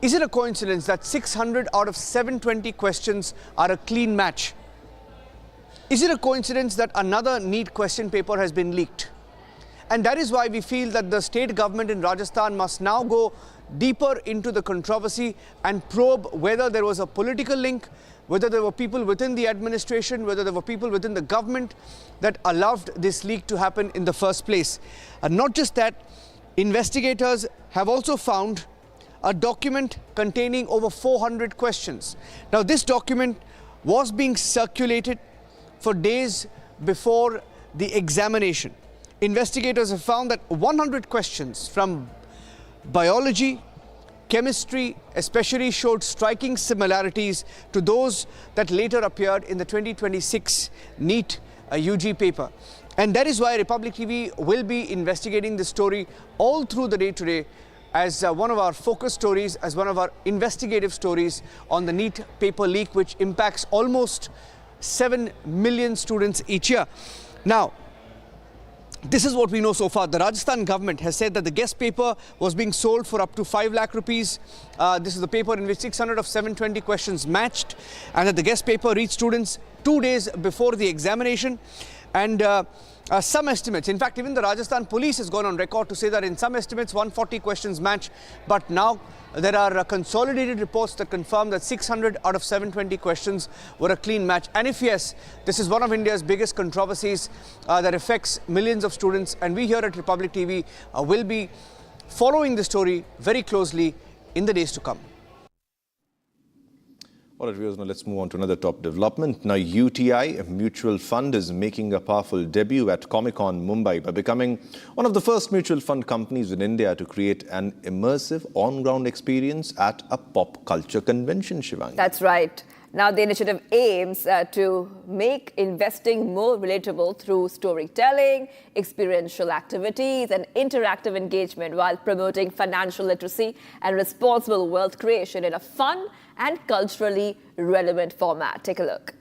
Is it a coincidence that 600 out of 720 questions are a clean match? Is it a coincidence that another NEET question paper has been leaked? And that is why we feel that the state government in Rajasthan must now go deeper into the controversy and probe whether there was a political link, whether there were people within the administration, whether there were people within the government that allowed this leak to happen in the first place. And not just that, investigators have also found a document containing over 400 questions. Now, this document was being circulated for days before the examination. Investigators have found that 100 questions from biology, chemistry especially showed striking similarities to those that later appeared in the 2026 NEET UG paper. And that is why Republic TV will be investigating this story all through the day today as one of our focus stories, as one of our investigative stories on the NEET paper leak, which impacts almost 7 million students each year. Now, this is what we know so far. The Rajasthan government has said that the guest paper was being sold for up to 5 lakh rupees. This is the paper in which 600 of 720 questions matched, and that the guest paper reached students 2 days before the examination. And some estimates, in fact, even the Rajasthan police has gone on record to say that in some estimates 140 questions match, but now there are consolidated reports that confirm that 600 out of 720 questions were a clean match. And if yes, this is one of India's biggest controversies that affects millions of students, and we here at Republic TV will be following the story very closely in the days to come. All right, viewers, now let's move on to another top development. Now, UTI, a mutual fund, is making a powerful debut at Comic-Con Mumbai by becoming one of the first mutual fund companies in India to create an immersive on-ground experience at a pop culture convention, Shivangi. That's right. Now, the initiative aims to make investing more relatable through storytelling, experiential activities, and interactive engagement while promoting financial literacy and responsible wealth creation in a fun and culturally relevant format. Take a look.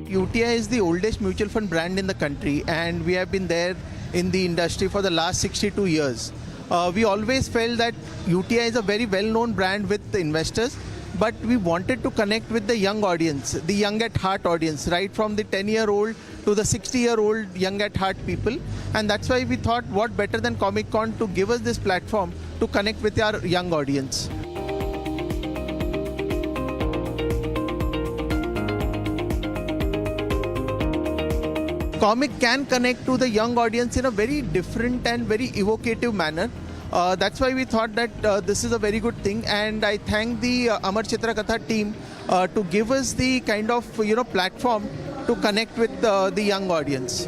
UTI is the oldest mutual fund brand in the country, and we have been there in the industry for the last 62 years. We always felt that UTI is a very well-known brand with the investors, but we wanted to connect with the young audience, the young at heart audience, right from the 10-year-old to the 60-year-old young at heart people. And that's why we thought, what better than Comic-Con to give us this platform to connect with our young audience. Comic can connect to the young audience in a very different and very evocative manner. That's why we thought that this is a very good thing, and I thank the Amar Chitrakatha team to give us the kind of platform to connect with the young audience.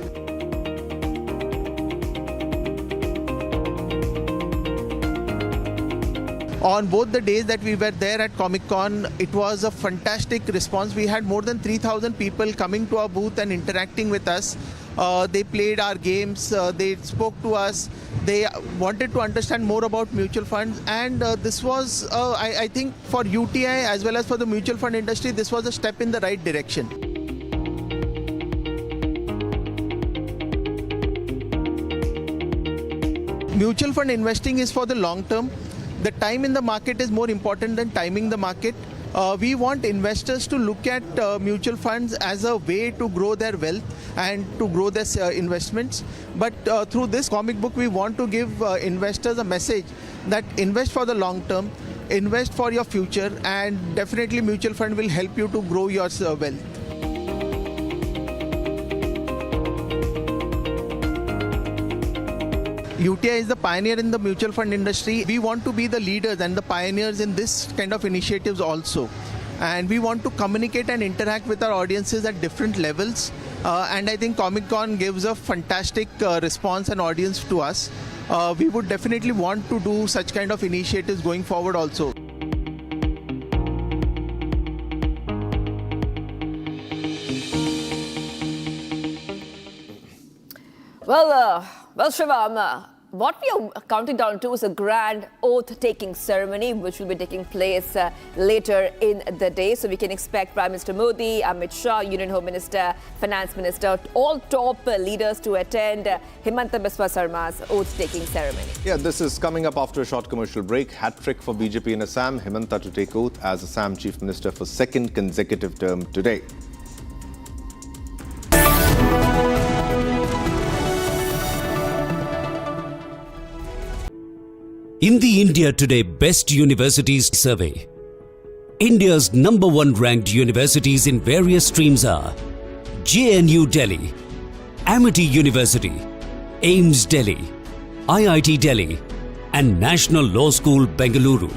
On both the days that we were there at Comic-Con, it was a fantastic response. We had more than 3,000 people coming to our booth and interacting with us. They played our games, they spoke to us, they wanted to understand more about mutual funds, and this was, I think, for UTI as well as for the mutual fund industry, this was a step in the right direction. Mutual fund investing is for the long term. The time in the market is more important than timing the market. We want investors to look at mutual funds as a way to grow their wealth and to grow their investments. But through this comic book, we want to give investors a message that invest for the long term, invest for your future, and definitely mutual fund will help you to grow your wealth. UTI is the pioneer in the mutual fund industry. We want to be the leaders and the pioneers in this kind of initiatives also. And we want to communicate and interact with our audiences at different levels. And I think Comic-Con gives a fantastic response and audience to us. We would definitely want to do such kind of initiatives going forward also. Well, Shivam, What we are counting down to is a grand oath-taking ceremony which will be taking place later in the day. So we can expect Prime Minister Modi, Amit Shah, Union Home Minister, Finance Minister, all top leaders to attend Himanta Biswa Sarma's oath-taking ceremony. Yeah, this is coming up after a short commercial break. Hat-trick for BJP in Assam. Himanta to take oath as Assam Chief Minister for second consecutive term today. In the India Today Best Universities Survey, India's #1 ranked universities in various streams are JNU Delhi, Amity University, AIIMS Delhi, IIT Delhi and National Law School Bengaluru.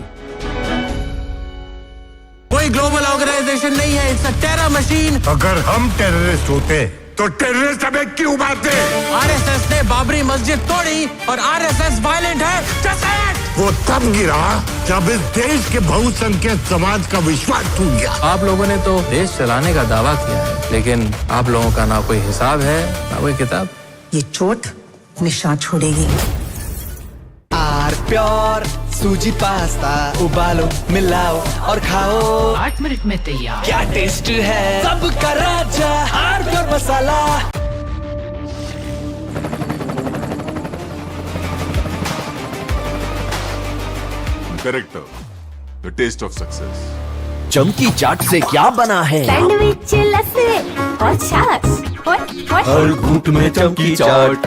कोई global organisation नहीं है, it's a terror machine. अगर हम terrorist होते तो terrorist हमें क्यों मारते? आरएसएस ने बाबरी मस्जिद तोड़ी और आरएसएस वायलेंट है। वो तब गिरा जब इस देश के बहुसंख्यक समाज का विश्वास टूट गया। आप लोगों ने तो देश चलाने का दावा किया है, लेकिन आप लोगों का ना कोई हिसाब है ना कोई किताब। ये चोट निशान छोड़ेगी। आर प्योर सूजी पास्ता उबालो मिलाओ और खाओ 8 मिनट में तैयार। क्या टेस्ट है सबका राजा R pure masala. Character, the taste of success. चमकी चाट से क्या बना है? सैंडविच लस्सी और छाछ। हर घूंट में चमकी चाट।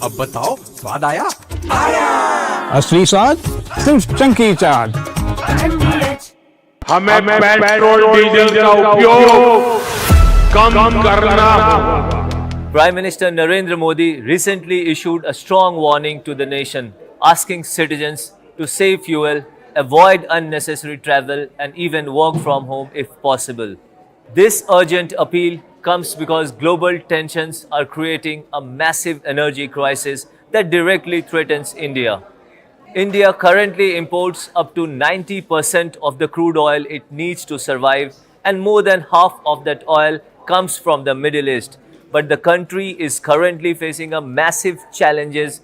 अब बताओ स्वाद आया? आया। असली स्वाद सिर्फ चमकी चाट। हमें पेट्रोल डीजल का उपयोग कम करना। Prime Minister Narendra Modi recently issued a strong warning to the nation, asking citizens to save fuel, avoid unnecessary travel and even work from home if possible. This urgent appeal comes because global tensions are creating a massive energy crisis that directly threatens India. India currently imports up to 90% of the crude oil it needs to survive, and more than half of that oil comes from the Middle East. But the country is currently facing a massive challenges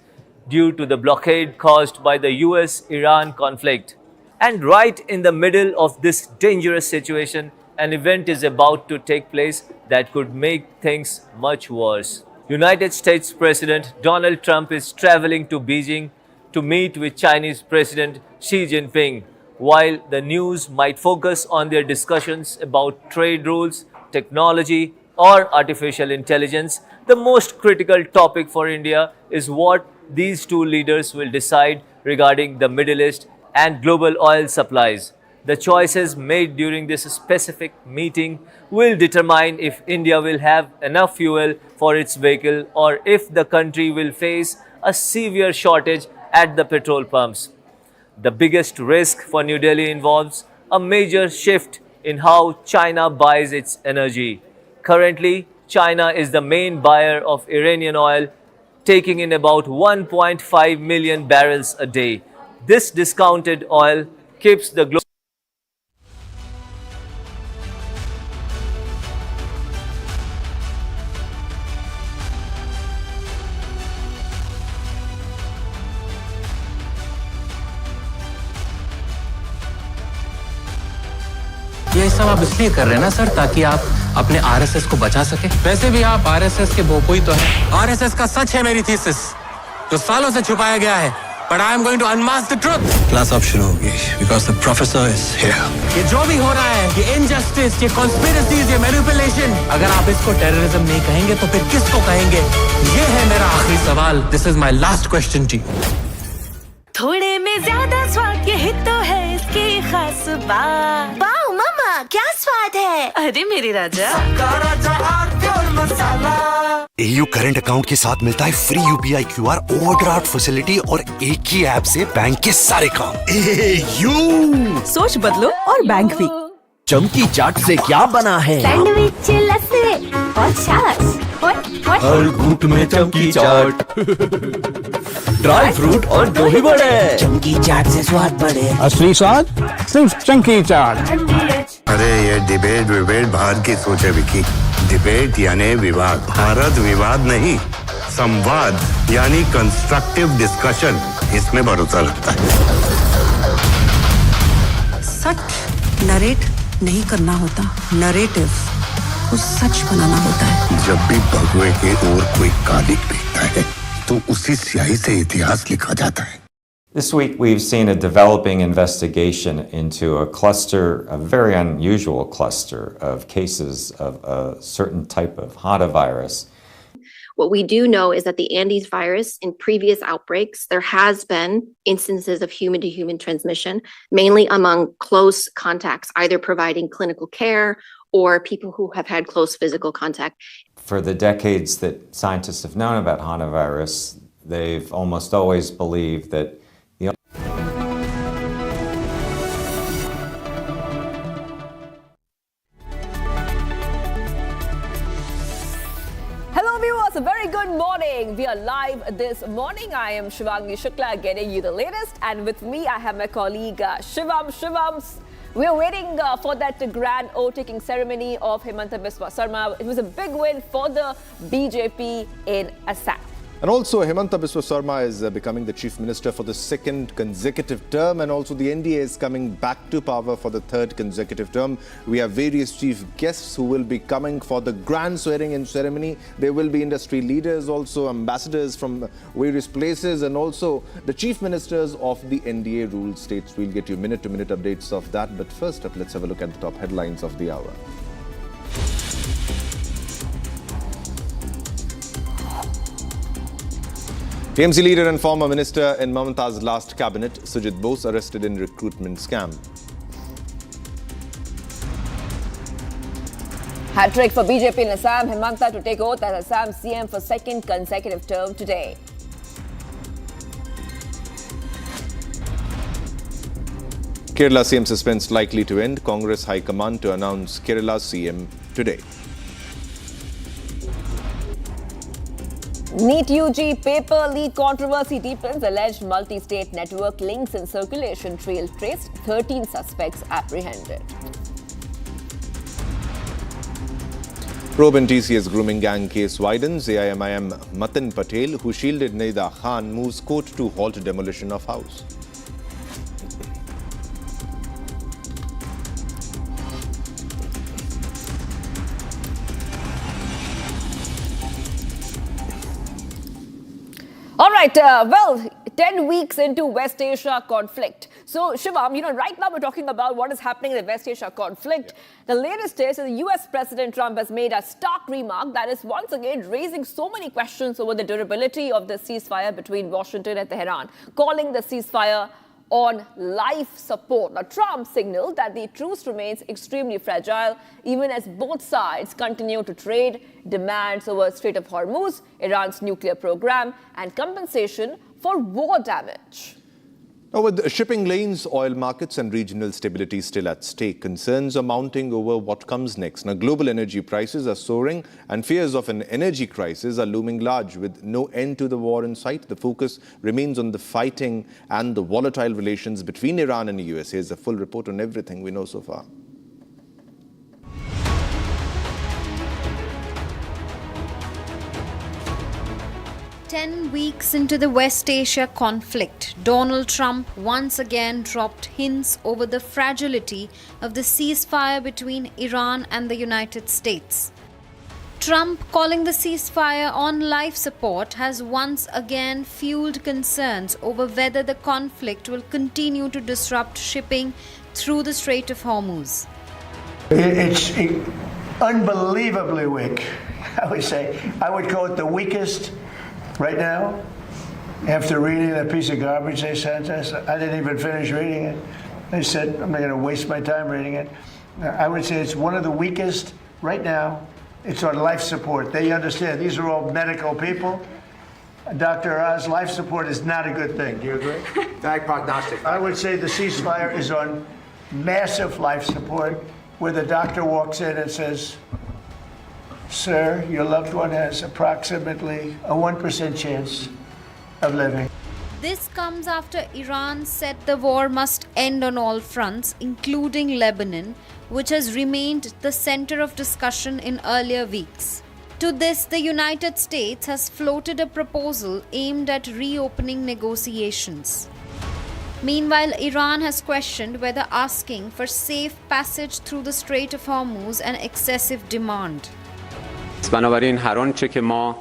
due to the blockade caused by the US-Iran conflict. And right in the middle of this dangerous situation, an event is about to take place that could make things much worse. United States President Donald Trump is traveling to Beijing to meet with Chinese President Xi Jinping. While the news might focus on their discussions about trade rules, technology, or artificial intelligence, the most critical topic for India is what these two leaders will decide regarding the Middle East and global oil supplies. The choices made during this specific meeting will determine if India will have enough fuel for its vehicle or if the country will face a severe shortage at the petrol pumps. The biggest risk for New Delhi involves a major shift in how China buys its energy. Currently, China is the main buyer of Iranian oil, taking in about 1.5 million barrels a day. This discounted oil keeps the global ये सब आप इसलिए कर रहे हैं ना sir, ताकि आप अपने आरएसएस को बचा सके। वैसे भी आप आरएसएस के बोपोई तो हैं। आरएसएस का सच है मेरी थीसिस, जो सालों से छुपाया गया है। But I am going to unmask the truth. Class अब शुरू होगी, because the professor is here. ये जो भी हो रहा है, ये injustice, ये conspiracies, ये manipulation, अगर आप इसको terrorism नहीं कहेंगे, तो फिर किसको कहेंगे? ये है मेरा आखिरी सवाल. This is my last question to you. थोड़े में ज्यादा स्वाद, यही तो है इसकी खास बात। वाओ मामा, क्या स्वाद है? अरे मेरे राजा, AU करंट अकाउंट के साथ मिलता है free UPI QR overdraft facility और एक ही ऐप से बैंक के सारे काम। AU सोच बदलो और बैंक भी। चमकी चाट से क्या बना है? सैंडविच लस्सी और छाछ। हर घूंट में चमकी चाट। ड्राई फ्रूट और दही बड़े। चमकी चाट से स्वाद बढ़े। असली स्वाद सिर्फ चमकी चाट। अरे ये डिबेट बाहर की सोच है विकी। डिबेट यानी विवाद। भारत विवाद नहीं, संवाद यानी कंस्ट्रक्टिव डिस्कशन, इसमें भरोसा रखता है। सच नरेट नहीं करना होता, नरेटिव को सच बनाना होता है। जब भी भगवे के ओर कोई कालिक दिखता है तो उसी स्याही से इतिहास लिखा जाता है। This week we've seen a developing investigation into a cluster, a very unusual cluster of cases of a certain type of Hanta virus. What we do know is that the Andes virus, in previous outbreaks, there has been instances of human-to-human transmission, mainly among close contacts, either providing clinical care or people who have had close physical contact. For the decades that scientists have known about Hanta virus, they've almost always believed that A very good morning. We are live this morning. I am Shivangi Shukla getting you the latest, and with me I have my colleague Shivam. We are waiting for that grand oath-taking ceremony of Himanta Biswa Sarma. It was a big win for the BJP in Assam. And also, Himanta Biswa Sarma is becoming the Chief Minister for the second consecutive term, and also the NDA is coming back to power for the third consecutive term. We have various chief guests who will be coming for the grand swearing-in ceremony. There will be industry leaders, also ambassadors from various places, and also the chief ministers of the NDA ruled states. We'll get you minute-to-minute updates of that. But first up, let's have a look at the top headlines of the hour. TMC leader and former minister in Mamata's last cabinet, Sujit Bose, arrested in recruitment scam. Hat-trick for BJP in Assam. Himanta to take oath as Assam CM for second consecutive term today. Kerala CM suspense likely to end. Congress High Command to announce Kerala CM today. NEET UG paper leak controversy deepens. Alleged multi-state network links in circulation trail traced. 13 suspects apprehended. Probe in TCS grooming gang case widens. AIMIM Matan Patel, who shielded Nida Khan, moves court to halt demolition of house. All right, well, 10 weeks into West Asia conflict. So, Shivam, right now we're talking about what is happening in the West Asia conflict. The latest is that the US President Trump has made a stark remark that is once again raising so many questions over the durability of the ceasefire between Washington and Tehran, calling the ceasefire on life support. Now, Trump signaled that the truce remains extremely fragile, even as both sides continue to trade demands over Strait of Hormuz, Iran's nuclear program, and compensation for war damage. Now, with shipping lanes, oil markets and regional stability still at stake, concerns are mounting over what comes next. Now, global energy prices are soaring and fears of an energy crisis are looming large. With no end to the war in sight, the focus remains on the fighting and the volatile relations between Iran and the US. Here's a full report on everything we know so far. Ten weeks into the West Asia conflict, Donald Trump once again dropped hints over the fragility of the ceasefire between Iran and the United States. Trump calling the ceasefire on life support has once again fueled concerns over whether the conflict will continue to disrupt shipping through the Strait of Hormuz. It's unbelievably weak, I would say. I would call it the weakest right now. After reading that piece of garbage they sent us, I didn't even finish reading it. They said, I'm not going to waste my time reading it. I would say it's one of the weakest right now. It's on life support. They understand. These are all medical people. Dr. Oz, life support is not a good thing. Do you agree? Bad prognostic. I would say the ceasefire is on massive life support, where the doctor walks in and says, sir, your loved one has approximately a 1% chance of living. This comes after Iran said the war must end on all fronts, including Lebanon, which has remained the center of discussion in earlier weeks. To this, the United States has floated a proposal aimed at reopening negotiations. Meanwhile, Iran has questioned whether asking for safe passage through the Strait of Hormuz an excessive demand. بنابراین هر آنچه که ما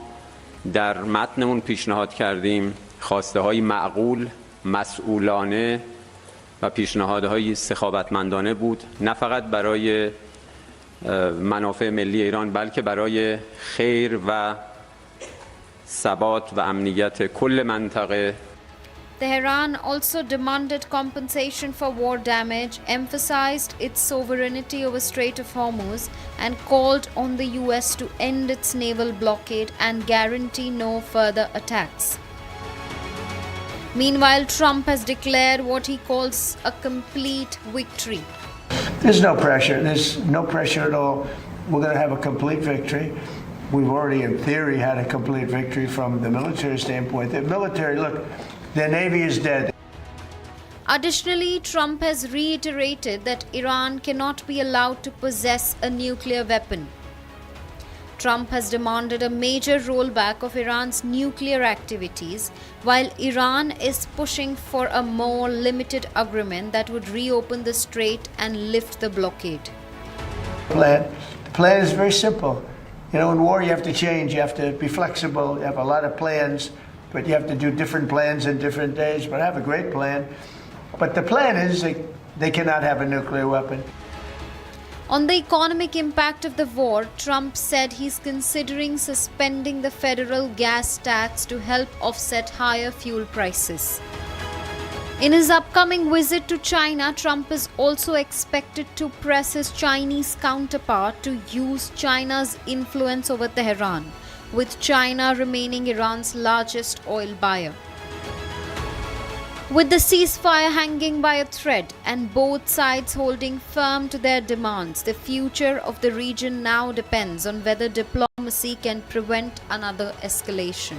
در متنمون پیشنهاد کردیم خواسته‌های معقول، مسئولانه و پیشنهادهای سخاوتمندانه بود، نه فقط برای منافع ملی ایران بلکه برای خیر و ثبات و امنیت کل منطقه. Tehran also demanded compensation for war damage, emphasized its sovereignty over Strait of Hormuz, and called on the US to end its naval blockade and guarantee no further attacks. Meanwhile, Trump has declared what he calls a complete victory. There's no pressure. There's no pressure at all. We're going to have a complete victory. We've already, in theory, had a complete victory from the military standpoint. The military, look, their navy is dead. Additionally, Trump has reiterated that Iran cannot be allowed to possess a nuclear weapon. Trump has demanded a major rollback of Iran's nuclear activities, while Iran is pushing for a more limited agreement that would reopen the strait and lift the blockade. The plan is very simple. You know, in war you have to change, you have to be flexible, you have a lot of plans, but you have to do different plans in different days. But I have a great plan. But the plan is they cannot have a nuclear weapon. On the economic impact of the war, Trump said he's considering suspending the federal gas tax to help offset higher fuel prices. In his upcoming visit to China, Trump is also expected to press his Chinese counterpart to use China's influence over Tehran, with China remaining Iran's largest oil buyer. With the ceasefire hanging by a thread and both sides holding firm to their demands, the future of the region now depends on whether diplomacy can prevent another escalation.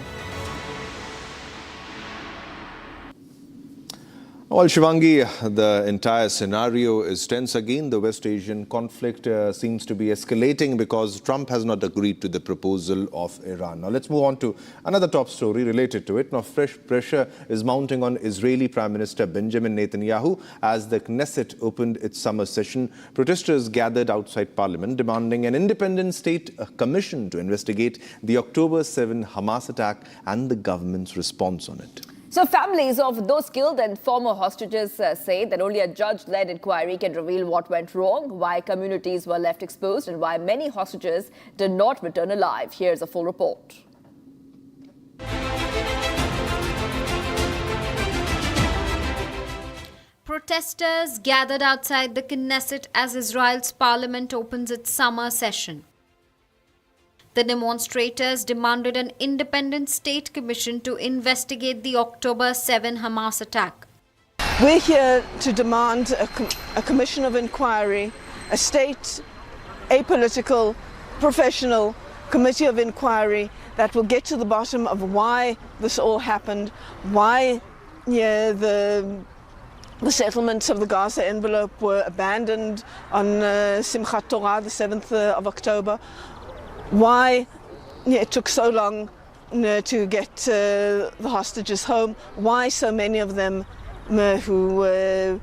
Well, Shivangi, the entire scenario is tense again. The West Asian conflict seems to be escalating because Trump has not agreed to the proposal of Iran. Now, let's move on to another top story related to it. Now, fresh pressure is mounting on Israeli Prime Minister Benjamin Netanyahu as the Knesset opened its summer session. Protesters gathered outside Parliament demanding an independent state commission to investigate the October 7 Hamas attack and the government's response on it. So families of those killed and former hostages say that only a judge-led inquiry can reveal what went wrong, why communities were left exposed, and why many hostages did not return alive. Here's a full report. Protesters gathered outside the Knesset as Israel's parliament opens its summer session. The demonstrators demanded an independent state commission to investigate the October 7 Hamas attack. We're here to demand a commission of inquiry, a state, apolitical, professional committee of inquiry that will get to the bottom of why this all happened, why the settlements of the Gaza envelope were abandoned on Simchat Torah, the 7th of October, why it took so long to get the hostages home, why so many of them who were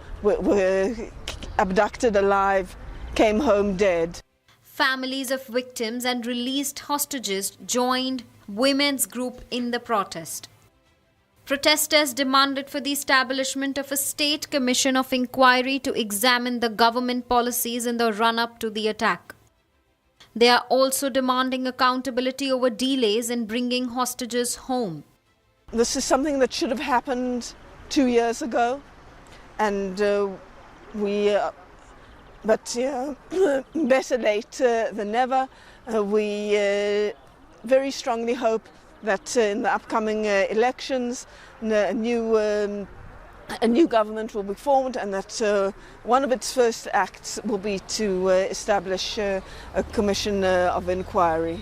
abducted alive came home dead. Families of victims and released hostages joined women's group in the protest. Protesters demanded for the establishment of a state commission of inquiry to examine the government policies in the run-up to the attack. They are also demanding accountability over delays in bringing hostages home. This is something that should have happened 2 years ago, and better late than never. We very strongly hope that in the upcoming elections, a new government will be formed, and that one of its first acts will be to establish a commission of inquiry.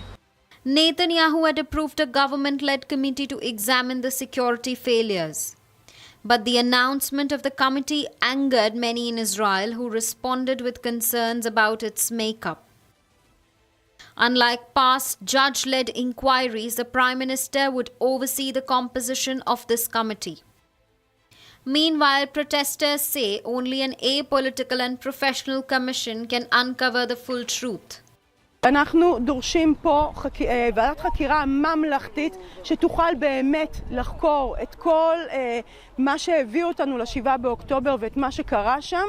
Netanyahu had approved a government-led committee to examine the security failures. But the announcement of the committee angered many in Israel who responded with concerns about its makeup. Unlike past judge-led inquiries, the Prime Minister would oversee the composition of this committee. Meanwhile, protesters say only an apolitical and professional commission can uncover the full truth. אנחנו דורשים פה ועדת חקירה ממלכתית שתוכל באמת לחקור את כל מה שהביא אותנו ל7 באוקטובר ואת מה שקרה שם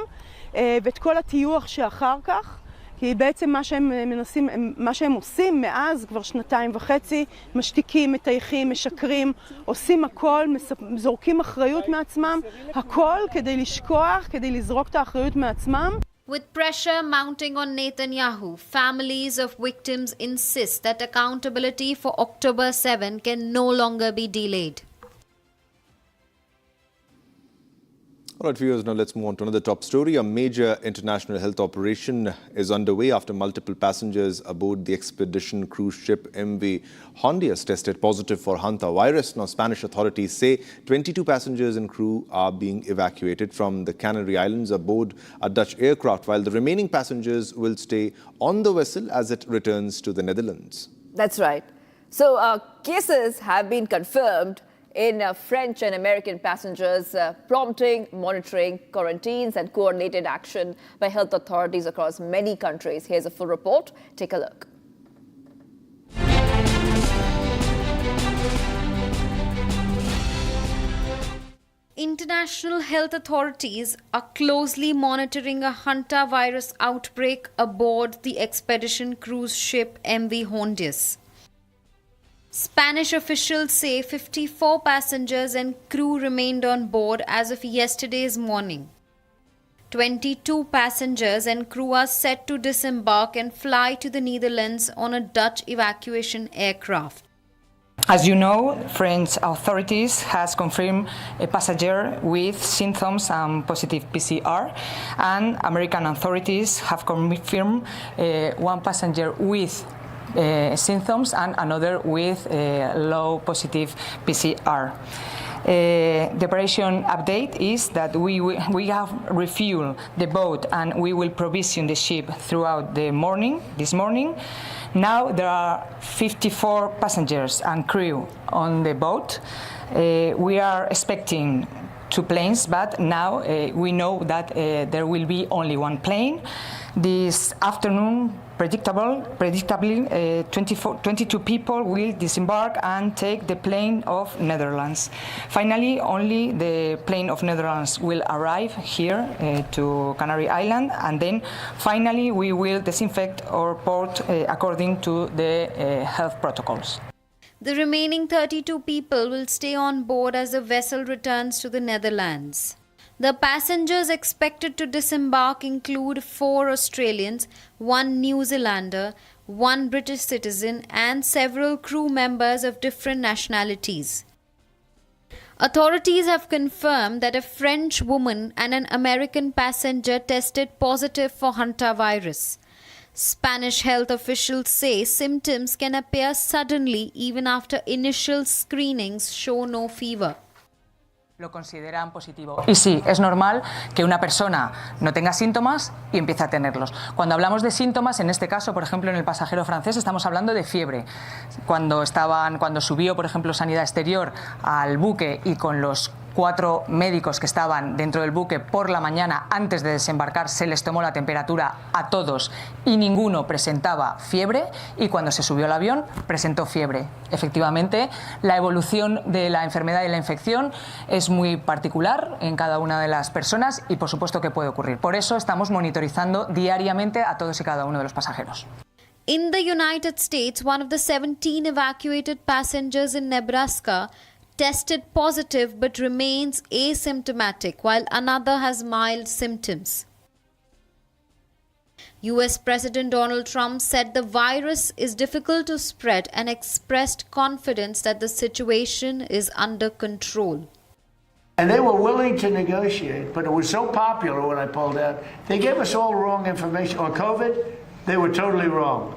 ואת כל הטיוח שאחר כך. כי בעצם מה שהם עושים מאז כבר 2.5 משתיקים, מטייחים, משקרים, עושים הכל, זורקים אחריות מעצמם, הכל כדי לשכוח, כדי לזרוק את האחריות מעצמם. With pressure mounting on Netanyahu, families of victims insist that accountability for October 7 can no longer be delayed. All right, viewers, now let's move on to another top story. A major international health operation is underway after multiple passengers aboard the expedition cruise ship MV Hondias tested positive for Hanta virus. Now, Spanish authorities say 22 passengers and crew are being evacuated from the Canary Islands aboard a Dutch aircraft, while the remaining passengers will stay on the vessel as it returns to the Netherlands. That's right. So, cases have been confirmed in French and American passengers, prompting monitoring, quarantines and coordinated action by health authorities across many countries. Here's a full report. Take a look. International health authorities are closely monitoring a Hanta virus outbreak aboard the expedition cruise ship MV Hondias. Spanish officials say 54 passengers and crew remained on board as of yesterday's morning. 22 passengers and crew are set to disembark and fly to the Netherlands on a Dutch evacuation aircraft. As you know, French authorities has confirmed a passenger with symptoms and positive PCR, and American authorities have confirmed one passenger with symptoms and another with low positive PCR. The operation update is that we have refueled the boat and we will provision the ship throughout the morning, this morning. Now there are 54 passengers and crew on the boat. We are expecting 2 planes, but now we know that there will be only 1 plane. This afternoon, predictably, 22 people will disembark and take the plane of Netherlands. Finally, only the plane of Netherlands will arrive here to Canary Island, and then finally we will disinfect our port according to the health protocols. The remaining 32 people will stay on board as the vessel returns to the Netherlands. The passengers expected to disembark include 4 Australians, 1 New Zealander, 1 British citizen, and several crew members of different nationalities. Authorities have confirmed that a French woman and an American passenger tested positive for Hanta virus. Spanish health officials say symptoms can appear suddenly even after initial screenings show no fever. Lo consideran positivo. Y sí, es normal que una persona no tenga síntomas y empiece a tenerlos. Cuando hablamos de síntomas, en este caso, por ejemplo, en el pasajero francés, estamos hablando de fiebre. Cuando subió, por ejemplo, Sanidad Exterior al buque y con los 4 médicos que estaban dentro del buque por la mañana antes de desembarcar se les tomó la temperatura a todos y ninguno presentaba fiebre, y cuando se subió al avión presentó fiebre. Efectivamente, la evolución de la enfermedad y la infección es muy particular en cada una de las personas y por supuesto que puede ocurrir. Por eso estamos monitorizando diariamente a todos y cada uno de los pasajeros. In the United States, one of the 17 evacuated passengers in Nebraska tested positive but remains asymptomatic, while another has mild symptoms. US President Donald Trump said the virus is difficult to spread and expressed confidence that the situation is under control. And they were willing to negotiate, but it was so popular when I pulled out. They gave us all wrong information. On COVID, they were totally wrong.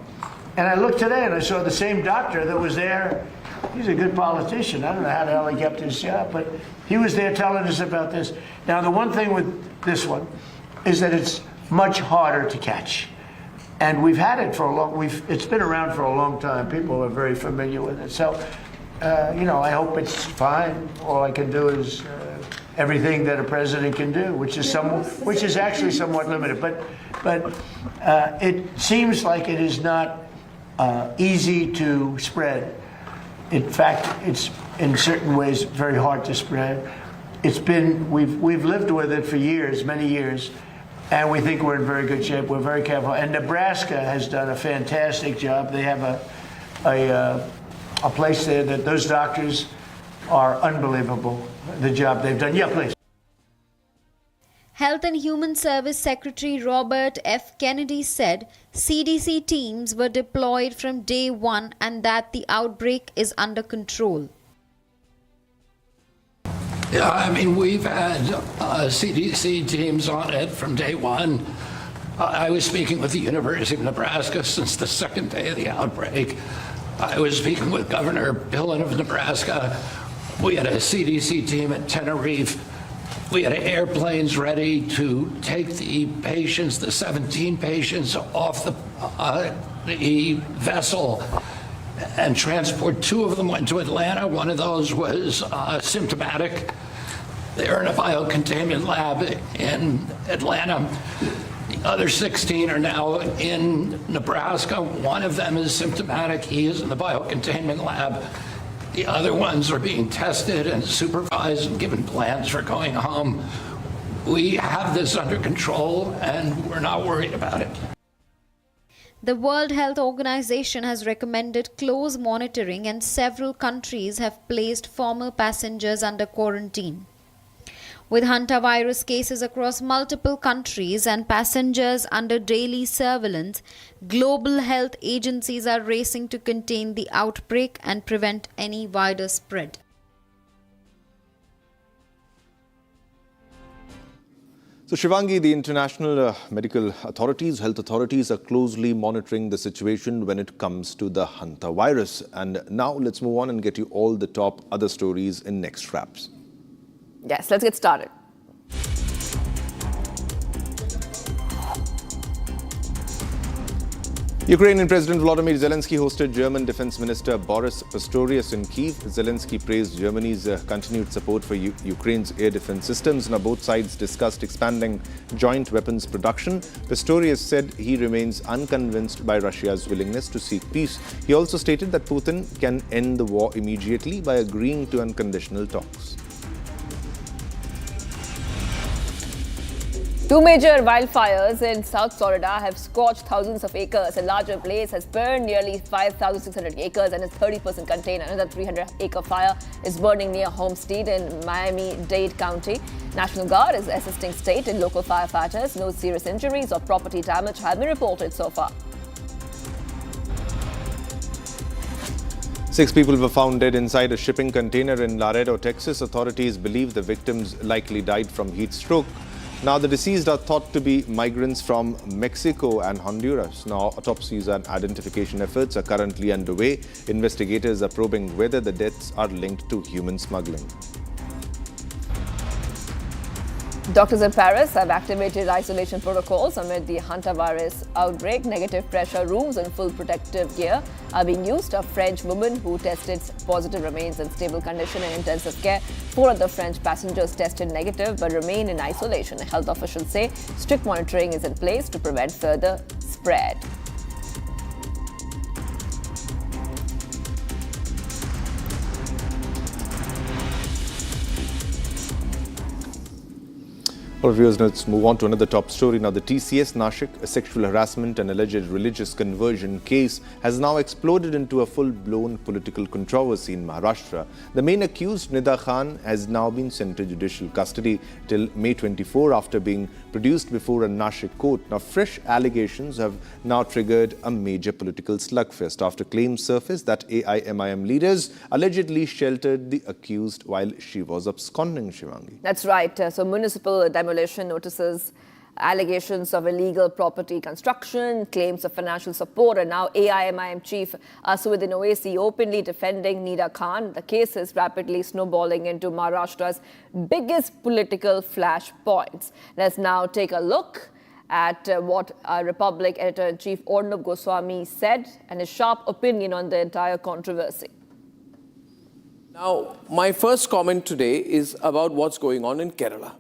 And I looked today and I saw the same doctor that was there. He's a good politician. I don't know how the hell he kept his job, but he was there telling us about this. Now, the one thing with this one is that it's much harder to catch. And we've had it for a long, it's been around for a long time. People are very familiar with it. So, I hope it's fine. All I can do is everything that a president can do, which is actually somewhat limited. But it seems like it is not easy to spread. In fact, it's in certain ways very hard to spread. We've lived with it for years, many years. And we think we're in very good shape. We're very careful. And Nebraska has done a fantastic job. They have a place there that those doctors are unbelievable, the job they've done. Yeah, please. Health and Human Service Secretary Robert F. Kennedy said CDC teams were deployed from day one and that the outbreak is under control. Yeah, I mean, we've had CDC teams on it from day one. I was speaking with the University of Nebraska since the second day of the outbreak. I was speaking with Governor Pillen of Nebraska. We had a CDC team at Tenerife. We had airplanes ready to take the patients, the 17 patients, off the vessel and transport. 2 of them went to Atlanta. One of those was symptomatic. They're in a biocontainment lab in Atlanta. The other 16 are now in Nebraska. One of them is symptomatic. He is in the biocontainment lab. The other ones are being tested and supervised and given plans for going home. We have this under control and we're not worried about it. The World Health Organization has recommended close monitoring and several countries have placed former passengers under quarantine. With Hanta virus cases across multiple countries and passengers under daily surveillance, global health agencies are racing to contain the outbreak and prevent any wider spread. So Shivangi, the international medical authorities, health authorities are closely monitoring the situation when it comes to the Hanta virus. And now let's move on and get you all the top other stories in next wraps. Yes, let's get started. Ukrainian President Volodymyr Zelensky hosted German Defense Minister Boris Pistorius in Kyiv. Zelensky praised Germany's continued support for Ukraine's air defense systems. Now, both sides discussed expanding joint weapons production. Pistorius said he remains unconvinced by Russia's willingness to seek peace. He also stated that Putin can end the war immediately by agreeing to unconditional talks. 2 major wildfires in South Florida have scorched thousands of acres. A larger blaze has burned nearly 5,600 acres and is 30% contained. Another 300-acre fire is burning near Homestead in Miami-Dade County. National Guard is assisting state and local firefighters. No serious injuries or property damage have been reported so far. 6 people were found dead inside a shipping container in Laredo, Texas. Authorities believe the victims likely died from heat stroke. Now, the deceased are thought to be migrants from Mexico and Honduras. Now, autopsies and identification efforts are currently underway. Investigators are probing whether the deaths are linked to human smuggling. Doctors in Paris have activated isolation protocols amid the Hanta virus outbreak. Negative pressure rooms and full protective gear are being used. A French woman who tested positive remains in stable condition in intensive care. 4 other French passengers tested negative but remain in isolation. Health officials say strict monitoring is in place to prevent further spread. All viewers, let's move on to another top story. Now, the TCS Nashik, a sexual harassment and alleged religious conversion case, has now exploded into a full-blown political controversy in Maharashtra. The main accused, Nida Khan, has now been sent to judicial custody till May 24 after being produced before a Nashik court. Now, fresh allegations have now triggered a major political slugfest after claims surfaced that AIADMK leaders allegedly sheltered the accused while she was absconding, Shivangi. That's right. So municipal demolition notices, allegations of illegal property construction, claims of financial support, and now AIADMK chief Aswaddin Owaisi openly defending Nida Khan. The case is rapidly snowballing into Maharashtra's biggest political flashpoints. Let's now take a look at what Republic Editor-in-Chief Arnab Goswami said and his sharp opinion on the entire controversy. Now, my first comment today is about what's going on in Kerala.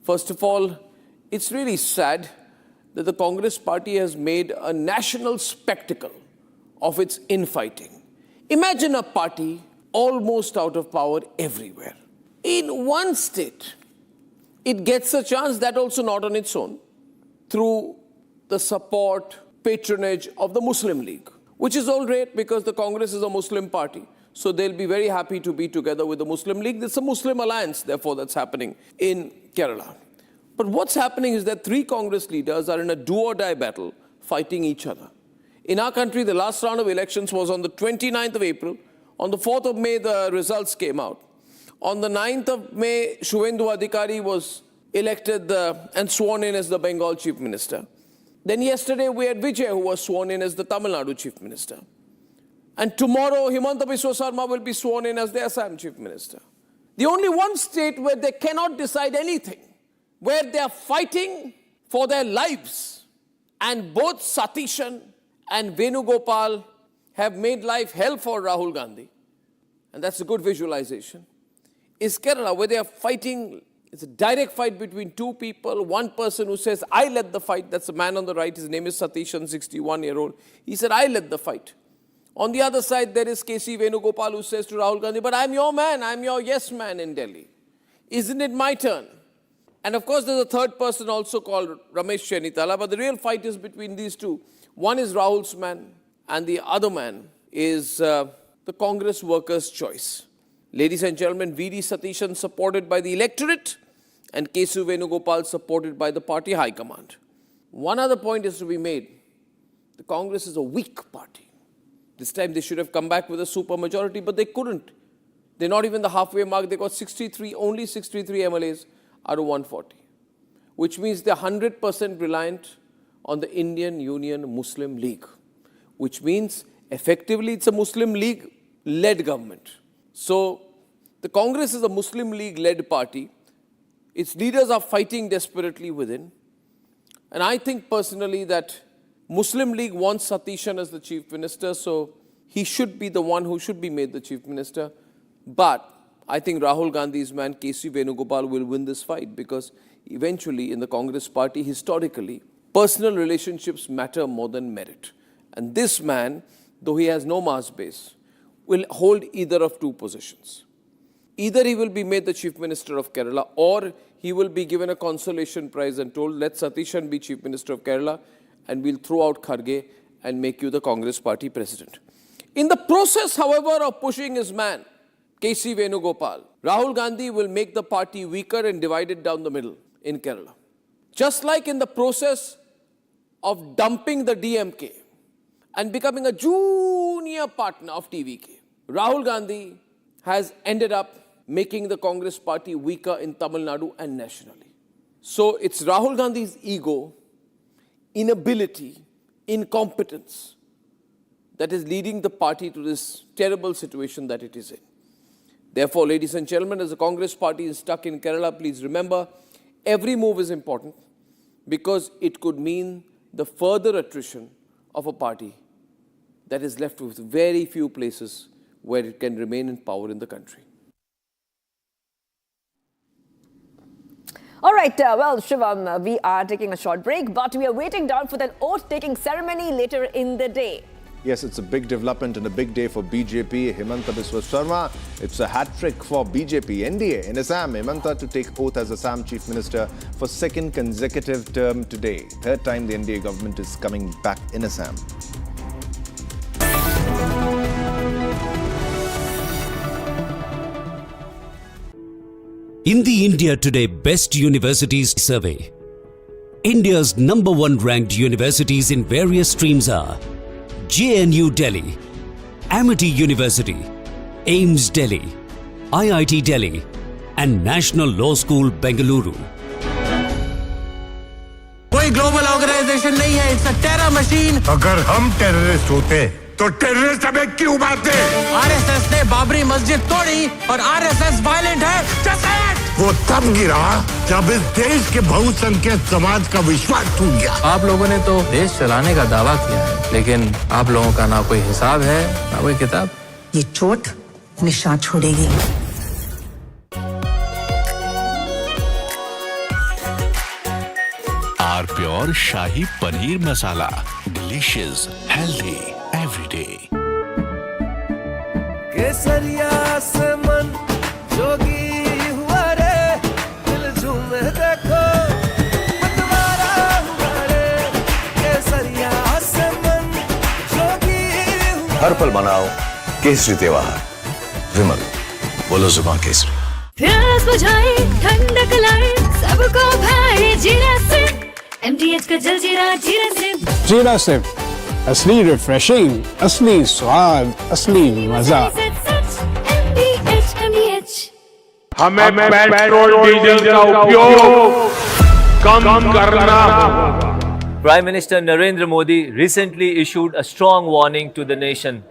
First of all, it's really sad that the Congress party has made a national spectacle of its infighting. Imagine a party almost out of power everywhere. In one state, it gets a chance, that also not on its own, through the support, patronage of the Muslim League, which is all right because the Congress is a Muslim party. So they'll be very happy to be together with the Muslim League. There's a Muslim alliance, therefore, that's happening in Kerala. But what's happening is that 3 Congress leaders are in a do-or-die battle fighting each other. In our country, the last round of elections was on the 29th of April. On the 4th of May, the results came out. On the 9th of May, Shuvendu Adhikari was elected and sworn in as the Bengal Chief Minister. Then yesterday, we had Vijay, who was sworn in as the Tamil Nadu Chief Minister. And tomorrow, Himanta Biswa Sarma will be sworn in as the Assam Chief Minister. The only one state where they cannot decide anything, where they are fighting for their lives. And both Satishan and Venugopal have made life hell for Rahul Gandhi. And that's a good visualization. Is Kerala, where they are fighting. It's a direct fight between 2 people. One person who says, I led the fight. That's the man on the right. His name is Satishan, 61-year-old. He said, I led the fight. On the other side, there is K.C. Venugopal who says to Rahul Gandhi, but I'm your man, I'm your yes man in Delhi. Isn't it my turn? And of course, there's a third person also called Ramesh Chenitala, but the real fight is between these 2. One is Rahul's man, and the other man is the Congress workers' choice. Ladies and gentlemen, V.D. Satishan supported by the electorate, and K.C. Venugopal supported by the party high command. One other point is to be made. The Congress is a weak party. This time they should have come back with a super majority, but they couldn't. They're not even the halfway mark. They got 63, only 63 MLAs out of 140, which means they're 100% reliant on the Indian Union Muslim League, which means effectively it's a Muslim League-led government. So the Congress is a Muslim League-led party. Its leaders are fighting desperately within. And I think personally that Muslim League wants Satishan as the Chief Minister, so he should be the one who should be made the Chief Minister. But I think Rahul Gandhi's man, K.C. Venugopal, will win this fight because eventually in the Congress party, historically, personal relationships matter more than merit. And this man, though he has no mass base, will hold either of 2 positions. Either he will be made the Chief Minister of Kerala or he will be given a consolation prize and told, let Satishan be Chief Minister of Kerala and we'll throw out Kharge and make you the Congress party president. In the process, however, of pushing his man, K.C. Venugopal, Rahul Gandhi will make the party weaker and divide it down the middle in Kerala. Just like in the process of dumping the DMK and becoming a junior partner of TVK, Rahul Gandhi has ended up making the Congress party weaker in Tamil Nadu and nationally. So it's Rahul Gandhi's ego, inability, incompetence that is leading the party to this terrible situation that it is in. Therefore, ladies and gentlemen, as the Congress party is stuck in Kerala, please remember, every move is important because it could mean the further attrition of a party that is left with very few places where it can remain in power in the country. All right, well, Shivam, we are taking a short break, but we are waiting down for that oath-taking ceremony later in the day. Yes, it's a big development and a big day for BJP. Himanta Biswa Sarma, it's a hat-trick for BJP. NDA in Assam, Himanta to take oath as Assam Chief Minister for 2nd consecutive term today. 3rd time the NDA government is coming back in Assam. In the India Today Best Universities Survey, India's #1 ranked universities in various streams are JNU Delhi, Amity University, AIIMS Delhi, IIT Delhi and National Law School Bengaluru. कोई global organisation नहीं है, it's a terror machine. अगर हम terrorist होते तो terrorist हमें क्यों मारते? आरएसएस ने बाबरी मस्जिद तोड़ी और आरएसएस वायलेंट है। Just say it! वो तब गिरा जब इस देश के बहुसंख्यक समाज का विश्वास टूट गया। आप लोगों ने तो देश चलाने का दावा किया है, लेकिन आप लोगों का ना कोई हिसाब है ना कोई किताब। ये चोट निशान छोड़ेगी। R pure shahi paneer masala, delicious, healthy everyday. केसरिया से मन जोगी हुआ रे, दिल झूमे देखो मतवारा हुआ रे। केसरिया से मन जोगी हुआ। हर पल मनाओ केसरी त्योहार। विमल, बोलो जुबान केसरी। प्यास बुझाए, ठंडक लाए, सबको भाए जीरा से। MTH का जल जीरा, जीरा से। जीरा से असली रिफ्रेशिंग, असली स्वाद, असली मजा। हमें पेट्रोल डीजल का उपयोग कम करना। Prime Minister Narendra Modi recently issued a strong warning to the nation.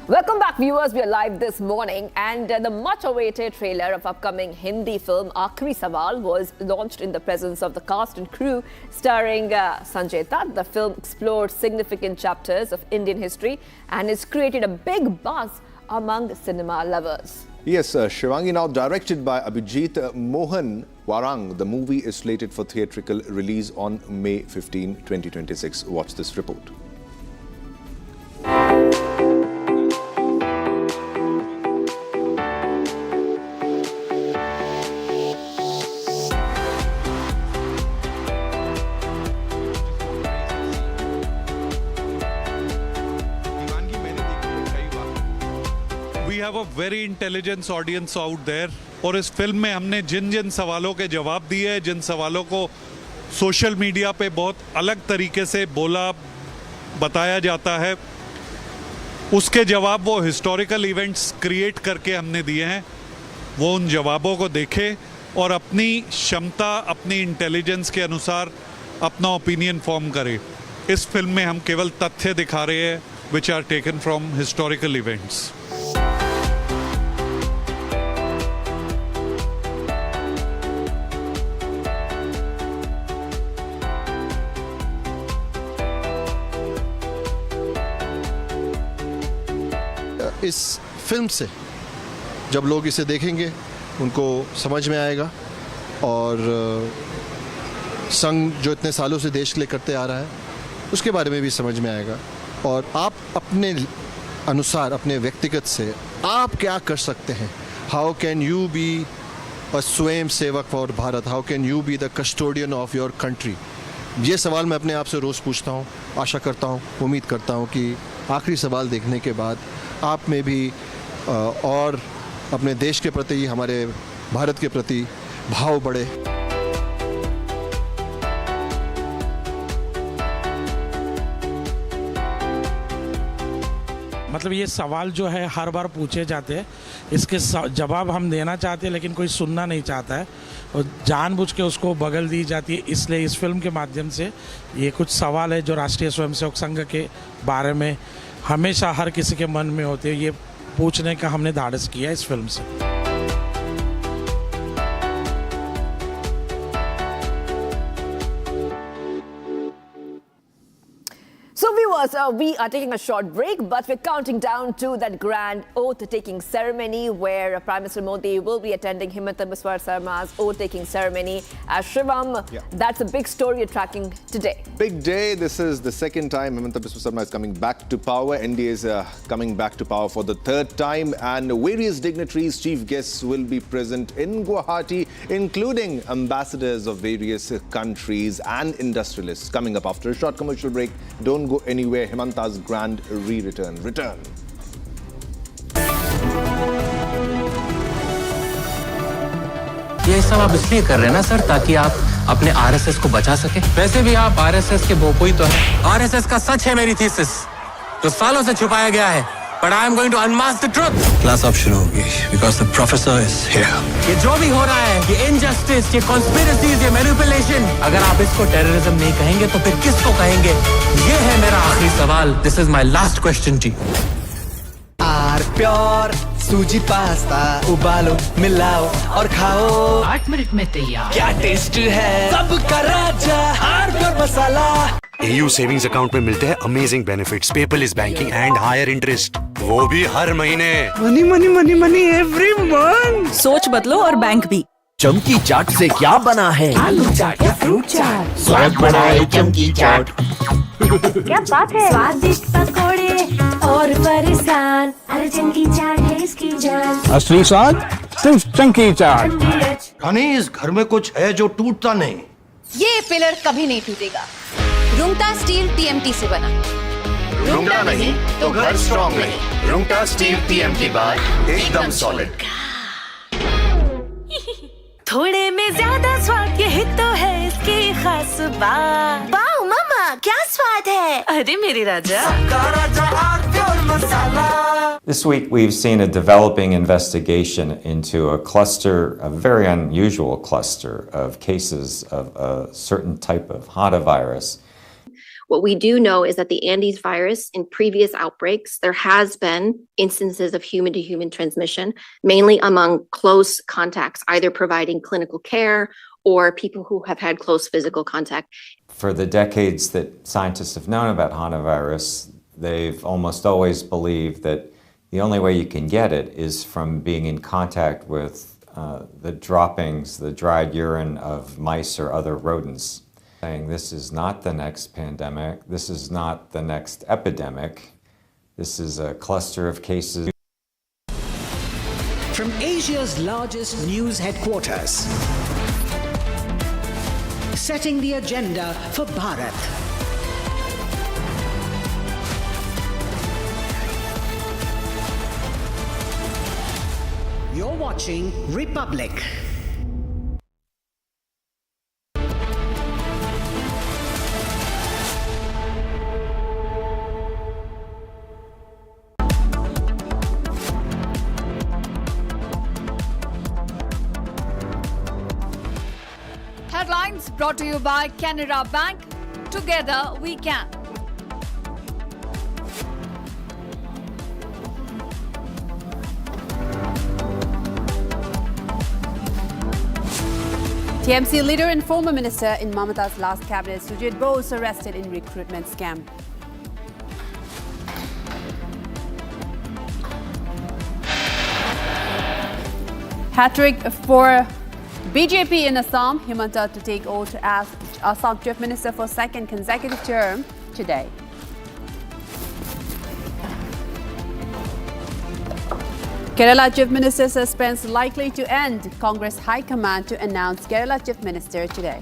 Welcome back, viewers. We are live this morning, and the much-awaited trailer of upcoming Hindi film Aakhri Sawal was launched in the presence of the cast and crew, starring Sanjay Dutt. The film explored significant chapters of Indian history and has created a big buzz among cinema lovers. Yes, Shivangi, now directed by Abhijit Mohan Warang, the movie is slated for theatrical release on May 15, 2026. Watch this report. We have a very intelligent audience out there, और इस film में हमने जिन जिन सवालों के जवाब दिए हैं, जिन सवालों को सोशल मीडिया पे बहुत अलग तरीके से बताया जाता है, उसके जवाब वो हिस्टोरिकल इवेंट्स क्रिएट करके हमने दिए हैं। वो उन जवाबों को देखें और अपनी क्षमता, अपनी इंटेलिजेंस के अनुसार अपना ओपिनियन फॉर्म करें। इस फिल्म में हम केवल तथ्य दिखा रहे हैं which are taken from historical events. इस फिल्म से जब लोग इसे देखेंगे उनको समझ में आएगा, और संघ जो इतने सालों से देश के लिए करते आ रहा है उसके बारे में भी समझ में आएगा, और आप अपने अनुसार अपने व्यक्तिगत से आप क्या कर सकते हैं। How can you be a स्वयं सेवक for Bharat, how can you be the custodian of your country. ये सवाल मैं अपने आप से रोज़ पूछता हूँ। आशा करता हूँ, उम्मीद करता हूँ कि आखिरी सवाल देखने के बाद आप में भी और अपने देश के प्रति, हमारे भारत के प्रति भाव बढ़े। मतलब ये सवाल जो है हर बार पूछे जाते हैं, इसके जवाब हम देना चाहते हैं लेकिन कोई सुनना नहीं चाहता है, और जानबूझ के उसको बगल दी जाती है। इसलिए इस फिल्म के माध्यम से ये कुछ सवाल है जो राष्ट्रीय स्वयंसेवक संघ के बारे में हमेशा हर किसी के मन में होते हैं, ये पूछने का हमने धाड़स किया इस फिल्म से। So viewers, we are taking a short break, but we're counting down to that grand oath-taking ceremony where Prime Minister Modi will be attending Himanta Biswa Sarma's oath-taking ceremony. Shivam, that's a big story you're tracking today. Big day. This is the second time Himanta Biswa Sarma is coming back to power. NDA is coming back to power for the third time, and various dignitaries, chief guests will be present in Guwahati, including ambassadors of various countries and industrialists. Coming up after a short commercial break. Don't go anywhere. Himanta's grand return. ये सब आप इसलिए कर रहे हैं ना sir, ताकि आप अपने आरएसएस को बचा सके। वैसे भी आप आरएसएस के बोपोई तो है। आरएसएस का सच है मेरी थीसिस, जो सालों से छुपाया गया है। But I am going to unmask the truth. Class अब शुरू होगी because the professor is here. ये जो भी हो रहा है, ये injustice, ये conspiracies, ये manipulation, अगर आप इसको terrorism नहीं कहेंगे तो फिर किसको कहेंगे? ये है मेरा आखिरी सवाल. This is my last question to you. Pure सूजी पास्ता उबालो मिलाओ और खाओ 8 मिनट में तैयार। क्या टेस्ट है सबका राजा hardware masala. AU savings account में मिलते हैं amazing benefits, paperless banking and higher interest, वो भी हर महीने। Money money money money every month. सोच बदलो और बैंक भी। चमकी चाट से क्या बना है? आलू चाट या फ्रूट चाट, स्वाद बनाए चमकी चाट। क्या बात है? स्वादिष्ट पकोड़े और फरसान, अरे चमकी चाट है इसकी जान। असली स्वाद सिर्फ चंकी चाट। रानी, इस घर में कुछ है जो टूटता नहीं। ये पिलर कभी नहीं टूटेगा। रुंगटा स्टील TMT से बना। रुंगटा नहीं तो घर स्ट्रॉन्ग नहीं। रुंगटा स्टील TMT बार एकदम सॉलिड। थोड़े में ज्यादा स्वाद, यही तो है इसकी खास बात। वाओ मामा, क्या स्वाद है? अरे मेरे राजा। This week we've seen a developing investigation into a cluster, a very unusual cluster of cases of a certain type of Hanta virus. What we do know is that the Andes virus, in previous outbreaks, there has been instances of human-to-human transmission, mainly among close contacts, either providing clinical care or people who have had close physical contact. For the decades that scientists have known about Hanta virus, they've almost always believed that the only way you can get it is from being in contact with the droppings, the dried urine of mice or other rodents. Saying this is not the next pandemic, this is not the next epidemic, this is a cluster of cases. From Asia's largest news headquarters, setting the agenda for Bharat. You're watching Republic. Headlines brought to you by Canara Bank. Together we can. TMC leader and former minister in Mamata's last cabinet, Sujit Bose, arrested in recruitment scam. Hat-trick for BJP in Assam, Himanta to take oath as Assam Chief Minister for second consecutive term today. Kerala Chief Minister suspense likely to end. Congress High Command to announce Kerala Chief Minister today.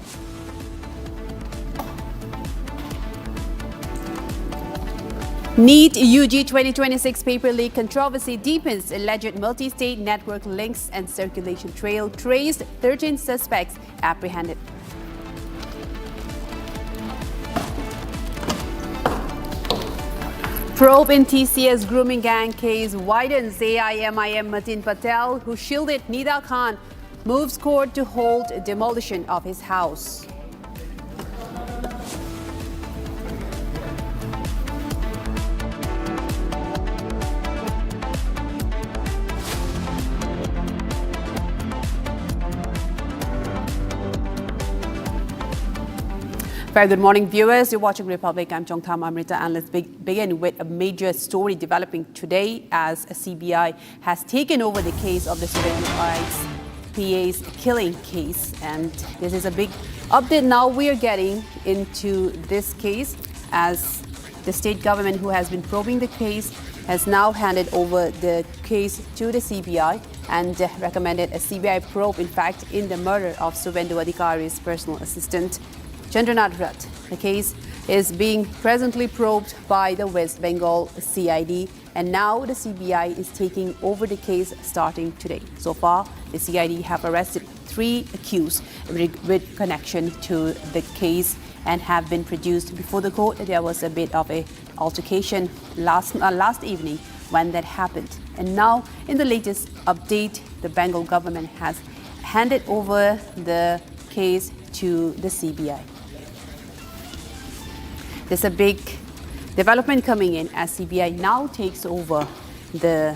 NEET UG 2026 paper leak controversy deepens. Alleged multi-state network links and circulation trail traced. 13 suspects apprehended. Probe in TCS grooming gang case widens. AIMIM Matin Patel, who shielded Nida Khan, moves court to hold demolition of his house. Very good morning, viewers. You're watching Republic. I'm Chongtham Amrita, and let's begin with a major story developing today as a CBI has taken over the case of the student rights PA's killing case. And this is a big update now we are getting into this case, as the state government, who has been probing the case, has now handed over the case to the CBI and recommended a CBI probe, in fact, in the murder of Suvendu Adhikari's personal assistant, Chandranath Rat. The case is being presently probed by the West Bengal CID, and now the CBI is taking over the case starting today. So far, the CID have arrested 3 accused with connection to the case and have been produced before the court. There was a bit of a altercation last evening when that happened. And now, in the latest update, the Bengal government has handed over the case to the CBI. There's a big development coming in as CBI now takes over the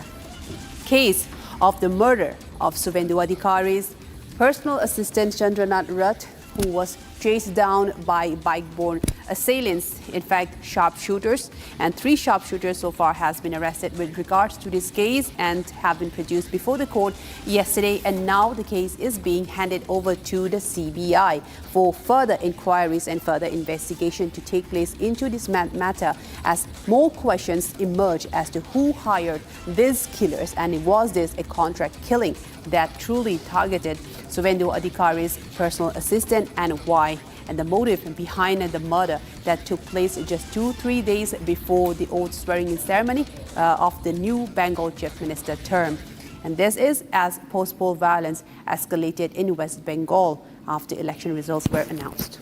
case of the murder of Suvendu Adhikari's personal assistant Chandranath Rath, who was chased down by bike-borne assailants, in fact sharpshooters, and 3 sharpshooters so far has been arrested with regards to this case and have been produced before the court yesterday, and now the case is being handed over to the CBI for further inquiries and further investigation to take place into this matter as more questions emerge as to who hired these killers, and was this a contract killing that truly targeted Suvendu Adhikari's personal assistant, and why, and the motive behind the murder that took place just 2-3 days before the oath swearing-in ceremony of the new Bengal Chief Minister term. And this is as post-poll violence escalated in West Bengal after election results were announced.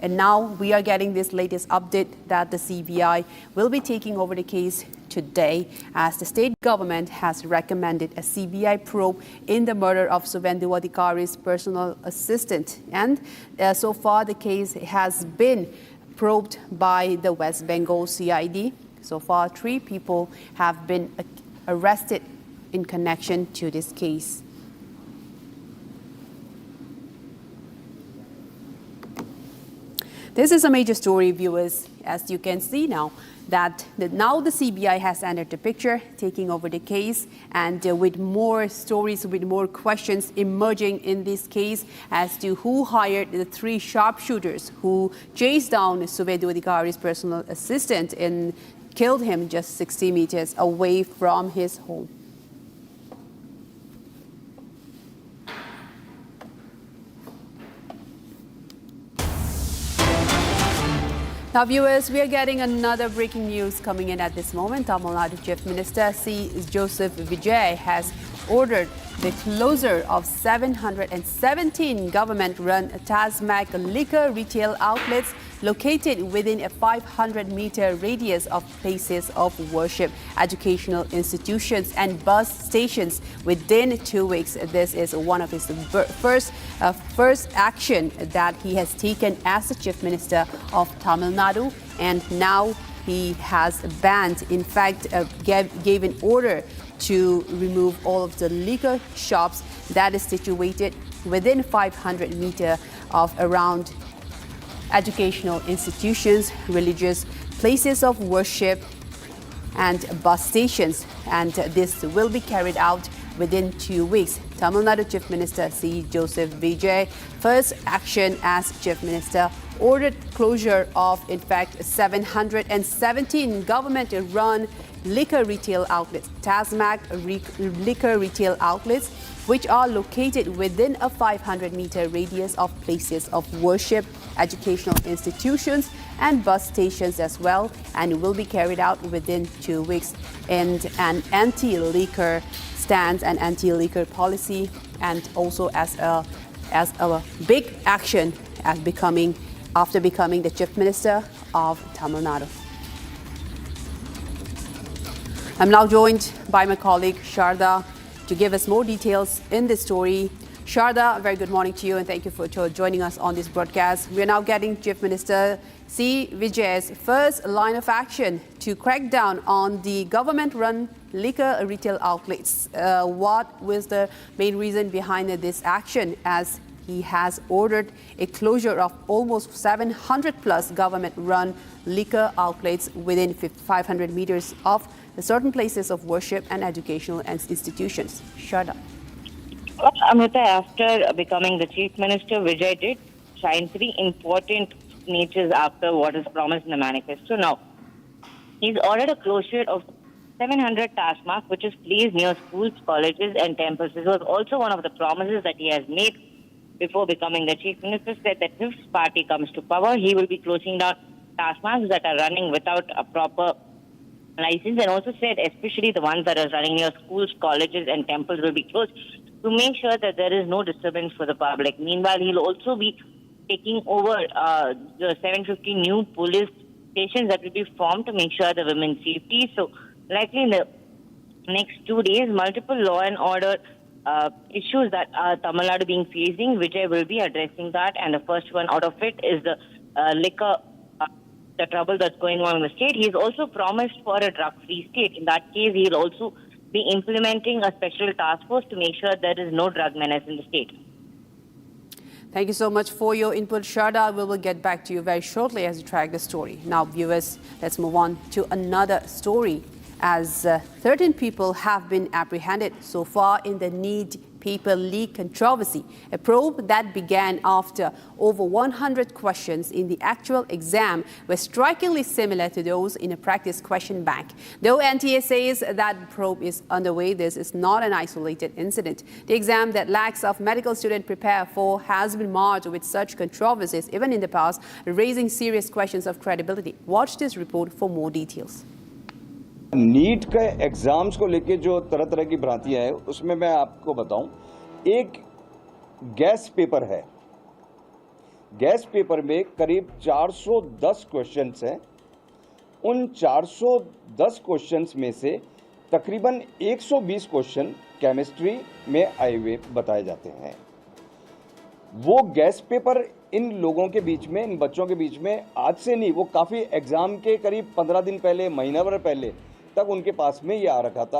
And now we are getting this latest update that the CBI will be taking over the case today, as the state government has recommended a CBI probe in the murder of Suvendu Adhikari's personal assistant. And so far the case has been probed by the West Bengal CID. So far 3 people have been arrested in connection to this case. This is a major story, viewers, as you can see now, that now the CBI has entered the picture, taking over the case, and with more stories, with more questions emerging in this case as to who hired the 3 sharpshooters who chased down Suvendu Adhikari's personal assistant and killed him just 60 meters away from his home. Now, viewers, we are getting another breaking news coming in at this moment. Tamil Nadu Chief Minister C. Joseph Vijay has ordered the closure of 717 government-run Tasmac liquor retail outlets located within a 500-meter radius of places of worship, educational institutions and bus stations within 2 weeks. This is one of his first action that he has taken as the Chief Minister of Tamil Nadu, and now he has banned, in fact, gave an order to remove all of the liquor shops that is situated within 500 meters of around educational institutions, religious places of worship and bus stations, and this will be carried out within 2 weeks. Tamil Nadu Chief Minister C. Joseph Vijay, first action as Chief Minister, ordered closure of, in fact, 717 government-run liquor retail outlets, Tasmac liquor retail outlets, which are located within a 500-meter radius of places of worship, educational institutions and bus stations as well, and will be carried out within 2 weeks. And an anti-liquor stance and anti-liquor policy, and also as a big action after becoming the Chief Minister of Tamil Nadu. I'm now joined by my colleague Sharda to give us more details in this story. Sharda, very good morning to you, and thank you for joining us on this broadcast. We are now getting Chief Minister C. Vijay's first line of action to crack down on the government-run liquor retail outlets. What was the main reason behind this action, as he has ordered a closure of almost 700 plus government-run liquor outlets within 500 meters of certain places of worship and educational institutions? Sharda. Well, Amrita, after becoming the Chief Minister, Vijay did shine 3 important natures after what is promised in the manifesto. Now, he's ordered a closure of 700 Tasmac, which is placed near schools, colleges and temples. This was also one of the promises that he has made before becoming the Chief Minister, said that if his party comes to power, he will be closing down Tasmacs that are running without a proper license, and also said especially the ones that are running near schools, colleges and temples will be closed to make sure that there is no disturbance for the public. Meanwhile, he'll also be taking over the 750 new police stations that will be formed to make sure the women's safety. So likely in the next 2 days, multiple law and order issues that Tamil Nadu being facing, Vijay will be addressing that, and the first one out of it is the liquor, the trouble that's going on in the state. He's also promised for a drug-free state. In that case, he'll also be implementing a special task force to make sure there is no drug menace in the state. Thank you so much for your input, Sharda. We will get back to you very shortly as we track the story. Now, viewers, let's move on to another story, as 13 people have been apprehended so far in the NEET paper leak controversy, a probe that began after over 100 questions in the actual exam were strikingly similar to those in a practice question bank. Though NTA says that the probe is underway, this is not an isolated incident. The exam that lakhs of medical students prepare for has been marred with such controversies even in the past, raising serious questions of credibility. Watch this report for more details. NEET के exams को लेके जो तरह तरह की भ्रांतियां हैं उसमें मैं आपको बताऊं, एक गैस पेपर है। गैस पेपर में करीब 410 क्वेश्चंस हैं। उन 410 क्वेश्चंस में से तकरीबन 120 क्वेश्चन केमिस्ट्री में आए हुए बताए जाते हैं। वो गैस पेपर इन लोगों के बीच में, इन बच्चों के बीच में आज से नहीं, वो काफ़ी एग्ज़ाम के करीब 15 दिन पहले, महीना भर पहले तक उनके पास में ये आ रखा था।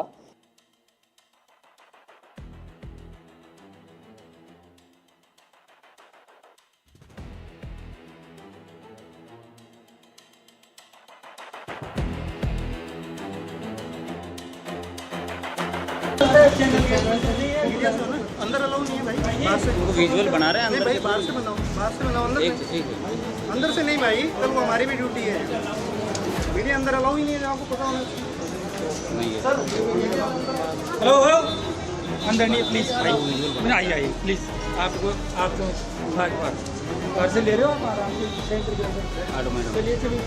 अंदर अलाउ नहीं है भाई, बाहर से विजुअल बना रहे हैं। नहीं भाई, बाहर से बनाओ, बाहर से बनाओ, अंदर अंदर से नहीं भाई, कल वो हमारी भी ड्यूटी है। मेरे अंदर अलाउ ही नहीं है, आपको पता होना चाहिए। हेलो हेलो, अंदर नहीं प्लीज भाई, आइए प्लीज। आपको बाहर से ले रहे हो आप आराम से, चलिए चलिए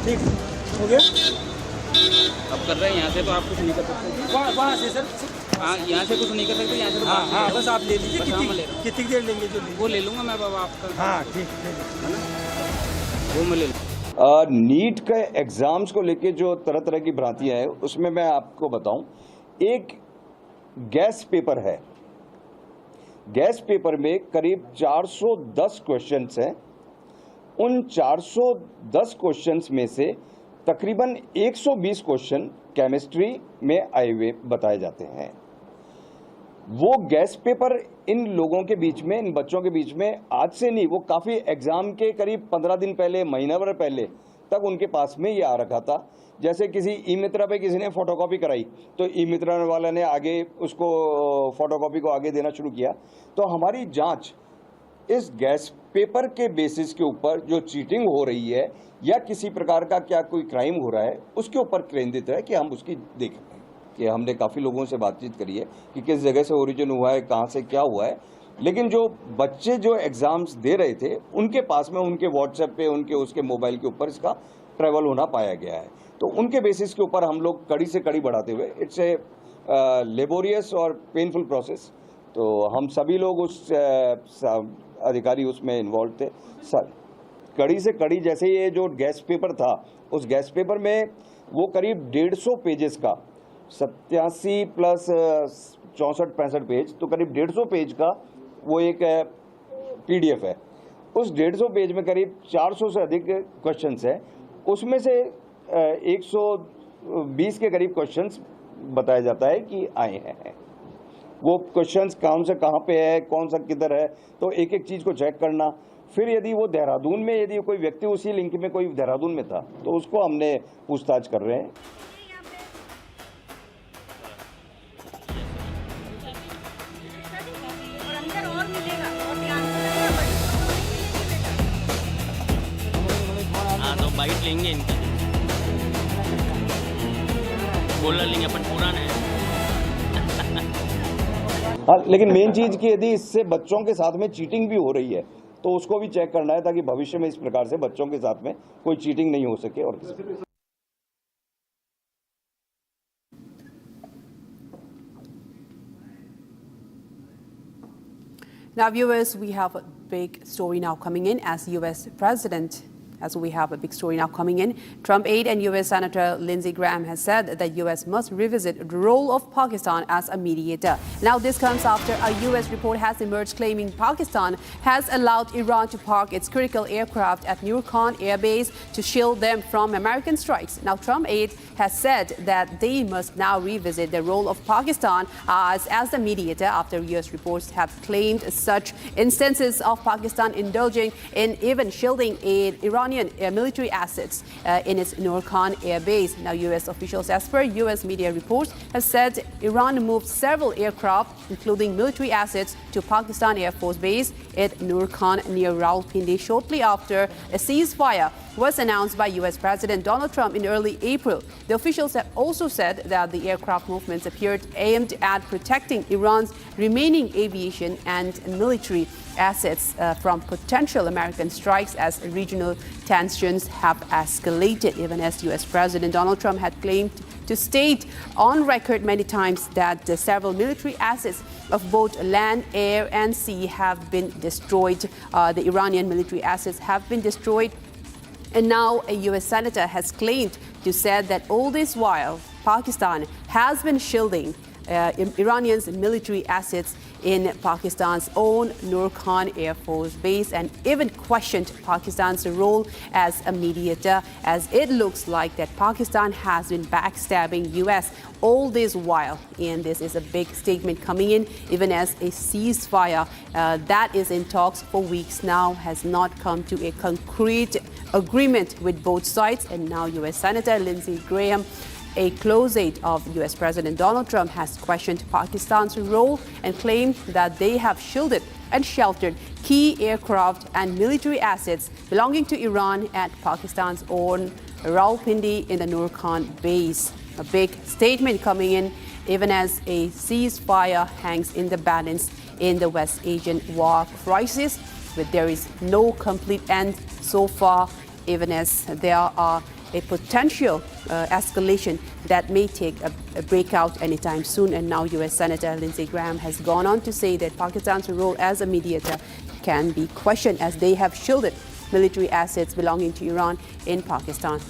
ठीक हो गया। अब कर रहे हैं यहाँ से, तो आप कुछ नहीं कर सकते। वहाँ से सर, हाँ यहाँ से कुछ नहीं कर सकते, यहाँ से। हाँ हाँ, बस आप ले लीजिए। कितनी देर लेंगे? जो वो ले लूँगा मैं बाबा आपका। हाँ ठीक है ना, वो मैं ले लूँगा। नीट के एग्जाम्स को लेके जो तरह तरह की भ्रांतियां हैं उसमें मैं आपको बताऊं, एक गैस पेपर है। गैस पेपर में करीब 410 क्वेश्चंस हैं। उन 410 क्वेश्चंस में से तकरीबन 120 क्वेश्चन केमिस्ट्री में आए हुए बताए जाते हैं। वो गैस पेपर इन लोगों के बीच में, इन बच्चों के बीच में आज से नहीं, वो काफ़ी एग्ज़ाम के करीब 15 दिन पहले, महीना भर पहले तक उनके पास में ये आ रखा था। जैसे किसी ई मित्रा पे किसी ने फोटोकॉपी कराई तो ई मित्रा वाले ने आगे उसको फोटोकॉपी को आगे देना शुरू किया। तो हमारी जांच इस गैस पेपर के बेसिस के ऊपर जो चीटिंग हो रही है या किसी प्रकार का क्या कोई क्राइम हो रहा है उसके ऊपर केंद्रित है कि हम उसकी देखें। कि हमने काफ़ी लोगों से बातचीत करी है कि किस जगह से ओरिजिन हुआ है, कहाँ से क्या हुआ है, लेकिन जो बच्चे जो एग्ज़ाम्स दे रहे थे उनके पास में उनके व्हाट्सएप पे, उनके उसके मोबाइल के ऊपर इसका ट्रैवल होना पाया गया है। तो उनके बेसिस के ऊपर हम लोग कड़ी से कड़ी बढ़ाते हुए, इट्स ए लेबोरियस और पेनफुल प्रोसेस, तो हम सभी लोग उस अधिकारी उसमें इन्वॉल्व थे। सर कड़ी से कड़ी, जैसे ये जो गैस पेपर था, उस गैस पेपर में वो करीब 150 पेजेस का, 87 प्लस 64-65 पेज, तो करीब 150 पेज का वो एक PDF है। उस 150 पेज में करीब 400 से अधिक क्वेश्चंस हैं। उसमें से 120 के करीब क्वेश्चंस बताया जाता है कि आए हैं। वो क्वेश्चंस कौन से कहाँ पे है, कौन सा किधर है, तो एक एक चीज़ को चेक करना। फिर यदि वो देहरादून में, यदि कोई व्यक्ति उसी लिंक में कोई देहरादून में था तो उसको हमने पूछताछ कर रहे हैं। बाइट लेंगे इनकी, बोलर लेंगे अपन पुराना है। हाँ, लेकिन मेन चीज कि यदि इससे बच्चों के साथ में चीटिंग भी हो रही है तो उसको भी चेक करना है, ताकि भविष्य में इस प्रकार से बच्चों के साथ में कोई चीटिंग नहीं हो सके। और Now, viewers, we have a big story now coming in as US President As we have a big story now coming in, Trump aide and U.S. Senator Lindsey Graham has said that U.S. must revisit the role of Pakistan as a mediator. Now this comes after a U.S. report has emerged claiming Pakistan has allowed Iran to park its critical aircraft at Nurkan Air Base to shield them from American strikes. Now Trump aide has said that they must now revisit the role of Pakistan as the mediator after U.S. reports have claimed such instances of Pakistan indulging in even shielding Iranian military assets in its Nurkan Air Base. Now, U.S. officials, as per U.S. media reports, have said Iran moved several aircraft, including military assets, to Pakistan Air Force Base at Nurkan near Rawalpindi shortly after a ceasefire was announced by U.S. President Donald Trump in early April. The officials have also said that the aircraft movements appeared aimed at protecting Iran's remaining aviation and military assets from potential American strikes as regional tensions have escalated, even as U.S. President Donald Trump had claimed to state on record many times that several military assets of both land, air and sea have been destroyed. The Iranian military assets have been destroyed. And now a U.S. senator has claimed to say that all this while, Pakistan has been shielding Iranians' military assets in Pakistan's own Nurkan Air Force Base and even questioned Pakistan's role as a mediator, as it looks like that Pakistan has been backstabbing U.S. all this while. And this is a big statement coming in, even as a ceasefire that is in talks for weeks now has not come to a concrete agreement with both sides. And now U.S. Senator Lindsey Graham, a close aide of U.S. President Donald Trump, has questioned Pakistan's role and claimed that they have shielded and sheltered key aircraft and military assets belonging to Iran at Pakistan's own Rawalpindi in the Nurkan base. A big statement coming in, even as a ceasefire hangs in the balance in the West Asian war crisis, but there is no complete end so far, even as there are a potential escalation that may take a breakout anytime soon. And now U.S. Senator Lindsey Graham has gone on to say that Pakistan's role as a mediator can be questioned, as they have shielded military assets belonging to Iran in Pakistan.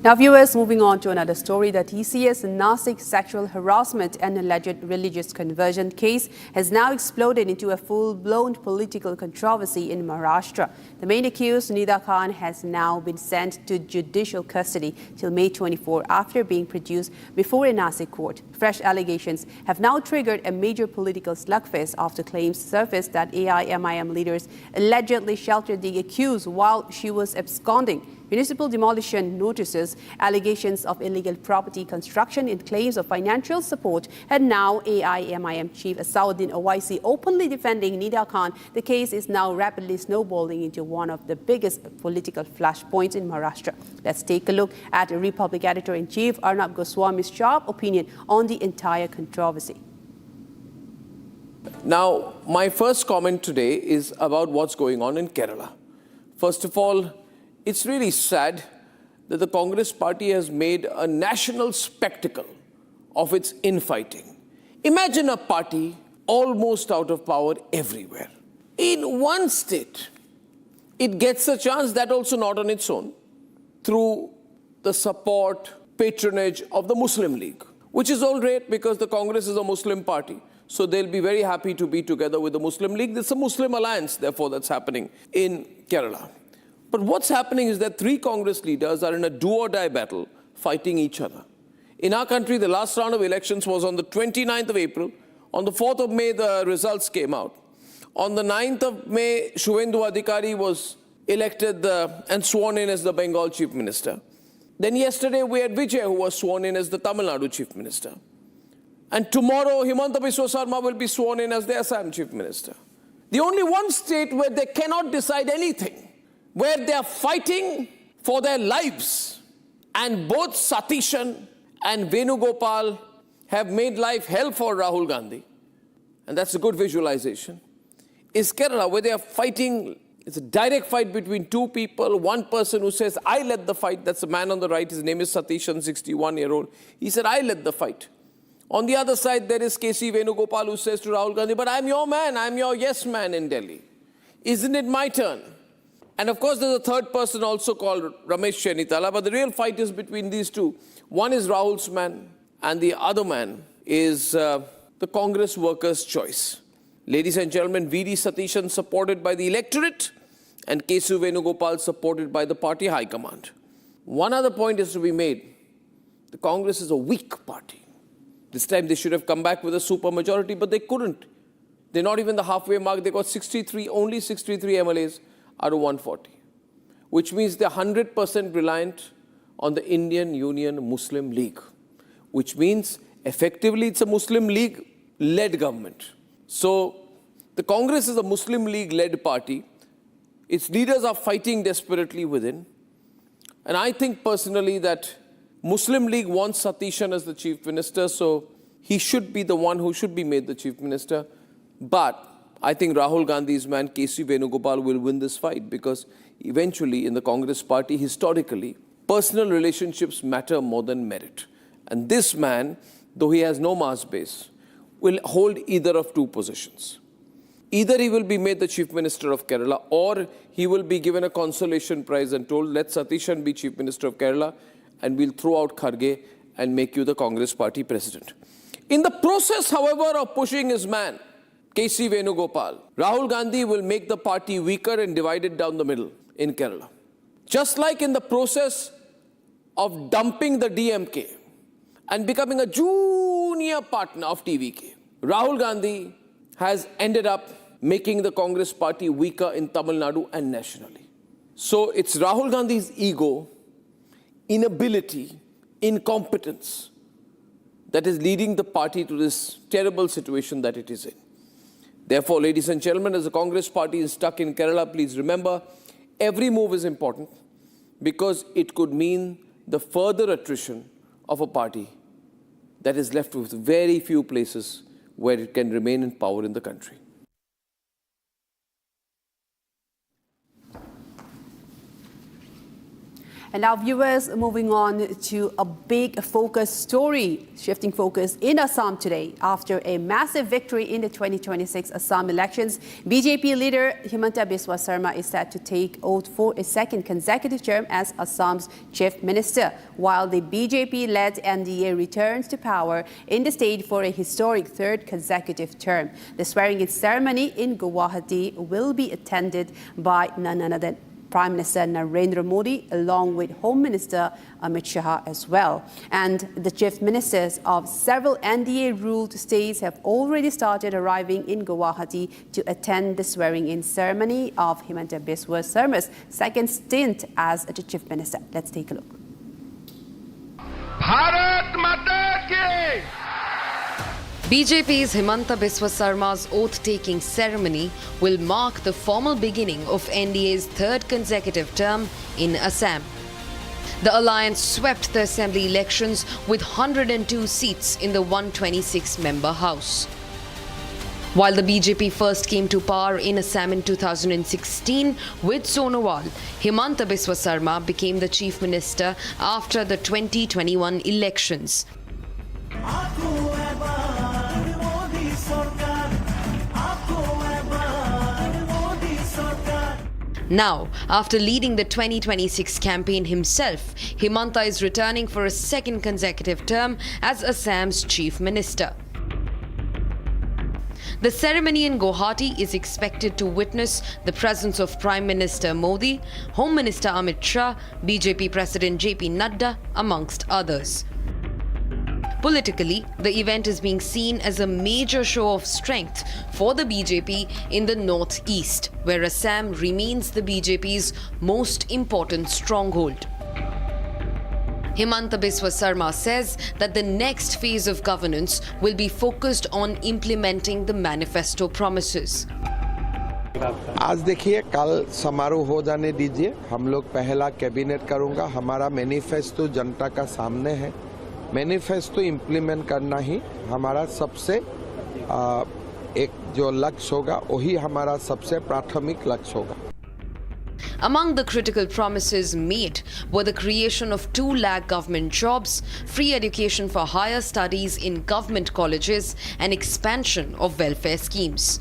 Now, viewers, moving on to another story. The TCS Nasik sexual harassment and alleged religious conversion case has now exploded into a full-blown political controversy in Maharashtra. The main accused, Nida Khan, has now been sent to judicial custody till May 24 after being produced before a Nasik court. Fresh allegations have now triggered a major political slugfest after claims surfaced that AIMIM leaders allegedly sheltered the accused while she was absconding. Municipal demolition notices, allegations of illegal property construction, and claims of financial support, and now AIMIM Chief Asauddin Owaisi openly defending Nida Khan. The case is now rapidly snowballing into one of the biggest political flashpoints in Maharashtra. Let's take a look at Republic Editor-in-Chief Arnab Goswami's sharp opinion on the entire controversy. Now, my first comment today is about what's going on in Kerala. First of all, it's really sad that the Congress party has made a national spectacle of its infighting. Imagine a party almost out of power everywhere. In one state, it gets a chance, that also not on its own, through the support, patronage of the Muslim League, which is all right because the Congress is a Muslim party. So they'll be very happy to be together with the Muslim League. There's a Muslim alliance, therefore, that's happening in Kerala. But what's happening is that three Congress leaders are in a do-or-die battle fighting each other. In our country, the last round of elections was on the 29th of April. On the 4th of May, the results came out. On the 9th of May, Shuvendu Adhikari was elected and sworn in as the Bengal Chief Minister. Then yesterday, we had Vijay, who was sworn in as the Tamil Nadu Chief Minister. And tomorrow, Himanta Biswa Sarma will be sworn in as the Assam Chief Minister. The only one state where they cannot decide anything, where they are fighting for their lives. And both Satishan and Venugopal have made life hell for Rahul Gandhi. And that's a good visualization. Is Kerala, where they are fighting It's a direct fight between two people. One person who says, I led the fight. That's the man on the right. His name is Satishan, 61-year-old. He said, I led the fight. On the other side, there is K.C. Venugopal who says to Rahul Gandhi, but I'm your man. I'm your yes man in Delhi. Isn't it my turn? And of course, there's a third person also called Ramesh Chenitala. But the real fight is between these two. One is Rahul's man, and the other man is the Congress workers' choice. Ladies and gentlemen, V.D. Satishan supported by the electorate and K.C. Venugopal supported by the party high command. One other point is to be made. The Congress is a weak party. This time they should have come back with a super majority, but they couldn't. They're not even the halfway mark. They got only 63 MLAs out of 140, which means they're 100% reliant on the Indian Union Muslim League, which means effectively it's a Muslim League-led government. So the Congress is a Muslim League-led party. Its leaders are fighting desperately within. And I think personally that Muslim League wants Satishan as the chief minister, so he should be the one who should be made the chief minister. But I think Rahul Gandhi's man, K.C. Venugopal, will win this fight because eventually in the Congress party, historically, personal relationships matter more than merit. And this man, though he has no mass base, will hold either of two positions. Either he will be made the Chief Minister of Kerala or he will be given a consolation prize and told, let Satishan be Chief Minister of Kerala and we'll throw out Kharge and make you the Congress party president. In the process, however, of pushing his man, K.C. Venugopal, Rahul Gandhi will make the party weaker and divide it down the middle in Kerala. Just like in the process of dumping the DMK and becoming a junior partner of TVK, Rahul Gandhi has ended up making the Congress party weaker in Tamil Nadu and nationally. So it's Rahul Gandhi's ego, inability, incompetence that is leading the party to this terrible situation that it is in. Therefore, ladies and gentlemen, as the Congress party is stuck in Kerala, please remember, every move is important because it could mean the further attrition of a party that is left with very few places where it can remain in power in the country. And now, viewers, moving on to a big focus story, shifting focus in Assam today. After a massive victory in the 2026 Assam elections, BJP leader Himanta Biswa Sarma is set to take oath for a second consecutive term as Assam's chief minister, while the BJP-led NDA returns to power in the state for a historic third consecutive term. The swearing-in ceremony in Guwahati will be attended by none other than Prime Minister Narendra Modi, along with Home Minister Amit Shah as well. And the chief ministers of several NDA-ruled states have already started arriving in Guwahati to attend the swearing-in ceremony of Himanta Biswa Sarma's second stint as the chief minister. Let's take a look. Bharat Mata Ki! BJP's Himanta Biswa Sarma's oath-taking ceremony will mark the formal beginning of NDA's third consecutive term in Assam. The alliance swept the assembly elections with 102 seats in the 126-member House. While the BJP first came to power in Assam in 2016 with Sonowal, Himanta Biswa Sarma became the chief minister after the 2021 elections. Now, after leading the 2026 campaign himself, Himanta is returning for a second consecutive term as Assam's chief minister. The ceremony in Guwahati is expected to witness the presence of Prime Minister Modi, Home Minister Amit Shah, BJP President JP Nadda, amongst others. Politically, the event is being seen as a major show of strength for the BJP in the northeast, where Assam remains the BJP's most important stronghold. Himanta Biswa Sarma says that the next phase of governance will be focused on implementing the manifesto promises. आज देखिए कल समारोह हो जाने दीजिए हम लोग पहला कैबिनेट करूंगा हमारा मैनिफेस्टो जनता का सामने है मैनिफेस्टो इम्प्लीमेंट करना ही हमारा सबसे एक जो लक्ष्य होगा वही हमारा सबसे प्राथमिक लक्ष्य होगा Among the critical promises made were the creation of 2 lakh government jobs, free education for higher studies in government colleges, and expansion of welfare schemes.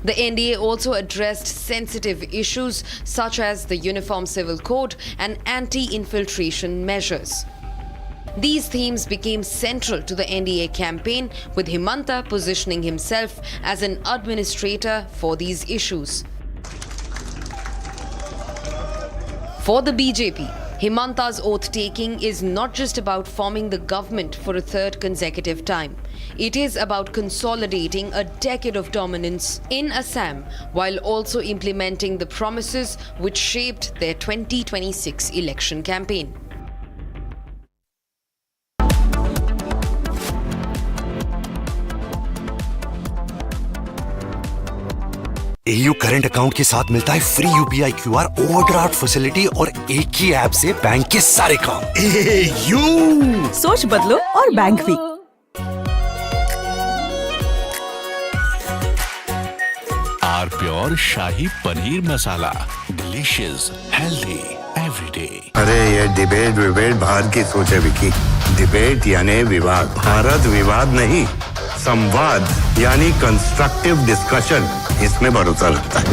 The NDA also addressed sensitive issues such as the Uniform Civil Code and anti-infiltration measures. These themes became central to the NDA campaign, with Himanta positioning himself as an administrator for these issues. For the BJP, Himanta's oath-taking is not just about forming the government for a 3rd consecutive time. It is about consolidating a decade of dominance in Assam while also implementing the promises which shaped their 2026 election campaign. AU current account के साथ मिलता है free UPI QR overdraft facility और एक ही app से bank के सारे काम। AU सोच बदलो और बैंक भी। R pure shahi paneer masala, delicious, healthy everyday. अरे ये डिबेट बाहर की सोच है विकी। डिबेट यानी विवाद, भारत विवाद नहीं, संवाद यानी कंस्ट्रक्टिव डिस्कशन, इसमें भरोसा रखता है।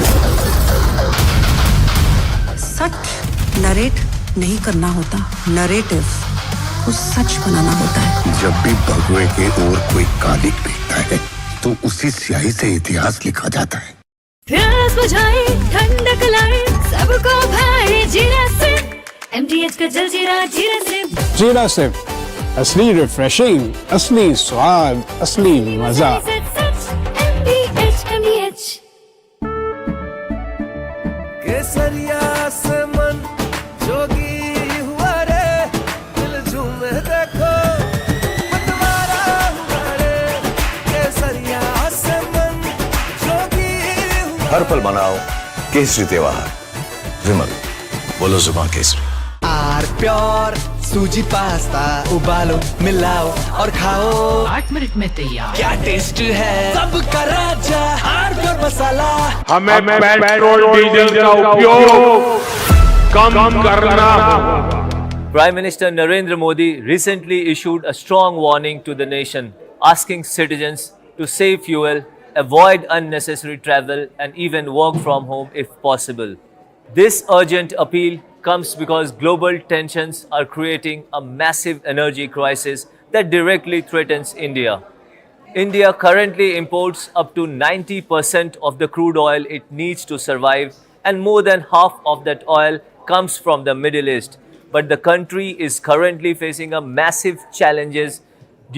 सच नरेट नहीं करना होता, नरेटिव को सच बनाना होता है। जब भी भगवे के ओर कोई कालिक फेंकता है तो उसी स्याही से इतिहास लिखा जाता है। प्यास बुझाए, ठंडक लाए, सबको भाए जीरा से। MTH का जल जीरा, जीरा से। जीरा से असली रिफ्रेशिंग, असली स्वाद, असली मजा। केसरिया से मन जोगी हुआ रे, दिल झूमे देखो मतवारा हुआ रे। केसरिया से मन जोगी हुआ। हर पल मनाओ केसरी त्योहार। विमल बोलो जुबान केसरी। आर प्योर सूजी पास्ता, उबालो मिलाओ और खाओ, 8 मिनट में तैयार। क्या टेस्ट है सबका राजा आर प्योर मसाला। हमें पेट्रोल डीजल का उपयोग कम करना होगा। Prime Minister Narendra Modi recently issued a strong warning to the nation, asking citizens to save fuel, avoid unnecessary travel, and even work from home if possible. This urgent appeal comes because global tensions are creating a massive energy crisis that directly threatens India. India currently imports up to 90% of the crude oil it needs to survive, and more than half of that oil comes from the Middle East. But the country is currently facing a massive challenges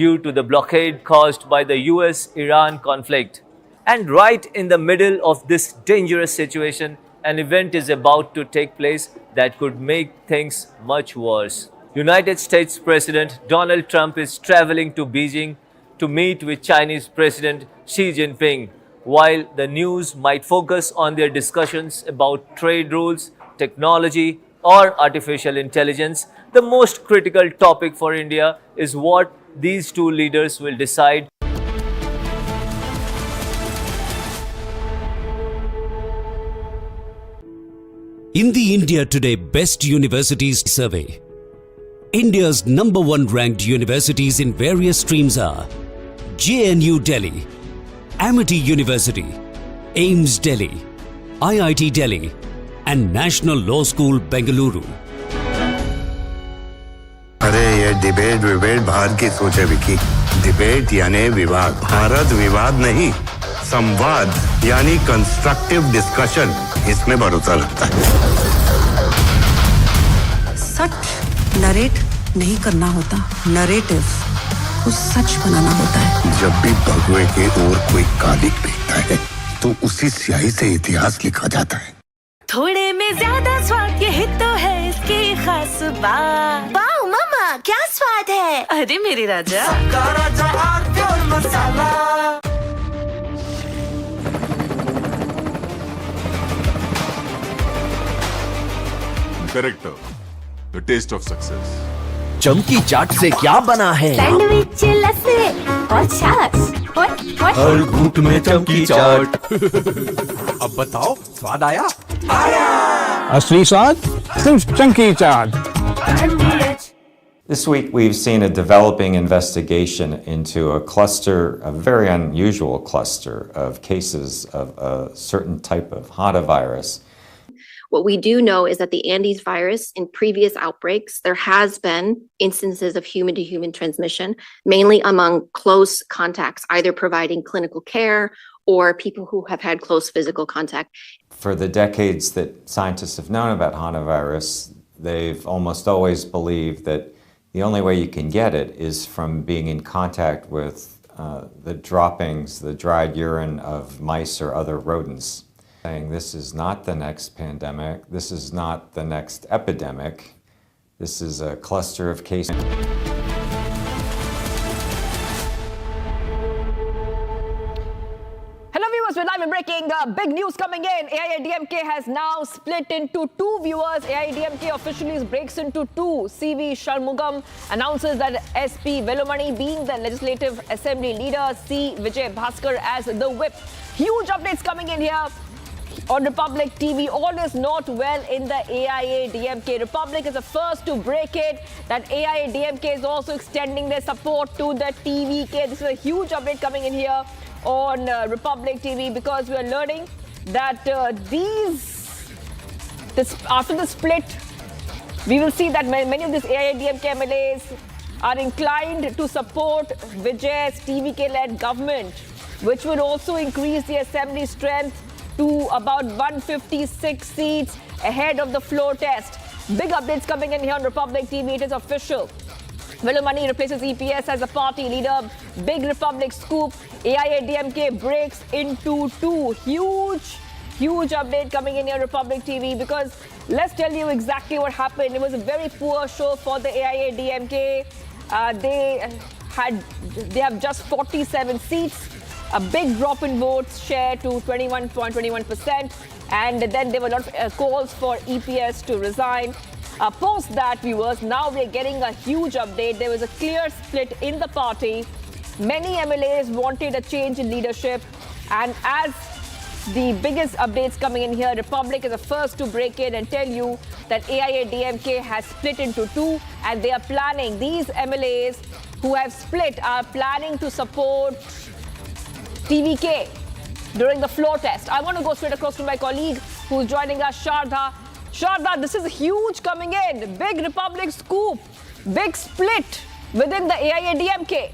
due to the blockade caused by the US-Iran conflict. And right in the middle of this dangerous situation, an event is about to take place that could make things much worse. United States President Donald Trump is traveling to Beijing to meet with Chinese President Xi Jinping. While the news might focus on their discussions about trade rules, technology, or artificial intelligence, the most critical topic for India is what these two leaders will decide. In the India Today Best Universities Survey, India's #1 ranked universities in various streams are JNU Delhi, Amity University, AIIMS Delhi, IIT Delhi, and National Law School Bengaluru. अरे ये debate बाहर की सोच है Vicky. Debate यानी विवाद, भारत विवाद नहीं, संवाद यानी कंस्ट्रक्टिव डिस्कशन, इसमें भरोसा रखता है। सच नरेट नहीं करना होता, नरेटिव को सच बनाना होता है। जब भी भगवे के ओर कोई कालिक फेंकता है तो उसी स्याही से इतिहास लिखा जाता है। थोड़े में ज्यादा स्वाद, यही तो है इसकी खास बात। वाओ मामा क्या स्वाद है। अरे मेरे राजा, सबका राजा R pure masala. Character, the taste of success. चमकी चाट से क्या बना है? सैंडविच, लस्सी और छाछ। हर घूंट में चमकी चाट। अब बताओ स्वाद आया? आया। असली स्वाद सिर्फ चंकी चाट. This week, we've seen a developing investigation into a cluster, a very unusual cluster of cases of a certain type of Hanta virus. What we do know is that the Andes virus, in previous outbreaks, there has been instances of human-to-human transmission, mainly among close contacts, either providing clinical care or people who have had close physical contact. For the decades that scientists have known about Hanta virus, they've almost always believed that the only way you can get it is from being in contact with the droppings, the dried urine of mice or other rodents. Saying this is not the next pandemic, this is not the next epidemic, this is a cluster of cases. Hello viewers, we're live and breaking big news coming in. AIADMK has now split into two viewers. AIADMK officially breaks into two. CV Shanmugam announces that SP Velumani being the Legislative Assembly leader, C. Vijay Bhaskar as the whip. Huge updates coming in here. On Republic TV, all is not well in the AIADMK. Republic is the first to break it, that AIADMK is also extending their support to the TVK. This is a huge update coming in here on Republic TV, because we are learning that after the split, we will see that many of these AIADMK MLAs are inclined to support Vijay's TVK-led government, which would also increase the assembly strength to about 156 seats ahead of the floor test. Big updates coming in here on Republic TV. It is official. Velumani replaces EPS as a party leader. Big Republic scoop. AIADMK breaks into two. Huge update coming in here, Republic TV, because let's tell you exactly what happened. It was a very poor show for the AIADMK. They have just 47 seats. A big drop in votes share to 21.21%, and then there were a lot of calls for EPS to resign. Post that, viewers, now we're getting a huge update. There was a clear split in the party. Many MLAs wanted a change in leadership, and as the biggest updates coming in here, Republic is the first to break in and tell you that AIADMK has split into two, and they are planning, these MLAs who have split are planning to support TVK during the floor test. I want to go straight across to my colleague who's joining us, Shardha. Shardha, this is huge coming in. Big Republic scoop. Big split within the AIADMK.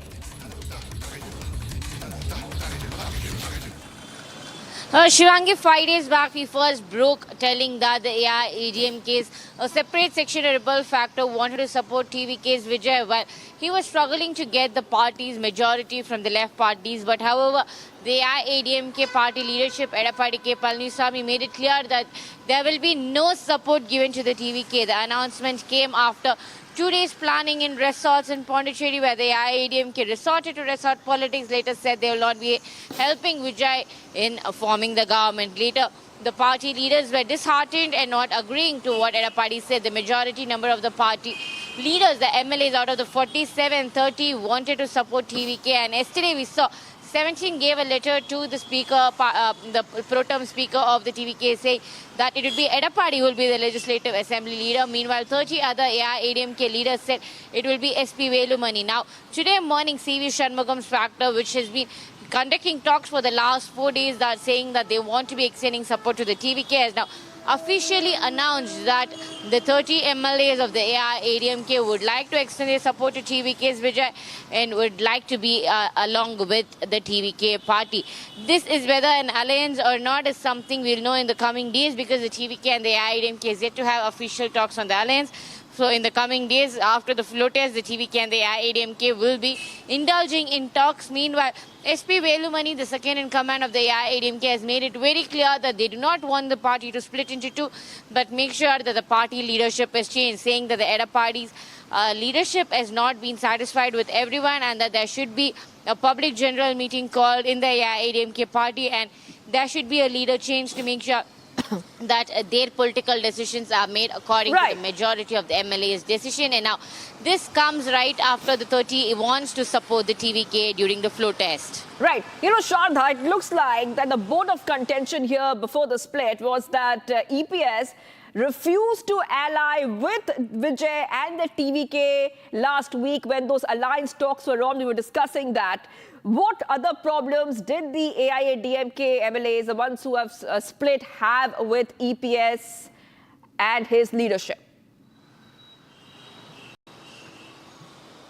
Shivangi, 5 days back, we first broke telling that the AIADMK's separate section rebel factor wanted to support TVK's Vijay, while he was struggling to get the party's majority from the left parties. But however, the AIADMK party leadership, Edappadi K. Palaniswamy, made it clear that there will be no support given to the TVK. The announcement came after 2 days planning in resorts in Pondicherry, where the AIADMK resorted to resort politics, later said they will not be helping Vijay in forming the government. Later, the party leaders were disheartened and not agreeing to what Edappadi said. The majority number of the party leaders, the MLAs out of the 47, 30 wanted to support TVK. And yesterday we saw 17 gave a letter to the speaker, the pro-term speaker of the TVK, saying that it would be Edappadi who will be the Legislative Assembly leader. Meanwhile, 30 other AIADMK leaders said it will be SP Velumani. Now, today morning, CV Shanmugam's factor, which has been conducting talks for the last 4 days, that saying that they want to be extending support to the TVK, has now officially announced that the 30 MLAs of the AIADMK would like to extend their support to TVK's Vijay and would like to be along with the TVK party. This is whether an alliance or not is something we'll know in the coming days, because the TVK and the AIADMK is yet to have official talks on the alliance. So in the coming days after the floor test, the TVK and the AIADMK will be indulging in talks. Meanwhile, SP Velumani, the second in command of the AIADMK, has made it very clear that they do not want the party to split into two, but make sure that the party leadership has changed, saying that the Edappadi's leadership has not been satisfied with everyone, and that there should be a public general meeting called in the AIADMK party, and there should be a leader change to make sure that their political decisions are made according to the majority of the MLA's decision. And now this comes right after the 30 wants to support the TVK during the floor test. Right. You know, Shardha, it looks like that the bone of contention here before the split was that EPS refused to ally with Vijay and the TVK last week when those alliance talks were on. We were discussing that. What other problems did the AIADMK MLAs, the ones who have split, have with EPS and his leadership?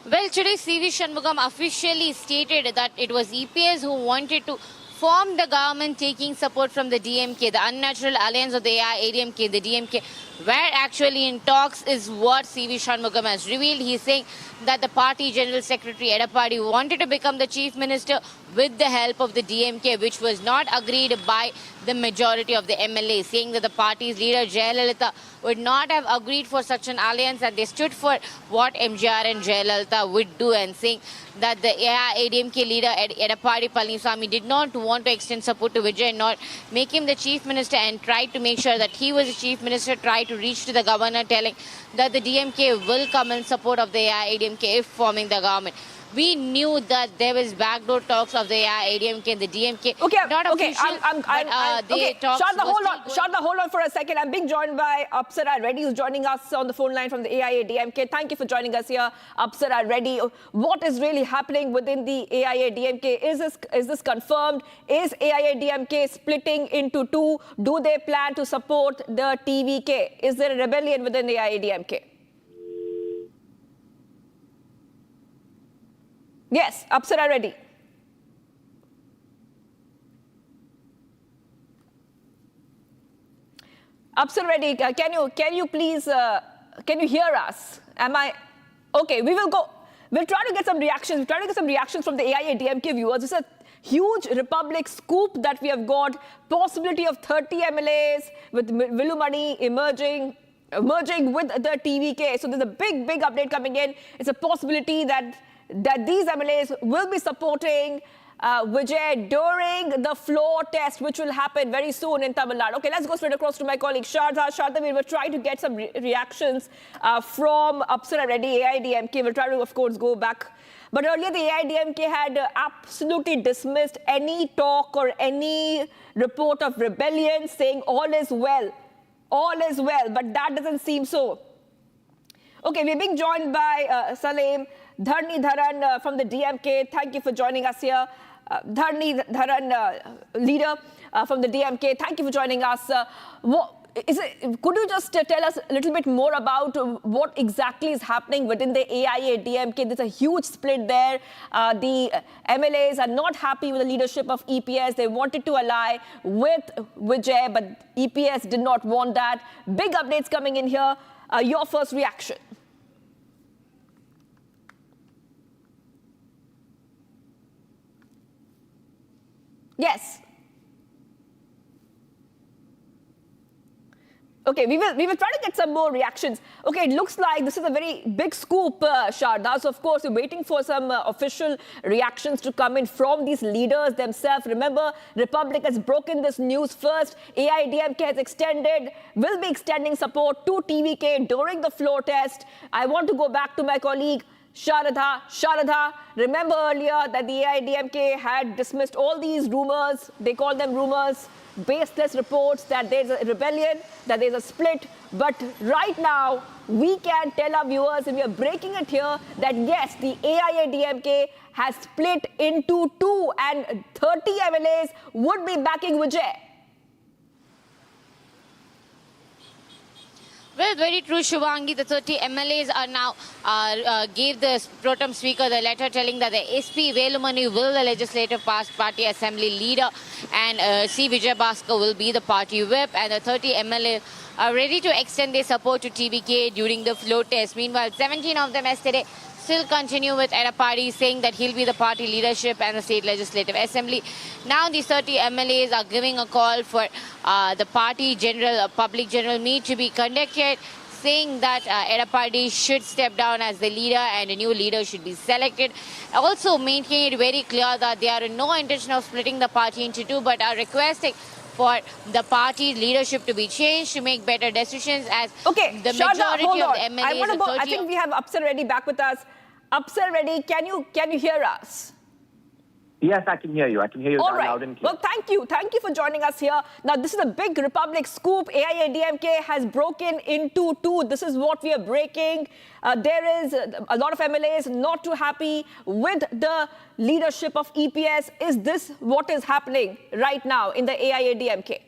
Well, today CV Shanmugam officially stated that it was EPS who wanted to form the government taking support from the DMK. The unnatural alliance of the AIADMK, the DMK, were actually in talks is what CV Shanmugam has revealed. He's saying that the party General Secretary Edappadi wanted to become the Chief Minister with the help of the DMK, which was not agreed by the majority of the MLAs, saying that the party's leader Jayalalitha would not have agreed for such an alliance, and they stood for what MGR and Jayalalitha would do, and saying that the AIADMK leader Edappadi Palaniswamy did not want to extend support to Vijay and not make him the Chief Minister, and tried to make sure that he was the Chief Minister, tried to reach to the governor telling that the DMK will come in support of the AIADMK if forming the government. We knew that there was backdoor talks of the AIADMK and the DMK. Okay, not okay, official, okay. Shardha, hold on for a second. I'm being joined by Apsara Reddy, who's joining us on the phone line from the AIADMK. Thank you for joining us here, Apsara Reddy. What is really happening within the AIADMK? Is this confirmed? Is AIADMK splitting into two? Do they plan to support the TVK? Is there a rebellion within the AIADMK? Yes, Apsara Reddy. Apsara Reddy, can you please can you hear us? Am I okay? We will go. We'll try to get some reactions. We'll try to get some reactions from the AIADMK viewers. It's a huge Republic scoop that we have got. Possibility of 30 MLAs with Vilumani emerging with the TVK. So there's a big update coming in. It's a possibility that these MLAs will be supporting Vijay during the floor test, which will happen very soon in Tamil Nadu. Okay, let's go straight across to my colleague Shardha. Shardha, we will try to get some reactions from Apsara Reddy, AIADMK. We'll try to, of course, go back. But earlier, the AIADMK had absolutely dismissed any talk or any report of rebellion, saying all is well. All is well, but that doesn't seem so. Okay, we're being joined by Salem Dharni Dharan from the DMK. Thank you for joining us here. Dharni Dharan, leader from the DMK. Thank you for joining us. Could you just tell us a little bit more about what exactly is happening within the AIADMK? There's a huge split there. The MLAs are not happy with the leadership of EPS. They wanted to ally with Vijay, but EPS did not want that. Big updates coming in here. Your first reaction? Yes. Okay, we will try to get some more reactions. Okay, it looks like this is a very big scoop, Shardha. So, of course, we're waiting for some official reactions to come in from these leaders themselves. Remember, Republic has broken this news first. AIADMK has will be extending support to TVK during the floor test. I want to go back to my colleague, Sharadha, remember earlier that the AIADMK had dismissed all these rumors, they call them rumors, baseless reports that there's a rebellion, that there's a split. But right now, we can tell our viewers, and we are breaking it here, that yes, the AIADMK has split into two, and 30 MLAs would be backing Vijay. Well, very true, Shubhangi. The 30 MLAs are now gave the Pro-Tem Speaker the letter telling that the SP Velumani will the Legislative Party Assembly leader, and C. Vijay Bhaskar will be the party whip, and the 30 MLAs are ready to extend their support to TVK during the floor test. Meanwhile, 17 of them yesterday still continue with Edappadi, saying that he'll be the party leadership and the State Legislative Assembly. Now these 30 MLAs are giving a call for the party public general meet to be conducted, saying that Edappadi should step down as the leader and a new leader should be selected. Also making it very clear that they are in no intention of splitting the party into two, but are requesting for the party leadership to be changed to make better decisions, as the majority of the MLAs. I think we have Apsara Reddy back with us. Apsara Reddy, can you hear us? Yes, I can hear you. I can hear you All right. loud and clear. Well, thank you. Thank you for joining us here. Now, this is a big Republic scoop. AIADMK has broken into two. This is what we are breaking. There is a lot of MLAs not too happy with the leadership of EPS. Is this what is happening right now in the AIADMK?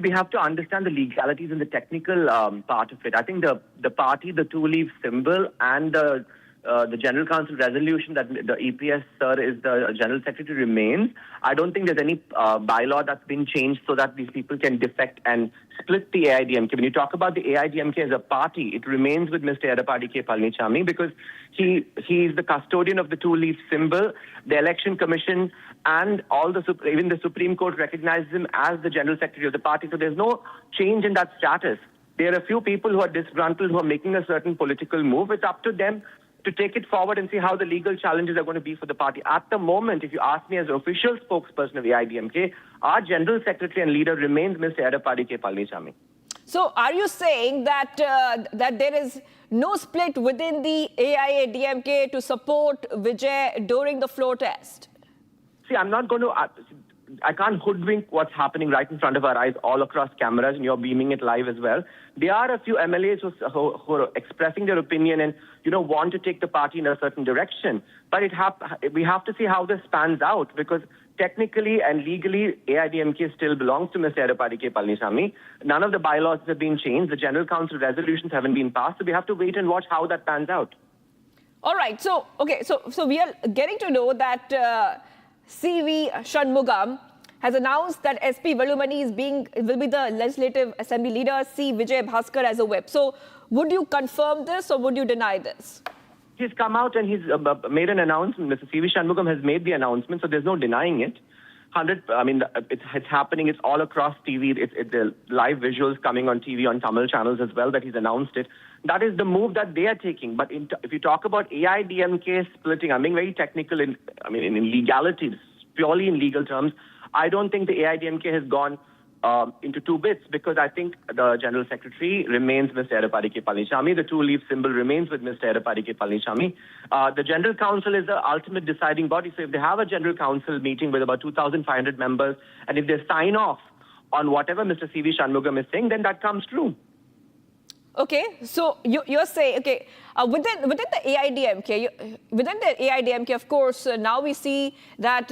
We have to understand the legalities and the technical part of it. I think the party, the two-leaf symbol, and the General Council resolution that the EPS sir is the General Secretary remains. I don't think there's any bylaw that's been changed so that these people can defect and split the AIADMK. When you talk about the AIADMK as a party, it remains with Mr. Edapadi K. Palanichami because he's the custodian of the two-leaf symbol. The Election Commission and even the Supreme Court recognizes him as the General Secretary of the party. So there's no change in that status. There are a few people who are disgruntled, who are making a certain political move. It's up to them to take it forward and see how the legal challenges are going to be for the party. At the moment, if you ask me as an official spokesperson of the AIADMK, our General Secretary and leader remains Mr. Edapadi K. Palanichami. So are you saying that that there is no split within the AIADMK to support Vijay during the floor test? See, I'm not going to... I can't hoodwink what's happening right in front of our eyes all across cameras, and you're beaming it live as well. There are a few MLAs who are expressing their opinion and, want to take the party in a certain direction. But we have to see how this pans out, because technically and legally, AIADMK still belongs to Mr. Edapadi K. Palanichami. None of the bylaws have been changed. The General Council resolutions haven't been passed. So we have to wait and watch how that pans out. All right. So we are getting to know that... CV Shanmugam has announced that SP Velumani will be the Legislative Assembly leader, C. Vijay Bhaskar as a whip. So would you confirm this or would you deny this? He's come out and he's made an announcement. Mr. CV Shanmugam has made the announcement, so there's no denying it. It's happening. It's all across TV. It's the live visuals coming on TV on Tamil channels as well that he's announced it. That is the move that they are taking. But if you talk about AIADMK splitting, I'm being very technical in legalities, purely in legal terms. I don't think the AIADMK has gone into two bits, because I think the General Secretary remains Mr. Edapadi K. Palanichami. The two-leaf symbol remains with Mr. Edapadi K. Palanichami. The General Council is the ultimate deciding body. So if they have a General Council meeting with about 2,500 members, and if they sign off on whatever Mr. CV Shanmugam is saying, then that comes true. Okay, so you're saying, okay, within the AIADMK, of course, now we see that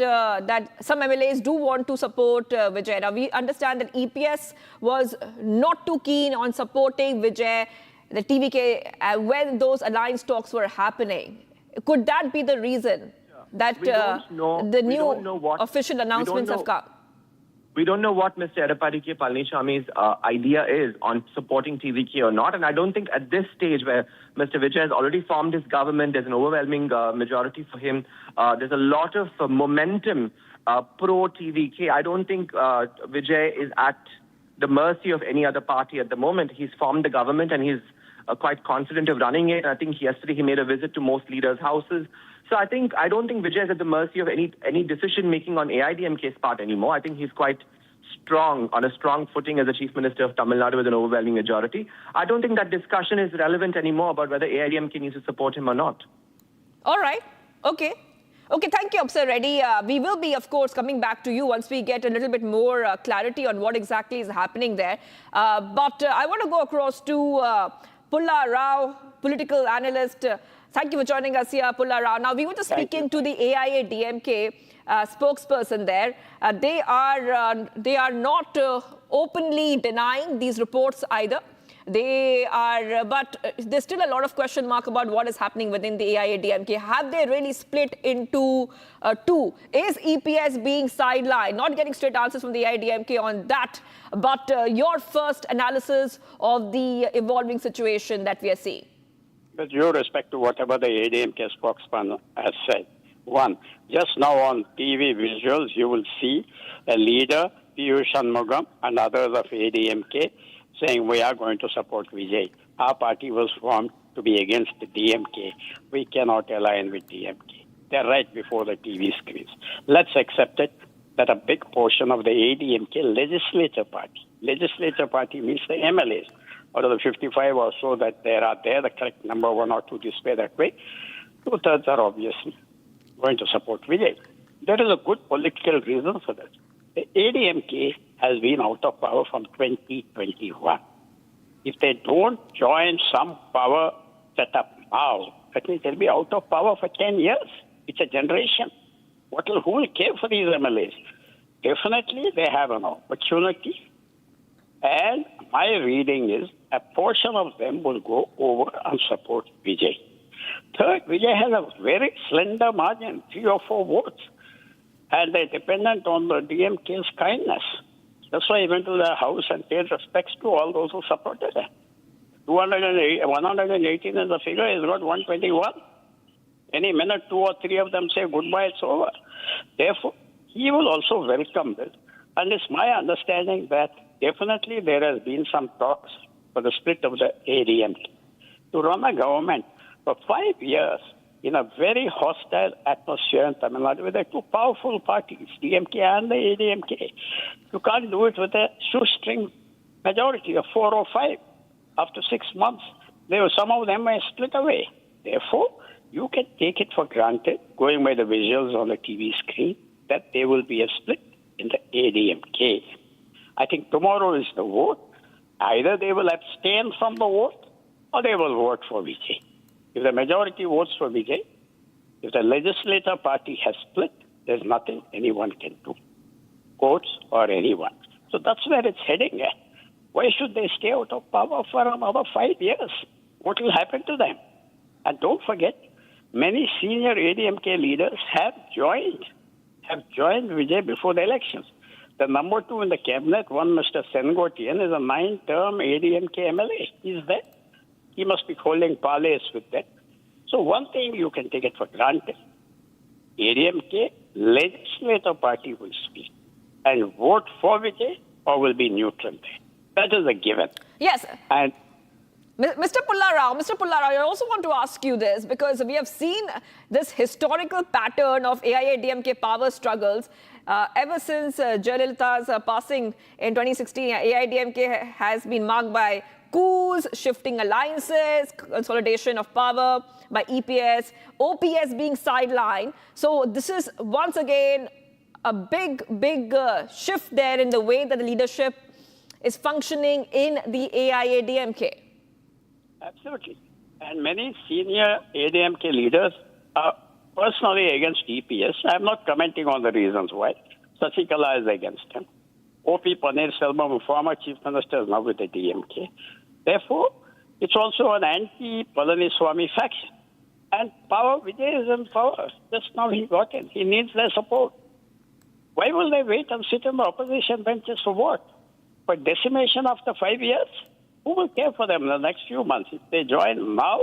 some MLAs do want to support Vijay. Now, we understand that EPS was not too keen on supporting Vijay, the TVK, when those alliance talks were happening. Could that be the reason that the new official announcements have come? We don't know what Mr. Edapadi K. Palanichami's idea is on supporting TVK or not. And I don't think at this stage, where Mr. Vijay has already formed his government, there's an overwhelming majority for him. There's a lot of momentum pro-TVK. I don't think Vijay is at the mercy of any other party at the moment. He's formed the government and he's quite confident of running it. I think yesterday he made a visit to most leaders' houses. So I don't think Vijay is at the mercy of any decision-making on AIADMK's part anymore. I think he's quite strong, on a strong footing as the Chief Minister of Tamil Nadu with an overwhelming majority. I don't think that discussion is relevant anymore about whether AIADMK needs to support him or not. All right. Okay. Okay, thank you, Absar Reddy. We will be, of course, coming back to you once we get a little bit more clarity on what exactly is happening there. But I want to go across to Pulla Rao, political analyst. Thank you for joining us here, Pulla Rao. Now, we were just speaking to the AIADMK spokesperson there. They are not openly denying these reports either. They are, but there's still a lot of question mark about what is happening within the AIADMK. Have they really split into two? Is EPS being sidelined? Not getting straight answers from the AIADMK on that, but your first analysis of the evolving situation that we are seeing. With due respect to whatever the AIADMK spokesman has said, one, just now on TV visuals, you will see a leader, Piyush Shanmugam, and others of AIADMK saying we are going to support Vijay. Our party was formed to be against the DMK. We cannot align with DMK. They're right before the TV screens. Let's accept it that a big portion of the AIADMK legislature party means the MLAs, out of the 55 or so that there are there, the correct number, one or two display that way, 2/3 are obviously going to support Vijay. There is a good political reason for that. The ADMK has been out of power from 2021. If they don't join some power setup now, that means they'll be out of power for 10 years. It's a generation. Who will care for these MLAs? Definitely they have an opportunity. And my reading is a portion of them will go over and support Vijay. Third, Vijay has a very slender margin, 3 or 4 votes. And they're dependent on the DMK's kindness. That's why he went to the House and paid respects to all those who supported him. 118 is the figure, he's got 121. Any minute, 2 or 3 of them say goodbye, it's over. Therefore, he will also welcome this. And it's my understanding that definitely there has been some talks for the split of the ADMK. To run a government for 5 years in a very hostile atmosphere in Tamil Nadu with the 2 powerful parties, DMK and the ADMK, you can't do it with a shoestring majority of 4 or 5. After 6 months, some of them may split away. Therefore, you can take it for granted, going by the visuals on the TV screen, that there will be a split in the ADMK. I think tomorrow is the vote. Either they will abstain from the vote or they will vote for Vijay. If the majority votes for Vijay, if the legislature party has split, there's nothing anyone can do. Courts or anyone. So that's where it's heading at. Why should they stay out of power for another 5 years? What will happen to them? And don't forget, many senior ADMK leaders have joined Vijay before the elections. The number 2 in the cabinet, one Mr. Sengotian, is a 9-term ADMK MLA. He's there. He must be holding parlays with that. So one thing you can take it for granted. ADMK legislative party will speak and vote for Vijay or will be neutral there. That is a given. Yes. And Mr. Pullarao, I also want to ask you this because we have seen this historical pattern of AIADMK power struggles ever since Jayalalitha's passing in 2016. AIADMK has been marked by coups, shifting alliances, consolidation of power by EPS, OPS being sidelined. So this is once again a big shift there in the way that the leadership is functioning in the AIADMK. Absolutely. And many senior ADMK leaders are personally against EPS. I'm not commenting on the reasons why. Sasikala is against him. O.P. Paneerselvam, former Chief Minister, is now with the DMK. Therefore, it's also an anti-Palaniswamy faction. And power, Vijay is in power. Just now he got in. He needs their support. Why will they wait and sit in the opposition benches for what? For decimation after 5 years? Who will care for them in the next few months? If they join now,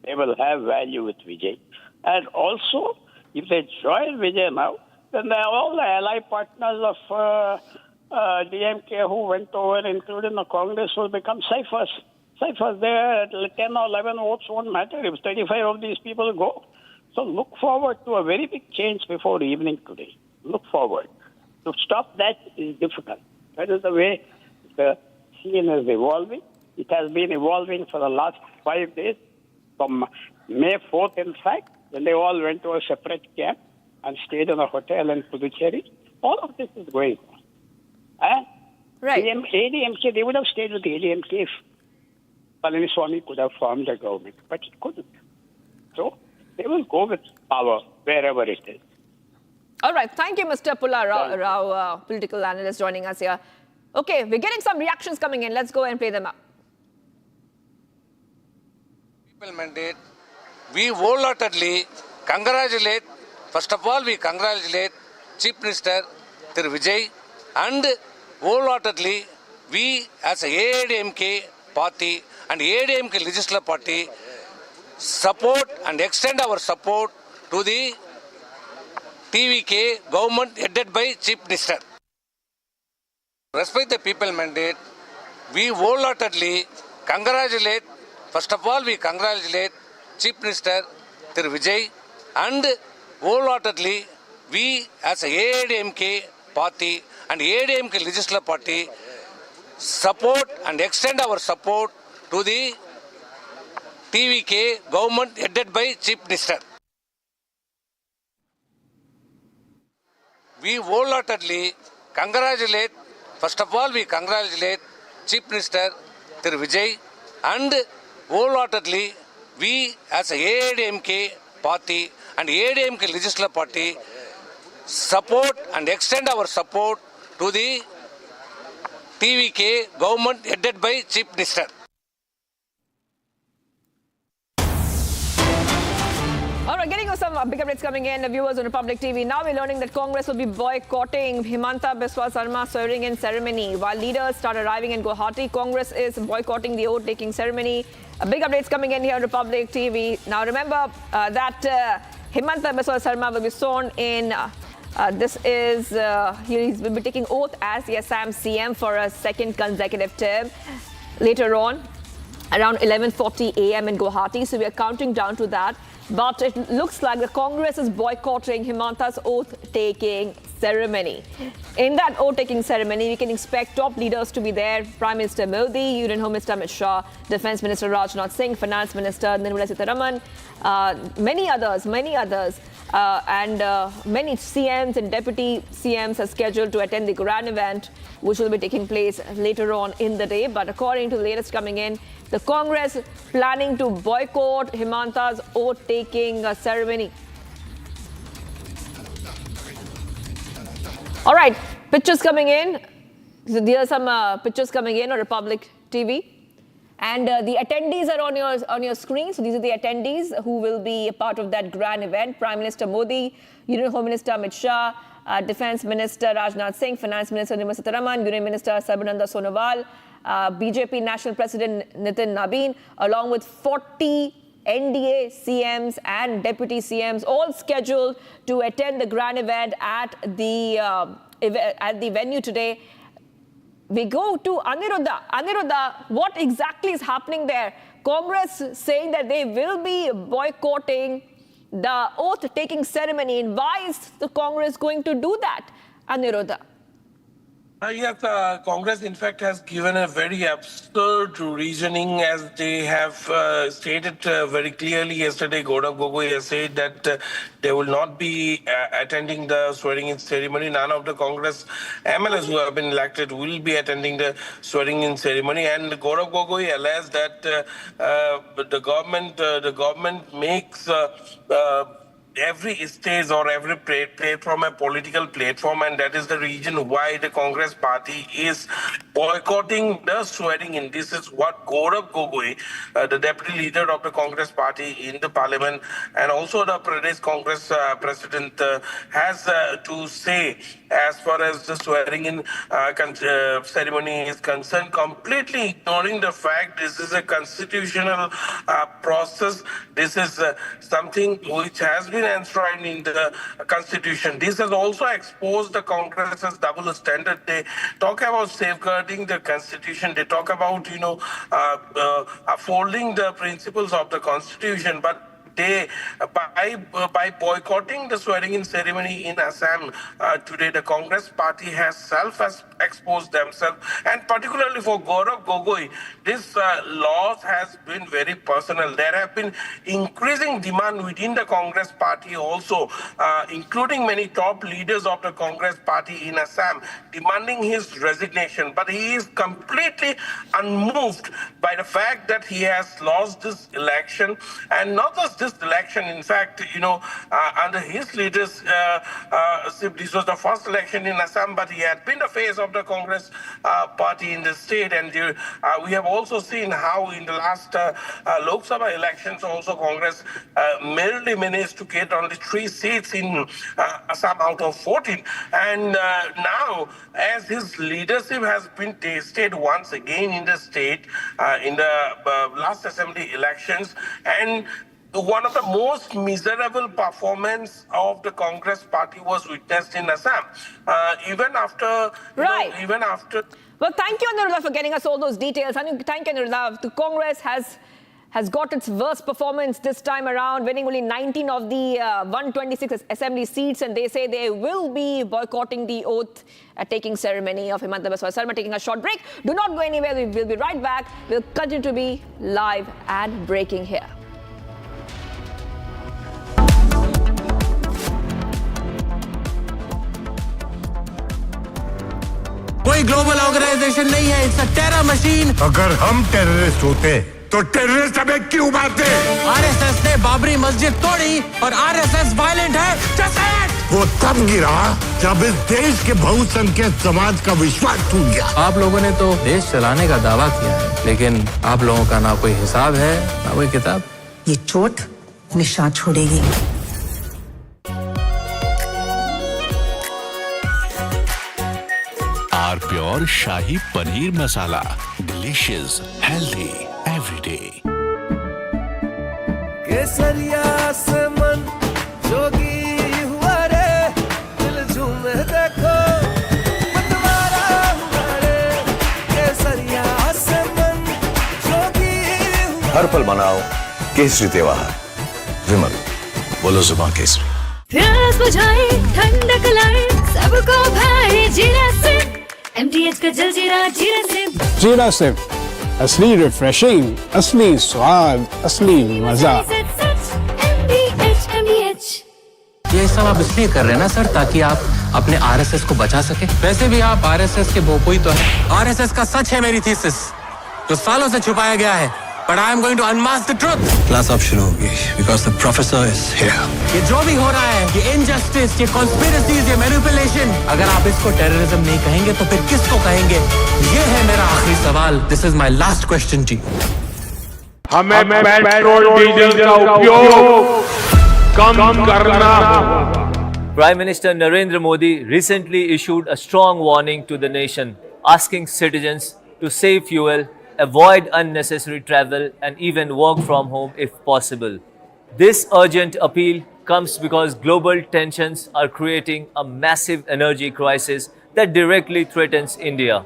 they will have value with Vijay. And also, if they join Vijay now, then all the ally partners of DMK who went over, including the Congress, will become ciphers. Ciphers there, 10 or 11 votes won't matter if 35 of these people go. So look forward to a very big change before evening today. Look forward. To stop that is difficult. That is the way the scene is evolving. It has been evolving for the last 5 days, from May 4th, in fact, when they all went to a separate camp and stayed in a hotel in Puducherry. All of this is going on. And right. ADMK, they would have stayed with the ADMK if Palaniswamy could have formed a government, but he couldn't. So they will go with power wherever it is. All right. Thank you, Mr. Pullarao, political analyst, joining us here. Okay, we're getting some reactions coming in. Let's go and play them up. People mandate. We wholeheartedly congratulate, first of all, we congratulate Chief Minister Thiru Vijay, and wholeheartedly we as a AIADMK party and AIADMK legislative party support and extend our support to the TVK government headed by Chief Minister. Respect the people mandate. We wholeheartedly congratulate, first of all, we congratulate Chief Minister Thiru Vijay, and wholeheartedly we as a AIADMK party and AIADMK legislative party support and extend our support to the TVK, government headed by Chief Minister. we wholeheartedly congratulate, first of all, we congratulate Chief Minister Thiru Vijay, and wholeheartedly we as a AIADMK party and AIADMK legislative party support and extend our support to the TVK government headed by Chief Minister. All right, getting some big updates coming in. Viewers on Republic TV. Now we're learning that Congress will be boycotting Himanta Biswa Sarma swearing-in ceremony. While leaders start arriving in Guwahati, Congress is boycotting the oath-taking ceremony. Big updates coming in here on Republic TV. Now remember that Himanta Biswa Sarma will be sworn in. He will be taking oath as the Assam CM for a second consecutive term. Later on, around 11:40 a.m. in Guwahati. So we are counting down to that. But it looks like the Congress is boycotting Himanta's oath-taking ceremony. In that oath-taking ceremony, we can expect top leaders to be there. Prime Minister Modi, Union Home Minister Amit Shah, Defence Minister Rajnath Singh, Finance Minister Nirmala Sitharaman, many others, and many CMs and deputy CMs are scheduled to attend the grand event, which will be taking place later on in the day. But according to the latest coming in, the Congress planning to boycott Himanta's oath-taking ceremony. All right, pictures coming in. So there are some pictures coming in on Republic TV. And the attendees are on your screen. So these are the attendees who will be a part of that grand event. Prime Minister Modi, Union Home Minister Amit Shah, Defence Minister Rajnath Singh, Finance Minister Nirmala Sitharaman, Union Minister Sarbananda Sonowal, BJP National President Nitin Nabin, along with 40 NDA CMs and deputy CMs, all scheduled to attend the grand event at the venue today. We go to Aniruddha. Aniruddha, what exactly is happening there? Congress saying that they will be boycotting the oath-taking ceremony. And why is the Congress going to do that, Aniruddha? Yes, Congress, in fact, has given a very absurd reasoning, as they have stated very clearly yesterday. Gaurav Gogoi has said that they will not be attending the swearing-in ceremony. None of the Congress MLAs who have been elected will be attending the swearing-in ceremony. And Gaurav Gogoi alleged that the government makes every stage or every platform a political platform, and that is the reason why the Congress party is boycotting the swearing-in. This is what Gaurav Gogoi, the deputy leader of the Congress party in the parliament, and also the Pradesh Congress president, has to say as far as the swearing-in ceremony is concerned, completely ignoring the fact this is a constitutional process. This is something which has been enshrined in the Constitution. This has also exposed the Congress's double standard. They talk about safeguarding the Constitution. They talk about, upholding the principles of the Constitution. But they, by boycotting the swearing-in ceremony in Assam today, the Congress party has self-exposed themselves. And particularly for Gaurav Gogoi, this loss has been very personal. There have been increasing demand within the Congress party also, including many top leaders of the Congress party in Assam, demanding his resignation. But he is completely unmoved by the fact that he has lost this election, and not just this election. In fact, under his leadership, this was the first election in Assam, but he had been the face of the Congress party in the state. And we have also seen how in the last Lok Sabha elections also Congress merely managed to get only 3 seats in Assam out of 14. And now, as his leadership has been tested once again in the state in the last assembly elections, and one of the most miserable performance of the Congress party was witnessed in Assam. Even after... Well, thank you, Aniruddha, for getting us all those details. And thank you, Aniruddha. The Congress has got its worst performance this time around, winning only 19 of the 126 assembly seats. And they say they will be boycotting the oath-taking ceremony of Himanta Biswa Sarma. Taking a short break. Do not go anywhere. We will be right back. We'll continue to be live and breaking here. कोई global organisation नहीं है, it's a terror machine. अगर हम terrorist होते तो terrorist हमें क्यों मारते? आरएसएस ने बाबरी मस्जिद तोड़ी और आरएसएस वायलेंट है। Just say it! वो तब गिरा जब इस देश के बहुसंख्यक समाज का विश्वास टूट गया। आप लोगों ने तो देश चलाने का दावा किया है, लेकिन आप लोगों का ना कोई हिसाब है ना कोई किताब। ये चोट निशान छोड़ेगी। R pure shahi paneer masala, delicious, healthy everyday. केसरिया से मन जोगी हुआ रे, दिल झूमे देखो मतवारा हुआ रे। केसरिया से मन जोगी हुआ। हर पल मनाओ केसरी त्योहार। विमल, बोलो जुबान केसरी। प्यास बुझाए, ठंडक लाए, सबको भाए जीरा से। MTH का जलजीरा जीरा से। जीरा से असली रिफ्रेशिंग, असली स्वाद, असली मजा। ये सब आप इसलिए कर रहे हैं ना सर, ताकि आप अपने RSS को बचा सके। वैसे भी आप RSS के बोपोई तो है। RSS का सच है मेरी थीसिस, जो सालों से छुपाया गया है। But I am going to unmask the truth. Class अब शुरू होगी because the professor is here. ये जो भी हो रहा है, ये injustice, ये conspiracies, ये manipulation, अगर आप इसको टेररिज्म नहीं कहेंगे तो फिर किसको कहेंगे? ये है मेरा आखिरी सवाल। This is my last question to you. हमें पेट्रोल डीजल का उपयोग कम करना होगा। Prime Minister Narendra Modi recently issued a strong warning to the nation, asking citizens to save fuel, avoid unnecessary travel, and even work from home if possible. This urgent appeal comes because global tensions are creating a massive energy crisis that directly threatens India.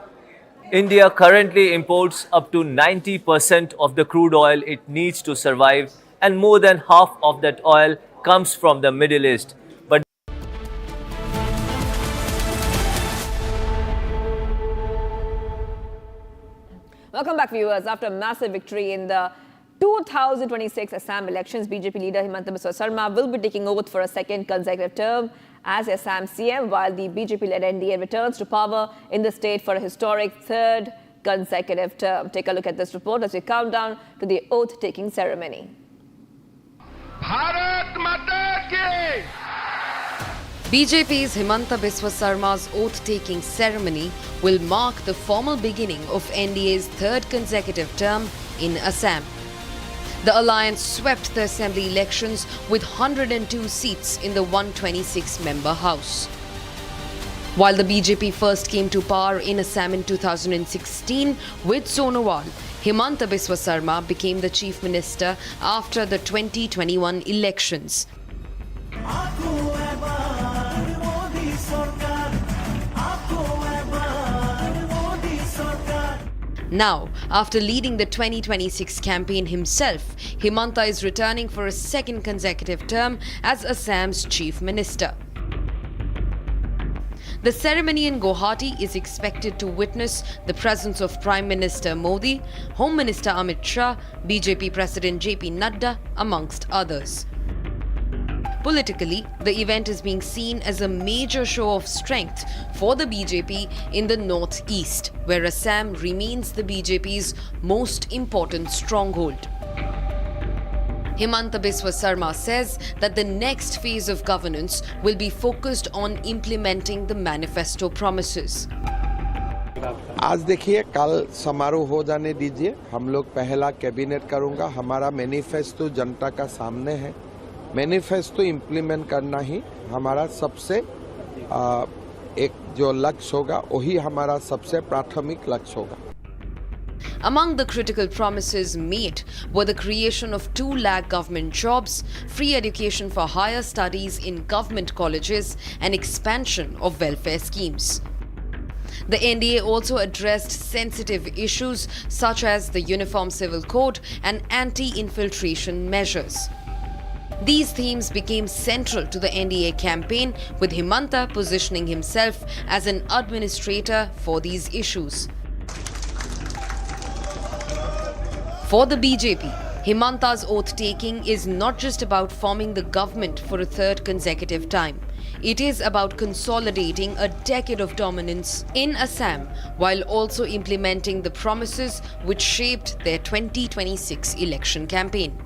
India currently imports up to 90% of the crude oil it needs to survive, and more than half of that oil comes from the Middle East. But welcome back, viewers. After a massive victory in the 2026 Assam elections, BJP leader Himanta Biswa Sarma will be taking over for a second consecutive term as Assam CM, while the BJP-led NDA returns to power in the state for a historic third consecutive term. Take a look at this report as we count down to the oath-taking ceremony. Bharat Mata Ki! BJP's Himanta Biswa Sarma's oath-taking ceremony will mark the formal beginning of NDA's third consecutive term in Assam. The alliance swept the assembly elections with 102 seats in the 126-member House. While the BJP first came to power in Assam in 2016 with Sonowal, Himanta Biswa Sarma became the Chief Minister after the 2021 elections. Now, after leading the 2026 campaign himself, Himanta is returning for a second consecutive term as Assam's Chief Minister. The ceremony in Guwahati is expected to witness the presence of Prime Minister Modi, Home Minister Amit Shah, BJP President JP Nada, amongst others. Politically, the event is being seen as a major show of strength for the BJP in the northeast, where Assam remains the BJP's most important stronghold. Himanta Biswa Sarma says that the next phase of governance will be focused on implementing the manifesto promises. आज देखिए, कल समारोह हो जाने दीजिए, हम लोग पहला कैबिनेट करूंगा। हमारा मैनिफेस्टो जनता का सामने है। मैनिफेस्टो इम्प्लीमेंट करना ही हमारा सबसे एक जो लक्ष्य होगा, वही हमारा सबसे प्राथमिक लक्ष्य होगा। Among the critical promises made were the creation of 2 lakh government jobs, free education for higher studies in government colleges, and expansion of welfare schemes. The NDA also addressed sensitive issues such as the Uniform Civil Code and anti-infiltration measures. These themes became central to the NDA campaign, with Himanta positioning himself as an administrator for these issues. For the BJP, Himanta's oath-taking is not just about forming the government for a third consecutive time. It is about consolidating a decade of dominance in Assam while also implementing the promises which shaped their 2026 election campaign.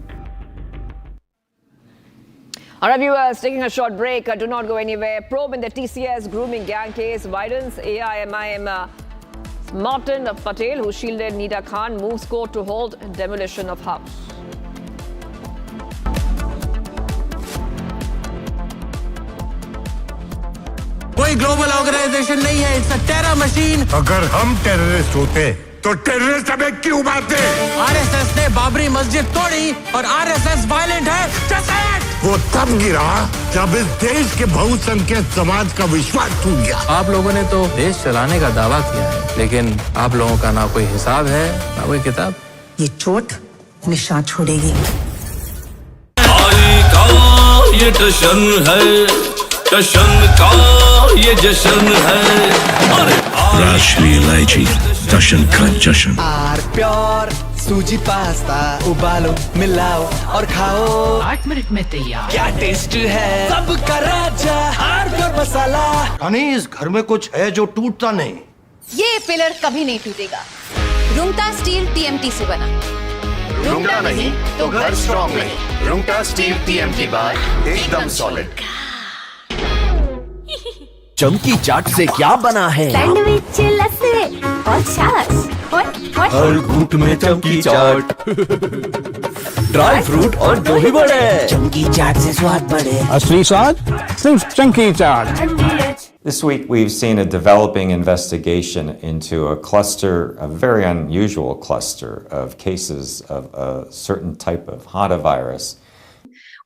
All right, viewers, taking a short break. Do not go anywhere. Probe in the TCS grooming gang case widens. AIADMK Martin Patel, who shielded Nida Khan, moves court to hold demolition of house. कोई global organisation नहीं है, it's a terror machine. अगर हम terrorist होते तो terrorist हमें क्यों मारते? आरएसएस ने बाबरी मस्जिद तोड़ी और आरएसएस वायलेंट है। Just say it! वो तब गिरा जब इस देश के बहुसंख्यक समाज का विश्वास टूट गया। आप लोगों ने तो देश चलाने का दावा किया है, लेकिन आप लोगों का ना कोई हिसाब है, ना कोई किताब। ये चोट निशान छोड़ेगी। ये जश्न है, जश्न का ये जश्न है। राष्ट्रीय इलायची जश्न का जश्न। आर प्योर सूजी पास्ता उबालो मिलाओ और खाओ 8 मिनट में तैयार। क्या टेस्ट है सबका राजा आर प्योर मसाला। यानी इस घर में कुछ है जो टूटता नहीं। ये पिलर कभी नहीं टूटेगा। रुंगटा स्टील TMT से बना। रुंगटा नहीं तो घर स्ट्रॉन्ग नहीं। रुंगटा स्टील TMT बार एकदम सॉलिड। चमकी चाट से क्या बना है? सैंडविच लस्सी और छाछ और हर घूंट में चमकी चाट। ड्राई फ्रूट और दही बड़े। चमकी चाट से स्वाद बढ़े। असली स्वाद सिर्फ चंकी चाट। This week we've seen a developing investigation into a cluster, a very unusual cluster of cases of a certain type of Hanta virus.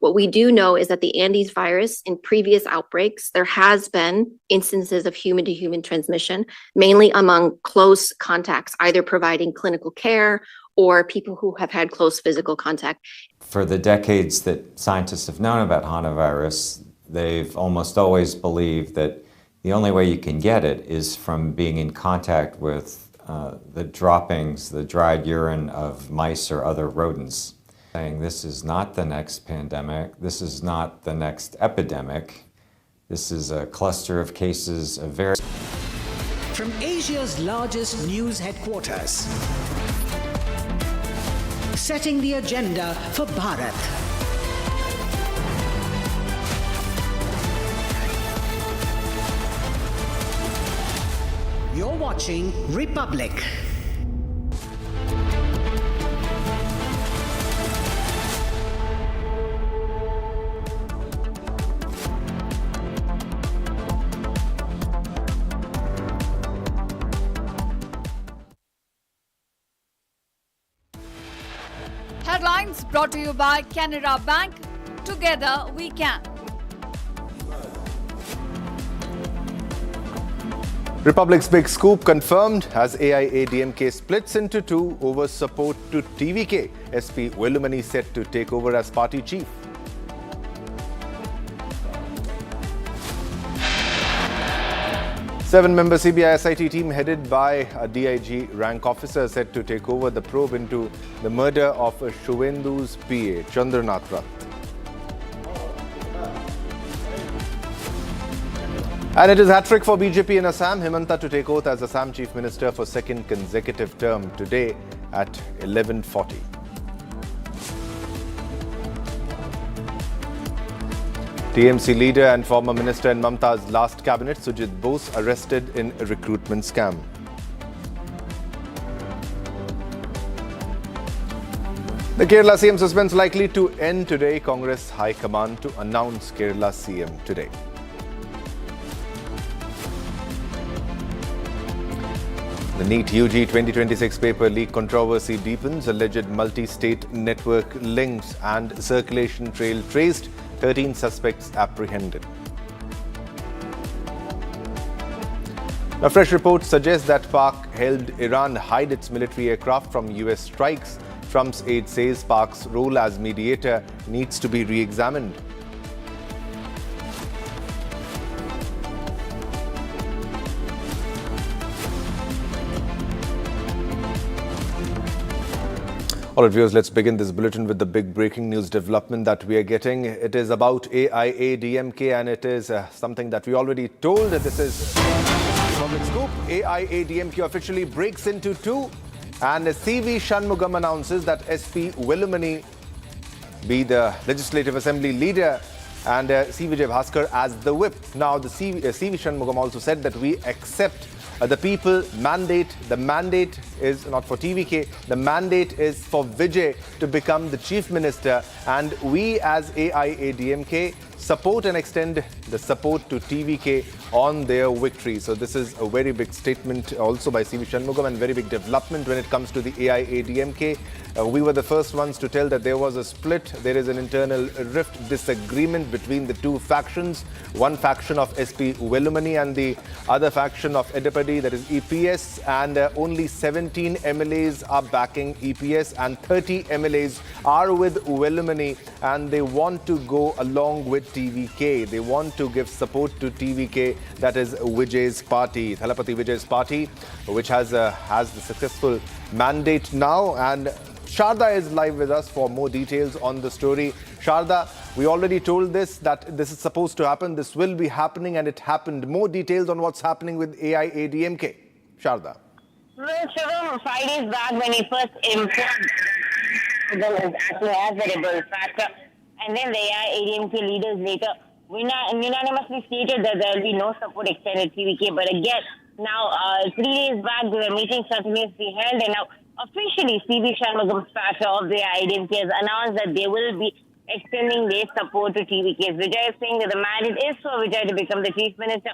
What we do know is that the Andes virus, in previous outbreaks, there has been instances of human-to-human transmission, mainly among close contacts, either providing clinical care or people who have had close physical contact. For the decades that scientists have known about Hanta virus, they've almost always believed that the only way you can get it is from being in contact with the droppings, the dried urine of mice or other rodents. Saying this is not the next pandemic, this is not the next epidemic, this is a cluster of cases of very... From Asia's largest news headquarters, setting the agenda for Bharat. You're watching Republic. Headlines brought to you by Canara Bank. Together we can. Republic's big scoop confirmed as AIADMK splits into two over support to TVK. SP Velumani set to take over as party chief. Seven-member CBI SIT team headed by a DIG rank officer set to take over the probe into the murder of Shuvendu's PA, Chandranath Rat. And it is hat-trick for BJP in Assam. Himanta to take oath as Assam Chief Minister for second consecutive term today at 11:40. TMC leader and former minister in Mamta's last cabinet, Sujit Bose, arrested in a recruitment scam. The Kerala CM suspense likely to end today. Congress High Command to announce Kerala CM today. The NEET UG 2026 paper leak controversy deepens. Alleged multi-state network links and circulation trail traced. 13 suspects apprehended. A fresh report suggests that Pak helped Iran hide its military aircraft from US strikes. Trump's aide says Pak's role as mediator needs to be re-examined. All right, viewers, let's begin this bulletin with the big breaking news development that we are getting. It is about AIADMK and it is something that we already told. This is public scoop. AIADMK officially breaks into two and CV Shanmugam announces that SP Velumani be the Legislative Assembly leader and C. Vijay Bhaskar as the whip. Now, the CV Shanmugam also said that we accept the people mandate. The mandate is not for TVK. The mandate is for Vijay to become the Chief Minister, and we as AIADMK support and extend the support to TVK on their victory. So this is a very big statement also by CV Shanmugam and very big development when it comes to the AIADMK. We were the first ones to tell that there was a split. There is an internal rift, disagreement between the two factions. One faction of SP Velumani and the other faction of Edapadi, that is EPS. And only 17 MLAs are backing EPS and 30 MLAs are with Velumani. And they want to go along with TVK. They want to give support to TVK, that is Vijay's party, Thalapathy Vijay's party, which has the successful mandate now. And Sharda is live with us for more details on the story. Sharda, we already told that this is supposed to happen. This will be happening and it happened. More details on what's happening with AIADMK. Sharda. Well, Shivam, 5 days back when he first informed that actually has a rebel factor, and then the AIADMK leaders later unanimously stated that there will be no support extended to TVK. But again, now 3 days back, there were meetings continuously held, and now officially, CV Shanmugam's factor of the AIADMK has announced that they will be extending their support to TVK. Vijay is saying that the mandate is for Vijay to become the Chief Minister.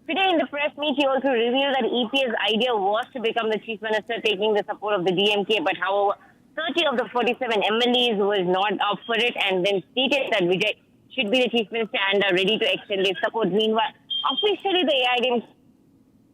Today in the press meet, he also revealed that EP's idea was to become the Chief Minister, taking the support of the DMK. But however, 30 of the 47 MLAs was not up for it and then stated that Vijay should be the Chief Minister and are ready to extend their support. Meanwhile, officially the AIADMK,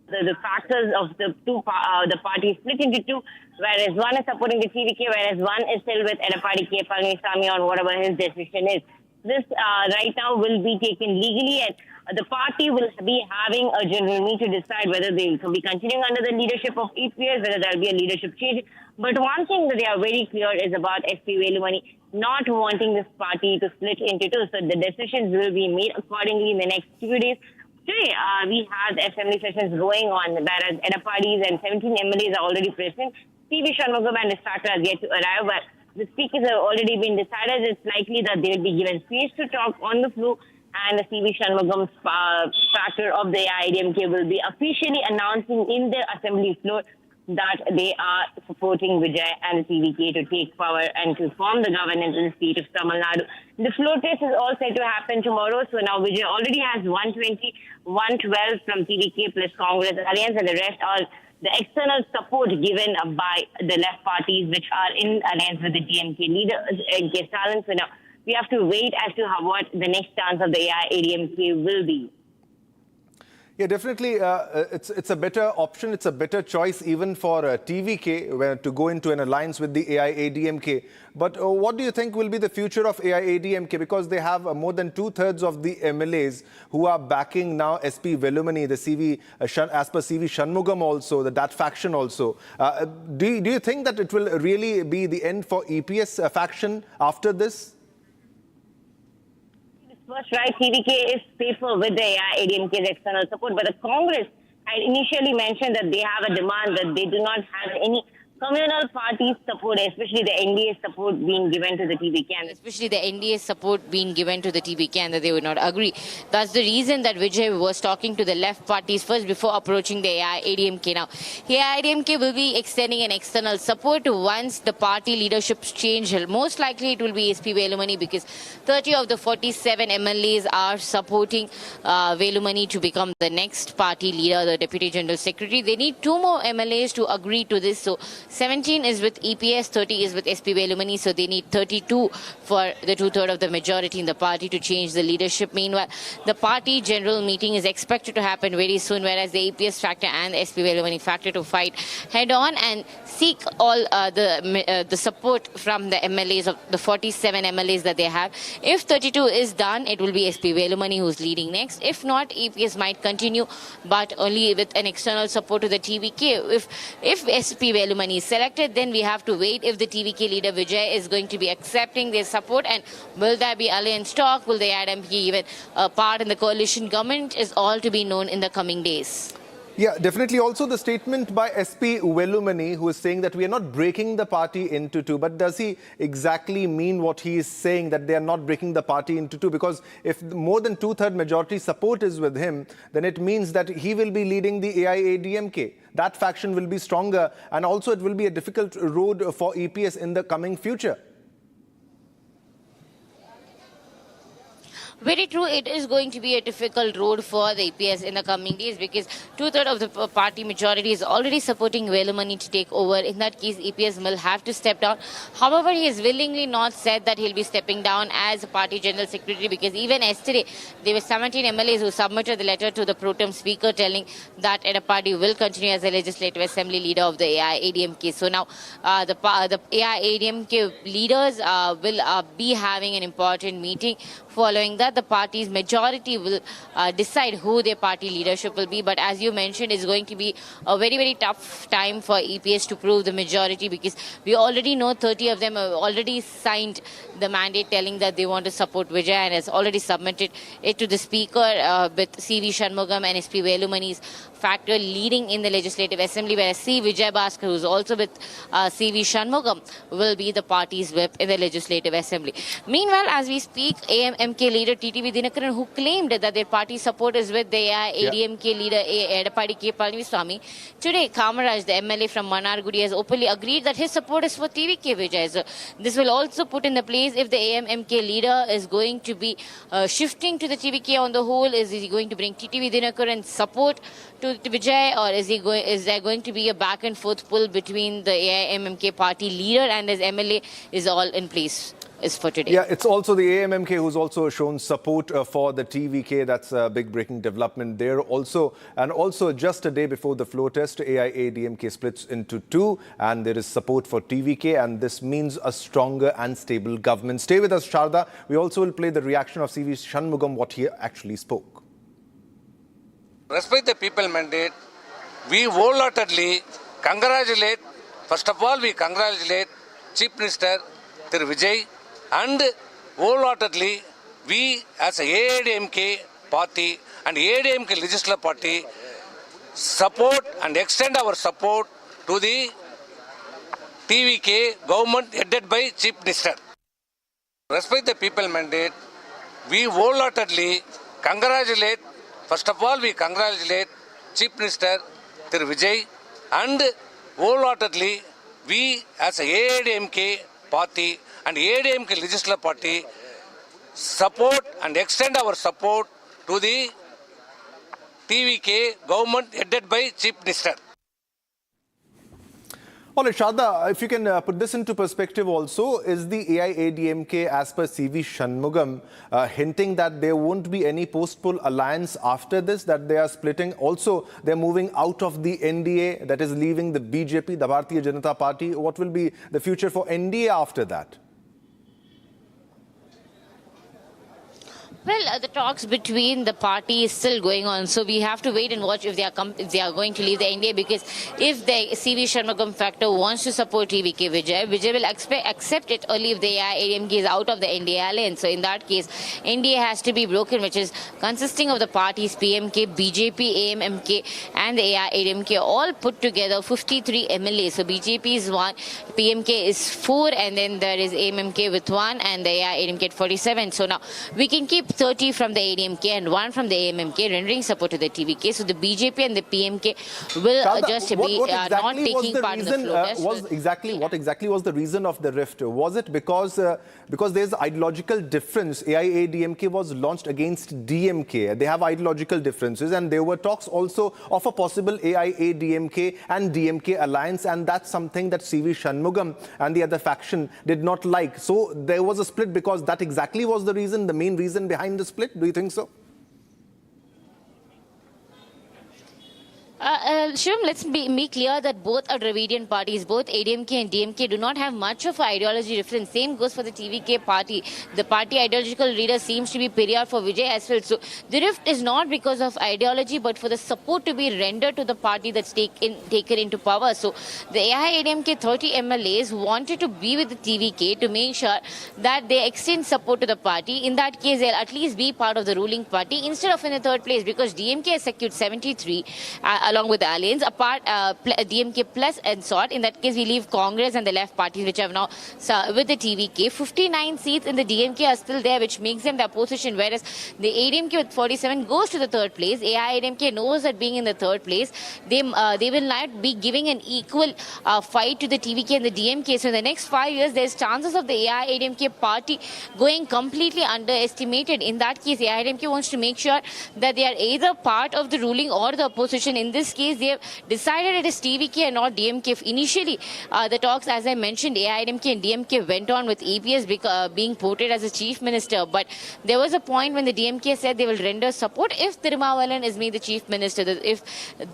the factors of the parties split into two, whereas one is supporting the TVK, whereas one is still with Edapadi K. Palniswamy on whatever his decision is. This right now will be taken legally, and the party will be having a general meeting to decide whether they will be continuing under the leadership of EPS, whether there will be a leadership change. But one thing that they are very clear is about SP Velumani not wanting this party to split into two. So the decisions will be made accordingly in the next few days. Today, we had assembly sessions going on, whereas Edapadis and 17 MLAs are already present. CV Shanmugam and his factor are yet to arrive, but the speakers have already been decided. It's likely that they will be given space to talk on the floor, and the CV Shanmugam's factor of the AIADMK will be officially announcing in the assembly floor that they are supporting Vijay and the TVK to take power and to form the governance in the state of Tamil Nadu. The floor test is all set to happen tomorrow. So now Vijay already has 120, 112 from TVK plus Congress Alliance, and the rest are the external support given by the left parties, which are in alliance with the DMK leader, NK Stalin. So now we have to wait as to what the next stance of the AIADMK will be. Yeah, definitely. It's a better option. It's a better choice even for TVK to go into an alliance with the AIADMK. But what do you think will be the future of AIADMK? Because they have more than 2/3 of the MLAs who are backing now SP Velumani, the as per CV Shanmugam also, that faction also. Do you think that it will really be the end for EPS faction after this? First, right, TVK is safer with the AIADMK's external support, but the Congress had initially mentioned that they have a demand that they do not have any communal party support, especially the NDA support being given to the TVK. Especially the NDA support being given to the TVK, and that they would not agree. That's the reason that Vijay was talking to the left parties first before approaching the AIADMK. Now, the AIADMK will be extending an external support once the party leaderships change. Most likely it will be SP Velumani, because 30 of the 47 MLAs are supporting Velumani to become the next party leader, the Deputy General Secretary. They need 2 more MLAs to agree to this. So 17 is with EPS, 30 is with SP Velumani, so they need 32 for the 2/3 of the majority in the party to change the leadership. Meanwhile, the party general meeting is expected to happen very soon, whereas the EPS factor and the SP Velumani factor to fight head-on and seek all the support from the MLAs, of the 47 MLAs that they have. If 32 is done, it will be SP Velumani who's leading next. If not, EPS might continue, but only with an external support to the TVK. If SP Velumani is selected, then we have to wait if the TVK leader Vijay is going to be accepting their support, and will there be alliance talk? Will the AIADMK even part in the coalition government? Is all to be known in the coming days. Yeah, definitely. Also, the statement by SP Velumani, who is saying that we are not breaking the party into two. But does he exactly mean what he is saying, that they are not breaking the party into two? Because if more than two-thirds majority support is with him, then it means that he will be leading the AIADMK. That faction will be stronger, and also it will be a difficult road for EPS in the coming future. Very true. It is going to be a difficult road for the EPS in the coming days, because two-thirds of the party majority is already supporting Velumani to take over. In that case, EPS will have to step down. However, he has willingly not said that he'll be stepping down as party general secretary, because even yesterday there were 17 MLAs who submitted the letter to the pro tem speaker telling that Edappadi will continue as the legislative assembly leader of the AIADMK. So now the AIADMK leaders will be having an important meeting. Following that, the party's majority will decide who their party leadership will be. But as you mentioned, it's going to be a very, very tough time for EPS to prove the majority, because we already know 30 of them have already signed the mandate telling that they want to support Vijay, and has already submitted it to the speaker with CV Shanmugam and SP Velumani's factor leading in the Legislative Assembly, whereas C. Vijay Bhaskar, who is also with CV Shanmugam, will be the party's whip in the Legislative Assembly. Meanwhile, as we speak, AIADMK leader TTV Dinakaran, who claimed that their party support is with the AIADMK leader Edappadi K. Palaniaswamy, today Kamaraj, the MLA from Manargudi, has openly agreed that his support is for TVK Vijay. So this will also put in the place if the AIADMK leader is going to be shifting to the TVK on the whole. Is he going to bring TTV Dinakaran support to Vijay, or is there going to be a back and forth pull between the AIADMK party leader and his MLA? Is all in place is for today. Yeah, it's also the AIADMK who's also shown support for the TVK. That's a big breaking development there also. And also just a day before the floor test, AIADMK splits into two, and there is support for TVK, and this means a stronger and stable government. Stay with us, Sharda. We also will play the reaction of CV Shanmugam, what he actually spoke. Respect the people mandate. We wholeheartedly congratulate, first of all, we congratulate Chief Minister Thiru Vijay, and wholeheartedly we as AIADMK party and AIADMK legislative party support and extend our support to the TVK government headed by Chief Minister. Respect the people mandate. We wholeheartedly congratulate, first of all, we congratulate Chief Minister Thiru Vijay, and wholeheartedly we as AIADMK party and AIADMK legislative party support and extend our support to the TVK government headed by Chief Minister. All right, Shraddha, if you can put this into perspective also, is the AIADMK, as per CV Shanmugam, hinting that there won't be any post-poll alliance after this, that they are splitting? Also, they're moving out of the NDA, that is leaving the BJP, the Bharatiya Janata Party. What will be the future for NDA after that? Well, the talks between the parties is still going on, so we have to wait and watch if they are going to leave the NDA, because if the CV Shanmugam factor wants to support TVK Vijay will accept it only if the AIADMK is out of the NDA alliance. So in that case, NDA has to be broken, which is consisting of the parties PMK, BJP, AIADMK and the AIADMK all put together 53 MLAs. So BJP is 1, PMK is 4, and then there is AIADMK with 1 and the AIADMK at 47. So now we can keep 30 from the AIADMK and 1 from the AIADMK, rendering support to the TVK. So the BJP and the PMK will just be not taking part in the floor test. What exactly was the reason of the rift? Was it because there's ideological difference? AIADMK was launched against DMK. They have ideological differences, and there were talks also of a possible AIADMK and DMK alliance, and that's something that CV Shanmugam and the other faction did not like. So there was a split because that exactly was the reason, the main reason behind the split. Do you think so? Shivam, let's be clear that both are Dravidian parties, both ADMK and DMK do not have much of an ideology difference. Same goes for the TVK party. The party ideological leader seems to be Periyar for Vijay as well. So the rift is not because of ideology, but for the support to be rendered to the party that's taken into power. So the AIADMK 30 MLAs wanted to be with the TVK to make sure that they extend support to the party. In that case, they'll at least be part of the ruling party instead of in the third place, because DMK has secured 73 along with the alliance, apart DMK plus and sort. In that case, we leave Congress and the left parties, which have now with the TVK. 59 seats in the DMK are still there, which makes them the opposition, whereas the ADMK with 47 goes to the third place. AIADMK knows that being in the third place, they will not be giving an equal fight to the TVK and the DMK. So in the next 5 years, there's chances of the AIADMK party going completely underestimated. In that case, AIADMK wants to make sure that they are either part of the ruling or the opposition. In this case, they have decided it is TVK and not DMK. Initially, the talks, as I mentioned, AIADMK and DMK went on with EPS being portrayed as a chief minister. But there was a point when the DMK said they will render support if Tirumavalan is made the chief minister. If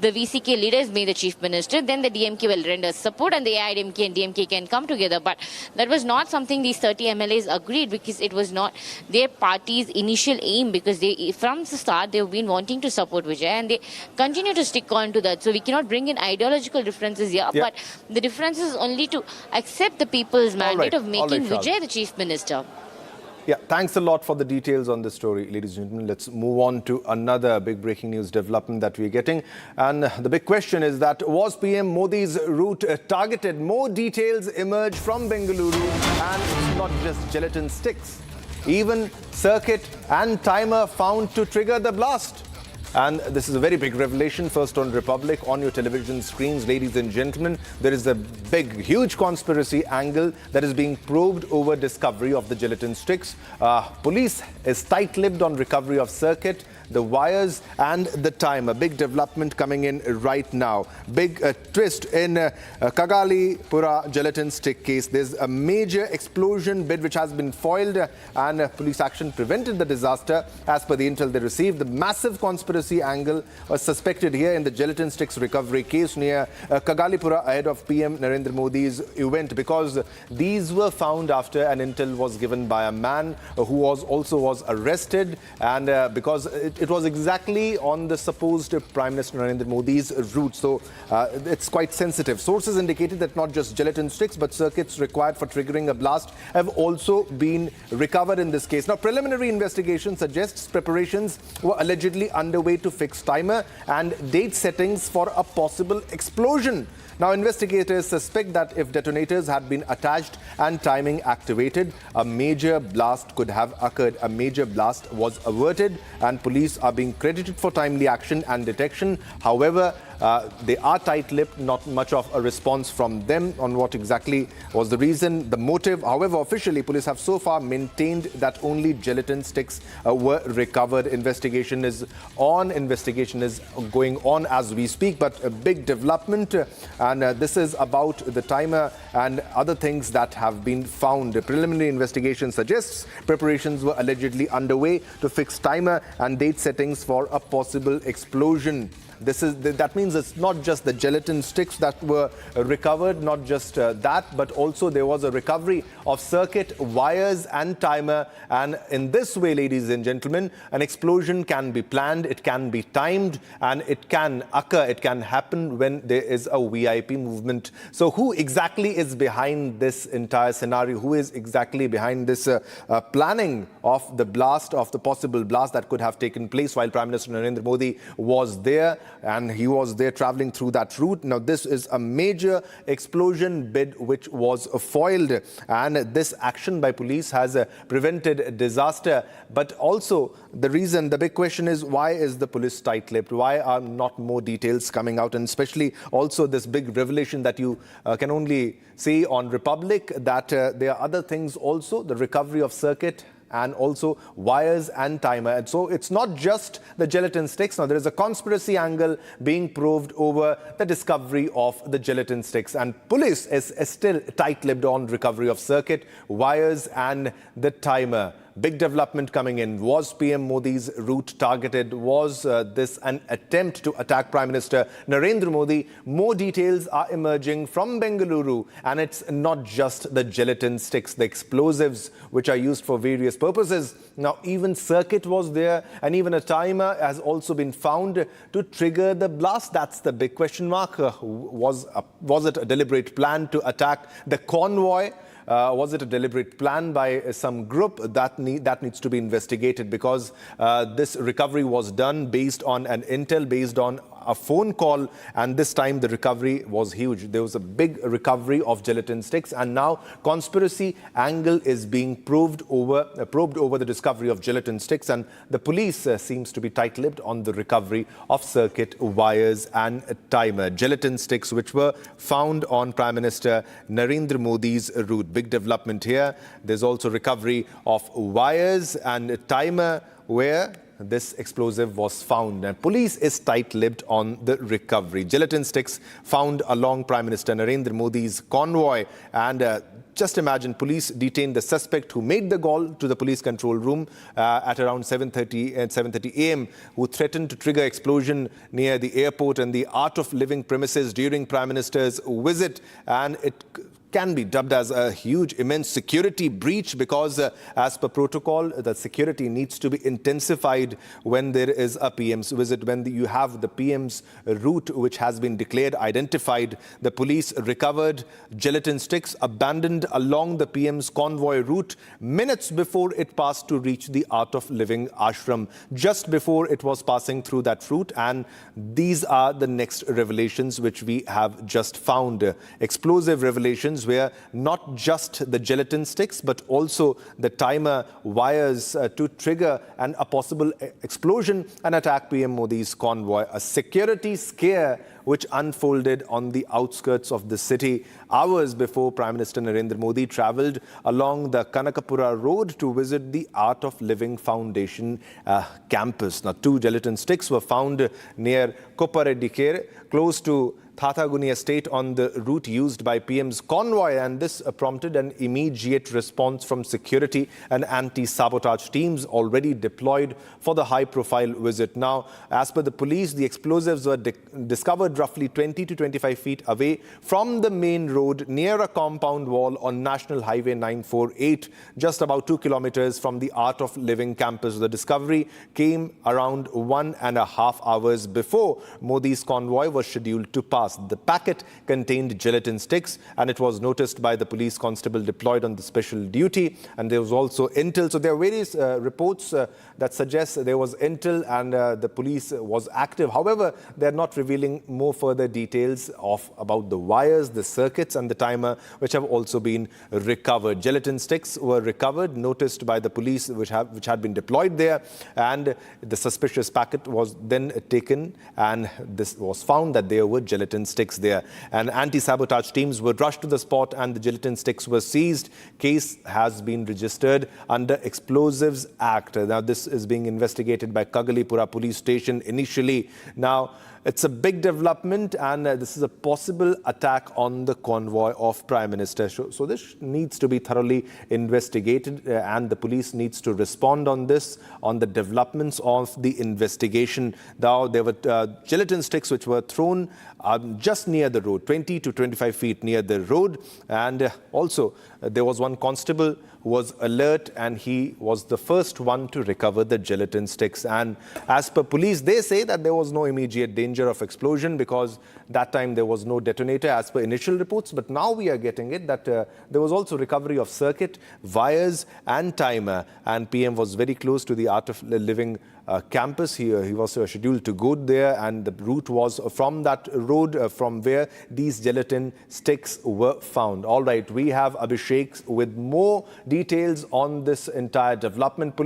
the VCK leader is made the chief minister, then the DMK will render support and the AIADMK and DMK can come together. But that was not something these 30 MLAs agreed, because it was not their party's initial aim, because they, from the start, they've been wanting to support Vijay and they continue to stick on to that. So we cannot bring in ideological differences here, but the difference is only to accept the people's mandate of making Vijay the chief minister. Yeah, thanks a lot for the details on this story, ladies and gentlemen. Let's move on to another big breaking news development that we're getting. And the big question is that, was PM Modi's route targeted? More details emerge from Bengaluru, and it's not just gelatin sticks. Even circuit and timer found to trigger the blast. And this is a very big revelation. First on Republic, on your television screens, ladies and gentlemen, there is a big, huge conspiracy angle that is being probed over discovery of the gelatin sticks. Police is tight-lipped on recovery of circuit, the wires and the time. A big development coming in right now. Big twist in Kagalipura gelatin stick case. There's a major explosion bid which has been foiled, and police action prevented the disaster. As per the intel they received, the massive conspiracy angle was suspected here in the gelatin sticks recovery case near Kagalipura ahead of PM Narendra Modi's event, because these were found after an intel was given by a man who was arrested, and because it was exactly on the supposed Prime Minister Narendra Modi's route. So it's quite sensitive. Sources indicated that not just gelatin sticks but circuits required for triggering a blast have also been recovered in this case. Now, preliminary investigation suggests preparations were allegedly underway to fix timer and date settings for a possible explosion. Now, investigators suspect that if detonators had been attached and timing activated, a major blast could have occurred. A major blast was averted, and police are being credited for timely action and detection. However, they are tight-lipped, not much of a response from them on what exactly was the reason, the motive. However, officially, police have so far maintained that only gelatin sticks were recovered. Investigation is on. Investigation is going on as we speak, but a big development, and this is about the timer and other things that have been found. A preliminary investigation suggests preparations were allegedly underway to fix timer and date settings for a possible explosion. That means it's not just the gelatin sticks that were recovered, not just that, but also there was a recovery of circuit, wires and timer. And in this way, ladies and gentlemen, an explosion can be planned, it can be timed, and it can occur, it can happen when there is a VIP movement. So who exactly is behind this entire scenario? Who is exactly behind this planning of the blast, of the possible blast that could have taken place while Prime Minister Narendra Modi was there? And he was there traveling through that route. Now, this is a major explosion bid which was foiled, and this action by police has prevented disaster. But also the big question is, why is the police tight-lipped? Why are not more details coming out? And especially also this big revelation that you can only see on Republic, that there are other things also, the recovery of circuit and also wires and timer. And so it's not just the gelatin sticks. Now, there is a conspiracy angle being probed over the discovery of the gelatin sticks. And police is still tight-lipped on recovery of circuit, wires and the timer. big development coming in. Was PM Modi's route targeted? Was this an attempt to attack Prime Minister Narendra Modi? More details are emerging from Bengaluru, and it's not just the gelatin sticks, the explosives which are used for various purposes. Now, even circuit was there, and even a timer has also been found to trigger the blast. That's the big question mark. Was it a deliberate plan to attack the convoy? Was it a deliberate plan by some group? That needs to be investigated, because this recovery was done based on an intel, based on a phone call, and this time the recovery was huge. There was a big recovery of gelatin sticks, and now conspiracy angle is being probed over the discovery of gelatin sticks, and the police seems to be tight-lipped on the recovery of circuit, wires and a timer. Gelatin sticks which were found on Prime Minister Narendra Modi's route. Big development here. There's also recovery of wires and a timer where this explosive was found, and police is tight-lipped on the recovery. Gelatin sticks found along Prime Minister Narendra Modi's convoy, and just imagine, police detained the suspect who made the call to the police control room at around 7:30 a.m., who threatened to trigger explosion near the airport and the Art of Living premises during Prime Minister's visit, and it can be dubbed as a huge, immense security breach, because as per protocol, the security needs to be intensified when there is a PM's visit. When you have the PM's route which has been declared, identified, the police recovered gelatin sticks abandoned along the PM's convoy route minutes before it passed to reach the Art of Living ashram, just before it was passing through that route. And these are the next revelations which we have just found. Explosive revelations where not just the gelatin sticks but also the timer, wires to trigger a possible explosion and attack PM Modi's convoy. A security scare which unfolded on the outskirts of the city hours before Prime Minister Narendra Modi travelled along the Khanapara road to visit the Art of Living Foundation campus. Now, 2 gelatin sticks were found near Koparedikere, close to Thataguni estate on the route used by PM's convoy, and this prompted an immediate response from security and anti-sabotage teams already deployed for the high-profile visit. Now, as per the police, the explosives were discovered roughly 20 to 25 feet away from the main road near a compound wall on National Highway 948, just about 2 kilometers from the Art of Living campus. The discovery came around 1.5 hours before Modi's convoy was scheduled to pass. The packet contained gelatin sticks, and it was noticed by the police constable deployed on the special duty, and there was also intel. So there are various reports that suggest there was intel and the police was active. However, they're not revealing more further details about the wires, the circuits and the timer, which have also been recovered. Gelatin sticks were recovered, noticed by the police which had been deployed there, and the suspicious packet was then taken, and this was found that there were gelatin sticks there. And anti-sabotage teams were rushed to the spot, and the gelatin sticks were seized. Case has been registered under Explosives Act. Now, this is being investigated by Kagalipura police station initially. Now, it's a big development, and this is a possible attack on the convoy of Prime Minister. So this needs to be thoroughly investigated, and the police needs to respond on this, on the developments of the investigation. Now, there were gelatin sticks which were thrown just near the road, 20 to 25 feet near the road, and also there was one constable who was alert, and he was the first one to recover the gelatin sticks. And as per police, they say that there was no immediate danger of explosion because that time there was no detonator as per initial reports. But now we are getting it that there was also recovery of circuit, wires and timer, and PM was very close to the Art of Living campus. He was scheduled to go there, and the route was from that road from where these gelatin sticks were found. All right, we have Abhishek with more details on this entire development.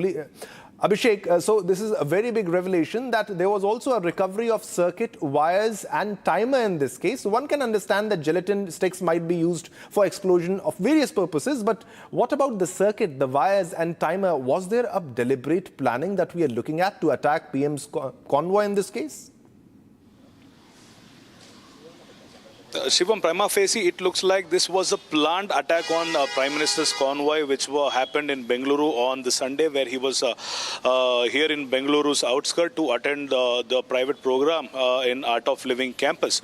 Abhishek, so this is a very big revelation that there was also a recovery of circuit, wires and timer in this case. So one can understand that gelatin sticks might be used for explosion of various purposes, but what about the circuit, the wires and timer? Was there a deliberate planning that we are looking at to attack PM's convoy in this case? Shivam, prima facie, it looks like this was a planned attack on Prime Minister's convoy, which happened in Bengaluru on the Sunday, where he was here in Bengaluru's outskirts to attend the private program in Art of Living campus.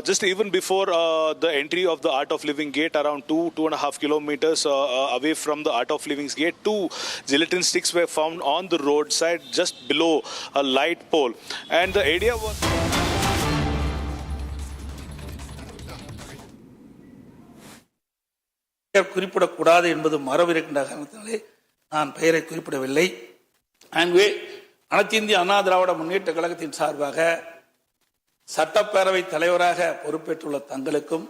Just even before the entry of the Art of Living gate, around 2.5 kilometers away from the Art of Living's gate, 2 gelatin sticks were found on the roadside just below a light pole. And the area was... குறிப்பிடக்கூடாது என்பது மரபு இருக்கின்ற காரணத்தினாலே நான் பெயரை குறிப்பிடவில்லை. ஆகவே அனைத்து இந்திய அண்ணா திராவிட முன்னேற்ற கழகத்தின் சார்பாக சட்டப்பேரவை தலைவராக பொறுப்பேற்றுள்ள தங்களுக்கும்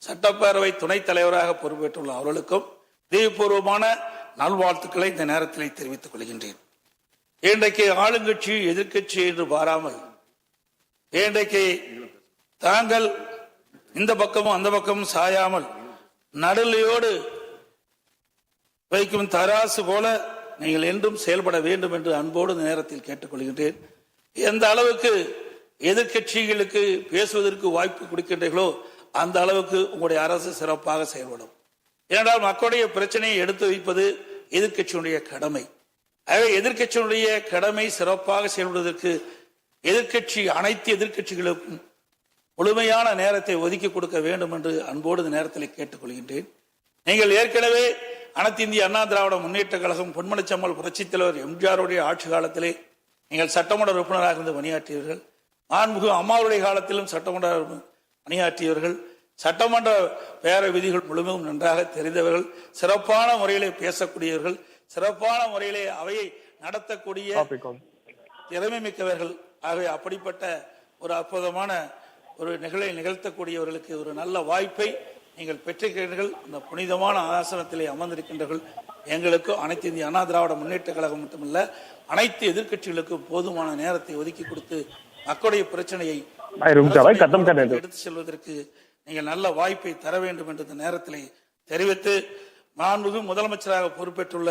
சட்டப்பேரவை துணைத் தலைவராக பொறுப்பேற்றுள்ள அவர்களுக்கும் இதயபூர்வமான நல்வாழ்த்துக்களை இந்த நேரத்தில் தெரிவித்துக் கொள்கின்றேன். இன்றைக்கு ஆளுங்கட்சி எதிர்க்கட்சி என்று பாராமல் இன்றைக்கு தாங்கள் இந்த பக்கமும் அந்த பக்கமும் சாயாமல் நடுநிலையோடு வைக்கும் தராசு போல நீங்கள் என்றும் செயல்பட வேண்டும் என்று அன்போடு இந்த நேரத்தில் கேட்டுக்கொள்கின்றேன். எந்த அளவுக்கு எதிர்க்கட்சிகளுக்கு பேசுவதற்கு வாய்ப்பு கொடுக்கின்றீர்களோ அந்த அளவுக்கு உங்களுடைய அரசு சிறப்பாக செயல்படும். ஏனென்றால் மக்களுடைய பிரச்சனையை எடுத்து வைப்பது எதிர்க்கட்சியினுடைய கடமை. ஆகவே எதிர்க்கட்சியினுடைய கடமை சிறப்பாக செயல்படுவதற்கு அனைத்து எதிர்க்கட்சிகளுக்கும் முழுமையான நேரத்தை ஒதுக்கி கொடுக்க வேண்டும் என்று அன்போடு இந்த நேரத்தில் கேட்டுக்கொள்கின்றேன். நீங்கள் ஏற்கனவே அனைத்து இந்திய அண்ணா திராவிட முன்னேற்ற கழகம் பொன்மனச்சம்மல் புரட்சித் தலைவர் எம்ஜிஆருடைய ஆட்சி காலத்திலே நீங்கள் சட்டமன்ற உறுப்பினராக இருந்து பணியாற்றியவர்கள். மாண்புமிகு அம்மாவுடைய காலத்திலும் சட்டமன்ற பணியாற்றியவர்கள். சட்டமன்ற பேர விதிகள் முழுமையும் நன்றாக தெரிந்தவர்கள். சிறப்பான முறையிலே பேசக்கூடியவர்கள். சிறப்பான முறையிலே அவையை நடத்தக்கூடிய திறமை மிக்கவர்கள். ஆகவே அப்படிப்பட்ட ஒரு அற்புதமான ஒரு நிகழ்த்தக்கூடியவர்களுக்கு ஒரு நல்ல வாய்ப்பை நீங்கள் பெற்றிருக்கிறீர்கள். இந்த புனிதமான ஆசனத்திலே அமர்ந்திருக்கின்றீர்கள். எங்களுக்கு அனைத்து இந்திய அண்ணா திராவிட முன்னேற்ற கழகம் மட்டுமல்ல, அனைத்து எதிர்க்கட்சிகளுக்கும் போதுமான நேரத்தை ஒதுக்கி கொடுத்து மக்களுடைய பிரச்சனையை எடுத்து செல்வதற்கு நீங்கள் நல்ல வாய்ப்பை தர வேண்டும் என்று இந்த நேரத்திலே தெரிவித்து, மாண்புமிகு முதலமைச்சராக பொறுப்பேற்றுள்ள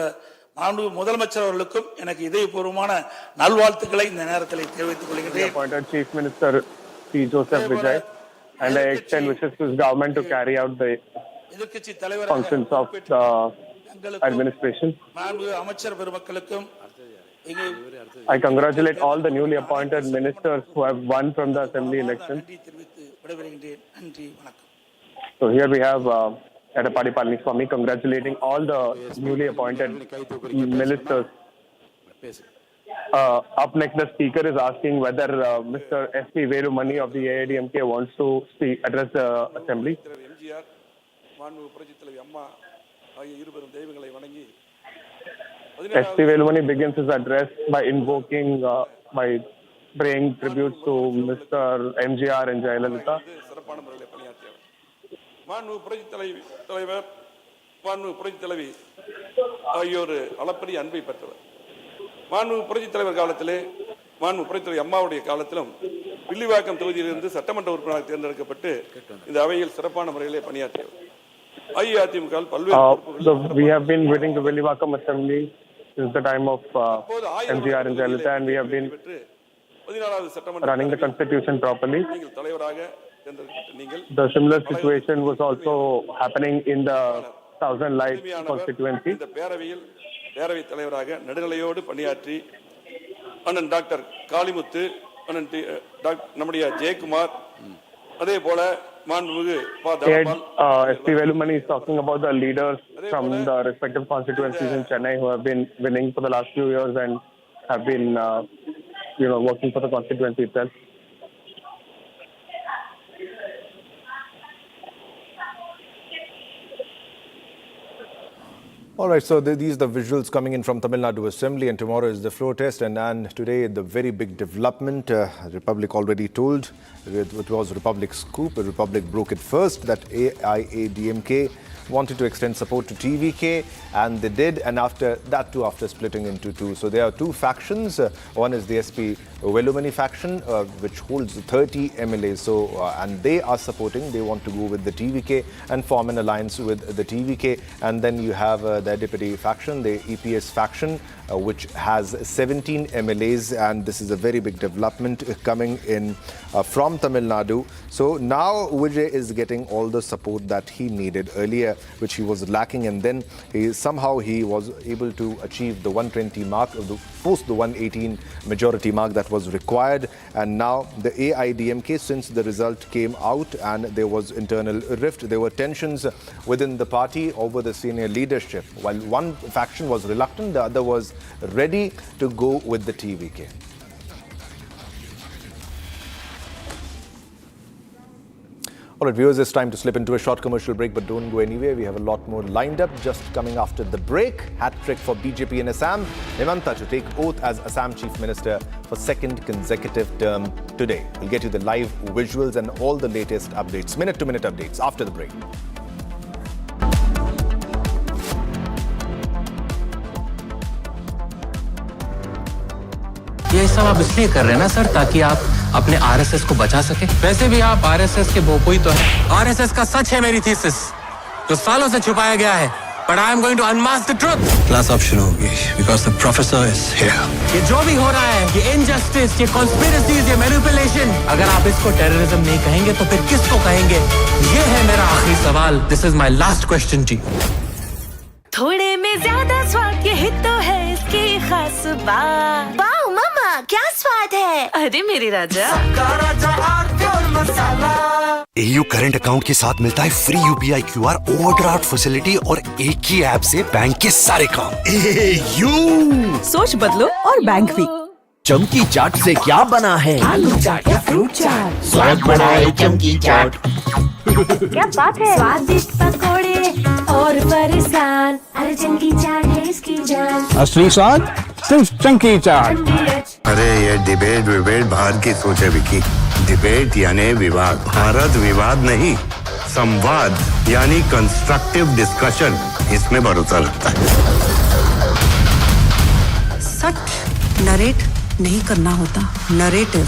மாண்புமிகு முதலமைச்சர் அவர்களுக்கும் எனக்கு இதயபூர்வமான நல்வாழ்த்துக்களை இந்த நேரத்தில் தெரிவித்துக் கொள்கிறேன். Chief Minister Joseph Vijay, and I extend wishes to his government to carry out the functions of the administration. I congratulate all the newly appointed ministers who have won from the assembly elections. So here we have Edapadi Palaniswamy congratulating all the newly appointed ministers. Up next, the speaker is asking whether Mr. S.P. Velumani of the AIADMK wants to address the assembly. S.P. Velumani begins his address by by paying tributes to Mr. MGR and Jayalalitha. மாண்புமிகு புரட்சித் தலைவர் காலத்திலே மாண்புமிகு புரட்சித் தலைவர் அம்மாவுடைய காலத்திலும் வில்லிவாக்கம் தொகுதியிலிருந்து சட்டமன்ற உறுப்பினராக தேர்ந்தெடுக்கப்பட்டு இந்த அவையில் சிறப்பான முறையிலே பணியாற்றியவர். AIADMK பல்வேறு we have been waiting to Villivakkam assembly since the time of MGR and Jayalalitha, and we have been running the constitution properly. The similar situation was also happening in the Thousand Lights constituency. பேரவைத் தலைவராக நடுநிலையோடு பணியாற்றி அண்ணன் doctor Kalimuthu, அண்ணன் நம்முடைய ஜெயக்குமார், அதே போல மாண்புமிகு S.P. Velumani is talking about the leaders from the respective constituencies in Chennai who have been winning for the last few years and have been working for the constituency itself. All right, so these are the visuals coming in from Tamil Nadu Assembly, and tomorrow is the floor test, and today the very big development. Republic already told it was Republic's scoop. Republic broke it first that AIADMK wanted to extend support to TVK, and they did, and after that too, after splitting into two. So there are two factions. One is the SP Velumani faction, which holds 30 MLAs. So and they are supporting. They want to go with the TVK and form an alliance with the TVK. And then you have their deputy faction, the EPS faction, which has 17 MLAs, and this is a very big development coming in from Tamil Nadu. So now Vijay is getting all the support that he needed earlier, which he was lacking, and then somehow he was able to achieve the 120 mark, post the 118 majority mark that was required. And now the AIADMK, since the result came out and there was internal rift, there were tensions within the party over the senior leadership. While one faction was reluctant, the other was ready to go with the TVK. All right, viewers, it's time to slip into a short commercial break, but don't go anywhere. We have a lot more lined up. Just coming after the break, hat-trick for BJP in Assam. Himanta to take oath as Assam Chief Minister for second consecutive term today. We'll get you the live visuals and all the latest updates, minute-to-minute updates after the break. ये सब आप इसलिए कर रहे हैं ना sir, ताकि आप अपने आरएसएस को बचा सके। वैसे भी आप आरएसएस के बोपोई तो है। आरएसएस का सच है मेरी थीसिस, जो सालों से छुपाया गया है। But I am going to unmask the truth. Class option होगी, because the professor is here. ये जो भी हो रहा है, ये injustice, ये conspiracies, ये manipulation, अगर आप इसको terrorism नहीं कहेंगे, तो फिर किसको कहेंगे? ये है मेरा आखिरी सवाल. This is my last question to you. थोड़े में ज्यादा स्वाद, यही तो है इसकी खास बात। वाओ मामा, क्या स्वाद है? अरे मेरे राजा, AU करंट अकाउंट के साथ मिलता है free UPI QR overdraft facility और एक ही ऐप से बैंक के सारे काम। AU सोच बदलो और बैंक भी। चमकी चाट से क्या बना है? आलू चाट या फ्रूट चाट, स्वाद बढ़ाए चमकी चाट। क्या बात है? स्वादिष्ट पकोड़े और परेशान, अरे चमकी चाट है इसकी जान। असली स्वाद सिर्फ चमकी चाट। अरे ये डिबेट बाहर की सोचे विकी। डिबेट यानी विवाद, भारत विवाद नहीं, संवाद यानी कंस्ट्रक्टिव डिस्कशन, इसमें भरोसा लगता है। सच नरेट नहीं करना होता, नरेटिव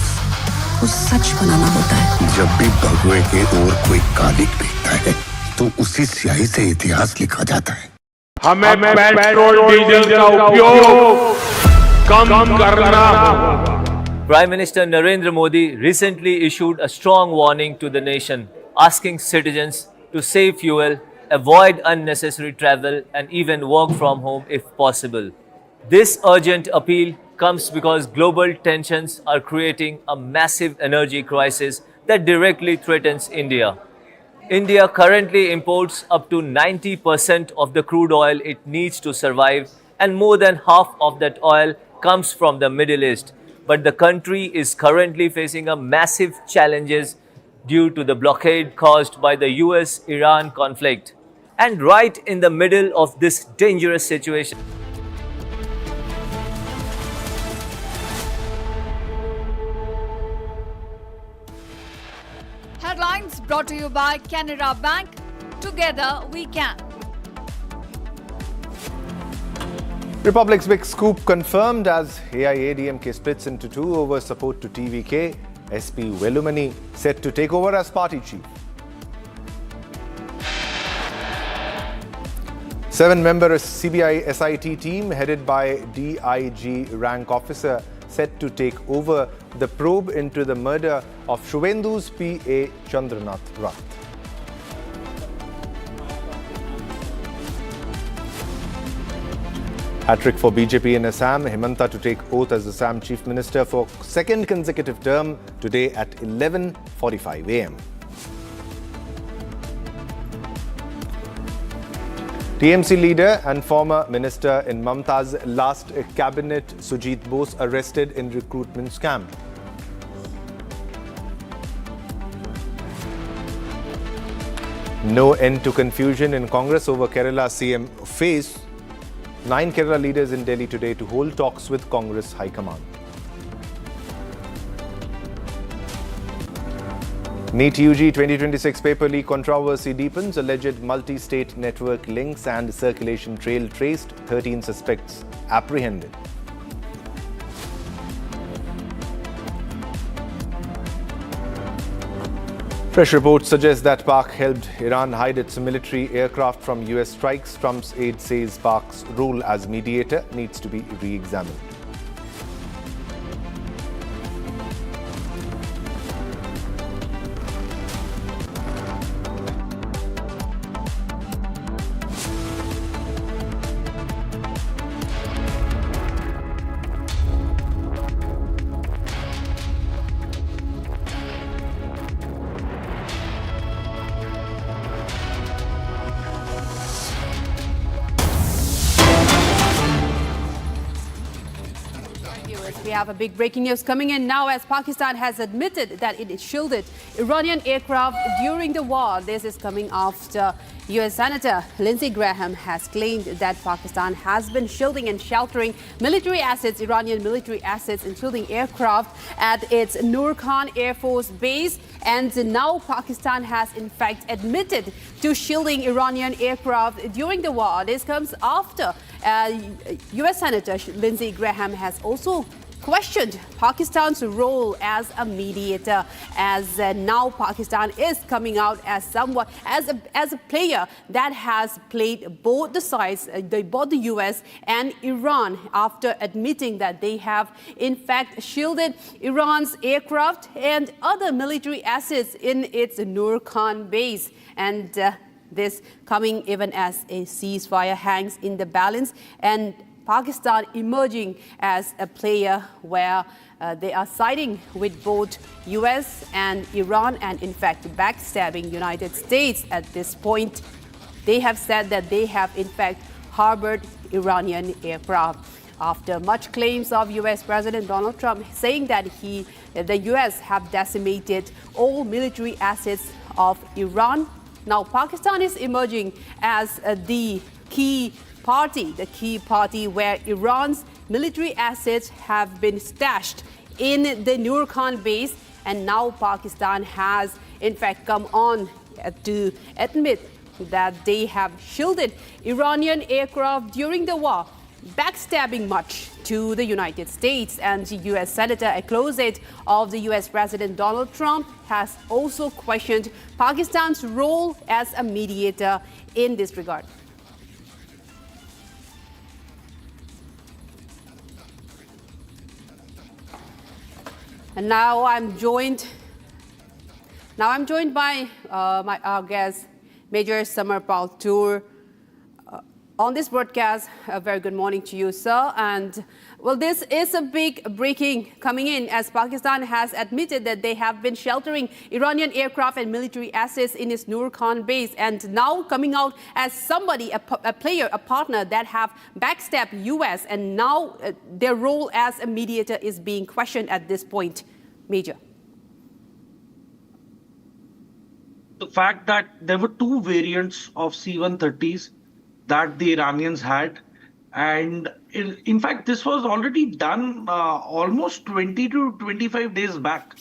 को सच बनाना होता है। जब भी भगवे के ओर कोई कालिक दिखता है, तो उसी स्याही से इतिहास लिखा जाता है। हमें पेट्रोल डीजल का उपयोग कम करना होगा। Prime Minister Narendra Modi recently issued a strong warning to the nation, asking citizens to save fuel, avoid unnecessary travel, and even work from home if possible. This urgent appeal comes because global tensions are creating a massive energy crisis that directly threatens India. India currently imports up to 90% of the crude oil it needs to survive, and more than half of that oil comes from the Middle East. But the country is currently facing a massive challenges due to the blockade caused by the US-Iran conflict. And right in the middle of this dangerous situation, Headlines brought to you by Canara Bank. Together we can. Republic's big scoop confirmed as AIADMK splits into two over support to TVK. SP Velumani set to take over as party chief. 7-member CBI SIT team headed by DIG rank officer set to take over the probe into the murder of Shuvendu's PA Chandranath Rath. Hat-trick for BJP in Assam. Himanta to take oath as Assam Chief Minister for second consecutive term today at 11:45 a.m. TMC leader and former minister in Mamta's last cabinet, Sujit Bose, arrested in recruitment scam. No end to confusion in Congress over Kerala CM face. 9 Kerala leaders in Delhi today to hold talks with Congress High Command. NEET UG 2026 paper leak controversy deepens. Alleged multi-state network links and circulation trail traced. 13 suspects apprehended. Fresh reports suggest that Pak helped Iran hide its military aircraft from US strikes. Trump's aide says Pak's role as mediator needs to be re-examined. We have a big breaking news coming in now as Pakistan has admitted that it shielded Iranian aircraft during the war. This is coming after US Senator Lindsey Graham has claimed that Pakistan has been shielding and sheltering military assets, Iranian military assets, including aircraft at its Nur Khan Air Force Base. And now Pakistan has in fact admitted to shielding Iranian aircraft during the war. This comes after US Senator Lindsey Graham has also questioned Pakistan's role as a mediator, as now Pakistan is coming out as somewhat as a player that has played both the sides, both the US and Iran, after admitting that they have in fact shielded Iran's aircraft and other military assets in its Nur Khan base. And this coming even as a ceasefire hangs in the balance, and Pakistan emerging as a player where they are siding with both US and Iran, and in fact backstabbing United States at this point. They have said that they have in fact harbored Iranian aircraft after much claims of US President Donald Trump saying that the US have decimated all military assets of Iran. Now Pakistan is emerging as the key party where Iran's military assets have been stashed in the Nur Khan base, and now Pakistan has in fact come on to admit that they have shielded Iranian aircraft during the war, backstabbing much to the United States. And the US Senator, a close aide of the US President Donald Trump, has also questioned Pakistan's role as a mediator in this regard. And now I'm joined by our guest, Major Samarpal Tour. On this broadcast, a very good morning to you, sir. And well, this is a big breaking coming in as Pakistan has admitted that they have been sheltering Iranian aircraft and military assets in its Nur Khan base, and now coming out as somebody, a player, a partner that have backstabbed US, and now their role as a mediator is being questioned at this point. Major. The fact that there were two variants of C-130s that the Iranians had, and in fact this was already done almost 20 to 25 days back,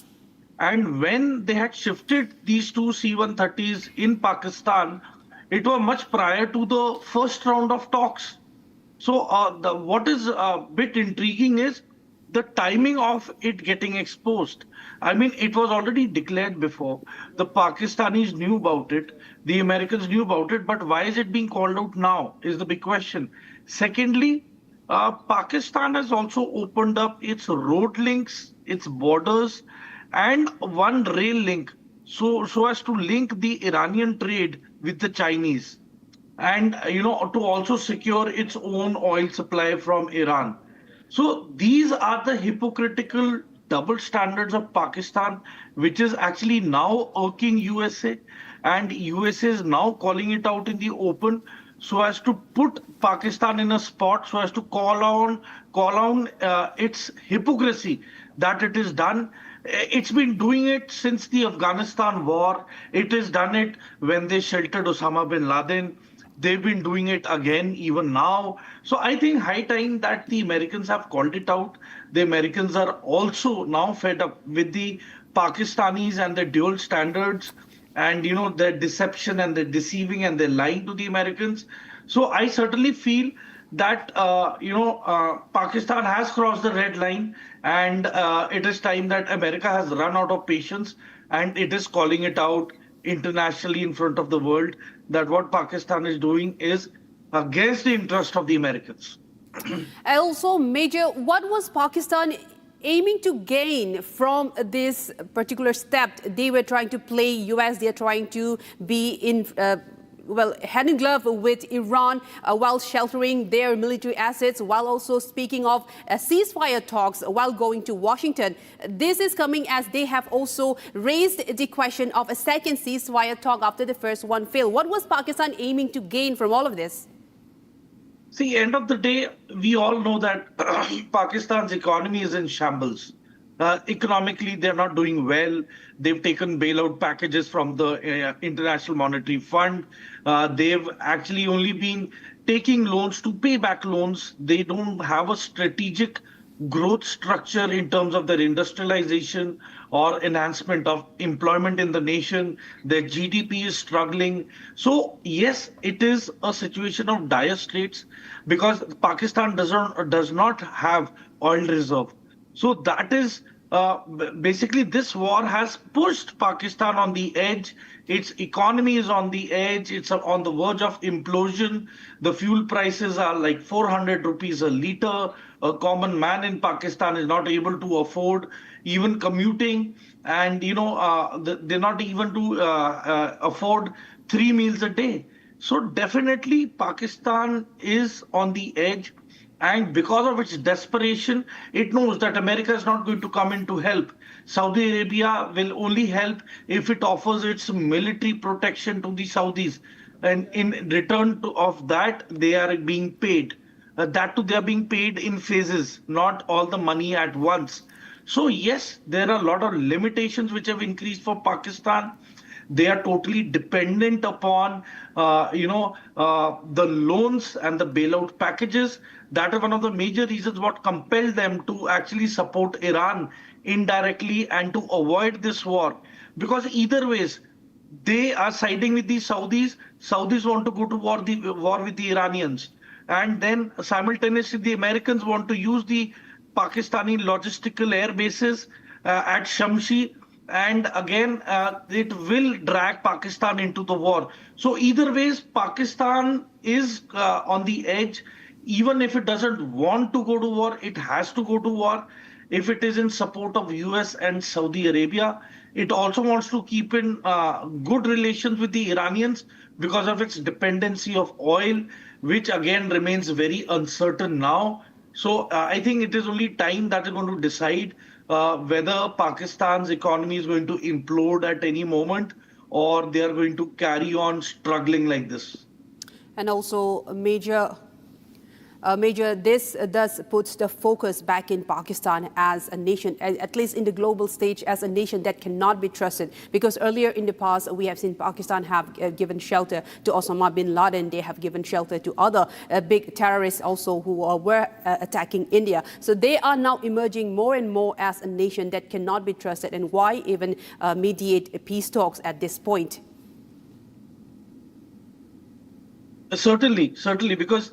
and when they had shifted these two C-130s in Pakistan, it was much prior to the first round of talks. So what is a bit intriguing is the timing of it getting exposed. I mean, it was already declared before. The Pakistanis knew about it. The Americans knew about it. But why is it being called out now is the big question. Secondly, Pakistan has also opened up its road links, its borders, and one rail link so as to link the Iranian trade with the Chinese, and to also secure its own oil supply from Iran. So these are the hypocritical double standards of Pakistan, which is actually now irking USA, and USA is now calling it out in the open so as to put Pakistan in a spot, so as to call on its hypocrisy that it is done. It's been doing it since the Afghanistan war. It has done it when they sheltered Osama bin Laden. They've been doing it again, even now. So I think high time that the Americans have called it out. The Americans are also now fed up with the Pakistanis and their dual standards, and their deception and their deceiving and their lying to the Americans. So I certainly feel that Pakistan has crossed the red line, and it is time that America has run out of patience, and it is calling it out internationally in front of the world that what Pakistan is doing is against the interest of the Americans. Also, Major, what was Pakistan aiming to gain from this particular step? They were trying to play US, they are trying to be in hand in glove with Iran while sheltering their military assets, while also speaking of ceasefire talks while going to Washington. This is coming as they have also raised the question of a second ceasefire talk after the first one failed. What was Pakistan aiming to gain from all of this? See, end of the day, we all know that Pakistan's economy is in shambles. Economically, they're not doing well. They've taken bailout packages from the International Monetary Fund. They've actually only been taking loans to pay back loans. They don't have a strategic growth structure in terms of their industrialization or enhancement of employment in the nation. Their GDP is struggling. So yes, it is a situation of dire straits because Pakistan does not have oil reserve. So that is basically this war has pushed Pakistan on the edge. Its economy is on the edge. It's on the verge of implosion. The fuel prices are like 400 rupees a liter. A common man in Pakistan is not able to afford even commuting, and they're not even to afford 3 meals a day. So definitely Pakistan is on the edge. And because of its desperation, it knows that America is not going to come in to help. Saudi Arabia will only help if it offers its military protection to the Saudis. And in return of that, they are being paid. That too, they are being paid in phases, not all the money at once. So yes, there are a lot of limitations which have increased for Pakistan. They are totally dependent upon, the loans and the bailout packages. That is one of the major reasons what compelled them to actually support Iran indirectly and to avoid this war. Because either ways, they are siding with the Saudis. Saudis want to go to war with the Iranians. And then simultaneously, the Americans want to use the Pakistani logistical air bases at Shamshi. And again, it will drag Pakistan into the war. So either ways, Pakistan is on the edge. Even if it doesn't want to go to war, it has to go to war. If it is in support of US and Saudi Arabia, it also wants to keep in good relations with the Iranians because of its dependency of oil, which again remains very uncertain now. So I think it is only time that is going to decide whether Pakistan's economy is going to implode at any moment or they are going to carry on struggling like this. And also, Major, this thus puts the focus back in Pakistan as a nation, at least in the global stage, as a nation that cannot be trusted. Because earlier in the past, we have seen Pakistan have given shelter to Osama bin Laden. They have given shelter to other big terrorists also who were attacking India. So they are now emerging more and more as a nation that cannot be trusted. And why even mediate peace talks at this point? Certainly, because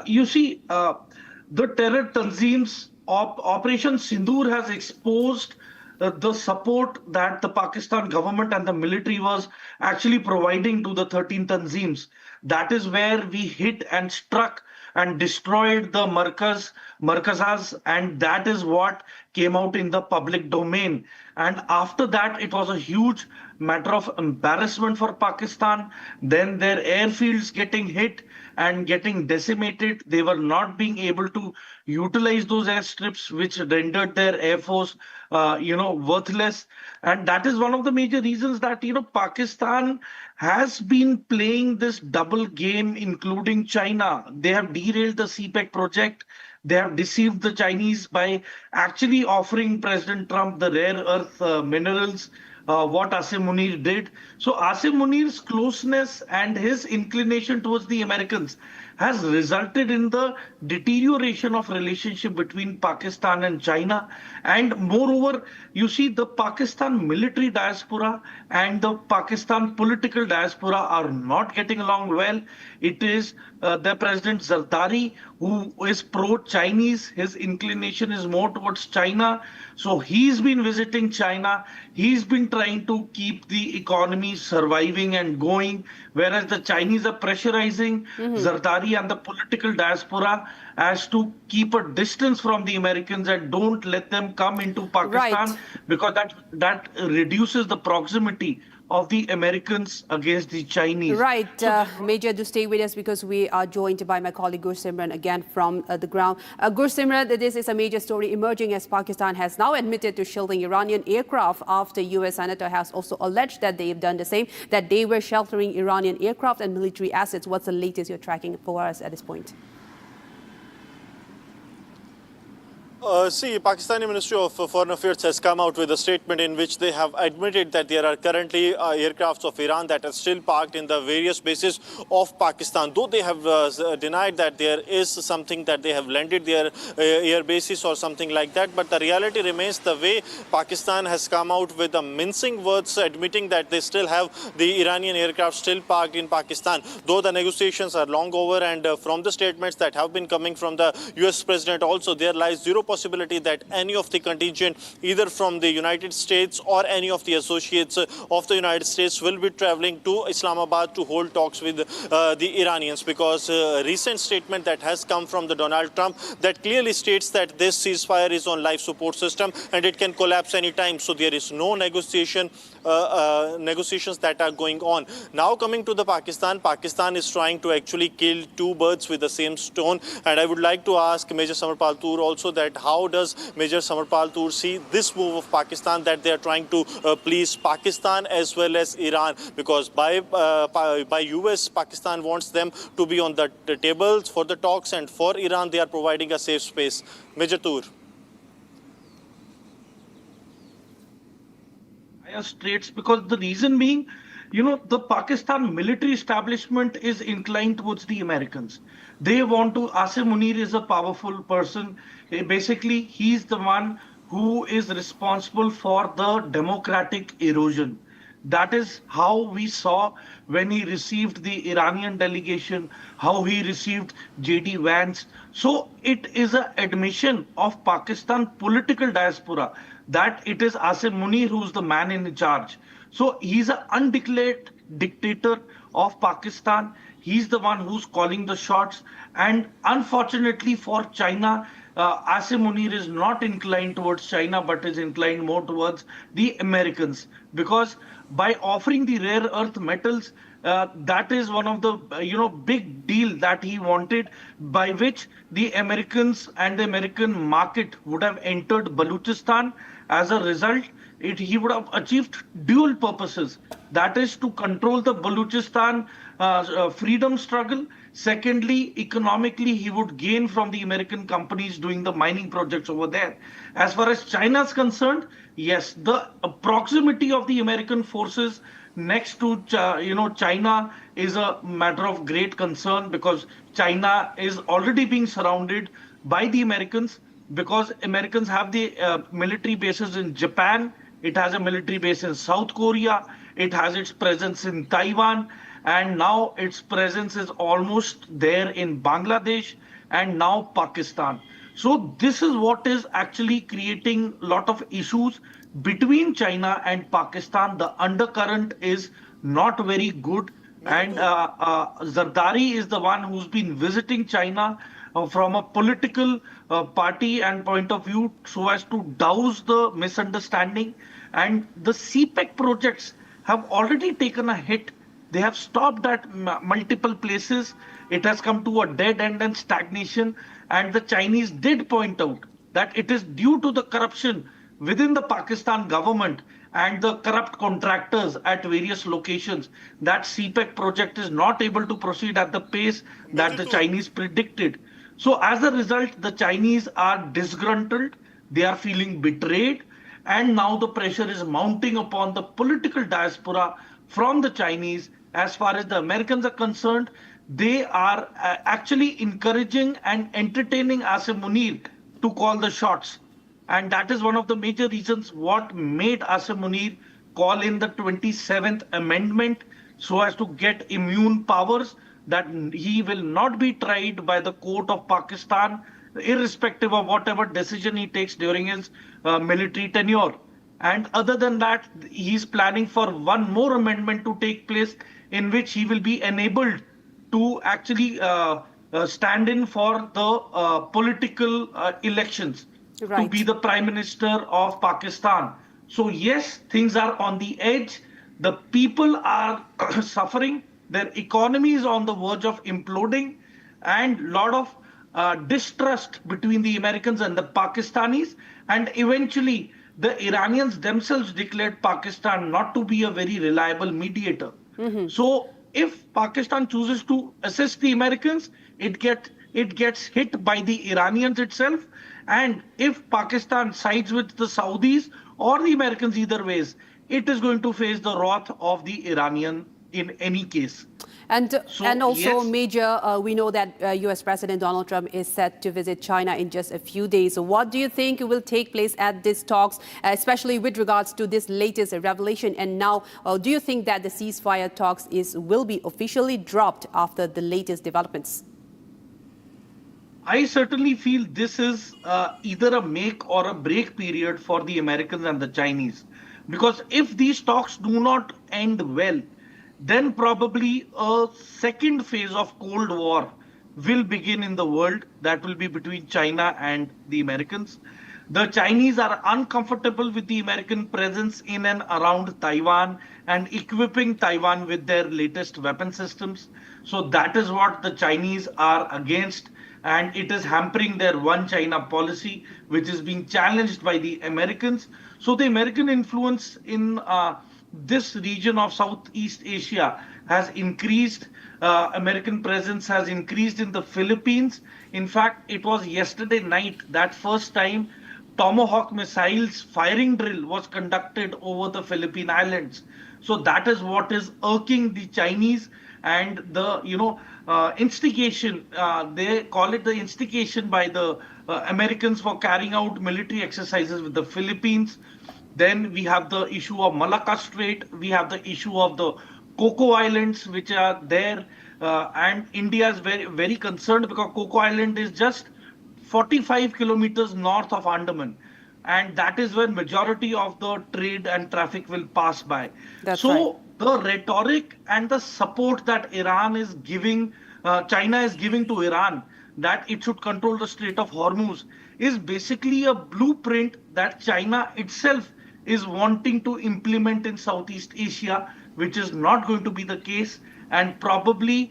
you see, the terror tanzeems, Operation Sindoor has exposed the support that the Pakistan government and the military was actually providing to the 13 tanzeems. That is where we hit and struck and destroyed the markazas, and that is what came out in the public domain. And after that, it was a huge matter of embarrassment for Pakistan. Then their airfields getting hit and getting decimated. They were not being able to utilize those airstrips, which rendered their air force, worthless. And that is one of the major reasons that, Pakistan has been playing this double game, including China. They have derailed the CPEC project. They have deceived the Chinese by actually offering President Trump the rare earth minerals. what Asim Munir did. So Asim Munir's closeness and his inclination towards the Americans has resulted in the deterioration of relationship between Pakistan and China. And moreover, you see the Pakistan military diaspora and the Pakistan political diaspora are not getting along well. It is the President Zardari who is pro-Chinese. His inclination is more towards China. So he's been visiting China. He's been trying to keep the economy surviving and going, whereas the Chinese are pressurizing Zardari and the political diaspora as to keep a distance from the Americans and don't let them come into Pakistan, because that reduces the proximity of the Americans against the Chinese. Right. Major, do stay with us because we are joined by my colleague Gursimran again from the ground. Gursimran, this is a major story emerging as Pakistan has now admitted to shielding Iranian aircraft after US Senator has also alleged that they have done the same, that they were sheltering Iranian aircraft and military assets. What's the latest you're tracking for us at this point? See, Pakistani Ministry of Foreign Affairs has come out with a statement in which they have admitted that there are currently aircrafts of Iran that are still parked in the various bases of Pakistan. Though they have denied that there is something that they have landed their air bases or something like that. But the reality remains the way Pakistan has come out with the mincing words admitting that they still have the Iranian aircraft still parked in Pakistan. Though the negotiations are long over, and from the statements that have been coming from the US President also, there lies zero possibility that any of the contingent, either from the United States or any of the associates of the United States, will be traveling to Islamabad to hold talks with the Iranians, because recent statement that has come from the Donald Trump that clearly states that this ceasefire is on life support system and it can collapse anytime. So there is no negotiations that are going on. Now coming to the Pakistan is trying to actually kill two birds with the same stone. And I would like to ask Major Samarpal Toor also that how does Major Samarpal Toor see this move of Pakistan, that they are trying to please Pakistan as well as Iran, because by US, Pakistan wants them to be on the tables for the talks, and for Iran they are providing a safe space. Major Toor. Straits, because the reason being, the Pakistan military establishment is inclined towards the Americans. They want to, Asim Munir is a powerful person. Basically, he's the one who is responsible for the democratic erosion. That is how we saw when he received the Iranian delegation, how he received J.D. Vance. So it is an admission of Pakistan political diaspora that it is Asim Munir who's the man in charge. So he's an undeclared dictator of Pakistan. He's the one who's calling the shots. And unfortunately for China, Asim Munir is not inclined towards China, but is inclined more towards the Americans. Because by offering the rare earth metals, that is one of the big deal that he wanted, by which the Americans and the American market would have entered Balochistan. As a result, he would have achieved dual purposes. That is to control the Balochistan freedom struggle. Secondly, economically, he would gain from the American companies doing the mining projects over there. As far as China is concerned, yes, the proximity of the American forces next to China is a matter of great concern, because China is already being surrounded by the Americans, because Americans have the military bases in Japan. It has a military base in South Korea. It has its presence in Taiwan. And now its presence is almost there in Bangladesh and now Pakistan. So this is what is actually creating a lot of issues between China and Pakistan. The undercurrent is not very good. And Zardari is the one who's been visiting China from a political party and point of view, so as to douse the misunderstanding. And the CPEC projects have already taken a hit. They have stopped at multiple places. It has come to a dead end and stagnation. And the Chinese did point out that it is due to the corruption within the Pakistan government and the corrupt contractors at various locations that CPEC project is not able to proceed at the pace that the Chinese predicted. So as a result, the Chinese are disgruntled. They are feeling betrayed. and now the pressure is mounting upon the political diaspora from the Chinese. As far as the Americans are concerned, they are actually encouraging and entertaining Asim Munir to call the shots. And that is one of the major reasons what made Asim Munir call in the 27th Amendment so as to get immune powers, that he will not be tried by the court of Pakistan, irrespective of whatever decision he takes during his military tenure. And other than that, he's planning for one more amendment to take place in which he will be enabled to actually stand in for the political elections to be the Prime Minister of Pakistan. So yes, things are on the edge. The people are suffering. Their economy is on the verge of imploding, and a lot of distrust between the Americans and the Pakistanis. And eventually, the Iranians themselves declared Pakistan not to be a very reliable mediator. So if Pakistan chooses to assist the Americans, it gets hit by the Iranians itself. And if Pakistan sides with the Saudis or the Americans either ways, it is going to face the wrath of the Iranian in any case. And also, Major, we know that US President Donald Trump is set to visit China in just a few days. So what do you think will take place at these talks, especially with regards to this latest revelation? And now, do you think that the ceasefire talks will be officially dropped after the latest developments? I certainly feel this is either a make or a break period for the Americans and the Chinese. Because if these talks do not end well, then probably a second phase of Cold War will begin in the world. That will be between China and the Americans. The Chinese are uncomfortable with the American presence in and around Taiwan and equipping Taiwan with their latest weapon systems. So that is what the Chinese are against, and it is hampering their one China policy, which is being challenged by the Americans. So the American influence in this region of Southeast Asia has increased. American presence has increased in the Philippines. In fact, it was yesterday night that first time Tomahawk missiles firing drill was conducted over the Philippine Islands. So that is what is irking the Chinese, and the instigation, they call it the instigation by the Americans for carrying out military exercises with the Philippines. Then we have the issue of Malacca Strait. We have the issue of the Coco Islands, which are there. And India is very, very concerned because Coco Island is just 45 kilometers north of Andaman. And that is where majority of the trade and traffic will pass by. So the rhetoric and the support that Iran is giving, China is giving to Iran, that it should control the Strait of Hormuz, is basically a blueprint that China itself is wanting to implement in Southeast Asia, which is not going to be the case. And probably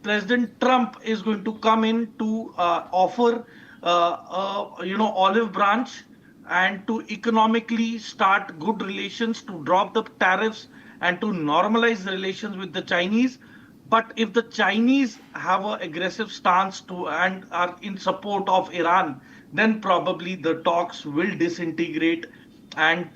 President Trump is going to come in to offer, olive branch and to economically start good relations, to drop the tariffs and to normalize the relations with the Chinese. But if the Chinese have an aggressive stance and are in support of Iran, then probably the talks will disintegrate. And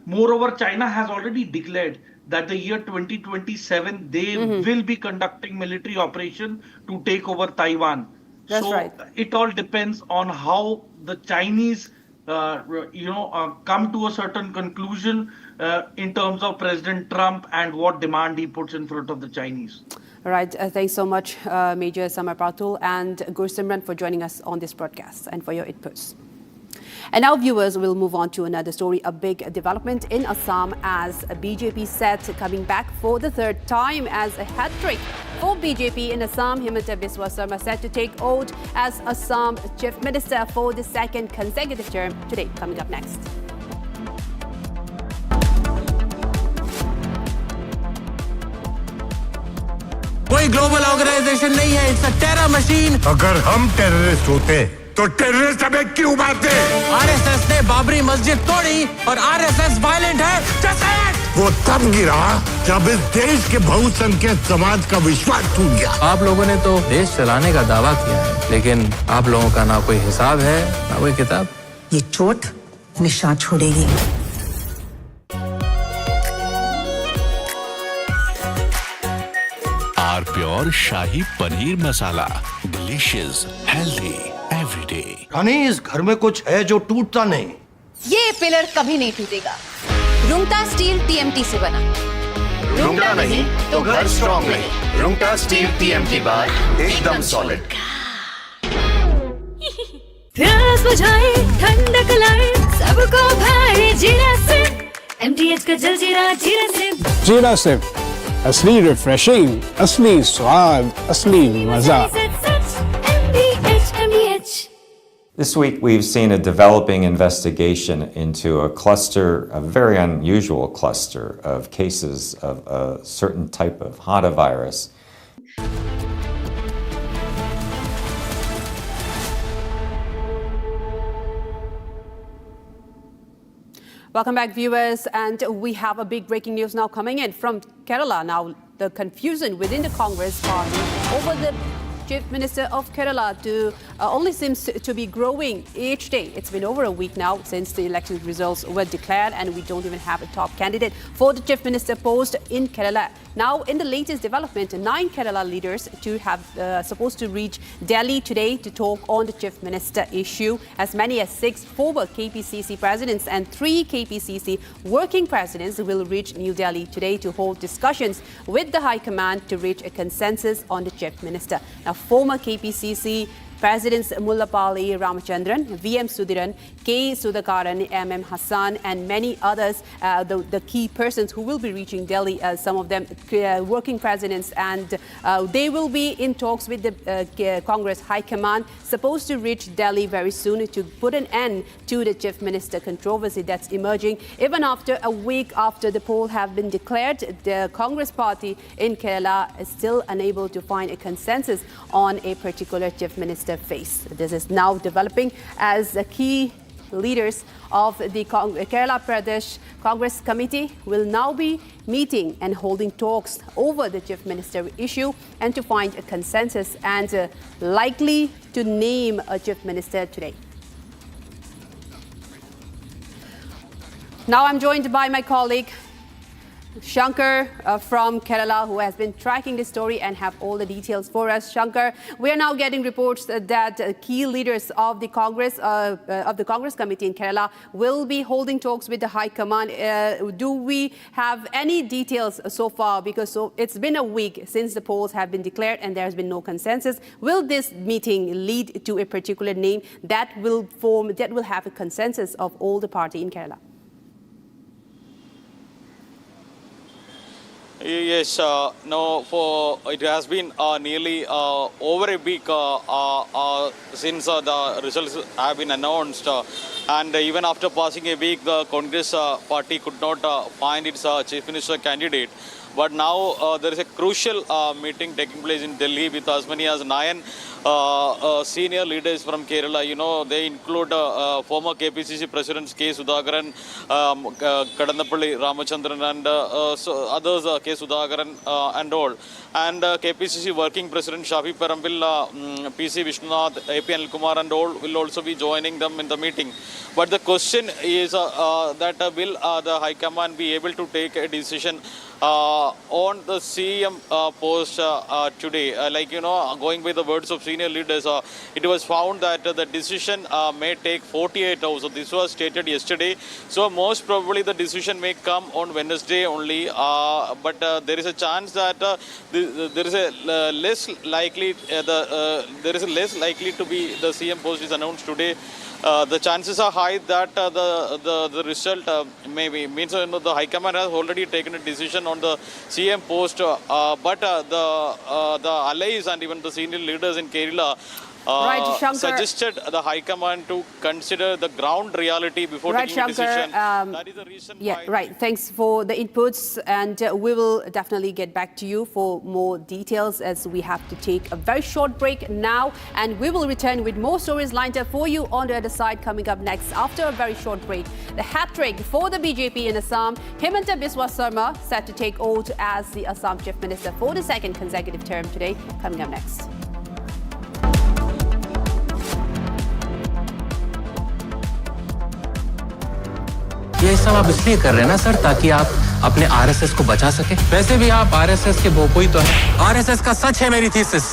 moreover, China has already declared that the year 2027, they will be conducting military operation to take over Taiwan. It all depends on how the Chinese, come to a certain conclusion in terms of President Trump and what demand he puts in front of the Chinese. All right. Thanks so much, Major Samar Patul and Gursimran, for joining us on this broadcast and for your inputs. And now, viewers, will move on to another story, a big development in Assam as BJP set coming back for the third time as a hat-trick for BJP in Assam. Himanta Biswa Sarma set to take oath as Assam Chief Minister for the second consecutive term. Today, coming up next. कोई global organisation नहीं है, it's a terror machine. अगर हम terrorist होते तो terrorist हमें क्यों मारते? आरएसएस ने बाबरी मस्जिद तोड़ी और आरएसएस वायलेंट है। वो तब गिरा जब इस देश के बहुसंख्यक समाज का विश्वास टूट गया। आप लोगों ने तो देश चलाने का दावा किया है, लेकिन आप लोगों का ना कोई हिसाब है, ना कोई किताब। ये चोट निशान छोड़ेगी। R pure shahi paneer masala, delicious, healthy everyday. रानी, इस घर में कुछ है जो टूटता नहीं। ये पिलर कभी नहीं टूटेगा। रुंगटा स्टील TMT से बना। रुंगटा नहीं तो घर स्ट्रॉन्ग नहीं। रुंगटा स्टील TMT बार एकदम सॉलिड। प्यास बुझाए, ठंडक लाए, सबको भाए जीरा से। MTH का जलजीरा जीरा से। जीरा से असली रिफ्रेशिंग, असली स्वाद, असली मजा। This week, we've seen a developing investigation into a cluster, a very unusual cluster of cases of a certain type of Hanta virus. Welcome back, viewers. And we have a big breaking news now coming in from Kerala. Now, the confusion within the Congress party over the Chief Minister of Kerala only seems to be growing each day. It's been over a week now since the election results were declared, and we don't even have a top candidate for the Chief Minister post in Kerala. Now, in the latest development, 9 Kerala leaders have supposed to reach Delhi today to talk on the Chief Minister issue. As many as 6 former KPCC presidents and 3 KPCC working presidents will reach New Delhi today to hold discussions with the High Command to reach a consensus on the Chief Minister. Now, former KPCC Presidents Mullapalli Ramachandran, VM Sudhiran, K. Sudhakaran, MM Hassan, and many others, the key persons who will be reaching Delhi, some of them working presidents, and they will be in talks with the Congress High Command, supposed to reach Delhi very soon to put an end to the Chief Minister controversy that's emerging. Even after a week after the poll have been declared, the Congress party in Kerala is still unable to find a consensus on a particular Chief Minister face. This is now developing as the key leaders of the Kerala Pradesh Congress Committee will now be meeting and holding talks over the Chief Minister issue and to find a consensus and likely to name a Chief Minister today. Now I'm joined by my colleague Shankar from Kerala, who has been tracking this story and have all the details for us. Shankar, we are now getting reports that key leaders of the Congress Committee in Kerala will be holding talks with the High Command. Do we have any details so far? Because it's been a week since the polls have been declared and there has been no consensus. Will this meeting lead to a particular name that will have a consensus of all the party in Kerala? Yes, it has been nearly over a week since the results have been announced, and even after passing a week, the Congress party could not find its Chief Minister candidate. But now there is a crucial meeting taking place in Delhi with as many as 9 senior leaders from Kerala. You know, they include former KPCC presidents K. Sudhakaran, Kadandapalli Ramachandran, and others, K. Sudhakaran and all. And KPCC working president Shafi Parambil, PC Vishnunath, AP Anil Kumar and all will also be joining them in the meeting. But the question is that will the High Command be able to take a decision on the CM post today? Going by the words of senior leaders, it was found that the decision may take 48 hours. So this was stated yesterday. So most probably the decision may come on Wednesday only. But there is a chance that there is a less likely to be the CM post is announced today. The chances are high that the result means the High Command has already taken a decision on the CM post, but the allies and even the senior leaders in Kerala suggested the High Command to consider the ground reality before taking a decision. That is the reason why. Thanks for the inputs, and we will definitely get back to you for more details as we have to take a very short break now, and we will return with more stories lined up for you on the other side coming up next after a very short break. The hat-trick for the BJP in Assam, Himanta Biswa Sarma set to take oath as the Assam Chief Minister for the second consecutive term today, coming up next. ये सब आप इसलिए कर रहे हैं ना sir, ताकि आप अपने आरएसएस को बचा सके। वैसे भी आप आरएसएस के भोपोई तो है। आरएसएस का सच है मेरी थीसिस,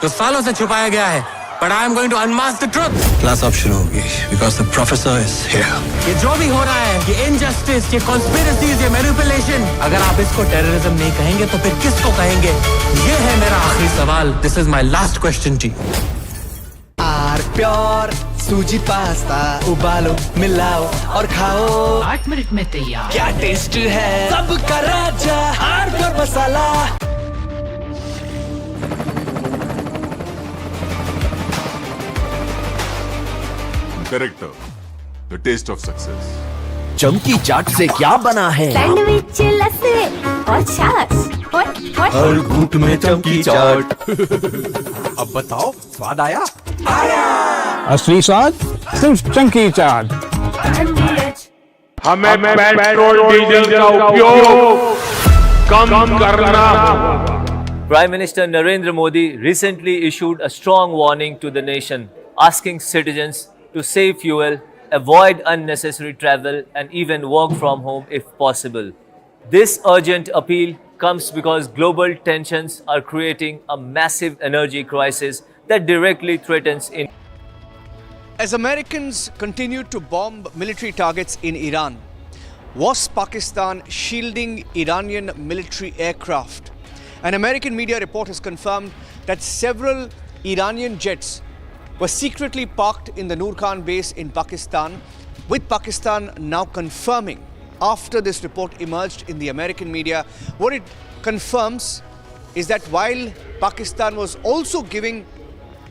जो सालों से छुपाया गया है। But I am going to unmask the truth. Class अब शुरू होगी because the professor is here. ये जो भी हो रहा है, ये injustice, ये conspiracies, ये manipulation, अगर आप इसको terrorism नहीं कहेंगे तो फिर किसको कहेंगे? ये है मेरा आखिरी सवाल. This is my last question to you. R pure सूजी पास्ता उबालो मिलाओ और खाओ 8 मिनट में तैयार। क्या टेस्ट है सबका राजा R pure masala. Correct. The taste of success. चमकी चाट से क्या बना है? सैंडविच लस्सी और छाछ हर घूंट में चमकी चाट। अब बताओ स्वाद आया? असली स्वाद सिर्फ चमकी चाट। हमें पेट्रोल डीजल का उपयोग कम करना होगा। Prime Minister Narendra Modi recently issued a strong warning to the nation, asking citizens to save fuel, avoid unnecessary travel, and even work from home if possible. This urgent appeal comes because global tensions are creating a massive energy crisis that directly threatens India. As Americans continued to bomb military targets in Iran, was Pakistan shielding Iranian military aircraft? An American media report has confirmed that several Iranian jets were secretly parked in the Noor Khan base in Pakistan, with Pakistan now confirming after this report emerged in the American media. What it confirms is that while Pakistan was also giving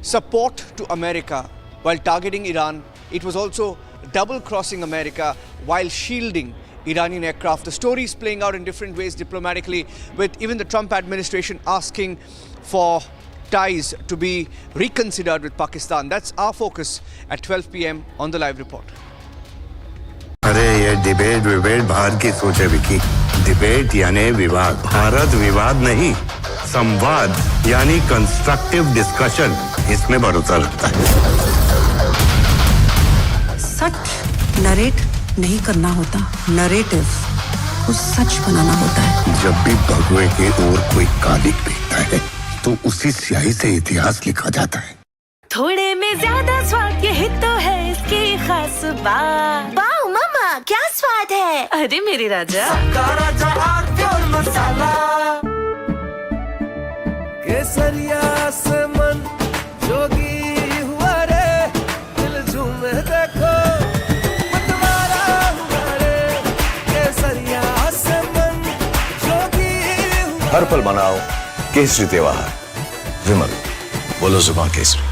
support to America while targeting Iran, it was also double-crossing America while shielding Iranian aircraft. The story is playing out in different ways diplomatically, with even the Trump administration asking for ties to be reconsidered with Pakistan. That's our focus at 12 p.m. on the live report. अरे ये debate बाहर की सोचे Vicky. Debate यानी विवाद, भारत विवाद नहीं, संवाद यानी कंस्ट्रक्टिव डिस्कशन, इसमें भरोसा रखता है। सच नरेट नहीं करना होता, नरेटिव को सच बनाना होता है। जब भी भगवे के ओर कोई कालिक दिखता है तो उसी स्याही से इतिहास लिखा जाता है। थोड़े में ज्यादा स्वाद, यही तो है इसकी खास बात। वाओ मामा क्या स्वाद है। अरे मेरे राजा, मसाला केसरिया से मन जोगी हुआ रे, दिल झूमे देखो मतवारा हुआ रे, केसरिया से मन जोगी हुआ। हर पल मनाओ केसरी त्योहार। विमल बोलो जुबान केसरी।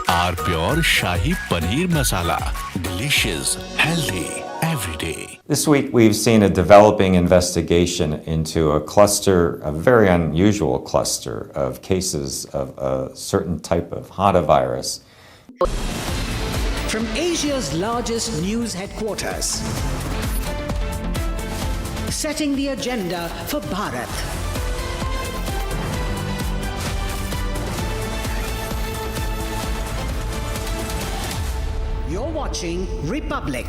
R pure shahi paneer masala, delicious, healthy every day. This week we've seen a developing investigation into a cluster, a very unusual cluster of cases of a certain type of hantavirus. From Asia's largest news headquarters, setting the agenda for Bharat. You're watching Republic.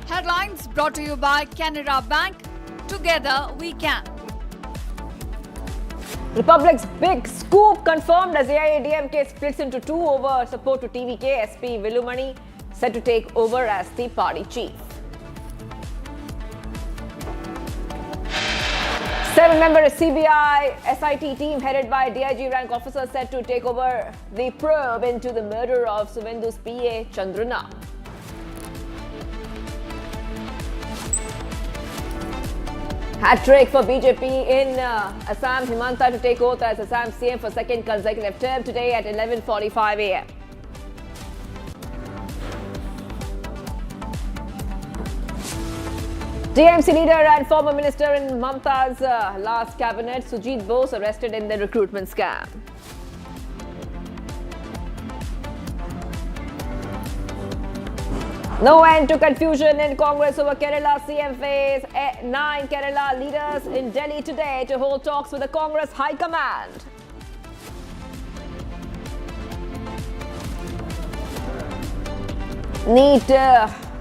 Headlines brought to you by Canara Bank. Together we can. Republic's big scoop confirmed as AIADMK splits into two over support to TVK. SP Velumani set to take over as the party chief. 7-member CBI SIT team headed by DIG rank officer set to take over the probe into the murder of Suvendu's PA Chandrana. Hat-trick for BJP in Assam. Himanta to take oath as Assam CM for second consecutive term today at 11:45 a.m. TMC leader and former minister in Mamta's last cabinet, Sujit Bose, arrested in the recruitment scam. No end to confusion in Congress over Kerala CM phase. 9 Kerala leaders in Delhi today to hold talks with the Congress High Command. NEET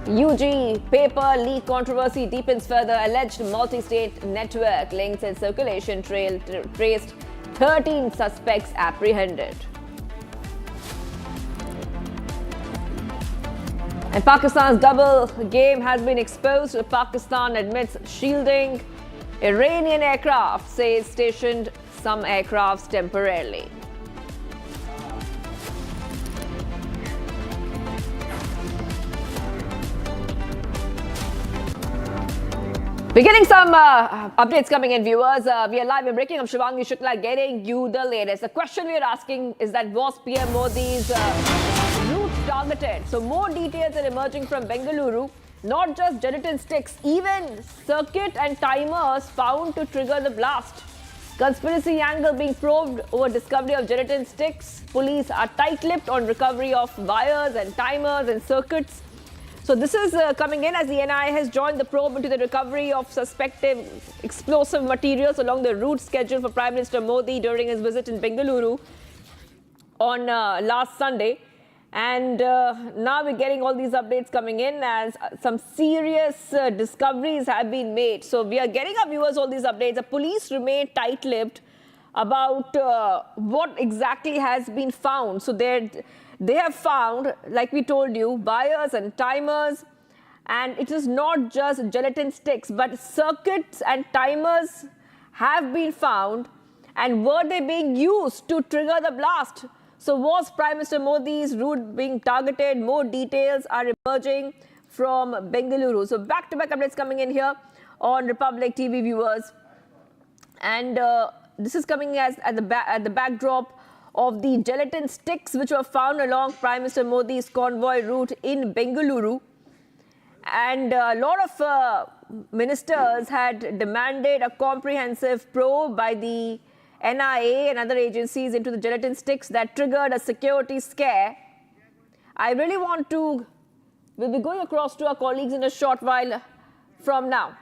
UG paper leak controversy deepens further. Alleged multi-state network links and circulation traced 13 suspects apprehended. And Pakistan's double game has been exposed. Pakistan admits shielding Iranian aircraft, says stationed some aircrafts temporarily. We're getting some updates coming in, viewers. We are live and breaking. I'm Shivangi Shukla getting you the latest. The question we are asking is that was PM Modi's route targeted? So more details are emerging from Bengaluru. Not just gelatin sticks, even circuit and timers found to trigger the blast. Conspiracy angle being probed over discovery of gelatin sticks. Police are tight-lipped on recovery of wires and timers and circuits. So this is coming in as the NIA has joined the probe into the recovery of suspected explosive materials along the route scheduled for Prime Minister Modi during his visit in Bengaluru on last Sunday. And now we're getting all these updates coming in as some serious discoveries have been made. So we are getting our viewers all these updates. The police remain tight-lipped about what exactly has been found. So they have found, like we told you, wires and timers, and it is not just gelatin sticks, but circuits and timers have been found. And were they being used to trigger the blast? So was Prime Minister Modi's route being targeted? More details are emerging from Bengaluru. So back-to-back updates coming in here on Republic TV, viewers. And this is coming as at the backdrop of the gelatin sticks which were found along Prime Minister Modi's convoy route in Bengaluru. And a lot of ministers had demanded a comprehensive probe by the NIA and other agencies into the gelatin sticks that triggered a security scare. I really want to, we'll be going across to our colleagues in a short while from now.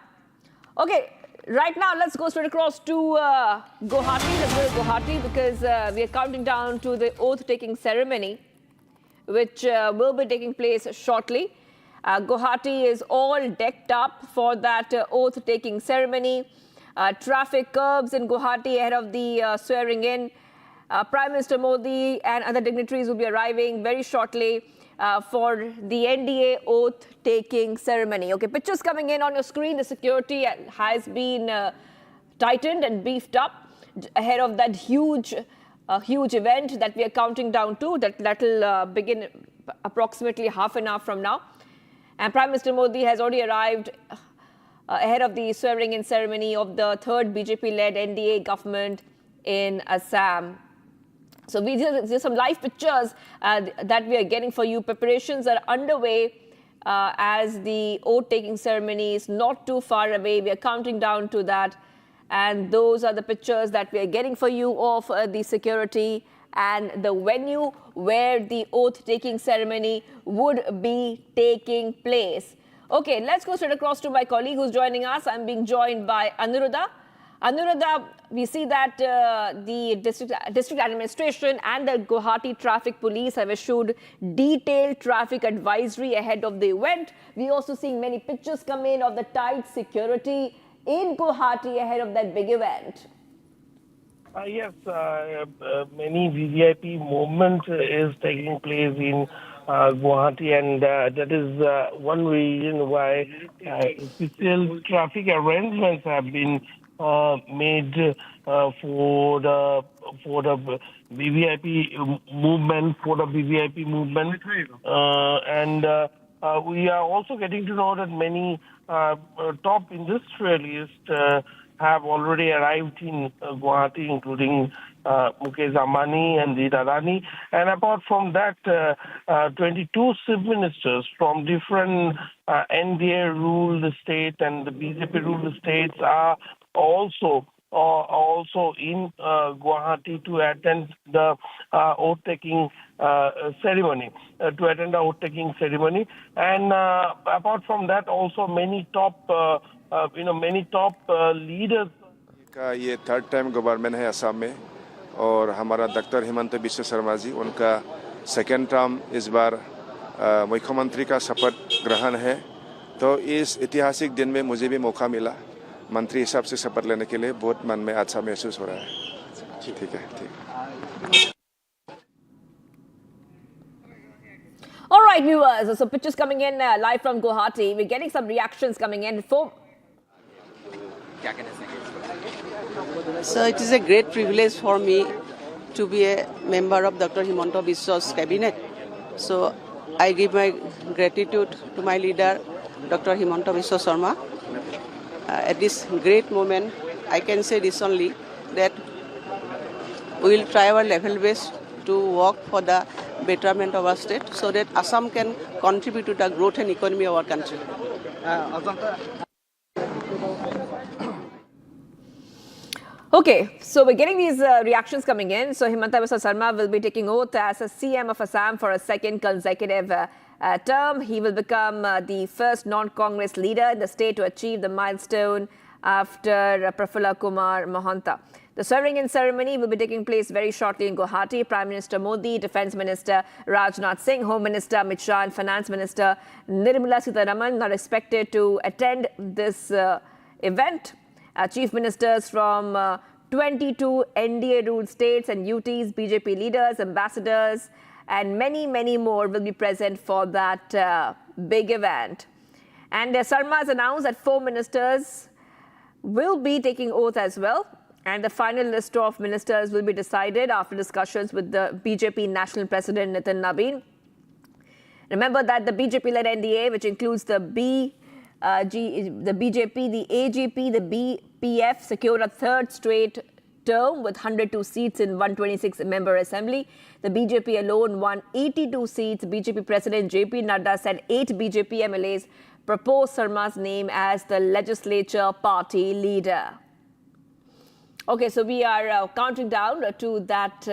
Okay. Right now, let's go straight across to Guwahati. Let's go to Guwahati because we are counting down to the oath-taking ceremony, which will be taking place shortly. Guwahati is all decked up for that oath-taking ceremony. Traffic curbs in Guwahati ahead of the swearing in. Prime Minister Modi and other dignitaries will be arriving very shortly for the NDA oath-taking ceremony. Okay, pictures coming in on your screen. The security has been tightened and beefed up ahead of that huge event that we are counting down to. That will begin approximately half an hour from now. And Prime Minister Modi has already arrived ahead of the swearing-in ceremony of the third BJP-led NDA government in Assam. So there's some live pictures that we are getting for you. Preparations are underway as the oath-taking ceremony is not too far away. We are counting down to that. And those are the pictures that we are getting for you of the security and the venue where the oath-taking ceremony would be taking place. Okay, let's go straight across to my colleague who's joining us. I'm being joined by Anuradha. Anuradha, we see that the district administration and the Guwahati traffic police have issued detailed traffic advisory ahead of the event. We're also seeing many pictures come in of the tight security in Guwahati ahead of that big event. Yes, many VVIP movement is taking place in Guwahati, and that is one reason why special traffic arrangements have been made for the VVIP movement, and we are also getting to know that many top industrialists have already arrived in Guwahati, including Mukesh Ambani and the Adani. And apart from that, 22 chief ministers from different NDA ruled state and the BJP ruled states are also also in Guwahati to attend the oath-taking ceremony. And apart from that, also many top leaders. का ये third time government है असम में और हमारा doctor Himanta Biswa Sharma ji उनका second term इस बार मुख्यमंत्री का शपथ ग्रहण है। तो इस ऐतिहासिक दिन में मुझे भी मौका मिला मंत्री हिसाब से शपथ लेने के लिए। बहुत मन में अच्छा महसूस हो रहा है। ठीक है, ठीक। All right, viewers. So pictures coming in live from Guwahati. We're getting some reactions coming in. So it is a great privilege for me to be a member of Dr. Himanta Biswa's cabinet. So I give my gratitude to my leader, Dr. Himanta Biswa Sarma. At this great moment, I can say this only, that we will try our level best to work for the betterment of our state so that Assam can contribute to the growth and economy of our country. Okay, so we're getting these reactions coming in. So Himanta Biswa Sarma will be taking oath as a CM of Assam for a second consecutive term. He will become the first non-Congress leader in the state to achieve the milestone after Prafulla Kumar Mahanta. The swearing-in ceremony will be taking place very shortly in Guwahati. Prime Minister Modi, Defence Minister Rajnath Singh, Home Minister Amit Shah and Finance Minister Nirmala Sitharaman are expected to attend this event. Chief Ministers from 22 NDA-ruled states and UTs, BJP leaders, ambassadors, and many, many more will be present for that big event. And Sarma has announced that 4 ministers will be taking oath as well. And the final list of ministers will be decided after discussions with the BJP National President Netanyahu. Remember that the BJP-led NDA, which includes the BJP, the AGP, the BPF, secured a third straight term with 102 seats in 126-member assembly. The BJP alone won 82 seats. BJP President JP Nada said 8 BJP MLAs proposed Sarma's name as the legislature party leader. Okay, so we are counting down to that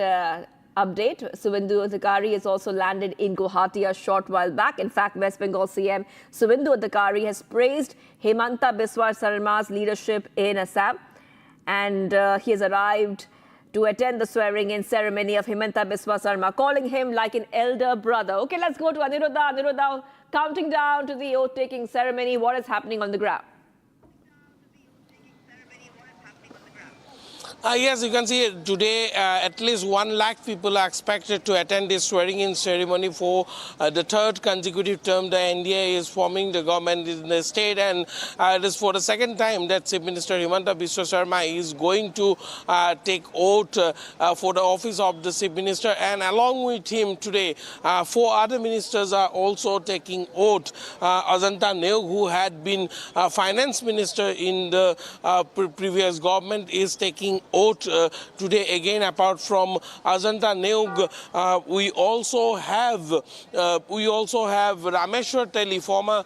update. Suvendu Adhikari has also landed in Guwahati a short while back. In fact, West Bengal CM Suvendu Adhikari has praised Himanta Biswa Sarma's leadership in Assam. And he has arrived to attend the swearing-in ceremony of Himanta Biswa Sarma, calling him like an elder brother. Okay, let's go to Aniruddha. Aniruddha, counting down to the oath-taking ceremony. What is happening on the ground? Yes, you can see today at least 1 lakh people are expected to attend this swearing-in ceremony for the third consecutive term. The NDA is forming the government in the state, and it is for the second time that Chief Minister Himanta Biswa Sarma is going to take oath for the office of the Chief Minister. And along with him today, 4 other ministers are also taking oath. Netanyahu, who had been finance minister in the previous government, is taking oath today again. Apart from Netanyahu, we also have Rameshwar Teli, former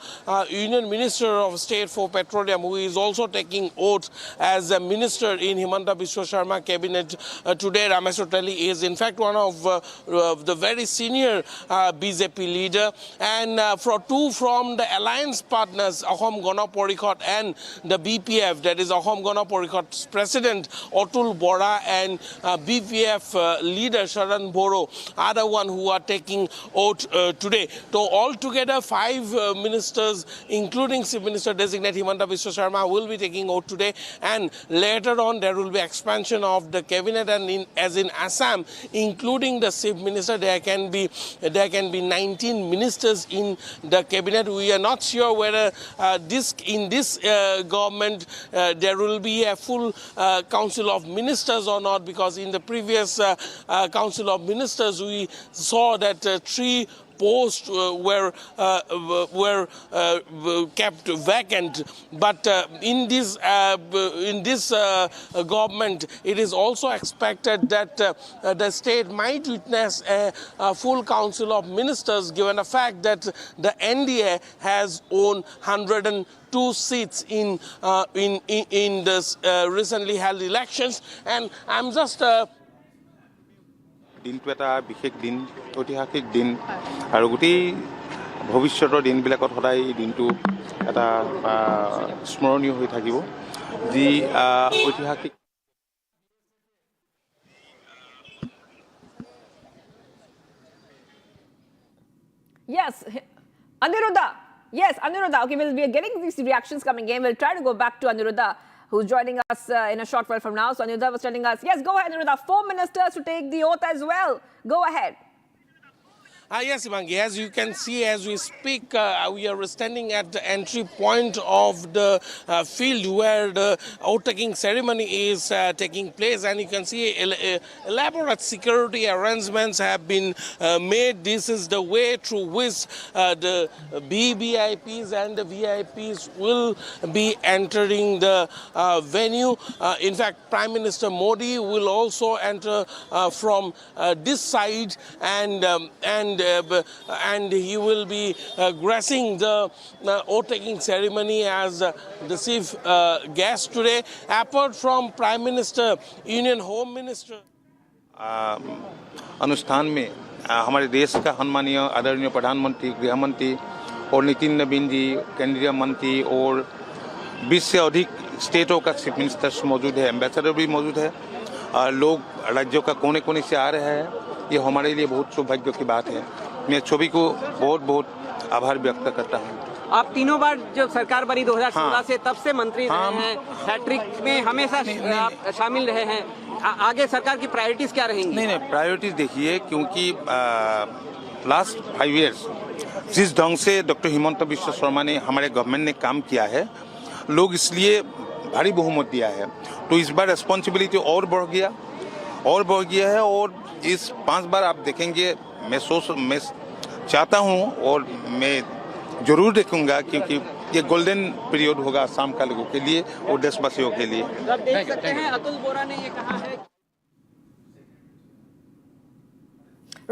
Union Minister of State for Petroleum, who is also taking oath as a minister in Himanta Biswa Sarma cabinet today. Rameshwar Teli is in fact one of the very senior BJP leader, and for 2 from the alliance partners, Ahom Gana Porikot and the BPF, that is Ahom Gana Porikot's president Atul Bora and BPF leader Sharan Boro are the one who are taking oath today. So altogether 5 ministers, including Chief Minister designate Himanta Biswa Sarma, will be taking oath today, and later on there will be expansion of the cabinet, and as in Assam, including the Chief Minister, there can be 19 ministers in the cabinet. We are not sure whether in this government there will be a full council of ministers or not, because in the previous council of ministers we saw that 3 posts were kept vacant. But in this government, it is also expected that the state might witness a full council of ministers, given the fact that the NDA has won 102 seats in this recently held elections. And I'm just দিনটো এটা বিশেষ দিন, ঐতিহাসিক দিন, আৰু গোটেই ভৱিষ্যতৰ দিনবিলাকত সদায় এই দিনটো এটা স্মৰণীয় হৈ থাকিব, যি ঐতিহাসিক। Yes, Aniruddha. Yes, Aniruddha. Okay, we are getting these reactions coming in. We'll try to go back to Aniruddha, who's joining us in a short while from now. So Aniruddha was telling us, yes, go ahead, Aniruddha. 4 ministers to take the oath as well. Go ahead. Yes, Imangi, as you can see as we speak, we are standing at the entry point of the field where the oath-taking ceremony is taking place, and you can see elaborate security arrangements have been made. This is the way through which the VVIPs and the VIPs will be entering the venue. In fact, Prime Minister Modi will also enter from this side, and he will be gracing the oath-taking ceremony as the chief guest today. Apart from Prime Minister, Union Home Minister. अनुष्ठान में हमारे देश का सम्मानीय आदरणीय प्रधानमंत्री, गृह मंत्री और नितिन नवीन जी, केंद्रीय मंत्री और 20 से अधिक स्टेटों का चीफ मिनिस्टर्स मौजूद है, एम्बेसडर भी मौजूद है, लोग राज्यों का कोने कोने से आ रहे हैं। ये हमारे लिए बहुत सौभाग्य की बात है। मैं छवि को बहुत बहुत आभार व्यक्त करता हूँ। आप तीनों बार जब सरकार बनी 2016 से तब से मंत्री रहे हैं, हैट्रिक में हमेशा शामिल रहे हैं। आगे सरकार की प्रायोरिटीज क्या रहेंगी? नहीं, प्रायोरिटीज देखिए, क्योंकि लास्ट 5 इयर्स जिस ढंग से डॉक्टर हिमंत बिस्वा शर्मा ने हमारे गवर्नमेंट ने काम किया है, लोग इसलिए भारी बहुमत दिया है, तो इस बार रिस्पॉन्सिबिलिटी और बढ़ गया है। और इस 5 बार आप देखेंगे, मैं चाहता हूं और मैं जरूर देखूंगा, क्योंकि ये गोल्डन पीरियड होगा असम का लोगों के लिए और देशवासियों के लिए। देख सकते हैं अतुल बोरा ने ये कहा है।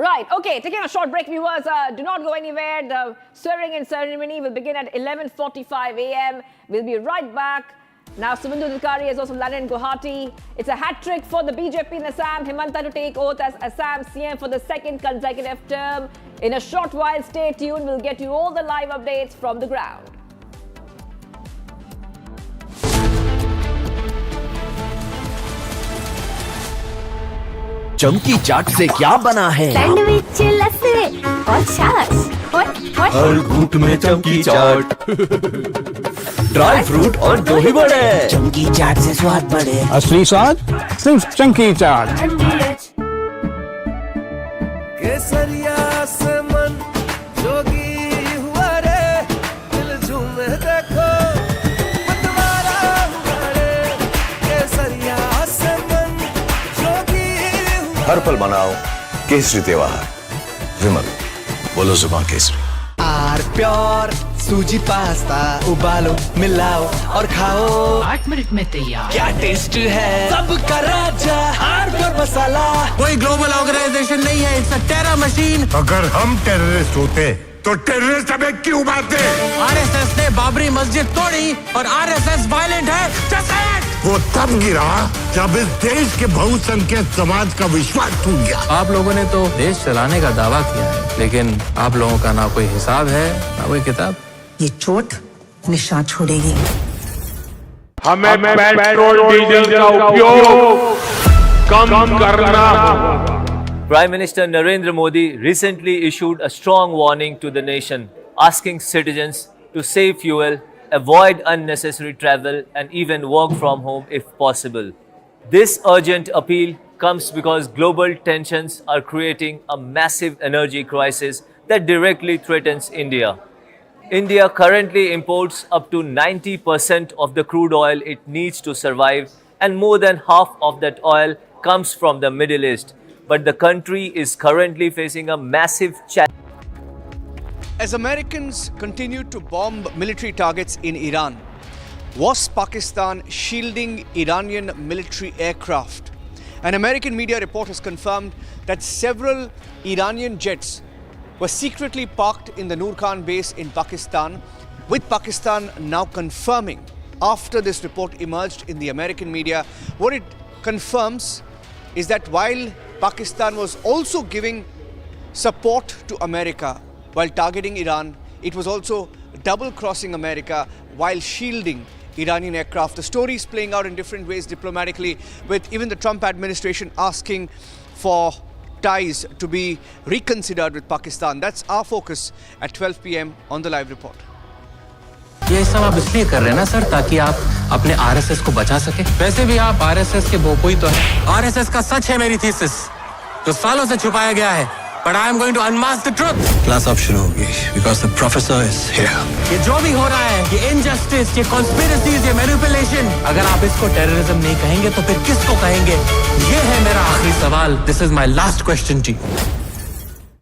Right, okay, taking a short break, viewers. Do not go anywhere. The swearing-in ceremony will begin at 11:45 a.m. We'll be right back. Now, Suvendu Adhikari has also landed in Guwahati. It's a hat-trick for the BJP in Assam. Himanta to take oath as Assam CM for the 2nd consecutive term. In a short while, stay tuned. We'll get you all the live updates from the ground. चमकी चाट से क्या बना है? Sandwich, लस्सी और छाछ और हर घूंट में चमकी चाट, ड्राई फ्रूट और दही बड़े। चमकी चाट से स्वाद बढ़े। असली स्वाद सिर्फ चमकी चाट। केसरिया से मन जोगी हुआ रे, दिल झूमे देखो मतवारा हुआ रे। केसरिया से मन जोगी हुआ। हर पल मनाओ केसरी त्योहार। विमल, बोलो जुबान केसरी। आर प्योर सूजी पास्ता, उबालो, मिलाओ और खाओ। 8 मिनट में तैयार। क्या टेस्ट है, सबका राजा आर प्योर मसाला। कोई ग्लोबल ऑर्गेनाइजेशन नहीं है, इट्स अ टेरर मशीन। अगर हम टेररिस्ट होते तो टेररिस्ट हमें क्यों मारते? आरएसएस ने बाबरी मस्जिद तोड़ी और आरएसएस वायलेंट है। वो तब गिरा जब इस देश के बहुसंख्यक समाज का विश्वास टूट गया। आप लोगों ने तो देश चलाने का दावा किया है, लेकिन आप लोगों का ना कोई हिसाब है ना कोई किताब। ये चोट निशान छोड़ेगी। हमें पेट्रोल डीजल का उपयोग कम करना होगा। Prime Minister Narendra Modi recently issued a strong warning to the nation, asking citizens to save fuel, avoid unnecessary travel, and even work from home if possible. This urgent appeal comes because global tensions are creating a massive energy crisis that directly threatens India. India currently imports up to 90% of the crude oil it needs to survive, and more than half of that oil comes from the Middle East. But the country is currently facing a massive challenge. As Americans continued to bomb military targets in Iran, was Pakistan shielding Iranian military aircraft? An American media report has confirmed that several Iranian jets were secretly parked in the Noor Khan base in Pakistan, with Pakistan now confirming, after this report emerged in the American media, what it confirms is that while Pakistan was also giving support to America while targeting Iran, it was also double-crossing America while shielding Iranian aircraft. The story is playing out in different ways diplomatically, with even the Trump administration asking for ties to be reconsidered with Pakistan. That's our focus at 12 p.m. on the live report. ये सब आप इसलिए कर रहे हैं ना sir, ताकि आप अपने आरएसएस को बचा सके। वैसे भी आप आरएसएस के बोपोई तो हैं। आरएसएस का सच है मेरी थीसिस, जो सालों से छुपाया गया है। But I am going to unmask the truth. Class अब शुरू होगी because the professor is here. ये जो भी हो रहा है, ये injustice, ये conspiracies, ये manipulation, अगर आप इसको terrorism नहीं कहेंगे तो फिर किसको कहेंगे? ये है मेरा आखिरी सवाल. This is my last question to you.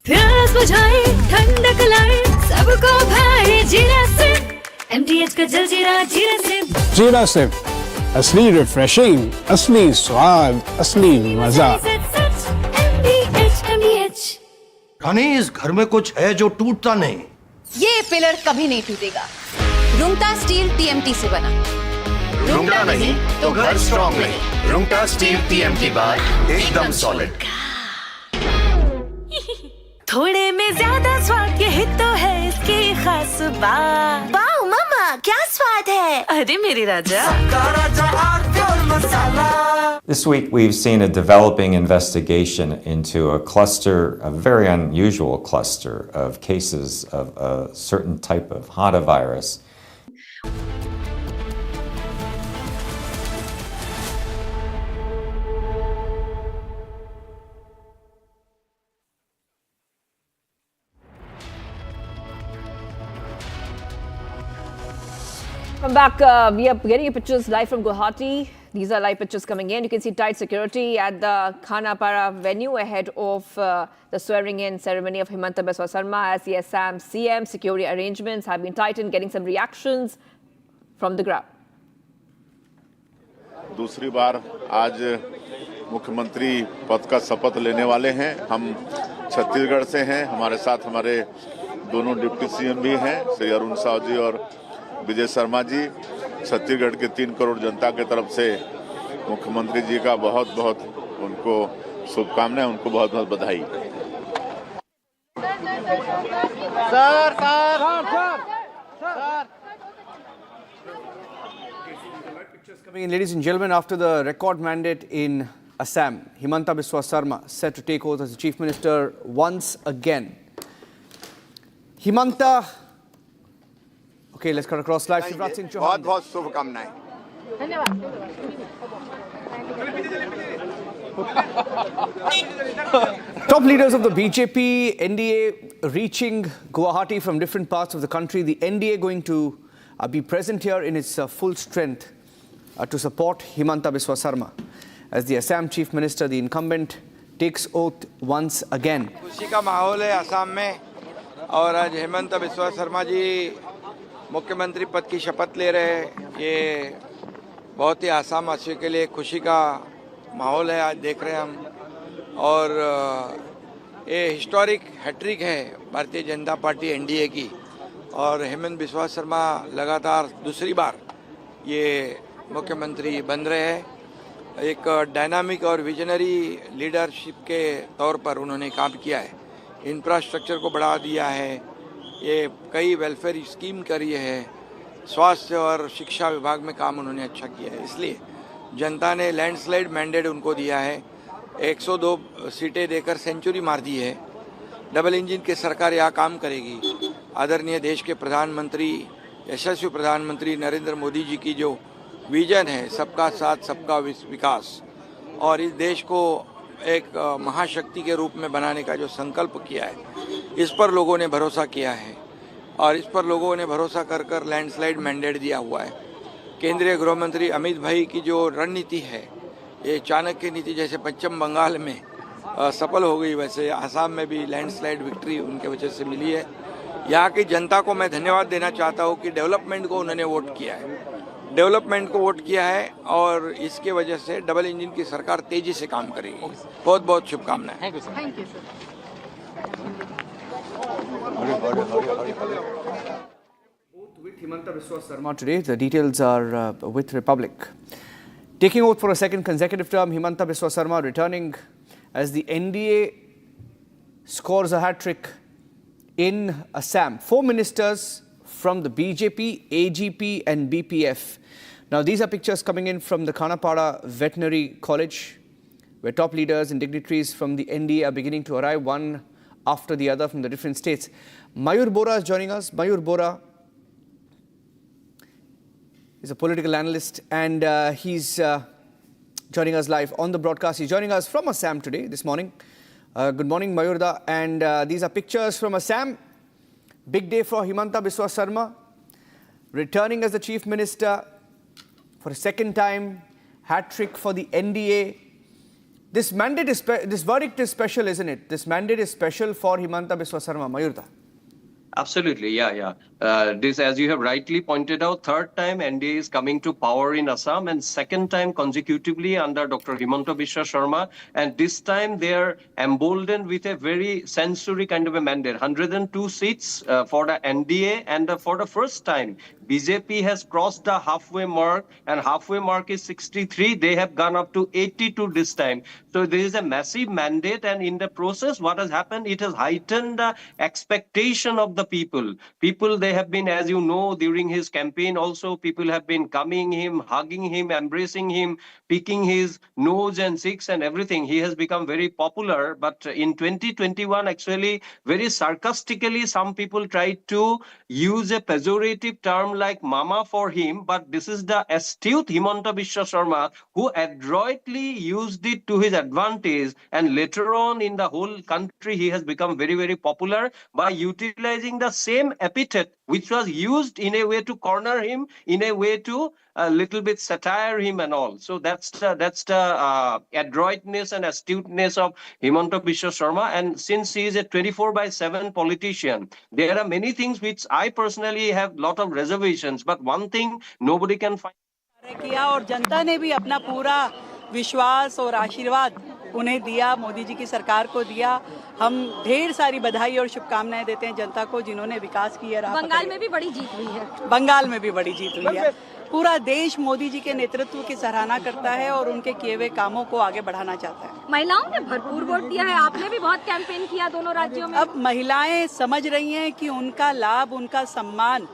प्यास बुझाए, ठंडक लाए, सबको भाए जीरा से MTH का जलजीरा जीरा से. जीरा से असली रिफ्रेशिंग, असली स्वाद, असली मजा. यानी इस घर में कुछ है जो टूटता नहीं. ये पिलर कभी नहीं टूटेगा. रुंगटा स्टील TMT से बना. रुंगटा नहीं तो घर स्ट्रॉन्ग नहीं. रुंगटा स्टील TMT बाद एकदम सॉलिड. थोड़े में ज्यादा स्वाद, यही तो है इसकी खास बात. वाओ मामा, क्या स्वाद है. अरे मेरे राजा. This week we've seen a developing investigation into a cluster, a very unusual cluster of cases of a certain type of Hanta virus. Come back. We are getting pictures live from Guwahati. These are live pictures coming in. You can see tight security at the Khanapara venue ahead of the swearing-in ceremony of Himanta Biswa Sarma as the Assam CM. Security arrangements have been tightened, getting some reactions from the ground. दूसरी बार आज मुख्यमंत्री पद का शपथ लेने वाले हैं. हम छत्तीसगढ़ से हैं. हमारे साथ हमारे दोनों डिप्टी सीएम भी हैं, श्री अरुण साव जी और विजय शर्मा जी. छत्तीसगढ़ के 3 करोड़ जनता के तरफ से मुख्यमंत्री जी का बहुत बहुत उनको शुभकामनाएं, उनको बहुत बहुत बधाई. Coming in, ladies and gentlemen, after the record mandate in Assam, Himanta Biswa Sarma set to take oath as the Chief Minister once again. Himanta. Okay, let's cut across live. Shivraj Singh Chauhan. बहुत शुभकामनाएं. Top leaders of the BJP, NDA reaching Guwahati from different parts of the country. The NDA going to be present here in its full strength to support Himanta Biswa Sarma as the Assam Chief Minister, the incumbent, takes oath once again. खुशी का माहौल है असम में और आज हेमंत बिस्वा शर्मा जी मुख्यमंत्री पद की शपथ ले रहे हैं. ये बहुत ही आसाम वासियों के लिए खुशी का माहौल है. आज देख रहे हैं हम, और ये हिस्टोरिक हैट्रिक है भारतीय जनता पार्टी NDA की, और हेमंत बिस्वा शर्मा लगातार दूसरी बार ये मुख्यमंत्री बन रहे हैं. एक डायनामिक और विजनरी लीडरशिप के तौर पर उन्होंने काम किया है. इंफ्रास्ट्रक्चर को बढ़ा दिया है. ये कई वेलफेयर स्कीम करी है. स्वास्थ्य और शिक्षा विभाग में काम उन्होंने अच्छा किया है. इसलिए जनता ने लैंडस्लाइड मैंडेट उनको दिया है. 102 सीटें देकर सेंचुरी मार दी है. डबल इंजन की सरकार यहाँ काम करेगी. आदरणीय देश के प्रधानमंत्री, यशस्वी प्रधानमंत्री नरेंद्र मोदी जी की जो विजन है, सबका साथ सबका विकास, और इस देश को एक महाशक्ति के रूप में बनाने का जो संकल्प किया है, इस पर लोगों ने भरोसा किया है. और इस पर लोगों ने भरोसा कर कर लैंडस्लाइड मैंडेट दिया हुआ है. केंद्रीय गृह मंत्री अमित भाई की जो रणनीति है, ये चाणक्य नीति जैसे पश्चिम बंगाल में सफल हो गई, वैसे आसाम में भी लैंडस्लाइड विक्ट्री उनके वजह से मिली है. यहाँ की जनता को मैं धन्यवाद देना चाहता हूँ कि डेवलपमेंट को उन्होंने वोट किया है, डेवलपमेंट को वोट किया है और इसके वजह से डबल इंजन की सरकार तेजी से काम करेगी। बहुत बहुत शुभकामनाएं। Thank you sir. With Himanta Biswa Sarma today, the details are with Republic. Taking oath for a second consecutive term, Himanta Biswa Sarma returning as the NDA scores a hat-trick in Assam. 4 ministers from the BJP, AGP and BPF. Now these are pictures coming in from the Khanapara Veterinary College, where top leaders and dignitaries from the NDA are beginning to arrive, one after the other from the different states. Mayur Bora is joining us. Mayur Bora is a political analyst and he's joining us live on the broadcast. He's joining us from Assam today, this morning. Good morning, Mayurda. And these are pictures from Assam. Big day for Himanta Biswa Sarma, returning as the Chief Minister for a second time, hat-trick for the NDA. This mandate is, this verdict is special, isn't it? This mandate is special for Himanta Biswa Sarma. Mayurda. Absolutely, yeah. This, as you have rightly pointed out, third time NDA is coming to power in Assam and second time consecutively under Dr. Himanta Biswa Sarma. And this time they are emboldened with a very sensory kind of a mandate. 102 seats for the NDA, and for the first time BJP has crossed the halfway mark, and halfway mark is 63. They have gone up to 82 this time. So there is a massive mandate, and in the process what has happened, it has heightened the expectation of the people. They have been, as you know, during his campaign also, people have been coming him, hugging him, embracing him, picking his nose and cheeks and everything. He has become very popular. But in 2021, actually, very sarcastically, some people tried to use a pejorative term like mama for him. But this is the astute Himanta Biswa Sarma who adroitly used it to his advantage. And later on in the whole country, he has become very, very popular by utilizing the same epithet which was used in a way to corner him, in a way to a little bit satire him and all. So that's the adroitness and astuteness of Himanta Biswa Sarma. And since he is a 24/7 politician, there are many things which I personally have lot of reservations. But one thing nobody can find. किया और जनता ने भी अपना पूरा विश्वास और आशीर्वाद उन्हें दिया, मोदी जी की सरकार को दिया। हम ढेर सारी बधाई और शुभकामनाएं देते हैं जनता को जिन्होंने विकास किया। बंगाल में भी बड़ी जीत हुई है। बंगाल में भी बड़ी जीत हुई है। पूरा देश मोदी जी के नेतृत्व की सराहना करता है और उनके किए हुए कामों को आगे बढ़ाना चाहता है। महिलाओं ने भरपूर वोट दिया है, आपने भी बहुत कैंपेन किया दोनों राज्यों में। अब महिलाएं समझ रही हैं कि उनका लाभ, उनका सम्मान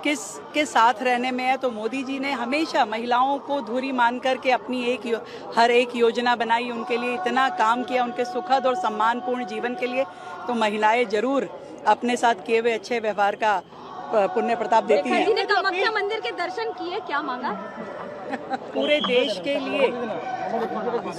किसके साथ रहने में है। तो मोदी जी ने हमेशा महिलाओं को धुरी मान करके अपनी हर एक योजना बनाई, उनके लिए इतना काम किया, उनके सुखद और सम्मानपूर्ण जीवन के लिए। तो महिलाएं जरूर अपने साथ किए हुए अच्छे व्यवहार का पुण्य प्रताप देती हैं। ने कामाख्या मंदिर के दर्शन किए, क्या मांगा? पूरे देश के लिए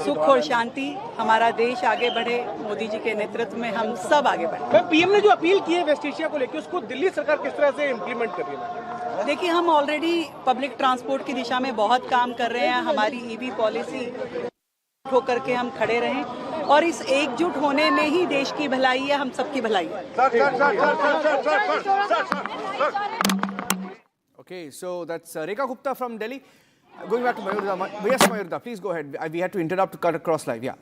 सुख और शांति, हमारा देश आगे बढ़े, मोदी जी के नेतृत्व में हम सब आगे बढ़े। पीएम ने जो अपील की है वेस्ट एशिया को लेकर, उसको दिल्ली सरकार किस तरह से इम्प्लीमेंट कर रही है? देखिए, हम ऑलरेडी पब्लिक ट्रांसपोर्ट की दिशा में बहुत काम कर रहे हैं। हमारी ईवी पॉलिसी होकर के हम खड़े रहें और इस एकजुट होने में ही देश की भलाई है, हम सबकी भलाई है। Okay, so that's Rekha Gupta from Delhi. Going back to Mayurda. Yes, Mayurda, please go ahead. We had to interrupt to cut across live. Yeah.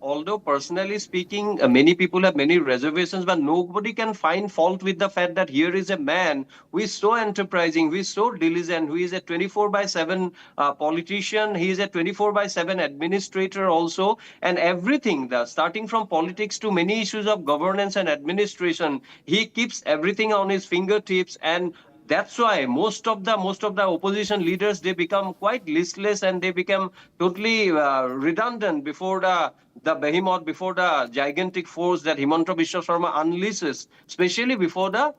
Although personally speaking, many people have many reservations, but nobody can find fault with the fact that here is a man who is so enterprising, who is so diligent, who is a 24/7 politician, he is a 24/7 administrator also, and everything, starting from politics to many issues of governance and administration, he keeps everything on his fingertips. And that's why most of the opposition leaders, they become quite listless and they become totally redundant before the behemoth, before the gigantic force that Himanta Biswa Sarma unleashes, especially before the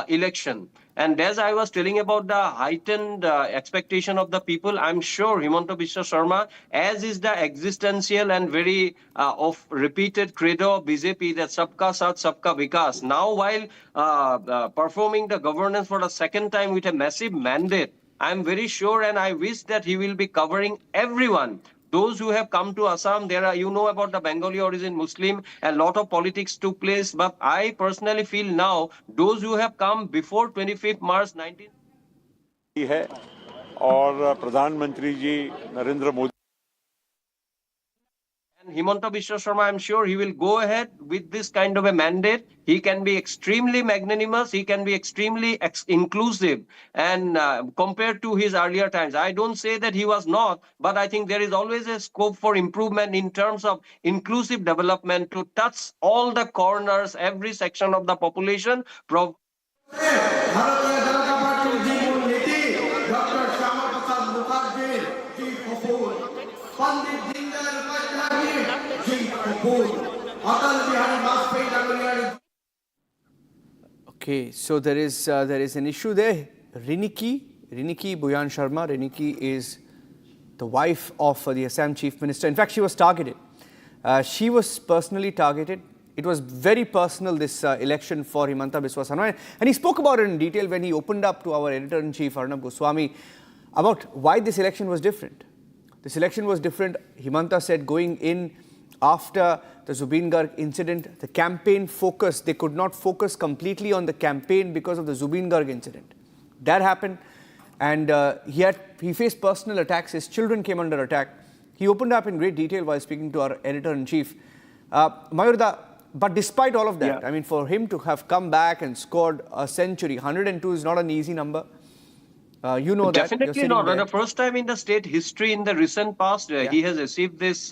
election. And as I was telling about the heightened expectation of the people, I'm sure Himanta Biswa Sarma, as is the existential and very of repeated credo of BJP, that Sabka Saath, Sabka Vikas, now while performing the governance for the second time with a massive mandate, I'm very sure and I wish that he will be covering everyone, those who have come to Assam, there are, you know about the Bengali origin Muslim, a lot of politics took place. But I personally feel now, those who have come before 25th March 19 है और प्रधानमंत्री जी Narendra Modi Himanta Biswa Sarma, I'm sure he will go ahead with this kind of a mandate. He can be extremely magnanimous. He can be extremely inclusive. And compared to his earlier times, I don't say that he was not, but I think there is always a scope for improvement in terms of inclusive development to touch all the corners, every section of the population. Okay, so there is an issue there. Riniki Bhuyan Sharma. Riniki is the wife of the Assam Chief Minister. In fact, she was targeted. She was personally targeted. It was very personal, this election for Himanta Biswa Sarma. And he spoke about it in detail when he opened up to our editor-in-chief, Arnab Goswami, about why this election was different. This election was different. Himanta said going in after the Zubeen Garg incident, the campaign focus, they could not focus completely on the campaign because of the Zubeen Garg incident. That happened, and he faced personal attacks. His children came under attack. He opened up in great detail while speaking to our editor-in-chief. Mayurda, but despite all of that, I mean, for him to have come back and scored a century, 102 is not an easy number. You know that. Definitely not. For the first time in the state history in the recent past, he has received this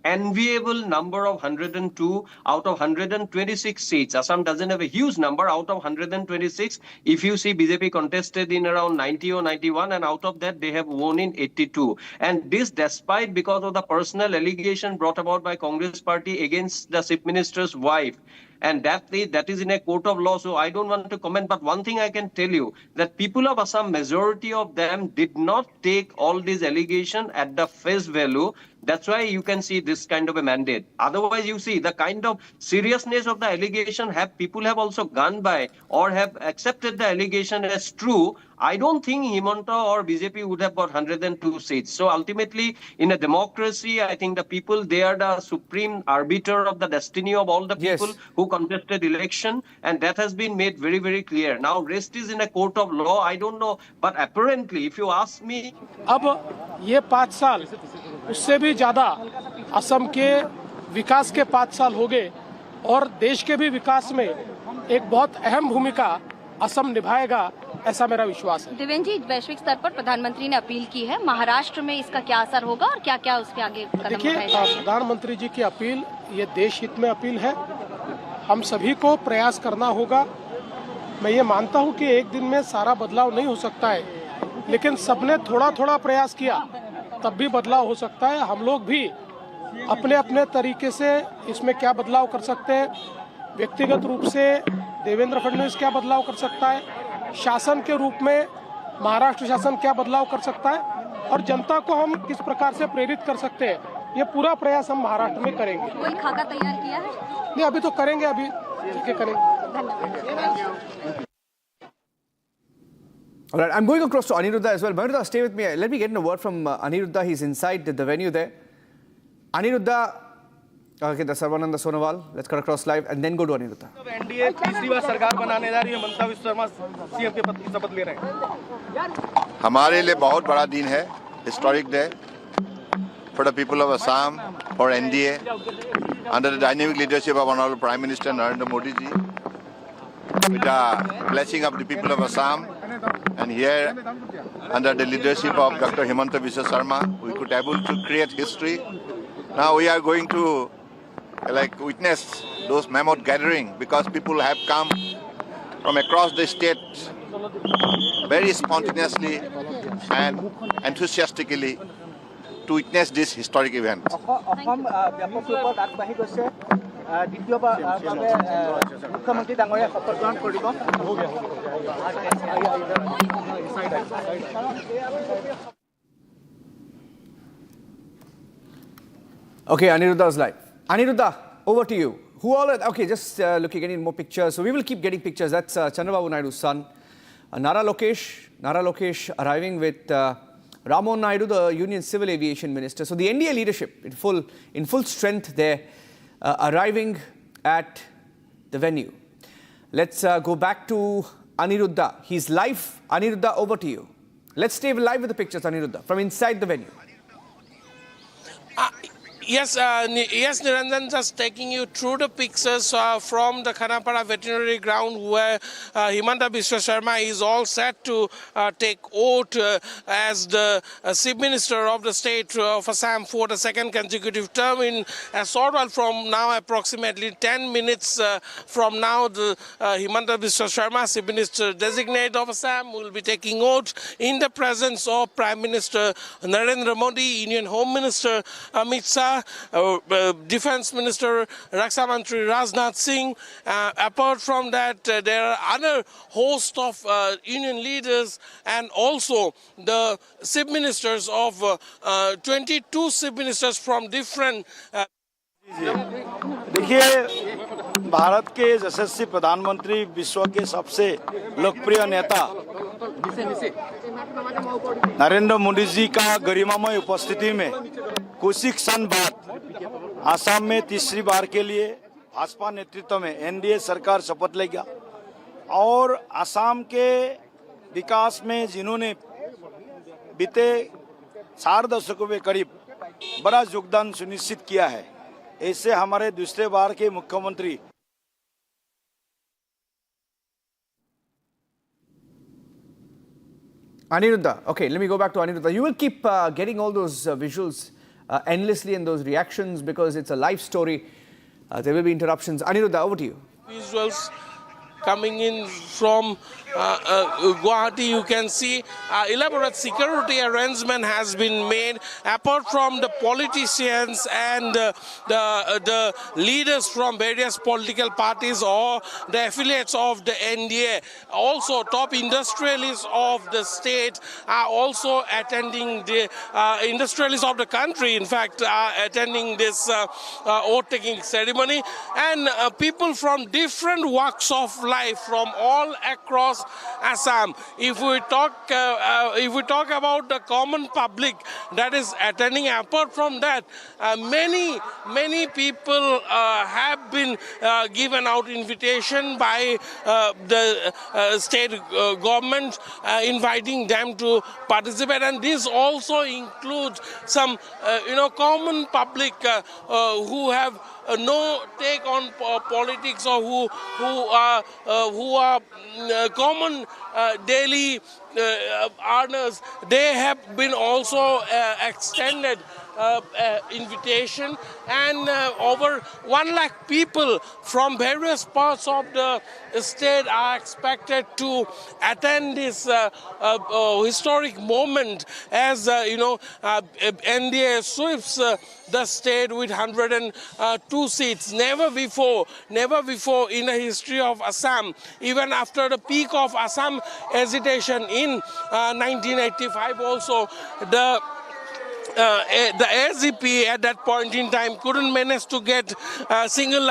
enviable number of 102 out of 126 seats. Assam doesn't have a huge number out of 126. If you see, BJP contested in around 90 or 91, and out of that, they have won in 82. And this despite because of the personal allegation brought about by Congress party against the Chief Minister's wife. And that is in a court of law, so I don't want to comment. But one thing I can tell you, that people of Assam, majority of them did not take all these allegations at the face value. That's why you can see this kind of a mandate. Otherwise, you see the kind of seriousness of the allegation people have also gone by or have accepted the allegation as true. I don't think Himanta or BJP would have got 102 seats. So ultimately, in a democracy, I think the people, they are the supreme arbiter of the destiny of all the people who contested election. And that has been made very, very clear. Now, rest is in a court of law. I don't know. But apparently, if you ask me... अब ये 5 साल उससे भी ज़्यादा असम के विकास के 5 साल हो गए और देश के भी विकास में एक बहुत अहम भूमिका असम निभाएगा, ऐसा मेरा विश्वास है। देवेंद्र जी, वैश्विक स्तर पर प्रधानमंत्री ने अपील की है, महाराष्ट्र में इसका क्या असर होगा और क्या-क्या उसके आगे कदम उठाए जाएंगे? प्रधानमंत्री जी की अपील ये देश हित में अपील है। हम सभी को प्रयास करना होगा। मैं ये मानता हूँ कि एक दिन में सारा बदलाव नहीं हो सकता है, लेकिन सबने थोड़ा-थोड़ा प्रयास किया तब भी बदलाव हो सकता है। हम लोग भी अपने तरीके से इसमें क्या बदलाव कर सकते हैं, व्यक्तिगत रूप से देवेंद्र फडणवीस क्या बदलाव कर सकता है, शासन के रूप में महाराष्ट्र शासन क्या बदलाव कर सकता है और जनता को हम किस प्रकार से प्रेरित कर सकते हैं, ये पूरा प्रयास हम महाराष्ट्र में करेंगे। कोई खाका तैयार किया है? नहीं, अभी तो करेंगे, अभी करेंगे। All right, I'm going across to Aniruddha as well. Aniruddha, stay with me. Let me get in a word from Aniruddha. He's inside the venue there. Aniruddha, okay, the Sarvananda Sonowal. Let's cut across live and then go to Aniruddha. NDA तीसरी बार सरकार बनाने जा रही है, Himanta Biswa Sharma CM के पद की शपथ ले रहे हैं। हमारे लिए बहुत बड़ा दिन है, historic day for the people of Assam, for NDA, under the dynamic leadership of Honorable Prime Minister Narendra Modi ji, with the blessing of the people of Assam. And here, under the leadership of Dr. Himanta Biswa Sarma, we could able to create history. Now we are going to witness those mammoth gathering because people have come from across the state very spontaneously and enthusiastically to witness this historic event. Okay, Aniruddha's live. Aniruddha, over to you. Who all? Okay, just looking at more pictures. So we will keep getting pictures. That's Chandrababu Naidu's son, Nara Lokesh arriving with Ramon Naidu, the Union Civil Aviation Minister. So the NDA leadership in full strength there, arriving at the venue. Let's go back to Aniruddha. He's live. Aniruddha, over to you. Let's stay live with the pictures, Aniruddha, from inside the venue. Yes, Niranjan, just taking you through the pictures from the Khanapara veterinary ground where Himanta Biswa Sarma is all set to take oath as the Chief Minister of the state of Assam for the second consecutive term. In a short while from now, approximately 10 minutes from now, the Himanta Biswa Sarma, Chief Minister designate of Assam, will be taking oath in the presence of Prime Minister Narendra Modi, Union Home Minister Amit Shah, Defense Minister Raksha Mantri Rajnath Singh. Apart from that, there are other host of union leaders and also the chief ministers of 22 chief ministers from different. देखिए, भारत के यशस्वी प्रधानमंत्री, विश्व के सबसे लोकप्रिय नेता नरेंद्र मोदी जी का गरिमामय उपस्थिति में कुछ क्षण बाद असम में तीसरी बार के लिए भाजपा नेतृत्व में एनडीए सरकार शपथ लेगी और असम के विकास में जिन्होंने बीते 4 दशकों में करीब बड़ा योगदान सुनिश्चित किया है, ऐसे हमारे दूसरे बार के मुख्यमंत्री Aniruddha, okay, let me go back to Aniruddha. You will keep getting all those visuals endlessly and those reactions because it's a live story. There will be interruptions. Aniruddha, over to you. Visuals coming in from Guwahati, you can see elaborate security arrangement has been made. Apart from the politicians and the leaders from various political parties or the affiliates of the NDA, also top industrialists of the state are also attending the industrialists of the country, in fact, are attending this oath-taking ceremony, and people from different walks of life from all across Assam. If we talk about the common public that is attending, apart from that, many people have been given out invitation by the state government, inviting them to participate, and this also includes some common public who have no take on politics or who are common daily earners. They have been also extended invitation, and over 1 lakh people from various parts of the state are expected to attend this historic moment as NDA sweeps the state with 102 seats. Never before in the history of Assam, even after the peak of Assam agitation in 1985 also, the AGP at that point in time couldn't manage to get single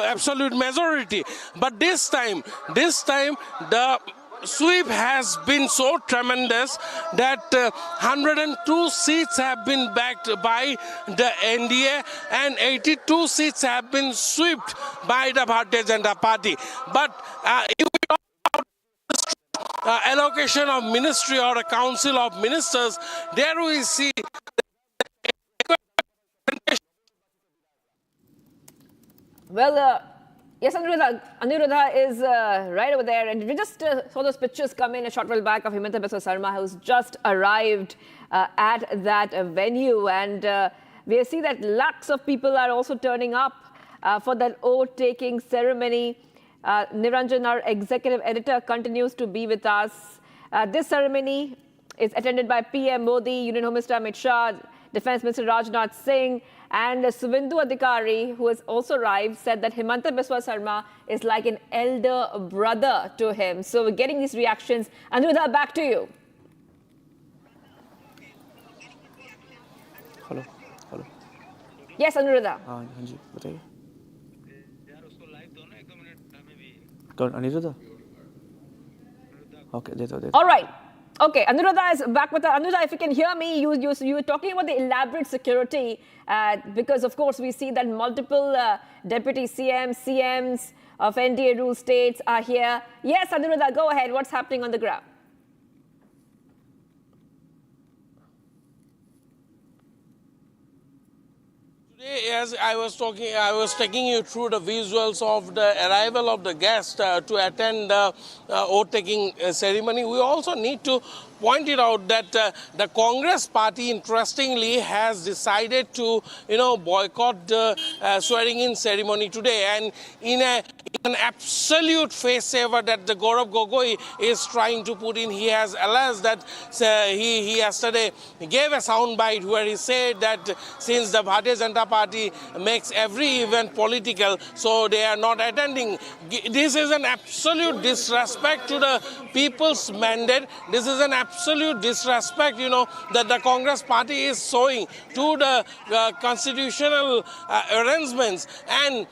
absolute majority. But this time the sweep has been so tremendous that 102 seats have been backed by the NDA and 82 seats have been swept by the Bharatiya Janata Party. But if we talk about allocation of ministry or a council of ministers, there we see well, yes, Aniruddha is right over there, and we just saw those pictures come in a short while back of Himanta Biswa Sarma, who's just arrived at that venue, and we see that lakhs of people are also turning up for that oath-taking ceremony. Niranjan, our executive editor, continues to be with us. This ceremony is attended by PM Modi, Union Home Minister Amit Shah, Defense Minister Rajnath Singh, and Suvendu Adhikari, who has also arrived, said that Himanta Biswa Sarma is like an elder brother to him. So we're getting these reactions. Aniruddha, back to you. Hello. Yes, Aniruddha. जी बताइए. कौन Aniruddha? Okay, देता. All right. Okay, Anuradha is back with us. Anuradha, if you can hear me, you were talking about the elaborate security because, of course, we see that multiple deputy CMs of NDA rule states are here. Yes, Anuradha, go ahead. What's happening on the ground? Today, as I was taking you through the visuals of the arrival of the guests to attend the oath-taking ceremony. We also need to point it out that the Congress party, interestingly, has decided to, boycott the swearing-in ceremony today, and in an absolute face-saver that the Gaurav Gogoi is trying to put in. He has alleged that he yesterday gave a soundbite where he said that since the Bharatiya Janata Party makes every event political, so they are not attending. This is an absolute disrespect to the people's mandate. This is an absolute disrespect, that the Congress party is showing to the constitutional arrangements, and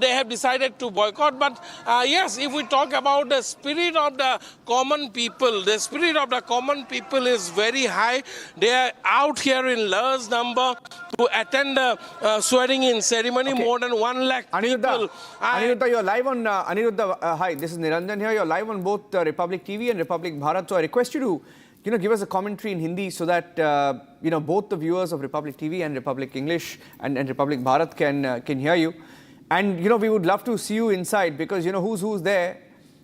they have decided to boycott. But yes, if we talk about the spirit of the common people, the spirit of the common people is very high. They are out here in large number to attend the swearing-in ceremony. Okay. More than 1 lakh people. Aniruddha, you're live on Aniruddha. Hi, this is Niranjan here. You're live on both Republic TV and Republic Bharat. So I request you to give us a commentary in Hindi so that both the viewers of Republic TV and Republic English and Republic Bharat can hear you. And we would love to see you inside because who's there.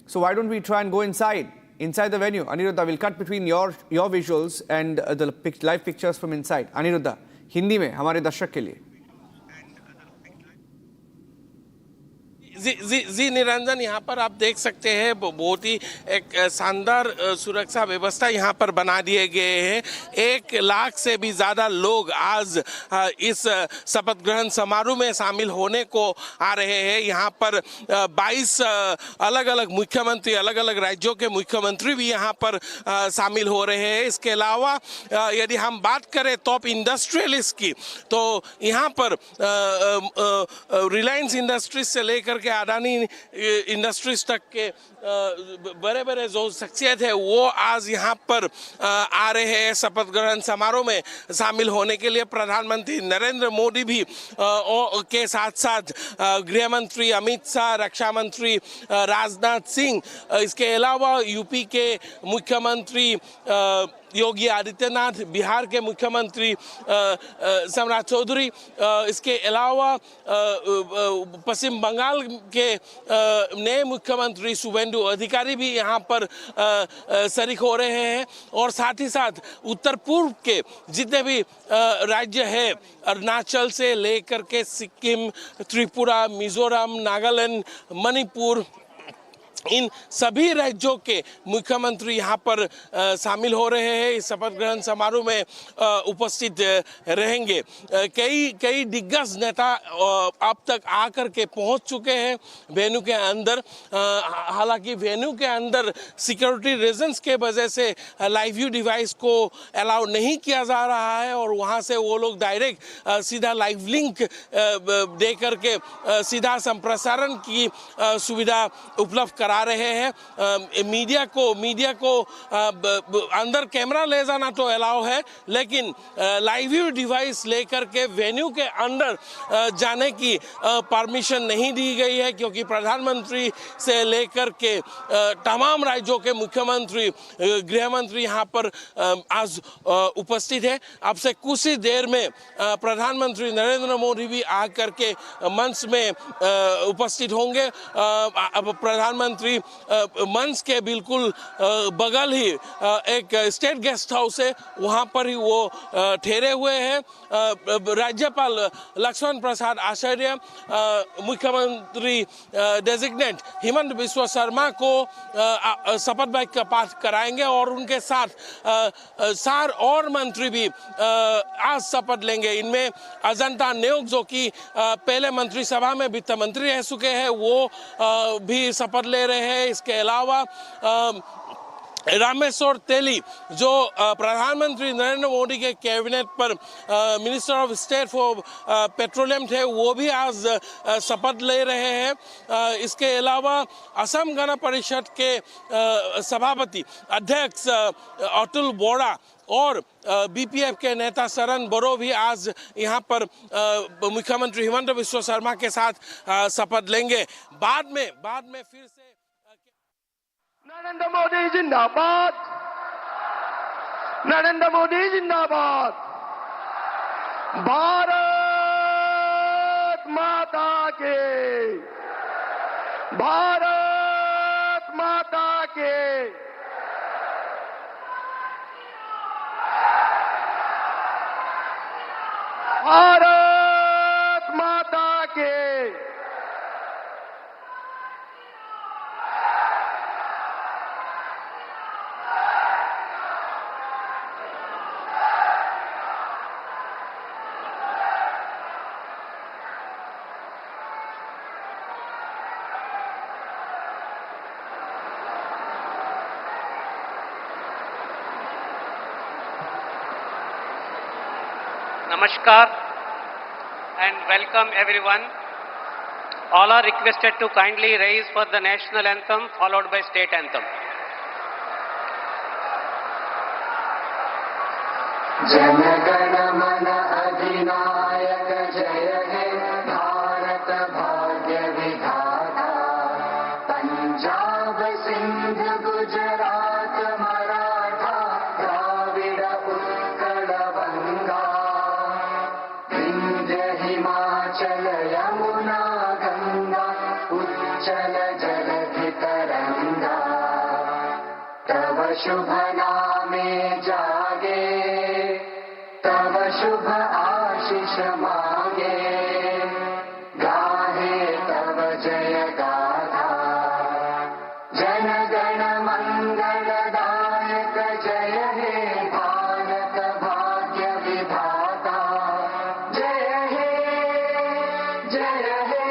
So why don't we try and go inside the venue? Aniruddha, we'll cut between your visuals and the live pictures from inside. Aniruddha, Hindi में हमारे दर्शक के लिए. जी निरंजन, यहाँ पर आप देख सकते हैं बहुत ही एक शानदार सुरक्षा व्यवस्था यहाँ पर बना दिए गए हैं. 1 लाख से भी ज़्यादा लोग आज इस शपथ ग्रहण समारोह में शामिल होने को आ रहे हैं. यहाँ पर 22 अलग अलग मुख्यमंत्री, अलग अलग राज्यों के मुख्यमंत्री भी यहाँ पर शामिल हो रहे हैं. इसके अलावा यदि हम बात करें टॉप इंडस्ट्रियलिस्ट की, तो यहाँ पर रिलायंस इंडस्ट्रीज से लेकर के अडानी इंडस्ट्रीज तक के बड़े बड़े जो शख्सियत है वो आज यहाँ पर आ रहे हैं शपथ ग्रहण समारोह में शामिल होने के लिए. प्रधानमंत्री नरेंद्र मोदी भी के साथ साथ गृह मंत्री अमित शाह, रक्षा मंत्री राजनाथ सिंह, इसके अलावा यूपी के मुख्यमंत्री योगी आदित्यनाथ, बिहार के मुख्यमंत्री सम्राट चौधरी, इसके अलावा पश्चिम बंगाल के नए मुख्यमंत्री शुभेंदु अधिकारी भी यहाँ पर शरीक हो रहे हैं. और साथ ही साथ उत्तर पूर्व के जितने भी राज्य हैं, अरुणाचल से लेकर के सिक्किम, त्रिपुरा, मिजोरम, नागालैंड, मणिपुर, इन सभी राज्यों के मुख्यमंत्री यहाँ पर शामिल हो रहे हैं. इस शपथ ग्रहण समारोह में उपस्थित रहेंगे. कई दिग्गज नेता अब तक आकर के पहुँच चुके हैं वेन्यू के अंदर. हालांकि वेन्यू के अंदर सिक्योरिटी रीजंस के वजह से लाइव व्यू डिवाइस को अलाउ नहीं किया जा रहा है और वहाँ से वो लोग डायरेक्ट सीधा लाइव लिंक दे करके सीधा संप्रसारण की सुविधा उपलब्ध करा रहे हैं. मीडिया को अंदर कैमरा ले जाना तो अलाउ है, लेकिन लाइव व्यू डिवाइस लेकर के वेन्यू के अंदर जाने की परमिशन नहीं दी गई है, क्योंकि प्रधानमंत्री से लेकर के तमाम राज्यों के मुख्यमंत्री, गृह मंत्री यहाँ पर आज उपस्थित है. अब से कुछ ही देर में प्रधानमंत्री नरेंद्र मोदी भी आकर के मंच में उपस्थित होंगे. अब प्रधानमंत्री मंच के बिल्कुल बगल ही एक स्टेट गेस्ट हाउस है, वहाँ पर ही वो ठहरे हुए हैं. राज्यपाल लक्ष्मण प्रसाद आचार्य, मुख्यमंत्री डेजिग्नेट हिमंत बिस्वा शर्मा को शपथ वाक्य का पाठ कराएंगे और उनके साथ 4 और मंत्री भी आज शपथ लेंगे. इनमें अजंता नेयोग, जो कि पहले मंत्रिसभा में वित्त मंत्री रह चुके हैं, वो भी शपथ ले रहे हैं. इसके अलावा रामेश्वर तेली जो प्रधानमंत्री नरेंद्र मोदी के कैबिनेट पर minister of state for petroleum थे, वो भी आज शपथ ले रहे हैं। इसके अलावा असम गण परिषद के सभापति अध्यक्ष अतुल बोरा और बीपीएफ के नेता शरण बोरो भी आज यहाँ पर मुख्यमंत्री हिमंत बिस्वा शर्मा के साथ शपथ लेंगे। बाद में फिर से नरेंद्र मोदी जिंदाबाद, नरेंद्र मोदी जिंदाबाद, भारत माता के, भारत माता के। भारत माता के। Namaskar and welcome everyone. All are requested to kindly raise for the national anthem followed by state anthem. Jana Gana मन अधिनायक जय हे भारत भाग्य विधाता, पंजाब सिंध गुजरात मराठा द्राविड़ उत्कल बंगा, हिमाचल यमुना गंगा उच्चल जलधि तरंगा, तव शुभ नामे जागे, तव शुभ आशीष मांगे, गाहे तव जय गाथा। जन गण मंगल दायक जय हे भारत भाग्य विधाता, जय हे जय हे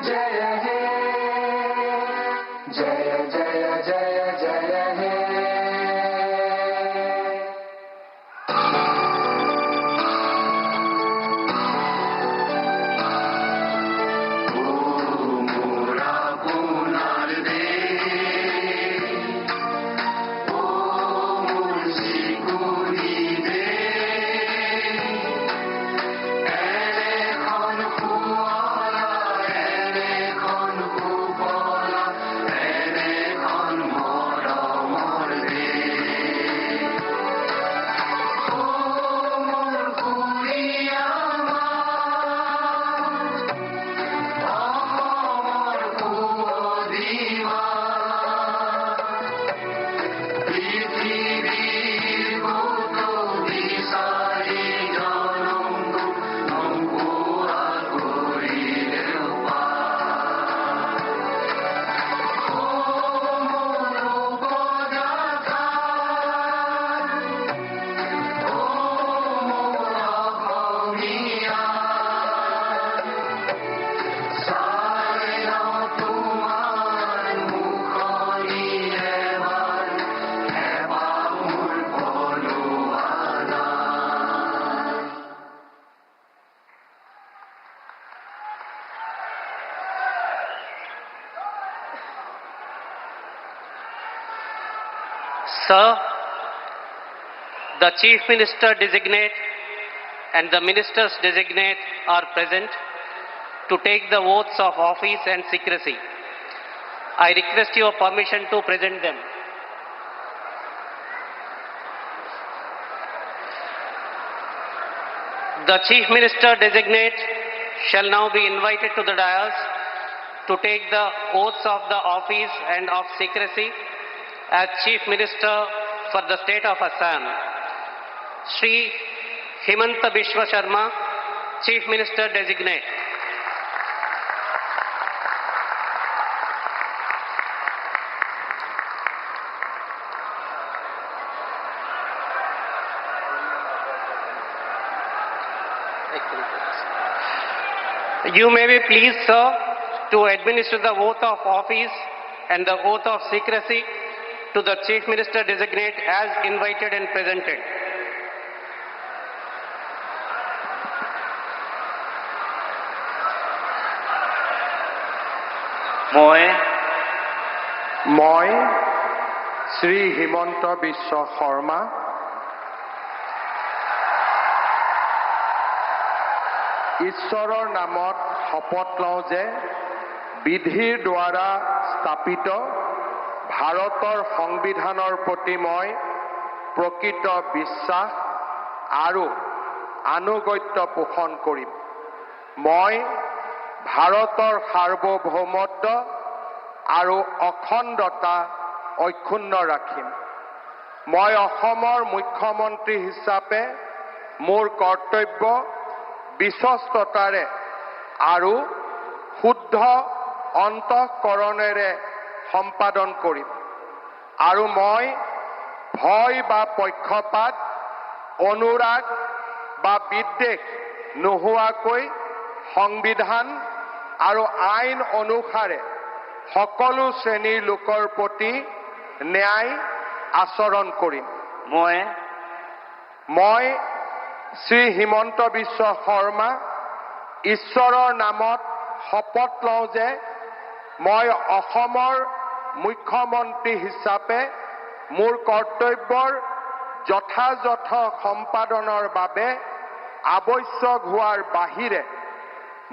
जय हे जय जय जय जय हे। Sir, the Chief Minister designate and the Ministers designate are present to take the oaths of office and secrecy. I request your permission to present them. The Chief Minister designate shall now be invited to the dais to take the oaths of the office and of secrecy as Chief Minister for the State of Assam. Shri Himanta Biswa Sarma, Chief Minister designate. You may be pleased, sir, to administer the oath of office and the oath of secrecy to the Chief Minister designate as invited and presented. মই শ্ৰী হিমন্ত বিশ্ব শৰ্মা ঈশ্বৰৰ নামত শপত লওঁ যে বিধিৰ দ্বাৰা স্থাপিত ভাৰতৰ সংবিধানৰ প্ৰতি মই প্ৰকৃত বিশ্বাস আৰু আনুগত্য পোষণ কৰিম। মই ভাৰতৰ সাৰ্বভৌমত্ব আৰু অখণ্ডতা অক্ষুণ্ণ ৰাখিম। মই অসমৰ মুখ্যমন্ত্ৰী হিচাপে মোৰ কৰ্তব্য বিশ্বস্ততাৰে আৰু শুদ্ধ অন্তঃকৰণেৰে সম্পাদন কৰিম আৰু মই ভয় বা পক্ষপাত অনুৰাগ বা বিদ্বেষ নোহোৱাকৈ সংবিধান আৰু আইন অনুসাৰে সকলো শ্ৰেণীৰ লোকৰ প্ৰতি ন্যায় আচৰণ কৰিম। মই শ্ৰী হিমন্ত বিশ্ব শৰ্মা ঈশ্বৰৰ নামত শপত লওঁ যে মই অসমৰ মুখ্যমন্ত্ৰী হিচাপে মোৰ কৰ্তব্যৰ যথাযথ সম্পাদনৰ বাবে আৱশ্যক হোৱাৰ বাহিৰে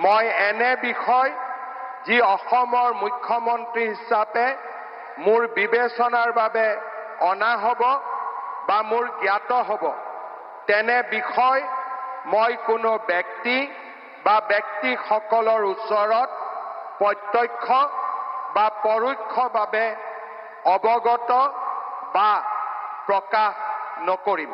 মই এনে বিষয় যি অসমৰ মুখ্যমন্ত্ৰী হিচাপে মোৰ বিবেচনাৰ বাবে অনা হ'ব বা মোৰ জ্ঞাত হ'ব তেনে বিষয় মই কোনো ব্যক্তি বা ব্যক্তিসকলৰ ওচৰত প্ৰত্যক্ষ বা পৰোক্ষভাৱে অৱগত বা প্ৰকাশ নকৰিম।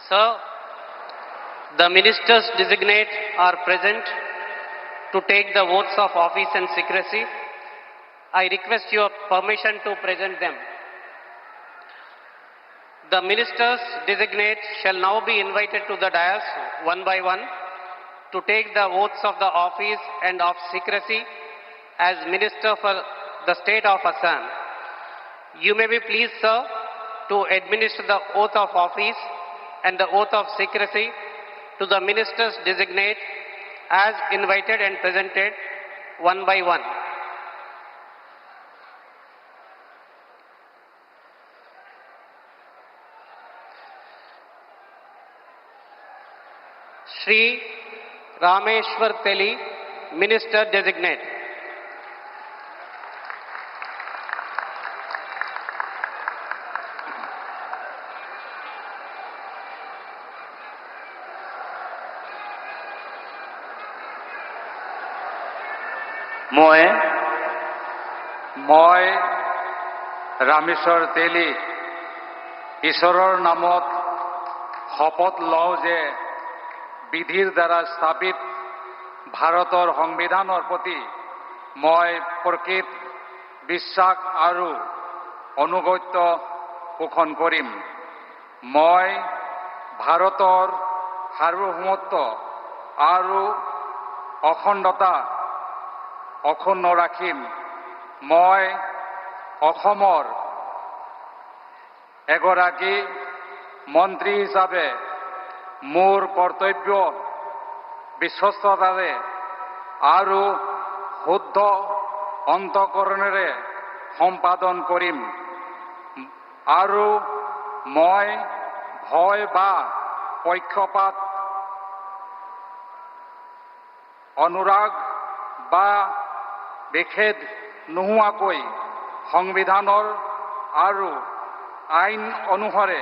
Sir, the ministers designate are present to take the oaths of office and secrecy. I request your permission to present them. The ministers designate shall now be invited to the dais one by one to take the oaths of the office and of secrecy as Minister for the state of Assam. You may be pleased, sir, to administer the oath of office and the oath of secrecy to the ministers designate as invited and presented one by one. Shri Rameshwar Teli, Minister Designate. মই ৰামেশ্বৰ তেলী ঈশ্বৰৰ নামত শপত লওঁ যে বিধিৰ দ্বাৰা স্থাপিত ভাৰতৰ সংবিধানৰ প্ৰতি মই প্ৰকৃত বিশ্বাস আৰু অনুগত্য পোষণ কৰিম। মই ভাৰতৰ সাৰ্বভৌমত্ব আৰু অখণ্ডতা অক্ষুণ্ণ ৰাখিম। মই অসমৰ এগৰাকী মন্ত্ৰী হিচাপে মোৰ কৰ্তব্য বিশ্বস্ততাৰে আৰু শুদ্ধ অন্তঃকৰণেৰে সম্পাদন কৰিম আৰু মই ভয় বা পক্ষপাত অনুৰাগ বা বিখেদ নোহোৱাকৈ সংবিধানৰ আৰু আইন অনুসাৰে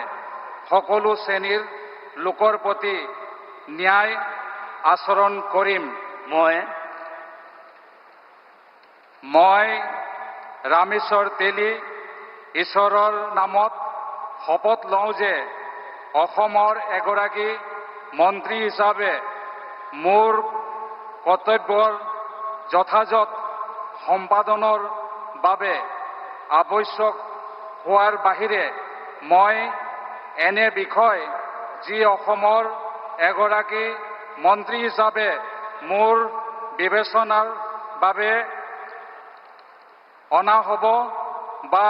সকলো শ্ৰেণীৰ লোকৰ প্ৰতি ন্যায় আচৰণ কৰিম। মই ৰামেশ্বৰ তেলী ঈশ্বৰৰ নামত শপত লওঁ যে অসমৰ এগৰাকী মন্ত্ৰী হিচাপে মোৰ কৰ্তব্যৰ যথাযথ সম্পাদনৰ বাবে আৱশ্যক হোৱাৰ বাহিৰে মই এনে বিষয় যি অসমৰ এগৰাকী মন্ত্ৰী হিচাপে মোৰ বিবেচনাৰ বাবে অনা হ'ব বা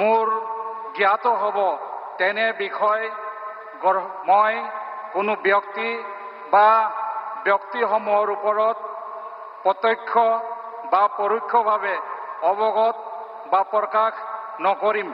মোৰ জ্ঞাত হ'ব তেনে বিষয় মই কোনো ব্যক্তি বা ব্যক্তিসমূহৰ ওপৰত প্ৰত্যক্ষ বা পৰোক্ষভাৱে অৱগত বা প্ৰকাশ নকৰিম।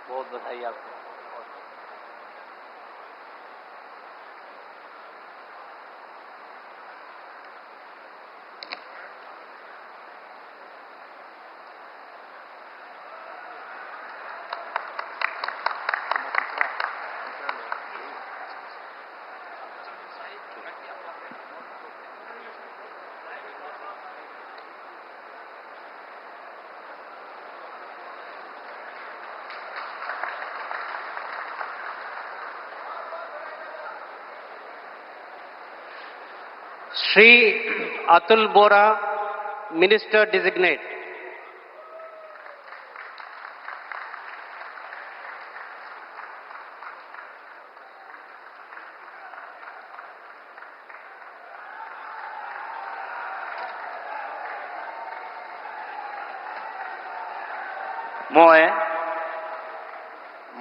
बहुत बधाई आपको। Shri Atul Bora, Minister Designate.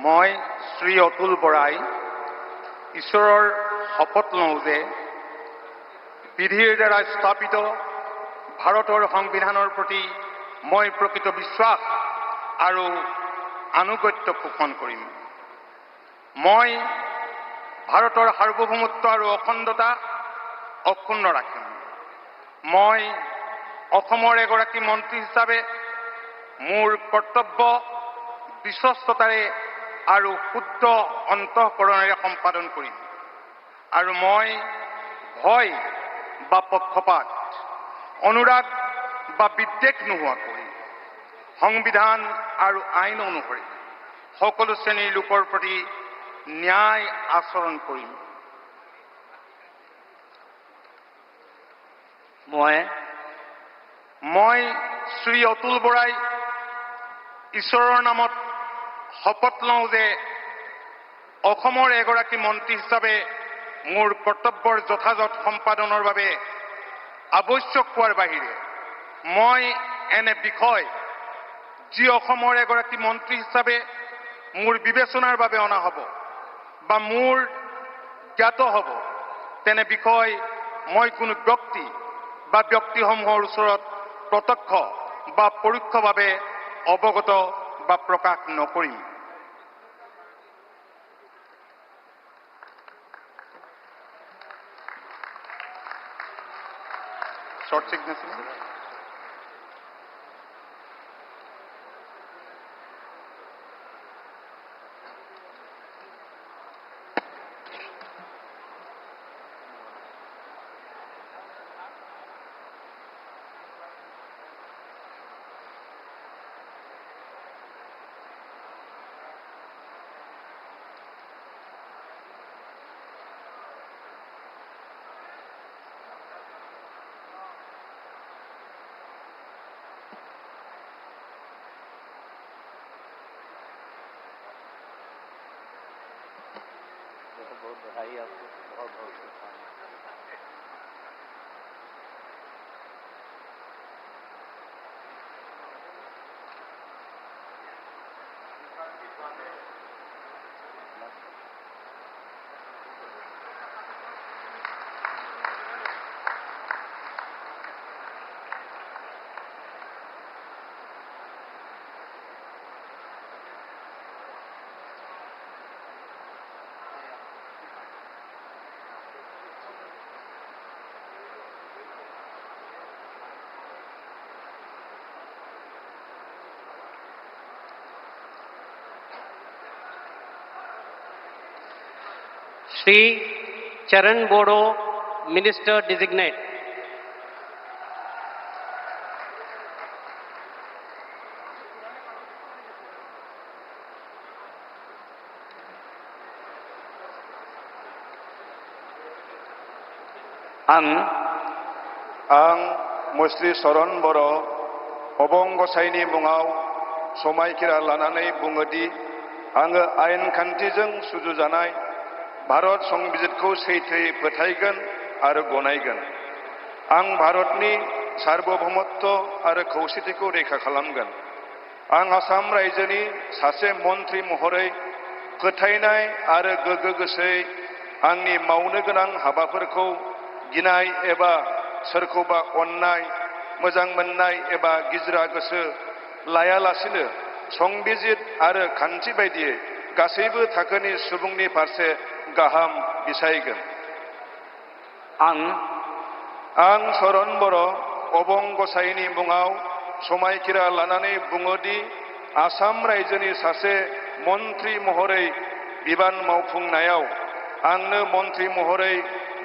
মই শ্ৰী অতুল বৰাই ঈশ্বৰৰ শপত লওঁ যে বিধিৰ দ্বাৰা স্থাপিত ভাৰতৰ সংবিধানৰ প্ৰতি মই প্ৰকৃত বিশ্বাস আৰু আনুগত্য পোষণ কৰিম। মই ভাৰতৰ সাৰ্বভৌমত্ব আৰু অখণ্ডতা অক্ষুণ্ণ ৰাখিম। মই অসমৰ এগৰাকী মন্ত্ৰী হিচাপে মোৰ কৰ্তব্য বিশ্বস্ততাৰে আৰু শুদ্ধ অন্তঃকৰণেৰে সম্পাদন কৰিম আৰু মই ভয় বা পক্ষপাত অনুৰাগ বা বিদ্বেষ নোহোৱাকৈ সংবিধান আৰু আইন অনুসৰি সকলো শ্ৰেণীৰ লোকৰ প্ৰতি ন্যায় আচৰণ কৰিম। মই শ্ৰী অতুল বৰাই ঈশ্বৰৰ নামত শপত লওঁ যে অসমৰ এগৰাকী মন্ত্ৰী হিচাপে মোৰ কৰ্তব্যৰ যথাযথ সম্পাদনৰ বাবে আৱশ্যক হোৱাৰ বাহিৰে মই এনে বিষয় যি অসমৰ এগৰাকী মন্ত্ৰী হিচাপে মোৰ বিবেচনাৰ বাবে অনা হ'ব বা মোৰ জ্ঞাত হ'ব তেনে বিষয় মই কোনো ব্যক্তি বা ব্যক্তিসমূহৰ ওচৰত প্ৰত্যক্ষ বা পৰোক্ষভাৱে অৱগত বা প্ৰকাশ নকৰিম। Short signature. Shri Charan Bodo, Minister Designate. आं मुस्रि चरण बर' अबं गसाइनि मुङाव समायखिरा लानानै बुङोदि आङो आयेन खान्थिजों सुजुजानाय भारत संबिजितखौ सैथोयै फोथायगोन आरो गनायगोन। आं भारतनि सार्वभौमत्व आरो खौसेथिखौ रैखा खालामगोन। आं आसाम रायजोनि सासे मन्त्रि महरै फोथायनाय आरो गोगो गोसोयै आंनि मावनो गोनां हाबाफोरखौ गिनाय एबा सोरखौबा अननाय, मोजां मोननाय एबा गिज्रा गोसो लायालासिनो संबिजित आरो खान्थि बायदियै गासैबो थाखोनि सुबुंनि फारसे गाहाम बिसायगोन। आं चरण बर' अबं गसाइनि मुङाव समायखिरा लानानै बुङोदि आसाम रायजोनि सासे मन्त्रि महरै बिबान मावफुंनायाव आंनो मन्त्रि महरै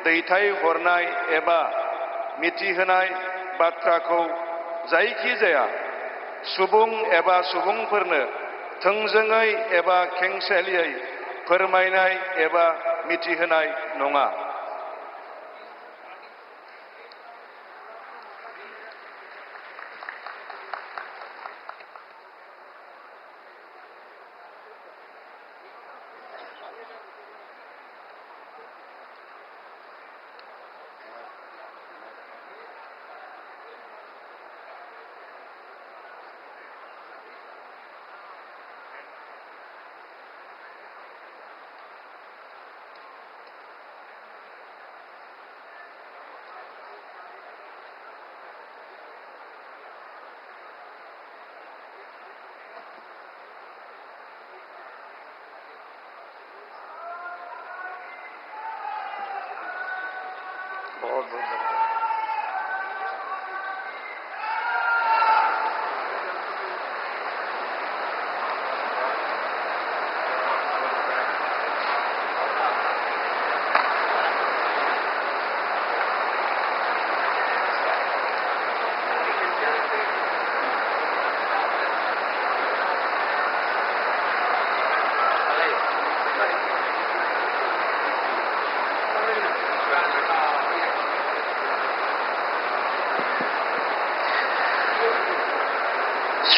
दैथायहरनाय एबा मिथिहोनाय बाथ्राखौ जायखिजाया सुबुं एबा सुबुंफोरनो थोंजोङै एबा खेंसालियै फोरमायनाय एबा मिथिहोनाय नङा।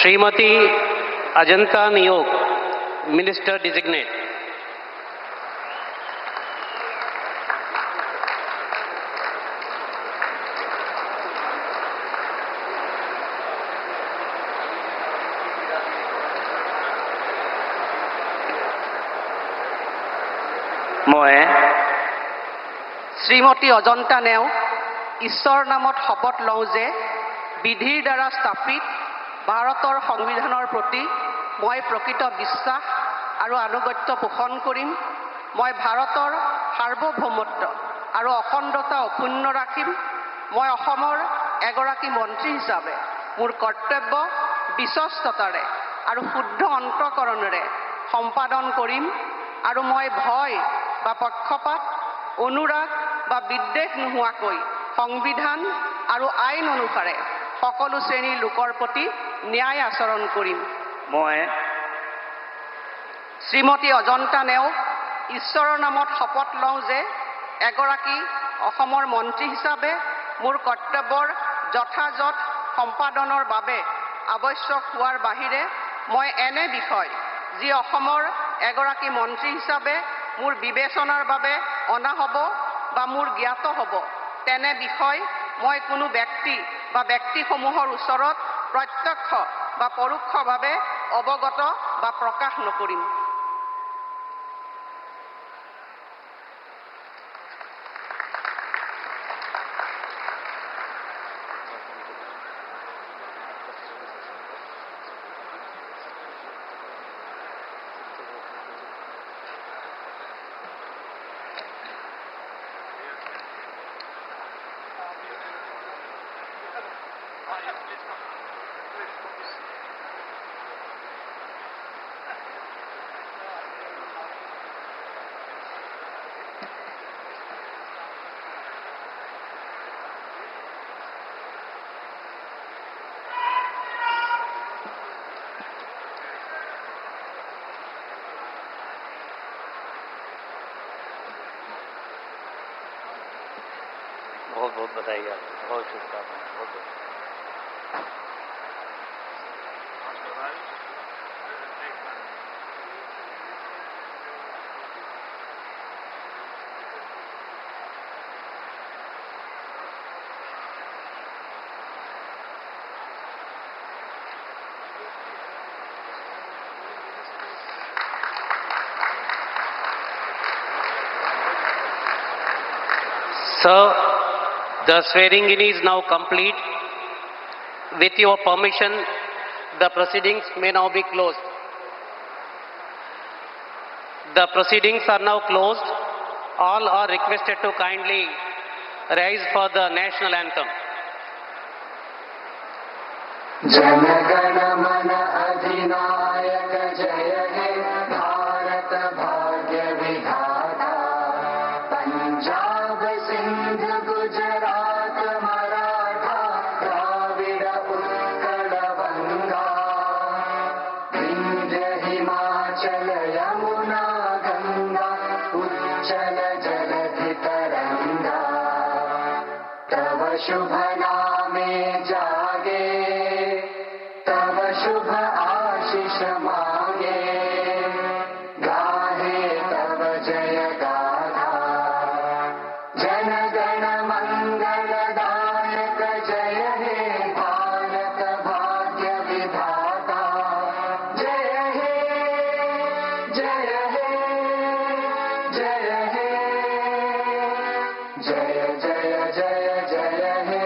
Srimati Ajanta Niyog, Minister Designate. মই শ্ৰীমতী অজন্তা নেওগ ঈশ্বৰৰ নামত শপত লওঁ যে বিধিৰ দ্বাৰা স্থাপিত ভাৰতৰ সংবিধানৰ প্ৰতি মই প্ৰকৃত বিশ্বাস আৰু আনুগত্য পোষণ কৰিম। মই ভাৰতৰ সাৰ্বভৌমত্ব আৰু অখণ্ডতা অক্ষুণ্ণ ৰাখিম। মই অসমৰ এগৰাকী মন্ত্ৰী হিচাপে মোৰ কৰ্তব্য বিশ্বস্ততাৰে আৰু শুদ্ধ অন্তঃকৰণেৰে সম্পাদন কৰিম আৰু মই ভয় বা পক্ষপাত, অনুৰাগ বা বিদ্বেষ নোহোৱাকৈ সংবিধান আৰু আইন অনুসাৰে সকলো শ্ৰেণীৰ লোকৰ প্ৰতি ন্যায় আচৰণ কৰিম। মই শ্ৰীমতী অজন্তা নেওগ ঈশ্বৰৰ নামত শপত লওঁ যে এগৰাকী অসমৰ মন্ত্ৰী হিচাপে মোৰ কৰ্তব্যৰ যথাযথ সম্পাদনৰ বাবে আৱশ্যক হোৱাৰ বাহিৰে মই এনে বিষয় যি অসমৰ এগৰাকী মন্ত্ৰী হিচাপে মোৰ বিবেচনাৰ বাবে অনা হ'ব বা মোৰ জ্ঞাত হ'ব তেনে বিষয় মই কোনো ব্যক্তি বা ব্যক্তিসমূহৰ ওচৰত প্ৰত্যক্ষ বা পৰোক্ষভাৱে অৱগত বা প্ৰকাশ নকৰিম। बहुत बहुत बधाई यार, बहुत शुभकामनाएं, बहुत बहुत। Sir, the swearing in is now complete. With your permission, the proceedings may now be closed. The proceedings are now closed. All are requested to kindly rise for the national anthem. Jana Gana मन अधिनायक जय हे भारत भाग्य विधाता पंजाब सिंध गुजरात मराठा द्राविड़ उत्कल बंगा विंध्य हिमाचल यमुना गंगा उच्चल जलधि तरंगा तव शुभ नामे जागे तव शुभ आशीष मांगे गाहे तव जय गाथा जन गण मंगल दायक जय हे भारत भाग्य विधाता जय हे जय हे जय हे जय जय जय जय हे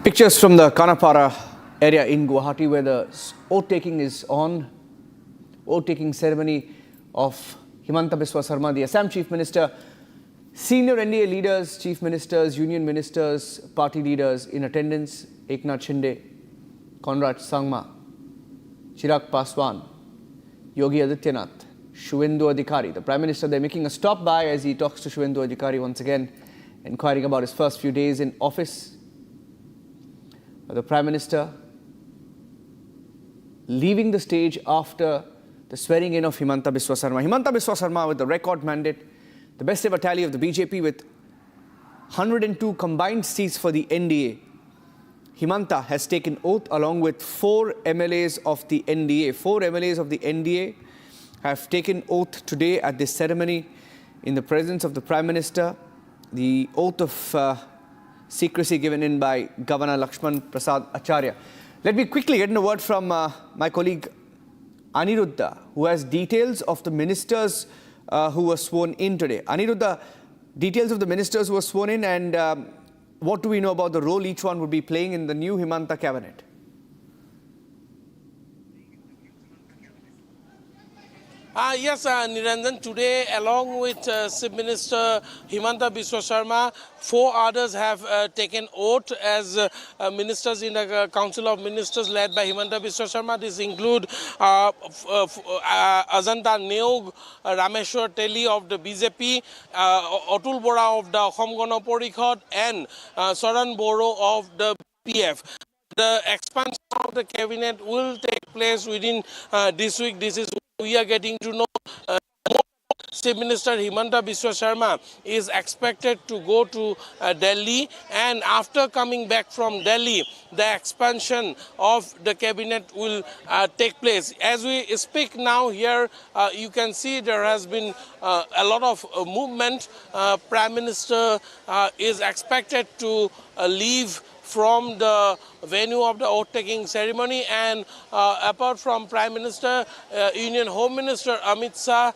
Pictures from the Khanapara area in Guwahati where the oath-taking is on. Oath-taking ceremony of Himanta Biswa Sarma, the Assam Chief Minister, senior NDA leaders, Chief Ministers, Union Ministers, party leaders in attendance. Eknath Shinde, Conrad Sangma, Chirag Paswan, Yogi Adityanath, Shuvendu Adhikari. The Prime Minister, they're making a stop by as he talks to Shuvendu Adhikari once again, inquiring about his first few days in office. The Prime Minister leaving the stage after the swearing in of Himanta Biswa Sarma. Himanta Biswa Sarma with the record mandate, the best ever tally of the BJP with 102 combined seats for the NDA. Himanta has taken oath along with 4 MLAs of the NDA. 4 MLAs of the NDA have taken oath today at this ceremony in the presence of the Prime Minister. The oath of secrecy given in by Governor Lakshman Prasad Acharya. Let me quickly get in a word from my colleague Aniruddha, who has details of the ministers who were sworn in today. Aniruddha, details of the ministers who were sworn in, and what do we know about the role each one would be playing in the new Himanta cabinet? Yes, Niranjan, today along with Chief Minister Himanta Biswa Sarma, 4 others have taken oath as ministers in the Council of Ministers led by Himanta Biswa Sarma. These include Ajanta Neog, Rameshwar Teli of the BJP, Atul Bora of the Assam Gana Parikhad, and Saran Boro of the PF. The expansion of the cabinet will take place within this week. This is we are getting to know. Chief Minister Himanta Biswa Sarma is expected to go to Delhi, and after coming back from Delhi, the expansion of the cabinet will take place. As we speak now here, you can see there has been a lot of movement. Prime Minister is expected to leave from the venue of the oath-taking ceremony, and apart from Prime Minister, Union Home Minister Amit Shah,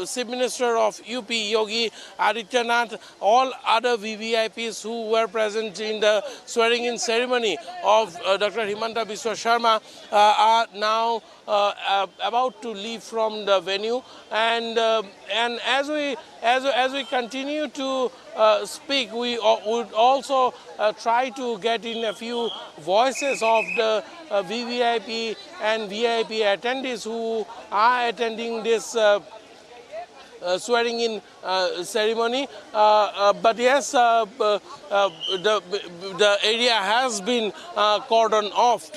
Chief Minister of UP Yogi Adityanath, all other VVIPs who were present in the swearing-in ceremony of Dr. Himanta Biswa Sarma are now about to leave from the venue, and as we continue to speak, we would also try to get in a few voices of the VVIP and VIP attendees who are attending this swearing-in ceremony. But yes, the area has been cordoned off,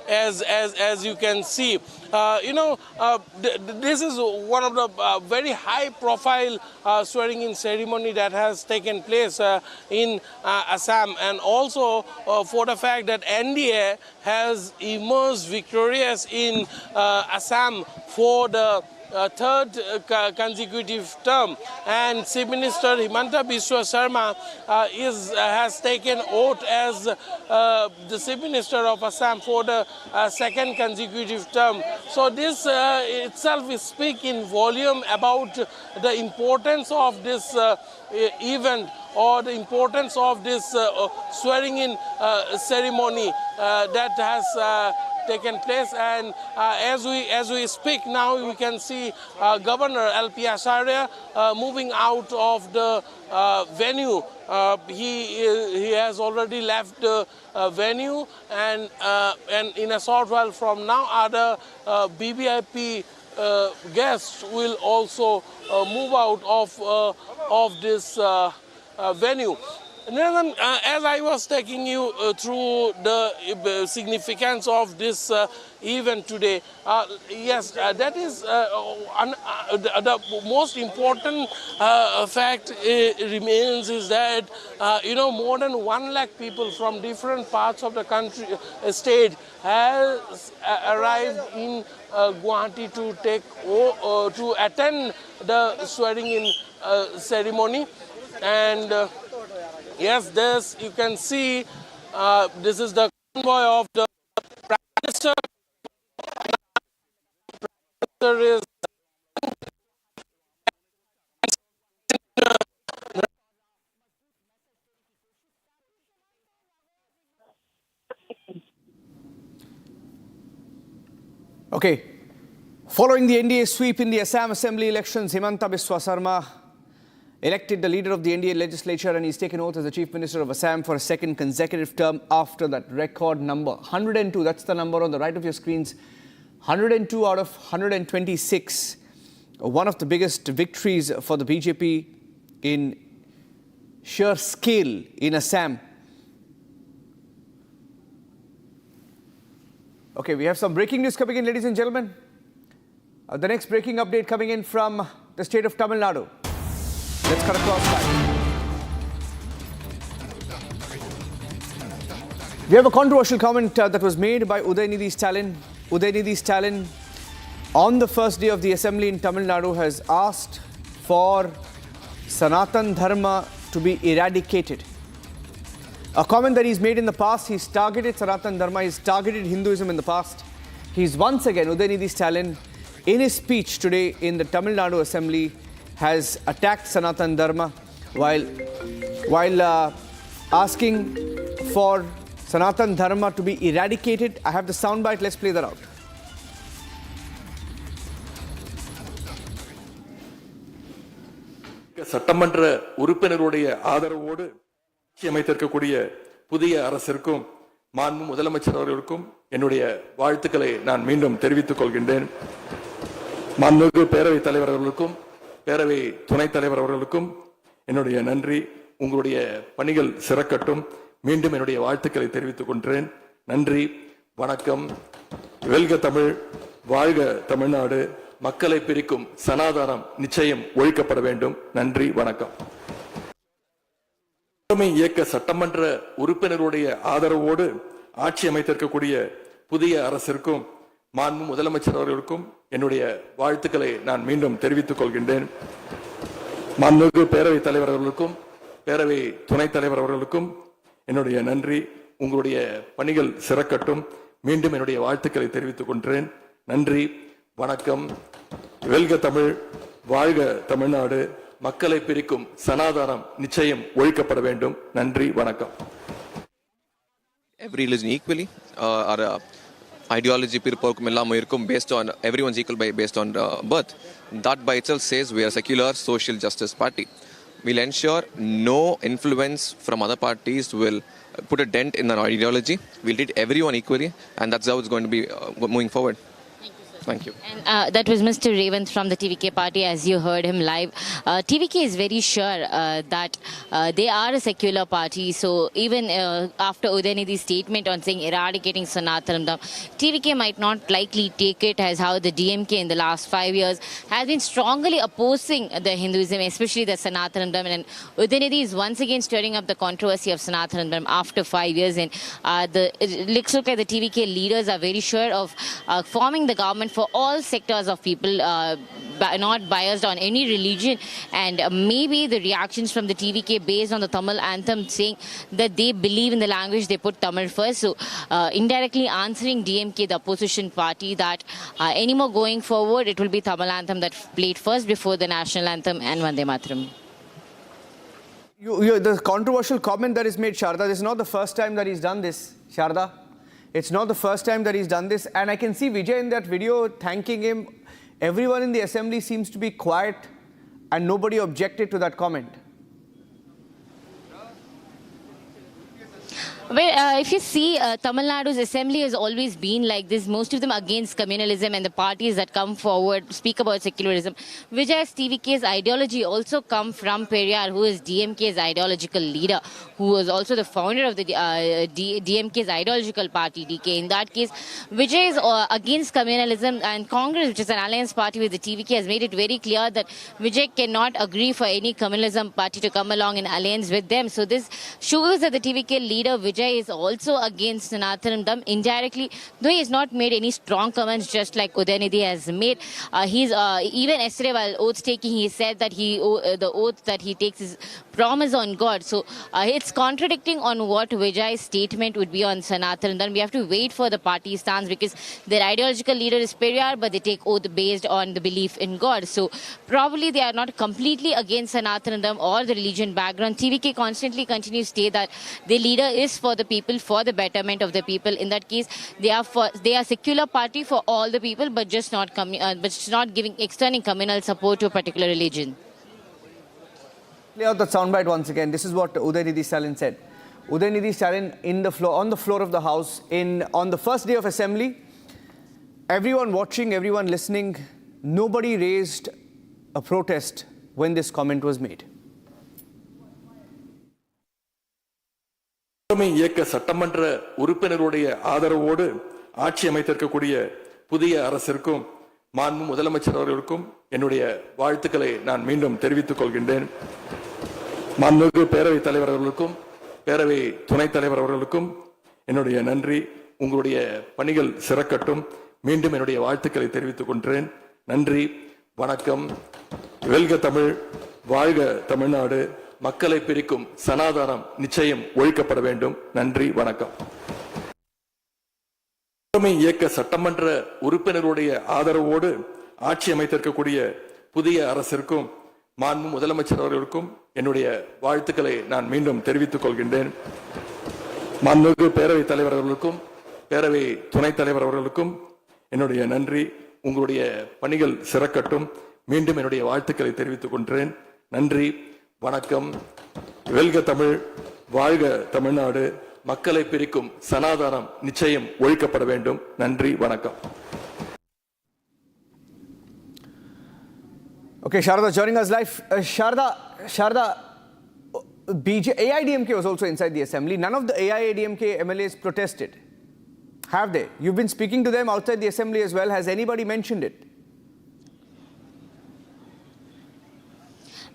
as you can see. This is one of the very high-profile swearing-in ceremony that has taken place in Assam, and also for the fact that NDA has emerged victorious in Assam for the third consecutive term, and Chief Minister Himanta Biswa Sarma has taken oath as the Chief Minister of Assam for the second consecutive term. So this itself is speaking volume about the importance of this event, or the importance of this swearing-in ceremony that has taken place. And as we speak now, we can see Governor L.P. Acharya moving out of the venue. He has already left the venue, and in a short while from now, other BVIP guests will also move out of this venue. As I was taking you through the significance of this event today, yes, that is the most important fact remains is that more than 1 lakh people from different parts of the country, state, has arrived in Guwahati to attend the swearing-in ceremony, and yes, this you can see. This is the convoy of the Prime Minister. Prime Minister is okay. Following the NDA sweep in the Assam Assembly elections, Himanta Biswa Sarma elected the leader of the NDA legislature, and he's taken oath as the Chief Minister of Assam for a second consecutive term after that record number. 102, that's the number on the right of your screens. 102 out of 126 one of the biggest victories for the BJP in sheer scale in Assam. Okay, we have some breaking news coming in, ladies and gentlemen. The next breaking update coming in from the state of Tamil Nadu. Let's cut across that. We have a controversial comment that was made by Udayanidhi Stalin. Udayanidhi Stalin, on the first day of the assembly in Tamil Nadu, has asked for Sanatan Dharma to be eradicated. A comment that he's made in the past. He's targeted Sanatan Dharma, he's targeted Hinduism in the past. He's once again, Udayanidhi Stalin, in his speech today in the Tamil Nadu assembly, has attacked Sanatan Dharma while asking for Sanatan Dharma to be eradicated. I have the soundbite. Let's play that out. சட்டமன்ற உறுப்பினருடைய ஆதரவோடு அமைத்திருக்கக்கூடிய புதிய அரசிற்கும் மாண்பு முதலமைச்சர் அவர்களுக்கும் என்னுடைய வாழ்த்துக்களை நான் மீண்டும் தெரிவித்துக் கொள்கின்றேன். மாண்புமிகு பேரவைத் தலைவர் அவர்களுக்கும் பேரவை துணைத் தலைவர் அவர்களுக்கும் என்னுடைய நன்றி. உங்களுடைய பணிகள் சிறக்கட்டும். மீண்டும் என்னுடைய வாழ்த்துக்களை தெரிவித்துக் கொள்கிறேன். நன்றி, வணக்கம். வெல்க தமிழ், வாழ்க தமிழ்நாடு. மக்களை பிரிக்கும் சனாதானம் நிச்சயம் ஒழிக்கப்பட வேண்டும். நன்றி, வணக்கம். இயக்க சட்டமன்ற உறுப்பினருடைய ஆதரவோடு ஆட்சி அமைத்திருக்கக்கூடிய புதிய அரசிற்கும் மாண்பு முதலமைச்சர் அவர்களுக்கும் என்னுடைய வாழ்த்துக்களை நான் மீண்டும் தெரிவித்துக் கொள்கின்றேன். மாண்புமிகு பேரவைத் தலைவர் அவர்களுக்கும் பேரவை துணைத் தலைவர் அவர்களுக்கும் என்னுடைய நன்றி. உங்களுடைய பணிகள் சிறக்கட்டும். மீண்டும் என்னுடைய வாழ்த்துக்களை தெரிவித்துக் கொள்கிறேன். நன்றி, வணக்கம். வெல்க தமிழ், வாழ்க தமிழ்நாடு. மக்களை பிரிக்கும் சனாதானம் நிச்சயம் ஒழிக்கப்பட வேண்டும். நன்றி, வணக்கம். Every religion equally, our ideology based on everyone's equal based on birth. That by itself says we are a secular social justice party. We'll ensure no influence from other parties will put a dent in our ideology. We'll treat everyone equally, and that's how it's going to be moving forward. Thank you. And that was Mr. Revant from the TVK party, as you heard him live. TVK is very sure that they are a secular party. So even after Udayanidhi's statement on saying eradicating Sanatan Dharma, TVK might not likely take it as how the DMK in the last 5 years has been strongly opposing the Hinduism, especially the Sanatan Dharma. And Udayanidhi is once again stirring up the controversy of Sanatan Dharma after 5 years. And it looks like the TVK leaders are very sure of forming the government for all sectors of people, not biased on any religion. And maybe the reactions from the TVK based on the Tamil anthem saying that they believe in the language, they put Tamil first. So indirectly answering DMK, the opposition party, that anymore going forward, it will be Tamil anthem that played first before the national anthem and Vande Mataram. The controversial comment that is made, Sharda, this is not the first time that he's done this, Sharda. It's not the first time that he's done this. And I can see Vijay in that video thanking him. Everyone in the assembly seems to be quiet and nobody objected to that comment. Well, if you see, Tamil Nadu's assembly has always been like this, most of them against communalism, and the parties that come forward speak about secularism. Vijay's TVK's ideology also come from Periyar, who is DMK's ideological leader, who was also the founder of the DMK's ideological party, DK. In that case, Vijay is against communalism, and Congress, which is an alliance party with the TVK, has made it very clear that Vijay cannot agree for any communalism party to come along in alliance with them. So this shows that the TVK leader, Vijay, is also against Sanatan Dharma indirectly, though he has not made any strong comments, just like Udayanidhi has made. He's even yesterday while oath taking, he said that the oath that he takes is promise on God. So it's contradicting on what Vijay's statement would be on Sanatan Dharma. We have to wait for the party stance, because their ideological leader is Periyar, but they take oath based on the belief in God. So probably they are not completely against Sanatan Dharma or the religion background. TVK constantly continues to say that the leader is for the people, for the betterment of the people. In that case, they are secular party for all the people, but just not giving extending communal support to a particular religion. Play out that soundbite once again. This is what Udayanidhi Stalin said. Udayanidhi Stalin on the floor of the House on the first day of assembly. Everyone watching, everyone listening, nobody raised a protest when this comment was made. இயக்க சட்டமன்ற உறுப்பினருடைய ஆதரவோடு ஆட்சி அமைத்திருக்கக்கூடிய புதிய அரசிற்கும் மாண்பு முதலமைச்சர் அவர்களுக்கும் என்னுடைய வாழ்த்துக்களை நான் மீண்டும் தெரிவித்துக் கொள்கின்றேன். மாண்புமிகு பேரவைத் தலைவர் அவர்களுக்கும் பேரவை துணைத் தலைவர் அவர்களுக்கும் என்னுடைய நன்றி. உங்களுடைய பணிகள் சிறக்கட்டும். மீண்டும் என்னுடைய வாழ்த்துக்களை தெரிவித்துக் கொள்கிறேன். நன்றி, வணக்கம். வெல்க தமிழ், வாழ்க தமிழ்நாடு. மக்களை பிரிக்கும் சனாதானம் நிச்சயம் ஒழிக்கப்பட வேண்டும். நன்றி, வணக்கம். இயக்க சட்டமன்ற உறுப்பினருடைய ஆதரவோடு ஆட்சி அமைத்திருக்கக்கூடிய புதிய அரசிற்கும் மாண்பு முதலமைச்சர் அவர்களுக்கும் என்னுடைய வாழ்த்துக்களை நான் மீண்டும் தெரிவித்துக் கொள்கின்றேன். மாண்புமிகு பேரவைத் தலைவர் அவர்களுக்கும் பேரவை துணைத் தலைவர் அவர்களுக்கும் என்னுடைய நன்றி. உங்களுடைய பணிகள் சிறக்கட்டும். மீண்டும் என்னுடைய வாழ்த்துக்களை தெரிவித்துக் கொள்கிறேன். நன்றி, வணக்கம். வெல்க தமிழ், வாழ்க தமிழ்நாடு. மக்களை பிரிக்கும் சனாதானம் நிச்சயம் ஒழிக்கப்பட வேண்டும். நன்றி, வணக்கம். Okay, Sharda joining us live. Sharda, AIADMK was also inside the assembly. None of the AIADMK MLAs protested, have they? You've been speaking to them outside the assembly as well. Has anybody mentioned it?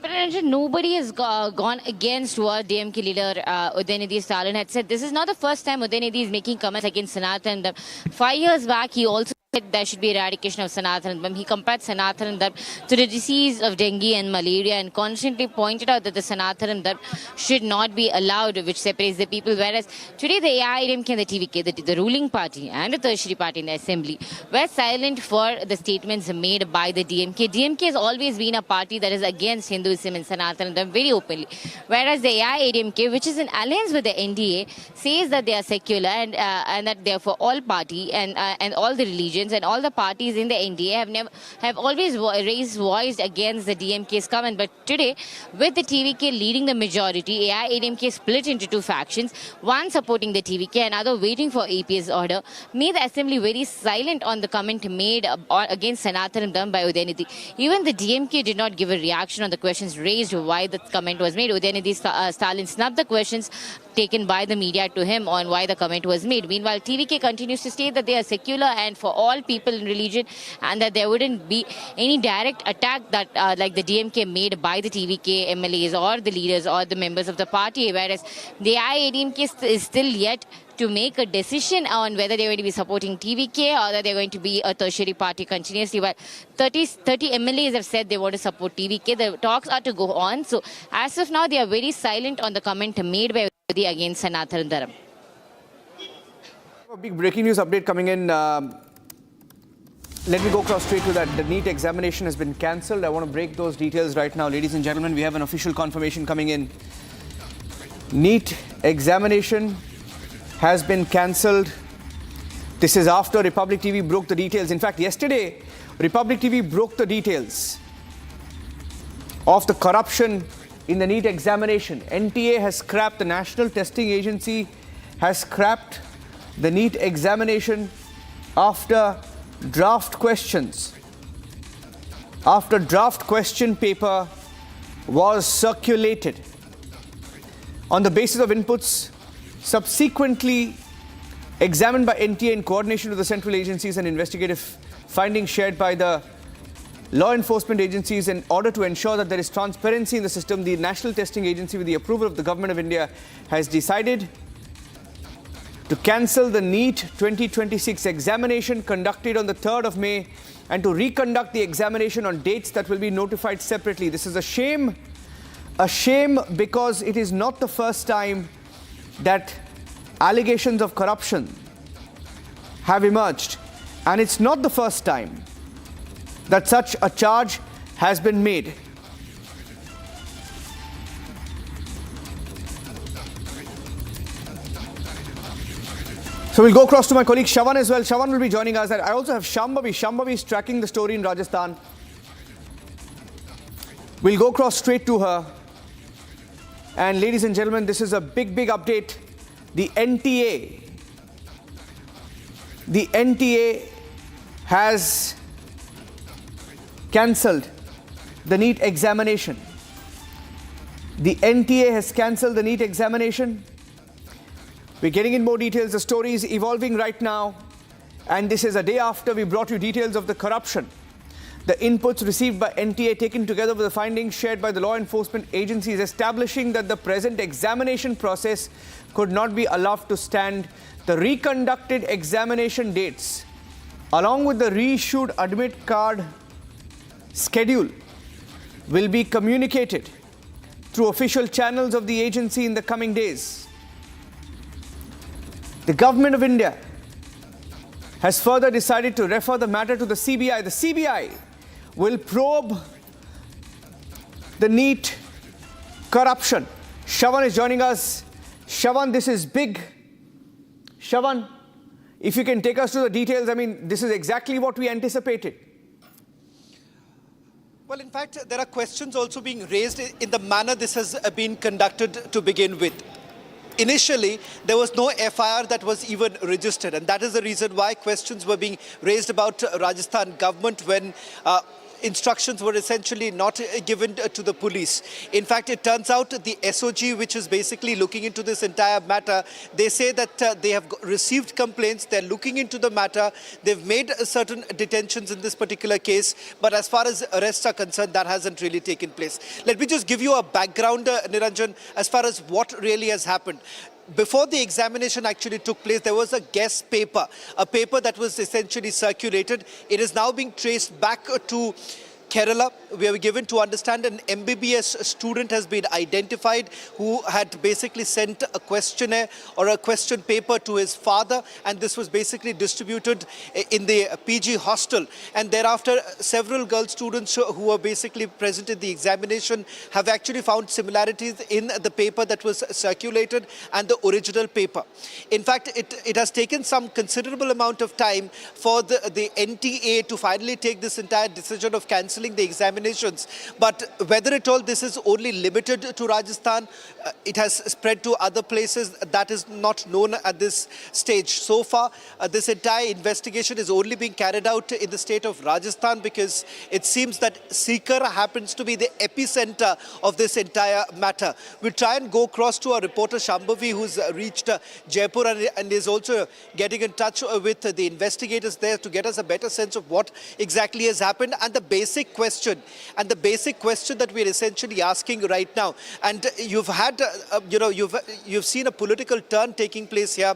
But nobody has gone against what DMK leader Udayanidhi Stalin had said. This is not the first time Udayanidhi is making comments against Sanatan. 5 years back, he also said there should be eradication of Sanatan. He compared Sanatan to the disease of dengue and malaria and constantly pointed out that the Sanatan should not be allowed, which separates the people. Whereas today the AIADMK and the TVK, the ruling party and the tertiary party in the assembly, were silent for the statements made by the DMK. DMK has always been a party that is against Hinduism and Sanatananism very openly. Whereas the AIADMK, which is in alliance with the NDA, says that they are secular and that they are for all party and all the religions and all the parties in the NDA have always raised voice against the DMK's comment. But today, with the TVK leading the majority, AIADMK split into two factions, one supporting the TVK and other waiting for AP's order, made the assembly very silent on the comment made against Sanatananism by Udayanidhi. Even the DMK did not give a reaction on the questions raised why the comment was made. Udayanidhi Stalin snubbed the questions taken by the media to him on why the comment was made. Meanwhile, TVK continues to state that they are secular and for all people in religion and that there wouldn't be any direct attack that like the DMK made by the TVK MLAs or the leaders or the members of the party. Whereas the AIADMK is still yet to make a decision on whether they're going to be supporting TVK or that they're going to be a tertiary party continuously. While 30 MLAs have said they want to support TVK, the talks are to go on. So as of now, they are very silent on the comment made by Udayanidhi against Sanatananism. A big breaking news update coming in. Let me go across straight to that. The NEET examination has been cancelled. I want to break those details right now. Ladies and gentlemen, we have an official confirmation coming in. NEET examination has been cancelled. This is after Republic TV broke the details. In fact, yesterday, Republic TV broke the details of the corruption in the NEET examination. NTA has scrapped, the National Testing Agency has scrapped the NEET examination after draft questions. After draft question paper was circulated on the basis of inputs subsequently examined by NTA in coordination with the central agencies and investigative findings shared by the law enforcement agencies in order to ensure that there is transparency in the system, the National Testing Agency, with the approval of the Government of India, has decided to cancel the NEET 2026 examination conducted on the 3rd of May and to reconduct the examination on dates that will be notified separately. This is a shame because it is not the first time that allegations of corruption have emerged, and it's not the first time that such a charge has been made. So we'll go across to my colleague Shawan as well. Shawan will be joining us. I also have Shambhavi. Shambhavi is tracking the story in Rajasthan. We'll go across straight to her. And ladies and gentlemen, this is a big update. The NTA has cancelled the NEET examination. The NTA has cancelled the NEET examination. We're getting in more details. The story is evolving right now. And this is a day after we brought you details of the corruption. The inputs received by NTA taken together with the findings shared by the law enforcement agencies establishing that the present examination process could not be allowed to stand. The reconducted examination dates, along with the reissued admit card schedule, will be communicated through official channels of the agency in the coming days. The Government of India has further decided to refer the matter to the CBI. The CBI will probe the NEET corruption. Shravan is joining us. Shravan, this is big. Shravan, if you can take us through the details, I mean, this is exactly what we anticipated. Well, in fact, there are questions also being raised in the manner this has been conducted to begin with. Initially, there was no FIR that was even registered, and that is the reason why questions were being raised about Rajasthan government when instructions were essentially not given to the police. In fact, it turns out the SOG, which is basically looking into this entire matter, they say that they have received complaints, they're looking into the matter, they've made certain detentions in this particular case, but as far as arrests are concerned, that hasn't really taken place. Let me just give you a background, Niranjan, as far as what really has happened. Before the examination actually took place, there was a guest paper, a paper that was essentially circulated. It is now being traced back to Kerala. We are given to understand an MBBS student has been identified who had basically sent a questionnaire or a question paper to his father, and this was basically distributed in the PG hostel. And thereafter, several girl students who were basically present in the examination have actually found similarities in the paper that was circulated and the original paper. In fact, it has taken some considerable amount of time for the NTA to finally take this entire decision of cancelling the examinations. But whether at all this is only limited to Rajasthan, it has spread to other places, that is not known at this stage. So far, this entire investigation is only being carried out in the state of Rajasthan because it seems that Sikar happens to be the epicenter of this entire matter. We'll try and go across to our reporter Shambhavi, who's reached Jaipur and is also getting in touch with the investigators there to get us a better sense of what exactly has happened and the basic question that we're essentially asking right now. And you've had, you've seen a political turn taking place here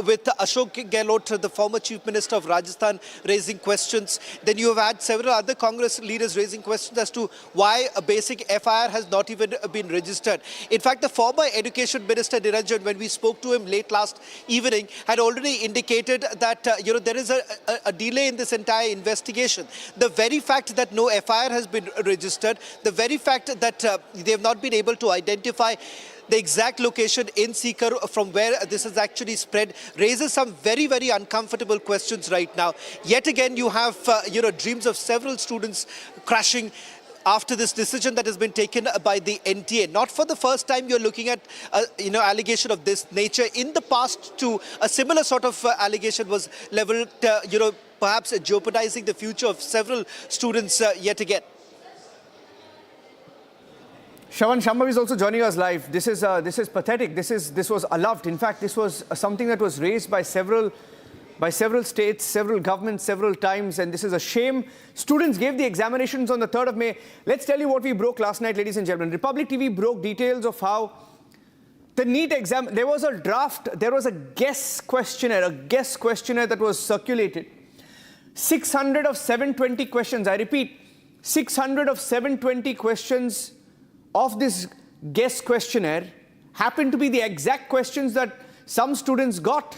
with Ashok Gehlot, the former Chief Minister of Rajasthan, raising questions. Then you have had several other Congress leaders raising questions as to why a basic FIR has not even been registered. In fact, the former Education Minister, Niranjan, when we spoke to him late last evening, had already indicated that, there is a delay in this entire investigation. The very fact that no FIR has been registered, the very fact that they have not been able to identify the exact location in Sikar from where this has actually spread raises some very, very uncomfortable questions right now. Yet again, you have, dreams of several students crashing after this decision that has been taken by the NTA. Not for the first time you're looking at, allegation of this nature. In the past, too, a similar sort of allegation was leveled, perhaps jeopardizing the future of several students yet again. Shambhavi is also joining us live. This is pathetic. This was allowed. In fact, this was something that was raised by several states, several governments, several times, and this is a shame. Students gave the examinations on the 3rd of May. Let's tell you what we broke last night, ladies and gentlemen. Republic TV broke details of how the NEET exam, there was a draft, there was a guess questionnaire that was circulated. 600 of 720 questions, I repeat, 600 of 720 questions of this guess questionnaire happened to be the exact questions that some students got,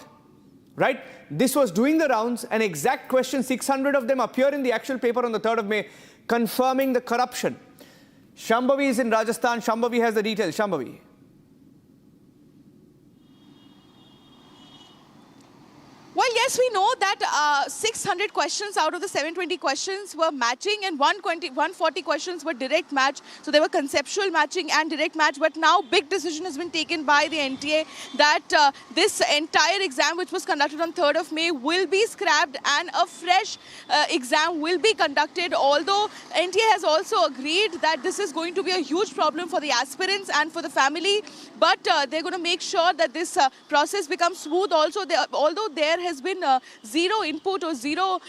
right? This was doing the rounds, and exact questions, 600 of them appear in the actual paper on the 3rd of May, confirming the corruption. Shambhavi is in Rajasthan. Shambhavi has the details. Shambhavi. Well, yes, we know that 600 questions out of the 720 questions were matching and 140 questions were direct match. So there were conceptual matching and direct match. But now big decision has been taken by the NTA that this entire exam, which was conducted on 3rd of May, will be scrapped and a fresh exam will be conducted. Although NTA has also agreed that this is going to be a huge problem for the aspirants and for the family. But they're going to make sure that this process becomes smooth. Also, although there has been zero input or zero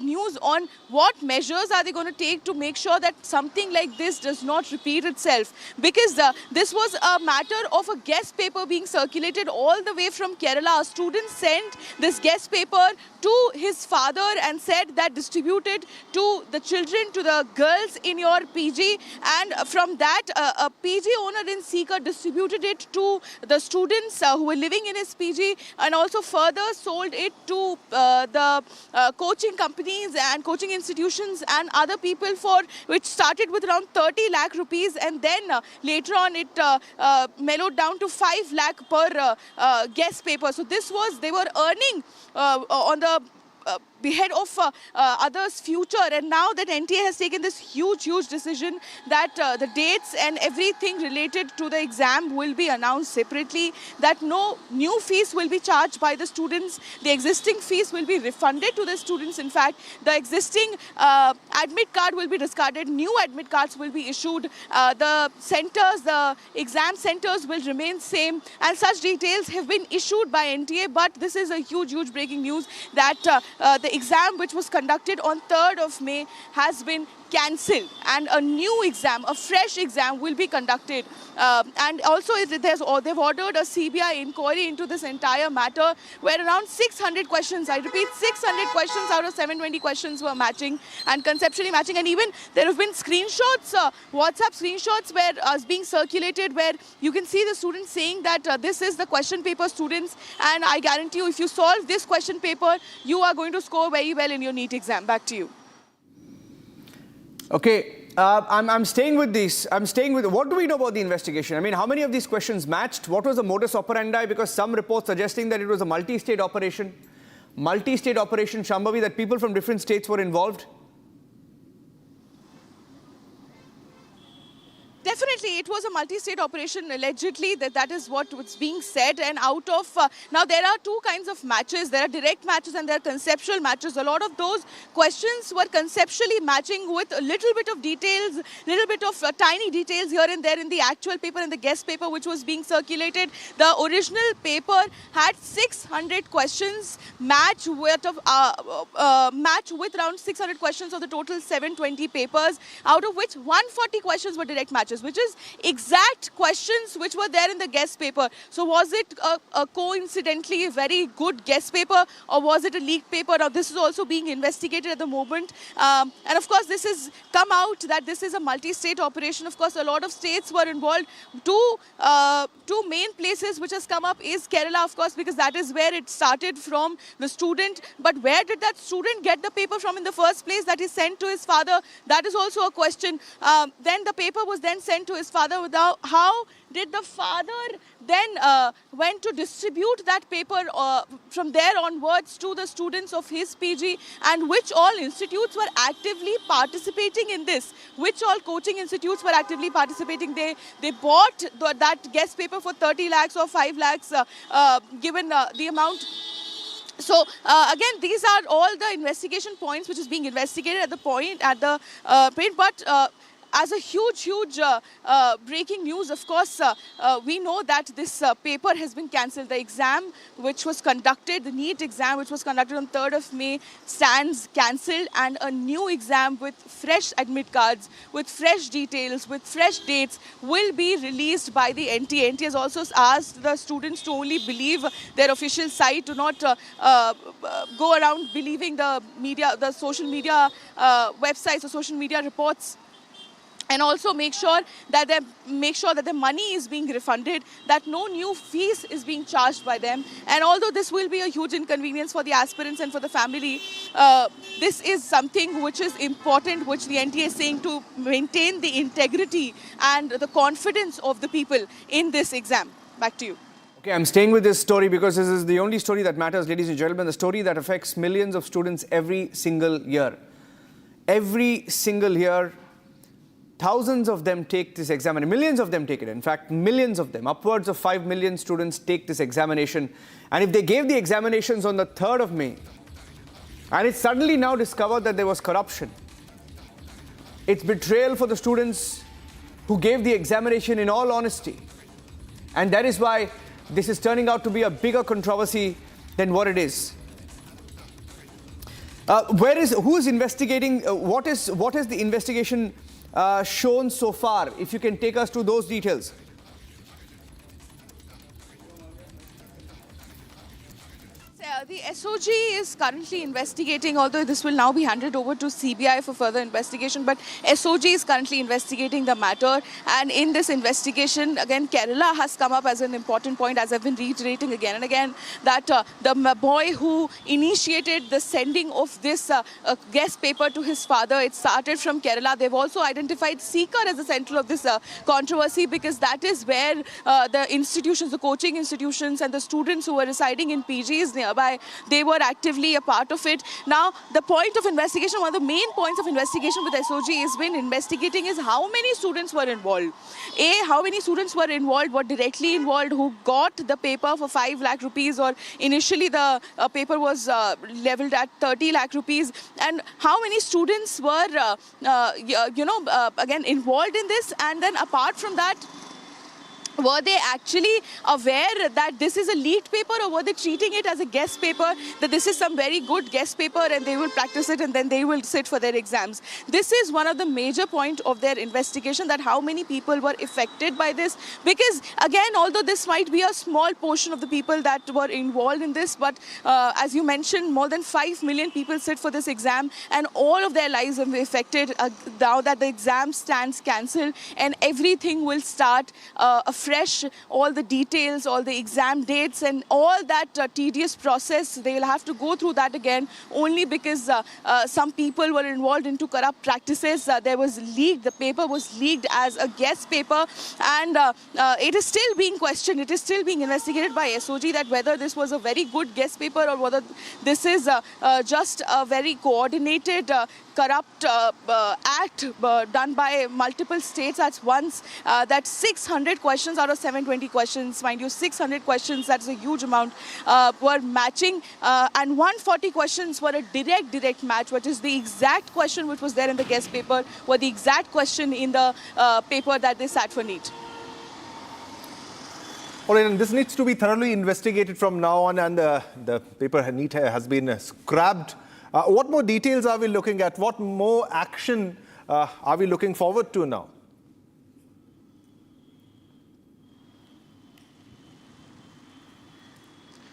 news on what measures are they going to take to make sure that something like this does not repeat itself. Because this was a matter of a guest paper being circulated all the way from Kerala. A student sent this guest paper to his father and said that distribute it to the children, to the girls in your PG. And from that, a PG owner in Sikar distributed it to the students who were living in his PG, and also further sold it to the coaching companies and coaching institutions and other people, for which started with around 30 lakh rupees, and then later on it mellowed down to 5 lakh per guest paper. So this was, they were earning on the behead of others' future. And now that NTA has taken this huge decision that the dates and everything related to the exam will be announced separately, that no new fees will be charged by the students. The existing fees will be refunded to the students. In fact, the existing admit card will be discarded. New admit cards will be issued. The centers, the exam centers will remain same. And such details have been issued by NTA. But this is a huge breaking news that the exam which was conducted on 3rd of May has been cancelled, and a new exam, a fresh exam will be conducted. And also they've ordered a CBI inquiry into this entire matter, where around 600 questions, I repeat, 600 questions out of 720 questions were matching and conceptually matching. And even there have been screenshots, WhatsApp screenshots being circulated, where you can see the students saying that this is the question paper, students, and I guarantee you, if you solve this question paper, you are going to score very well in your NEET exam. Back to you. Okay, I'm staying with this. What do we know about the investigation? I mean, how many of these questions matched? What was the modus operandi? Because some reports suggesting that it was a multi-state operation. Shambhavi, that people from different states were involved. Definitely, it was a multi-state operation, allegedly. That is what was being said. And out of, now there are two kinds of matches. There are direct matches and there are conceptual matches. A lot of those questions were conceptually matching with a little bit of details, little bit of tiny details here and there in the actual paper and the guest paper which was being circulated. The original paper had 600 questions, match with around 600 questions of the total 720 papers, out of which 140 questions were direct matches, which is exact questions which were there in the guest paper. So was it a coincidentally very good guest paper, or was it a leaked paper? Now this is also being investigated at the moment. And of course this has come out that this is a multi-state operation. Of course a lot of states were involved. Two main places which has come up is Kerala, of course, because that is where it started from, the student. But where did that student get the paper from in the first place that he sent to his father? That is also a question. Then the paper was then sent to his father. Without, how did the father then went to distribute that paper from there onwards to the students of his PG, and which all institutes were actively participating in this? Which all coaching institutes were actively participating? They bought that guest paper for 30 lakhs or 5 lakhs given the amount. So again, these are all the investigation points which is being investigated at the point, but as a huge breaking news, of course, we know that this paper has been cancelled. The exam which was conducted, the NEET exam which was conducted on 3rd of May stands cancelled, and a new exam with fresh admit cards, with fresh details, with fresh dates will be released by the NTA. NTA has also asked the students to only believe their official site, to not go around believing the media, the social media websites or social media reports. And also make sure that the money is being refunded, that no new fees is being charged by them. And although this will be a huge inconvenience for the aspirants and for the family, this is something which is important, which the NTA is saying, to maintain the integrity and the confidence of the people in this exam. Back to you. Okay, I'm staying with this story because this is the only story that matters, ladies and gentlemen, the story that affects millions of students every single year. Every single year, thousands of them take this exam, and millions of them take it. In fact, millions of them, upwards of 5 million students take this examination. And if they gave the examinations on the 3rd of May, and it's suddenly now discovered that there was corruption, it's betrayal for the students who gave the examination in all honesty. And that is why this is turning out to be a bigger controversy than what it is. Who is investigating? What has the investigation shown so far? If you can take us to those details. The SOG is currently investigating, although this will now be handed over to CBI for further investigation, but SOG is currently investigating the matter. And in this investigation, again, Kerala has come up as an important point, as I've been reiterating again and again, that the boy who initiated the sending of this guest paper to his father, it started from Kerala. They've also identified Sikar as the center of this controversy, because that is where the institutions, the coaching institutions and the students who were residing in PGs nearby, they were actively a part of it. Now, the point of investigation, one of the main points of investigation with SOG has been investigating is how many students were involved. How many students were involved, were directly involved, who got the paper for 5 lakh rupees, or initially the paper was leveled at 30 lakh rupees, and how many students were, again, involved in this. And then apart from that, were they actually aware that this is a leaked paper, or were they treating it as a guest paper, that this is some very good guest paper and they will practice it and then they will sit for their exams? This is one of the major points of their investigation, that how many people were affected by this. Because again, although this might be a small portion of the people that were involved in this, but as you mentioned, more than 5 million people sit for this exam, and all of their lives will be affected now that the exam stands cancelled and everything will start afresh. All the details, all the exam dates and all that tedious process, they will have to go through that again, only because some people were involved into corrupt practices. There was leaked, the paper was leaked as a guest paper, and it is still being questioned, it is still being investigated by SOG, that whether this was a very good guest paper or whether this is just a very coordinated corrupt act done by multiple states at once. That 600 questions out of 720 questions, mind you, 600 questions, that's a huge amount, were matching, and 140 questions were a direct match, which is the exact question which was there in the guest paper, or the exact question in the paper that they sat for NEET. All right, and this needs to be thoroughly investigated from now on, and the paper NEET has been scrapped. What more details are we looking at? What more action are we looking forward to now?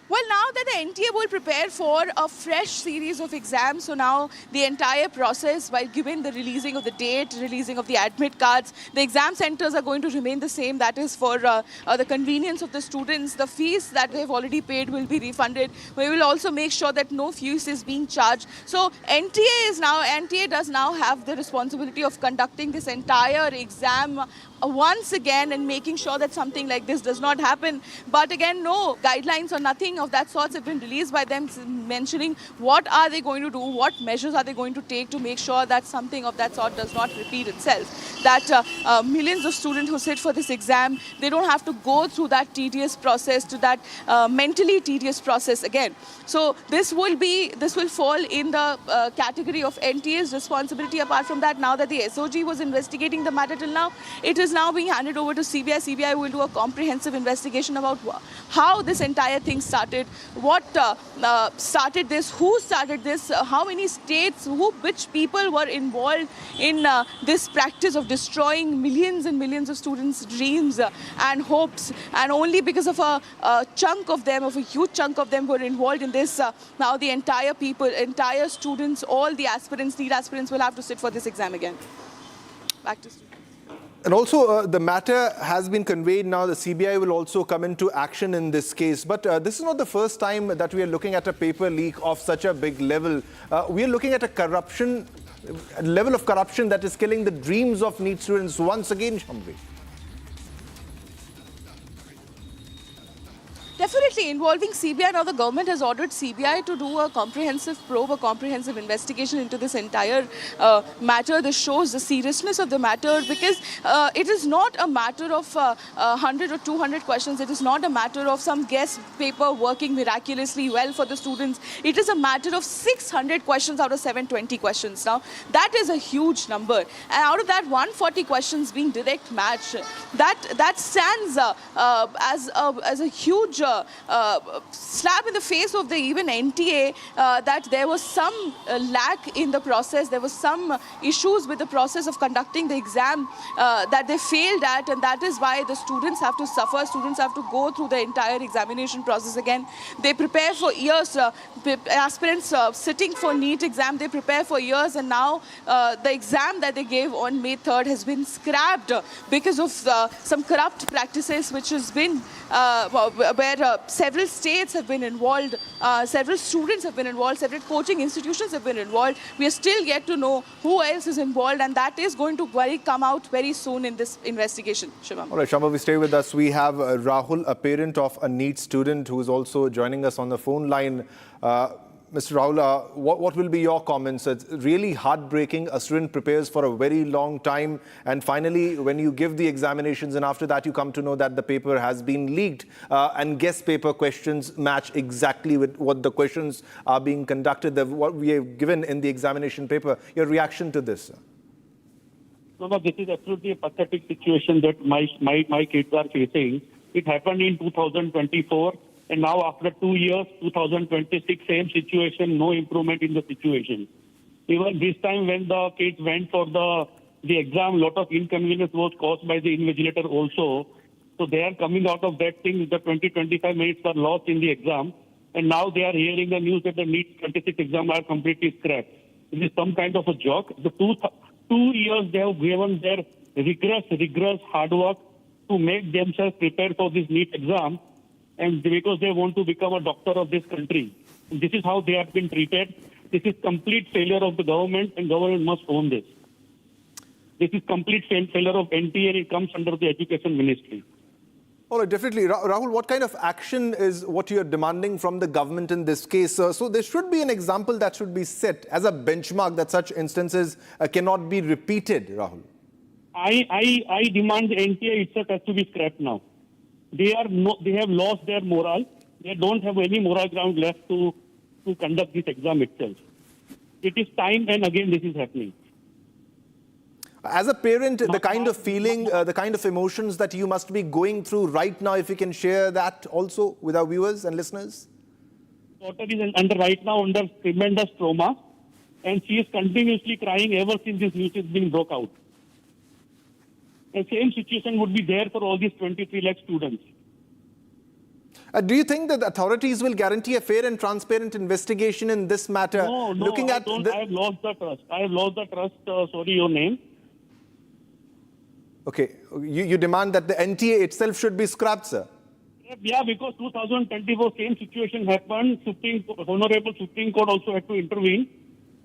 Well, now that the NTA will prepare for a fresh series of exams, so now the entire process, while given the releasing of the date, releasing of the admit cards, the exam centers are going to remain the same. That is for the convenience of the students. The fees that they've already paid will be refunded. We will also make sure that no fees is being charged. So NTA does now have the responsibility of conducting this entire exam once again and making sure that something like this does not happen. But again, no guidelines or nothing of that sort have been released by them, mentioning what are they going to do, what measures are they going to take to make sure that something of that sort does not repeat itself. That millions of students who sit for this exam, they don't have to go through that tedious process, to that mentally tedious process again. So this will fall in the category of NTA's responsibility. Apart from that, now that the SOG was investigating the matter till now, it is now being handed over to CBI. CBI will do a comprehensive investigation about how this entire thing started, what started this, who started this, how many states, which people were involved in this practice of destroying millions and millions of students' dreams and hopes, and only because of a chunk of them, of a huge chunk of them, were involved in this. Now the entire people, entire students, all the aspirants, NEET aspirants will have to sit for this exam again. Back to students. And also, the matter has been conveyed now. The CBI will also come into action in this case. But this is not the first time that we are looking at a paper leak of such a big level. We are looking at a level of corruption that is killing the dreams of NEET students once again, Shambhavi. Definitely involving CBI. Now the government has ordered CBI to do a comprehensive probe, a comprehensive investigation into this entire matter. This shows the seriousness of the matter, because it is not a matter of 100 or 200 questions. It is not a matter of some guest paper working miraculously well for the students. It is a matter of 600 questions out of 720 questions. Now that is a huge number, and out of that 140 questions being direct match, that stands as a huge slap in the face of the even NTA, that there was some lack in the process. There was some issues with the process of conducting the exam that they failed at, and that is why the students have to suffer. Students have to go through the entire examination process again. They prepare for years. Aspirants sitting for NEET exam, they prepare for years, and now the exam that they gave on May 3rd has been scrapped because of some corrupt practices which has been where several states have been involved, several students have been involved, several coaching institutions have been involved. We are still yet to know who else is involved, and that is going to come out very soon in this investigation. Shivam. All right, Shambhavi, stay with us. We have Rahul, a parent of a NEET student, who is also joining us on the phone line. Mr. Rahul, what will be your comments? It's really heartbreaking. A student prepares for a very long time, and finally, when you give the examinations and after that you come to know that the paper has been leaked, and guest paper questions match exactly with what the questions are being conducted, what we have given in the examination paper. Your reaction to this? No, this is absolutely a pathetic situation that my kids are facing. It happened in 2024. And now after 2 years, 2026, same situation, no improvement in the situation. Even this time when the kids went for the exam, lot of inconvenience was caused by the invigilator also. So they are coming out of that thing, the 20-25 minutes were lost in the exam. And now they are hearing the news that the NEET 26 exam are completely scrapped. It is some kind of a joke. The 2 years they have given their rigorous hard work to make themselves prepare for this NEET exam. And because they want to become a doctor of this country. This is how they have been treated. This is complete failure of the government, and government must own this. This is complete failure of NTA, and it comes under the Education Ministry. All right, definitely. Rahul, what kind of action is what you're demanding from the government in this case? So there should be an example that should be set as a benchmark that such instances cannot be repeated, Rahul. I demand the NTA itself has to be scrapped now. They have lost their morale. They don't have any moral ground left to conduct this exam itself. It is time and again this is happening. As a parent, the kind of feeling, the kind of emotions that you must be going through right now, if you can share that also with our viewers and listeners. Daughter is right now under tremendous trauma, and she is continuously crying ever since this news has been broke out. The same situation would be there for all these 23 lakh students. Do you think that the authorities will guarantee a fair and transparent investigation in this matter? No, I have lost the trust. I have lost the trust. Sorry, your name. Okay, you demand that the NTA itself should be scrapped, sir? Yeah, because 2024 same situation happened. Honorable Supreme Court also had to intervene,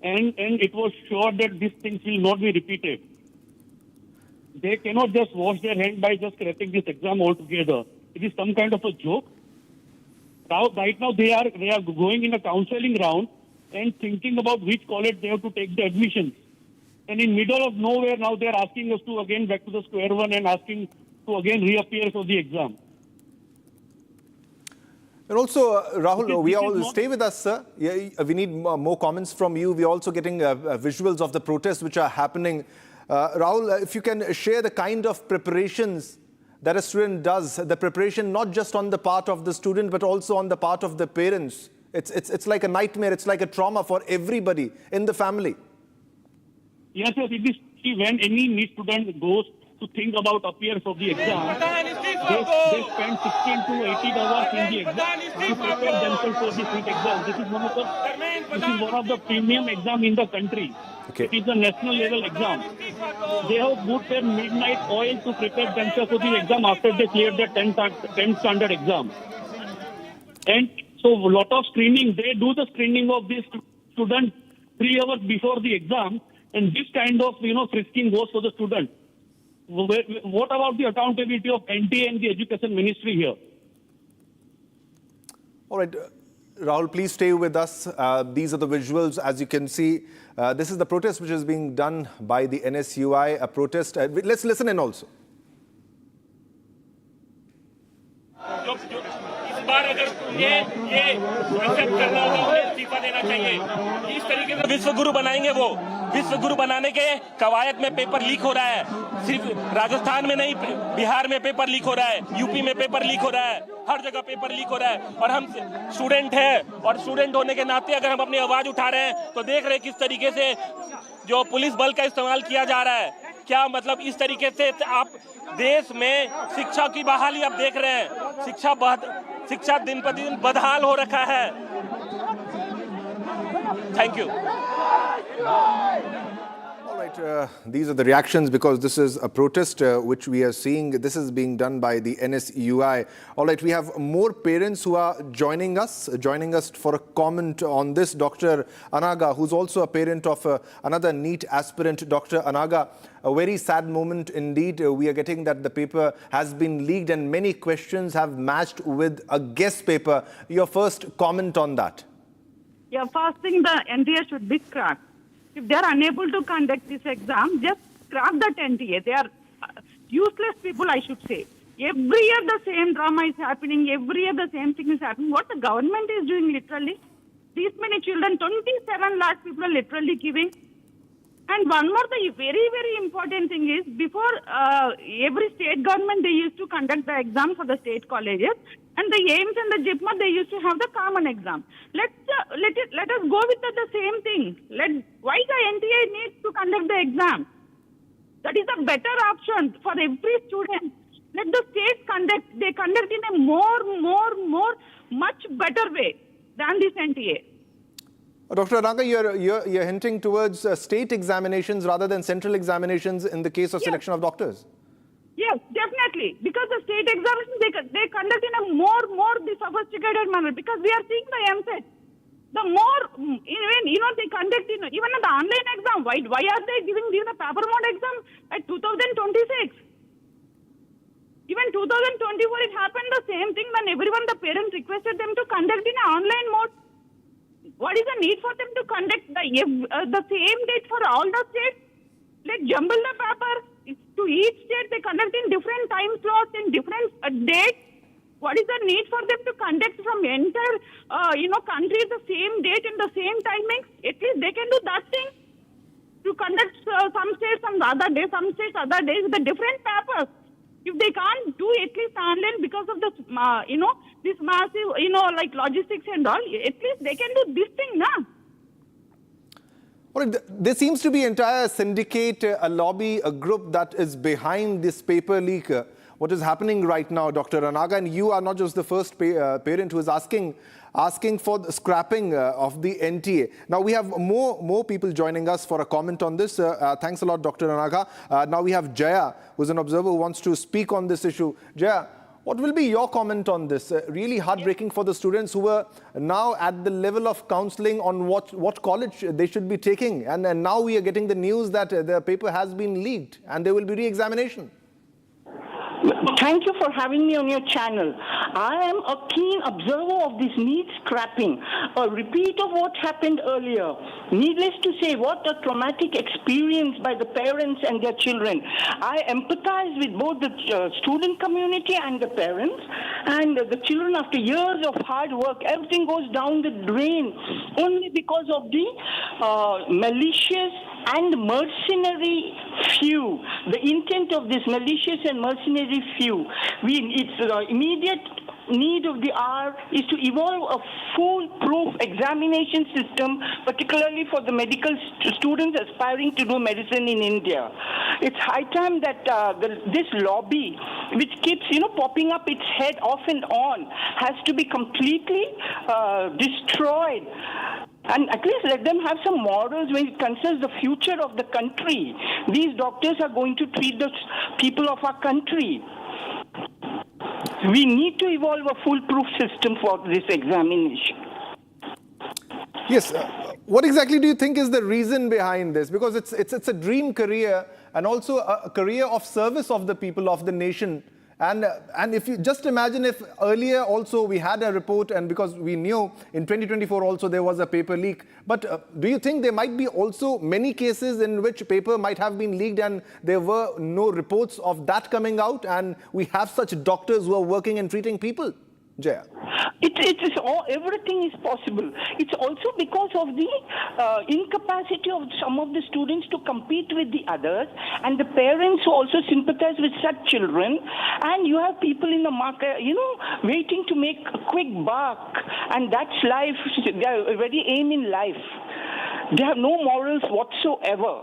and it was sure that these things will not be repeated. They cannot just wash their hand by just scrapping this exam altogether. It is some kind of a joke. Right now they are going in a counseling round and thinking about which college they have to take the admissions. And in middle of nowhere now they are asking us to again back to the square one and asking to again reappear for the exam. And also, Rahul, stay with us, sir. Yeah, we need more comments from you. We're also getting visuals of the protests which are happening. Rahul, if you can share the kind of preparations that a student does, the preparation not just on the part of the student, but also on the part of the parents. It's like a nightmare, it's like a trauma for everybody in the family. Yes, it is. See, when any NEET student goes to think about appear for the exam, they spend 16 to 18 hours in the exam to prepare themselves for this NEET exam. This is one of the premium exam in the country. Okay. It is a national level exam. They have put their midnight oil to prepare themselves for the exam after they cleared their 10th standard exam. And so a lot of screening, they do the screening of these students 3 hours before the exam, and this kind of frisking goes for the student. What about the accountability of NTA and the Education Ministry here? All right, Rahul, please stay with us. These are the visuals. As you can see, this is the protest which is being done by the NSUI, a protest. Let's listen in also. इस बार अगर ये accept करना होगा, उन्हें इस्तीफा देना चाहिए। इस तरीके से विश्व गुरु बनाएंगे वो। विश्व गुरु बनाने के कवायद में पेपर लीक हो रहा है। सिर्फ राजस्थान में नहीं, बिहार में पेपर लीक हो रहा है, यूपी में पेपर लीक हो रहा है, हर जगह पेपर लीक हो रहा है। और हम स्टूडेंट हैं, और स्टूडेंट होने के नाते अगर हम अपनी आवाज उठा रहे हैं तो देख रहे हैं किस तरीके से जो पुलिस बल का इस्तेमाल किया जा रहा है। क्या मतलब इस तरीके से आप देश में शिक्षा की बहाली आप देख रहे हैं, शिक्षा दिन प्रतिदिन बदहाल हो रखा है। Thank you. All right, these are the reactions because this is a protest which we are seeing. This is being done by the NSUI. All right, we have more parents who are joining us for a comment on this. Dr. Anaga, who's also a parent of another NEET aspirant. Dr. Anaga, a very sad moment indeed. We are getting that the paper has been leaked and many questions have matched with a guest paper. Your first comment on that? Yeah, first thing, the NTA should be scrapped. If they are unable to conduct this exam, just scrap that NTA. They are useless people, I should say. Every year the same drama is happening. Every year the same thing is happening. What the government is doing literally, these many children, 27 lakh people are literally giving. And one more, the very, very important thing is, before every state government, they used to conduct the exam for the state colleges. And the AIMS and the JIPMA, they used to have the common exam. Let us go with the same thing. Why the NTA needs to conduct the exam? That is a better option for every student. Let the states conduct. They conduct in a much better way than this NTA. Dr. Anaga, you're hinting towards state examinations rather than central examinations in the case of selection of doctors. Yes, definitely. Because the state examinations, they conduct in a more sophisticated manner. Because we are seeing the MSET. The more, even they conduct, even in the online exam, why are they giving a paper mode exam at 2026? Even 2024, it happened the same thing when the parents requested them to conduct in an online mode. What is the need for them to conduct the same date for all the states? Let's jumble the paper. To each state, they conduct in different time slots, in different dates. What is the need for them to conduct from entire, country the same date and the same timings? At least they can do that thing. To conduct some states some other day, some states other days, the different papers. If they can't do at least online because of the, this massive, like logistics and all, at least they can do this thing, na? Well, there seems to be an entire syndicate, a lobby, a group that is behind this paper leak. What is happening right now, Dr. Anaga, and you are not just the first parent who is asking for the scrapping of the NTA. Now we have more people joining us for a comment on this. Thanks a lot, Dr. Anaga. Now we have Jaya, who's an observer who wants to speak on this issue. Jaya, what will be your comment on this? Really heartbreaking for the students who were now at the level of counselling on what college they should be taking. And now we are getting the news that the paper has been leaked and there will be re-examination. Thank you for having me on your channel. I am a keen observer of this NEET scrapping, a repeat of what happened earlier. Needless to say, what a traumatic experience by the parents and their children. I empathize with both the student community and the parents, and the children, after years of hard work, everything goes down the drain only because of the malicious and mercenary few. The intent of this malicious and mercenary few. It's immediate need of the hour is to evolve a foolproof examination system, particularly for the medical students aspiring to do medicine in India. It's high time that this lobby, which keeps popping up its head off and on, has to be completely destroyed. And at least let them have some morals when it concerns the future of the country. These doctors are going to treat the people of our country. We need to evolve a foolproof system for this examination. Yes. What exactly do you think is the reason behind this? Because it's a dream career and also a career of service of the people of the nation. And if you just imagine if earlier also we had a report, and because we knew in 2024 also there was a paper leak, but do you think there might be also many cases in which paper might have been leaked and there were no reports of that coming out, and we have such doctors who are working and treating people? Jaya. It is all, everything is possible. It's also because of the incapacity of some of the students to compete with the others, and the parents who also sympathize with such children. And you have people in the market, waiting to make a quick buck, and that's life. They are very aim in life. They have no morals whatsoever.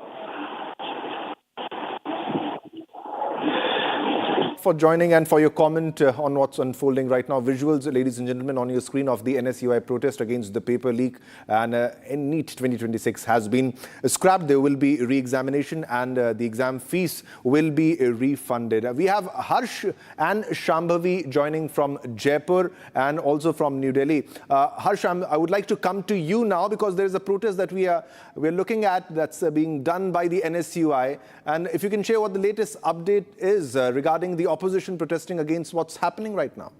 For joining and for your comment on what's unfolding right now. Visuals, ladies and gentlemen, on your screen of the NSUI protest against the paper leak, and NEET 2026 has been scrapped. There will be re-examination and the exam fees will be refunded. We have Harsh and Shambhavi joining from Jaipur and also from New Delhi. Harsh, I would like to come to you now because there is a protest that we're looking at that's being done by the NSUI. And if you can share what the latest update is regarding the opposition protesting against what's happening right now.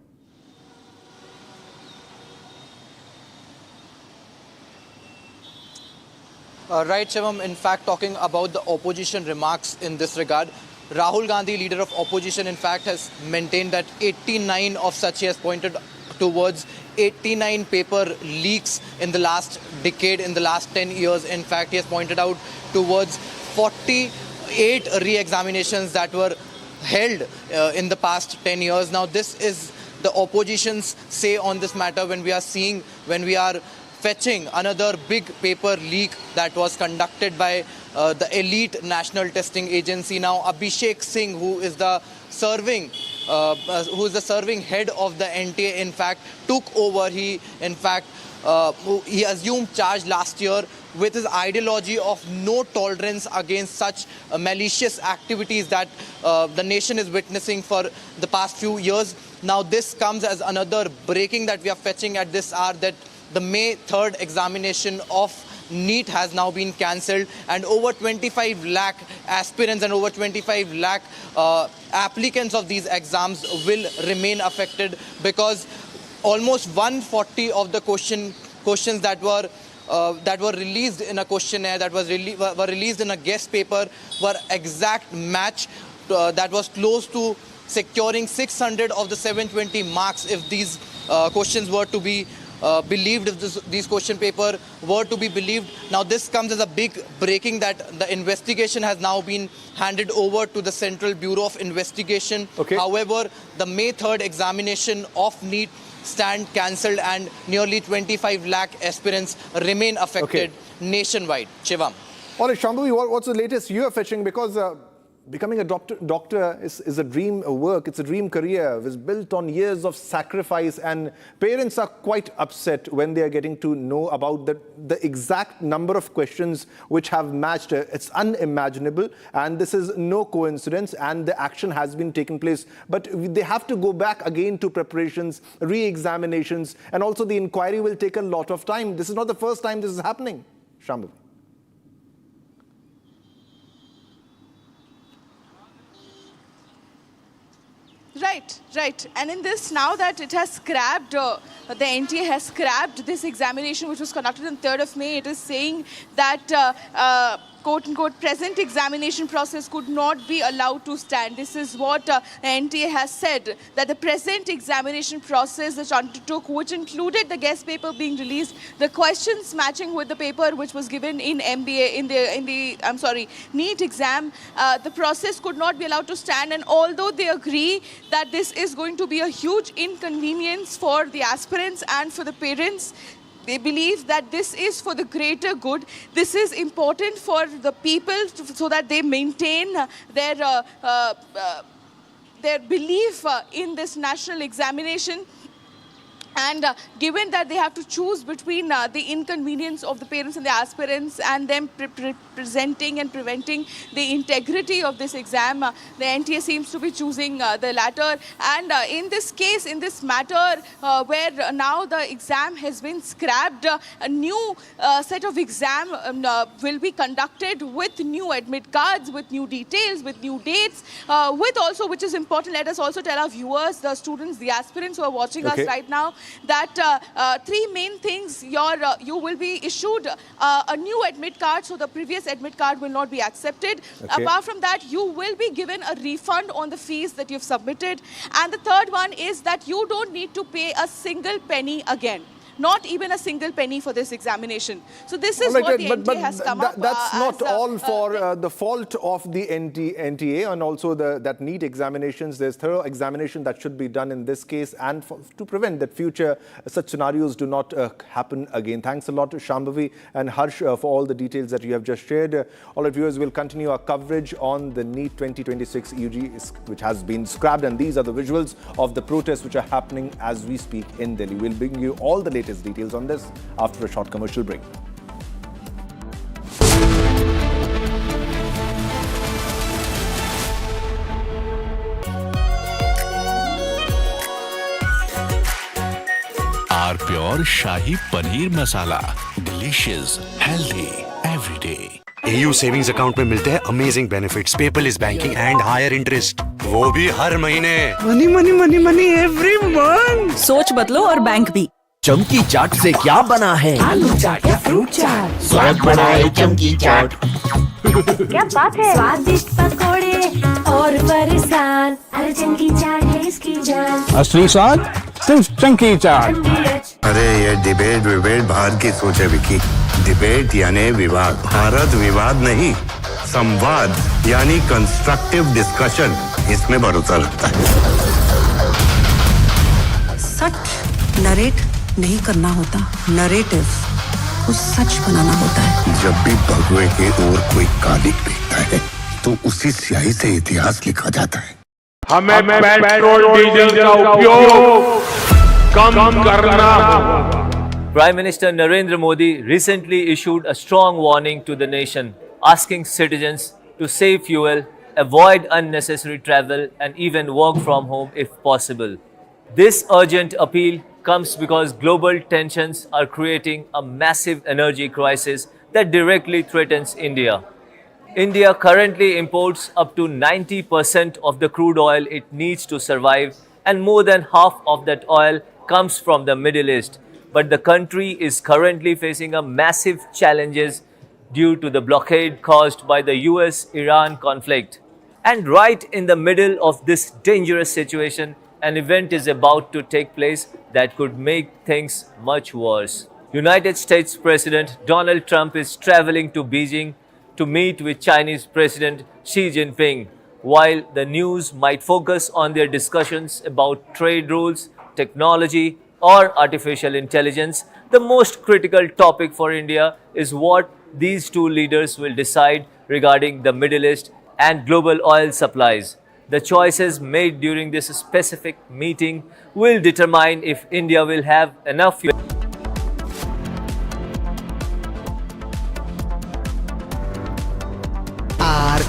Right, Shivam. In fact, talking about the opposition remarks in this regard, Rahul Gandhi, leader of opposition, in fact, has maintained that 89 of such, he has pointed towards 89 paper leaks in the last decade, in the last 10 years. In fact, he has pointed out towards 48 re-examinations that were held in the past 10 years. Now, this is the opposition's say on this matter when we are fetching another big paper leak that was conducted by the elite National Testing Agency. Now, Abhishek Singh, who is the serving head of the NTA, in fact, took over. He assumed charge last year with his ideology of no tolerance against such malicious activities that the nation is witnessing for the past few years. Now, this comes as another breaking that we are fetching at this hour, that the May 3rd examination of NEET has now been cancelled, and over 25 lakh aspirants and over 25 lakh applicants of these exams will remain affected, because almost 140 of the questions that were released in a questionnaire, were released in a guest paper, were exact match that was close to securing 600 of the 720 marks if these questions were to be believed, if these question paper were to be believed. Now, this comes as a big breaking that the investigation has now been handed over to the Central Bureau of Investigation. Okay. However, the May 3rd examination of NEET stand cancelled, and nearly 25 lakh aspirants remain affected nationwide. Shivam. All right, Shambhavi, what's the latest you are fetching? Because becoming a doctor is a dream work, it's a dream career. It's built on years of sacrifice, and parents are quite upset when they are getting to know about the exact number of questions which have matched. It's unimaginable, and this is no coincidence, and the action has been taken place. But they have to go back again to preparations, re-examinations, and also the inquiry will take a lot of time. This is not the first time this is happening, Shambhavi. Right. And in this, now that it has scrapped, the NTA has scrapped this examination which was conducted on 3rd of May, it is saying that quote-unquote present examination process could not be allowed to stand. This is what the NTA has said, that the present examination process that undertook, which included the guest paper being released, the questions matching with the paper which was given in MBA, in the NEET exam, the process could not be allowed to stand. And although they agree that this is going to be a huge inconvenience for the aspirants and for the parents, they believe that this is for the greater good. This is important for the people so that they maintain their belief in this national examination. And given that they have to choose between the inconvenience of the parents and the aspirants and them presenting and preventing the integrity of this exam, the NTA seems to be choosing the latter. And in this case, in this matter, where now the exam has been scrapped, a new set of exam will be conducted with new admit cards, with new details, with new dates, with also, which is important, let us also tell our viewers, the students, the aspirants who are watching us right now, that three main things. You will be issued a new admit card, so the previous admit card will not be accepted. Apart from that, you will be given a refund on the fees that you've submitted. And the third one is that you don't need to pay a single penny again. Not even a single penny for this examination. So this is what the NTA has come up. That's not all for the fault of the NTA and also that NEET examinations. There's thorough examination that should be done in this case and to prevent that future such scenarios do not happen again. Thanks a lot to Shambhavi and Harsh for all the details that you have just shared. All our viewers will continue our coverage on the NEET 2026 UG, which has been scrapped, and these are the visuals of the protests which are happening as we speak in Delhi. We'll bring you all the latest details on this after a short commercial break. Our Pure Shahi Paneer Masala. Delicious, healthy, every day. AU savings account में मिलते हैं amazing benefits, paperless banking and higher interest, वो भी हर महीने। Money money money money every month. सोच बदलो और बैंक भी। चमकी चाट से क्या बना है? आलू चाट या फ्रूट चाट, स्वाद बढ़ाए चमकी चाट। क्या बात है? स्वादिष्ट पकोड़े और फरसान, अरे चमकी चाट है इसकी जान। असली स्वाद सिर्फ चमकी चाट। अरे ये डिबेट बाहर की सोचे विकी। डिबेट यानी विवाद, भारत विवाद नहीं, संवाद यानी कंस्ट्रक्टिव डिस्कशन, इसमें भरोसा रखता है। सच नरेट नहीं करना होता, नरेटिव को सच बनाना होता है। जब भी भगवे के और कोई कालिक फेंकता है तो उसी स्याही से इतिहास लिखा जाता है। हमें पेट्रोल डीजल का उपयोग कम करना होगा। Prime Minister Narendra Modi recently issued a strong warning to the nation, asking citizens to save fuel, avoid unnecessary travel, and even work from home if possible. This urgent appeal comes because global tensions are creating a massive energy crisis that directly threatens India. India currently imports up to 90% of the crude oil it needs to survive, and more than half of that oil comes from the Middle East. But the country is currently facing a massive challenges due to the blockade caused by the US-Iran conflict. And right in the middle of this dangerous situation, an event is about to take place that could make things much worse. United States President Donald Trump is traveling to Beijing to meet with Chinese President Xi Jinping. While the news might focus on their discussions about trade rules, technology, or artificial intelligence, the most critical topic for India is what these two leaders will decide regarding the Middle East and global oil supplies. The choices made during this specific meeting will determine if India will have enough fuel.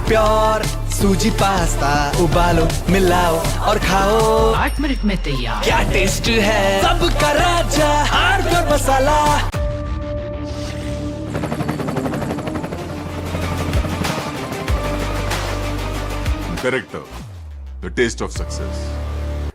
Pure सूजी pasta उबालो मिलाओ और खाओ, 8 minute में तैयार। क्या taste है सबका राजा R pure masala. Corrector, the taste of success.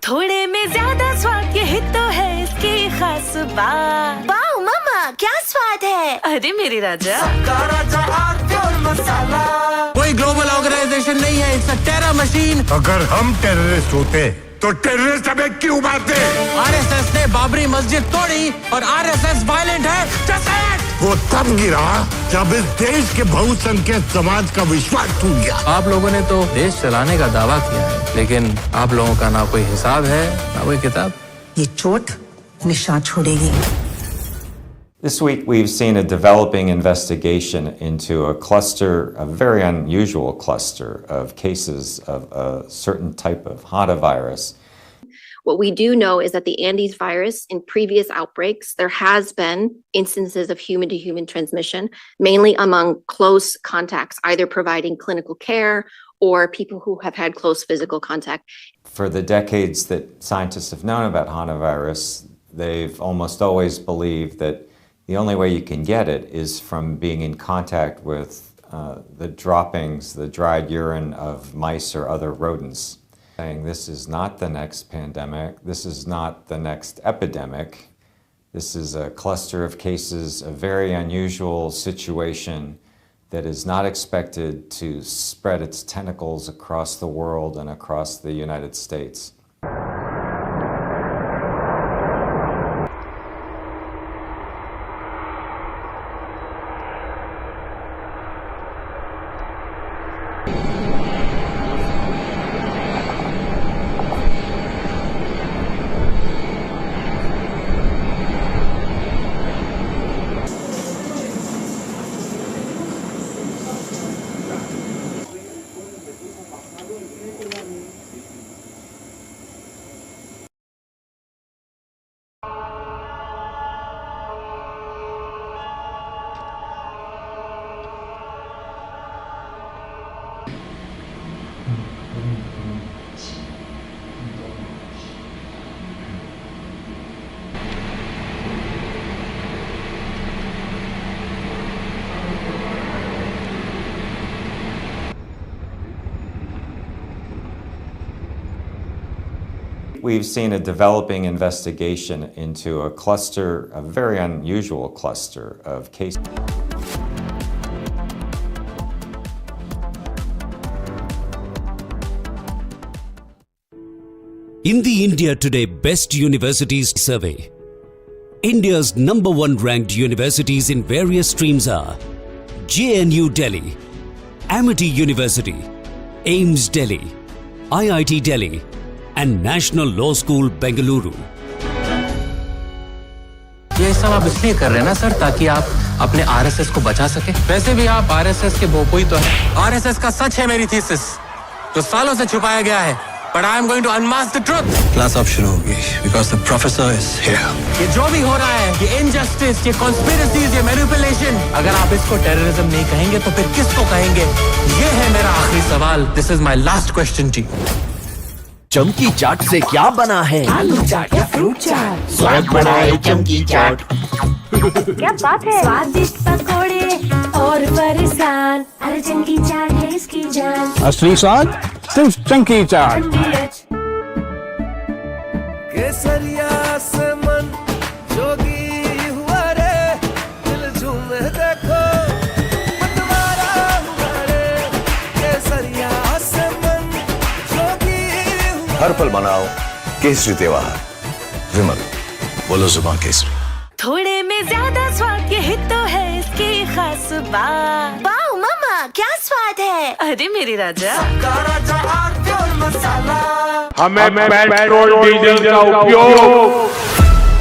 थोड़े में ज्यादा स्वाद, यही तो है इसकी खास बात। वाओ मामा, क्या स्वाद है? अरे मेरे राजा, सबका राजा आर प्योर मसाला। कोई ग्लोबल ऑर्गेनाइजेशन नहीं है, इट्स अ टेरर मशीन। अगर हम टेररिस्ट होते तो टेररिस्ट हमें क्यों मारते? आरएसएस ने बाबरी मस्जिद तोड़ी और आरएसएस वायलेंट है। वो तब गिरा जब इस देश के बहुसंख्यक समाज का विश्वास टूट गया। आप लोगों ने तो देश चलाने का दावा किया है, लेकिन आप लोगों का ना कोई हिसाब है ना कोई किताब। ये चोट निशान छोड़ेगी। This week, we've seen a developing investigation into a cluster, a very unusual cluster of cases of a certain type of hantavirus. What we do know is that the Andes virus, in previous outbreaks, there has been instances of human-to-human transmission, mainly among close contacts, either providing clinical care or people who have had close physical contact. For the decades that scientists have known about Hanta virus, they've almost always believed that the only way you can get it is from being in contact with the droppings, the dried urine of mice or other rodents. Saying this is not the next pandemic, this is not the next epidemic, this is a cluster of cases, a very unusual situation that is not expected to spread its tentacles across the world and across the United States. We've seen a developing investigation into a cluster, a very unusual cluster of cases. In the India Today Best Universities Survey, India's #1 ranked universities in various streams are JNU Delhi, Amity University, AIIMS Delhi, IIT Delhi, and National Law School Bengaluru. ये सब आप इसलिए कर रहे हैं ना sir, ताकि आप अपने आरएसएस को बचा सके। वैसे भी आप आरएसएस के बोपोई तो हैं। आरएसएस का सच है मेरी थीसिस, जो सालों से छुपाया गया है। But I am going to unmask the truth. Class अब शुरू होगी because the professor is here. ये जो भी हो रहा है, ये injustice, ये conspiracies, ये manipulation, अगर आप इसको terrorism नहीं कहेंगे तो फिर किसको कहेंगे? ये है मेरा आखिरी सवाल. This is my last question to you. चमकी चाट से क्या बना है? आलू चाट या फ्रूट चाट, स्वाद बनाए चमकी चाट। क्या बात है? स्वादिष्ट पकोड़े और फरसान, अरे चमकी चाट है इसकी जान। असली स्वाद सिर्फ चमकी चाट। केसरिया से मन जोगी हुआ रे, दिल झूमे देखो मतवारा हुआ रे। केसरिया से मन जोगी हुआ। हर पल मनाओ केसरी त्योहार। विमल, बोलो जुबान केसरी। थोड़े में ज्यादा स्वाद, यही तो है इसकी खास बात। वाओ मामा, क्या स्वाद है? अरे मेरे राजा, सबका राजा आरती और मसाला। हमें पेट्रोल डीजल का उपयोग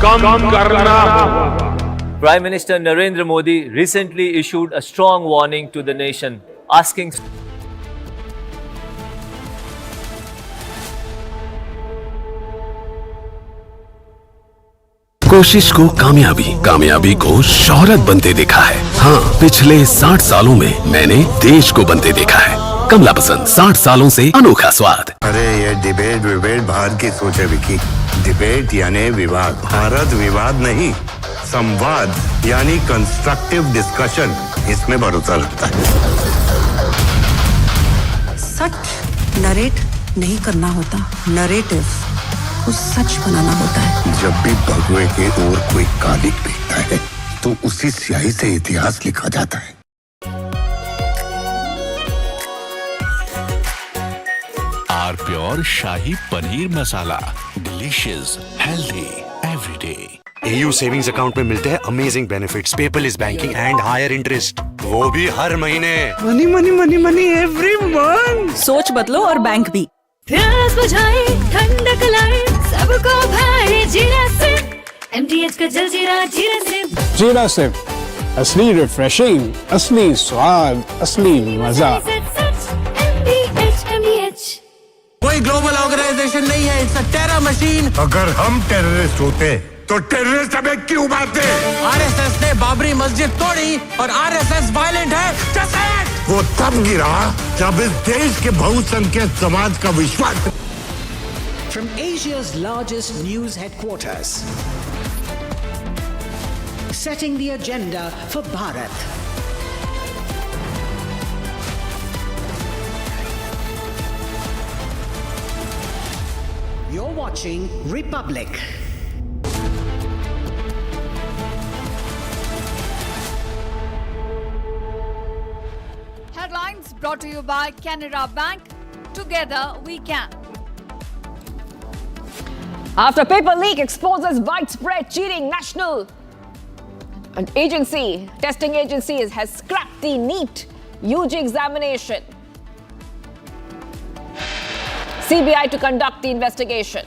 कम करना होगा। Prime Minister Narendra Modi recently issued a strong warning to the nation, asking कोशिश को कामयाबी, कामयाबी को शोहरत बनते देखा है। हाँ, पिछले 60 सालों में मैंने देश को बनते देखा है। कमला पसंद, 60 सालों से अनोखा स्वाद। अरे ये डिबेट बाहर की सोचे विकी। डिबेट यानी विवाद, भारत विवाद नहीं, संवाद यानी कंस्ट्रक्टिव डिस्कशन, इसमें भरोसा रखता है। सच नरेट नहीं करना होता, नरेटिव को सच बनाना होता है। जब भी भगवे के ओर कोई कालिक दिखता है तो उसी स्याही से इतिहास लिखा जाता है। R pure shahi paneer masala, delicious, healthy everyday. AU savings account में मिलते हैं amazing benefits, paperless banking and higher interest, वो भी हर महीने। Money money money money every month. सोच बदलो और बैंक भी। प्यास बुझाए, ठंडक लाए, सबको भाए जीरा से। MTH का जलजीरा जीरा से। जीरा से असली रिफ्रेशिंग, असली स्वाद, असली मजा। कोई कोई ग्लोबल ऑर्गेनाइजेशन नहीं है, इट्स अ टेरर मशीन। अगर हम टेररिस्ट होते तो टेररिस्ट हमें क्यों मारते? आरएसएस ने बाबरी मस्जिद तोड़ी और आरएसएस वायलेंट है। Just say it! वो तब गिरा जब इस देश के बहुसंख्यक समाज का विश्वास। From Asia's largest news headquarters, setting the agenda for Bharat. You're watching Republic. Headlines brought to you by Canara Bank. Together we can. After paper leak exposes widespread cheating, national testing agency has scrapped the NEET UG examination. CBI to conduct the investigation.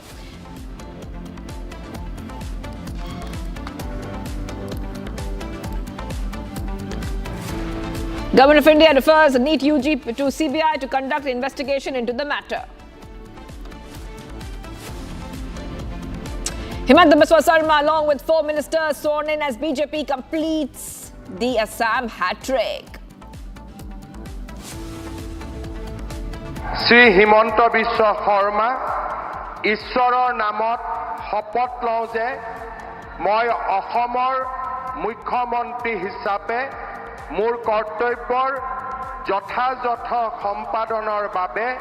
Government of India refers NEET UG to CBI to conduct an investigation into the matter. Himanta Biswa Sarma, along with 4 ministers sworn in as BJP, completes the Assam hat-trick. Sri Himanta Biswa Sarma, Iswarar Namot, Hopot Lauze, Moi Assamor, Mukhyamantri Hisabe, Mur Kortobbor, Jothajotha Sampadonar Babe.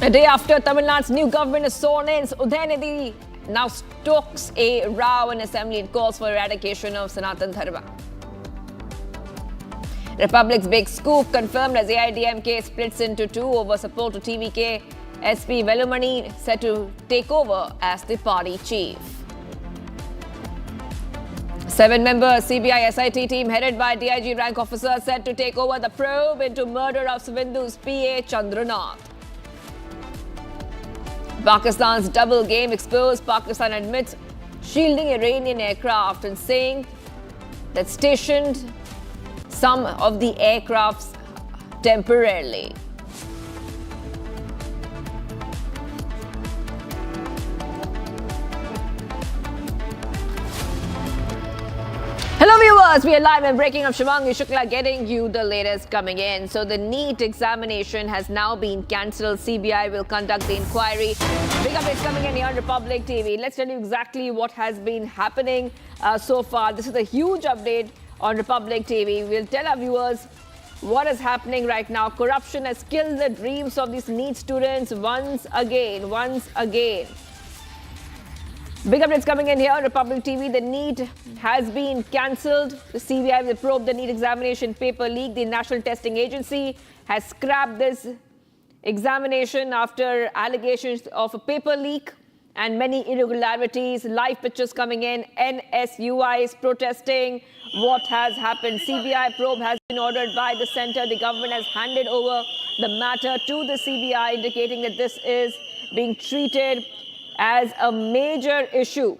A day after Tamil Nadu's new government is sworn in, Udayanidhi now stokes a row in assembly and calls for eradication of Sanatan Dharma. Republic's big scoop confirmed as AIADMK splits into two over support to TVK. SP Velumani set to take over as the party chief. 7-member CBI SIT team headed by DIG rank officer set to take over the probe into murder of Svindu's PA Chandranath. Pakistan's double game exposed. Pakistan admits shielding Iranian aircraft and saying that stationed some of the aircrafts temporarily. Hello viewers, we are live and breaking up. Shivangi Shukla getting you the latest coming in. So the NEET examination has now been cancelled. CBI will conduct the inquiry. Big updates coming in here on Republic TV. Let's tell you exactly what has been happening so far. This is a huge update on Republic TV. We'll tell our viewers what is happening right now. Corruption has killed the dreams of these NEET students once again. Big updates coming in here on Republic TV. The NEET has been cancelled. The CBI will probe the NEET examination paper leak. The National Testing Agency has scrapped this examination after allegations of a paper leak and many irregularities. Live pictures coming in. NSUI is protesting what has happened. CBI probe has been ordered by the centre. The government has handed over the matter to the CBI, indicating that this is being treated as a major issue.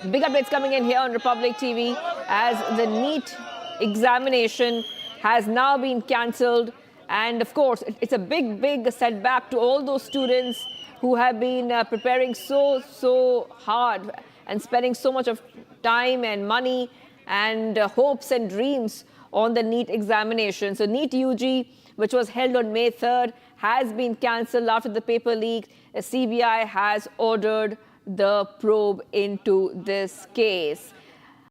Big updates coming in here on Republic TV as the NEET examination has now been cancelled. And of course, it's a big setback to all those students who have been preparing so hard and spending so much of time and money and hopes and dreams on the NEET examination. So NEET UG, which was held on May 3rd, has been cancelled after the paper leak. The CBI has ordered the probe into this case.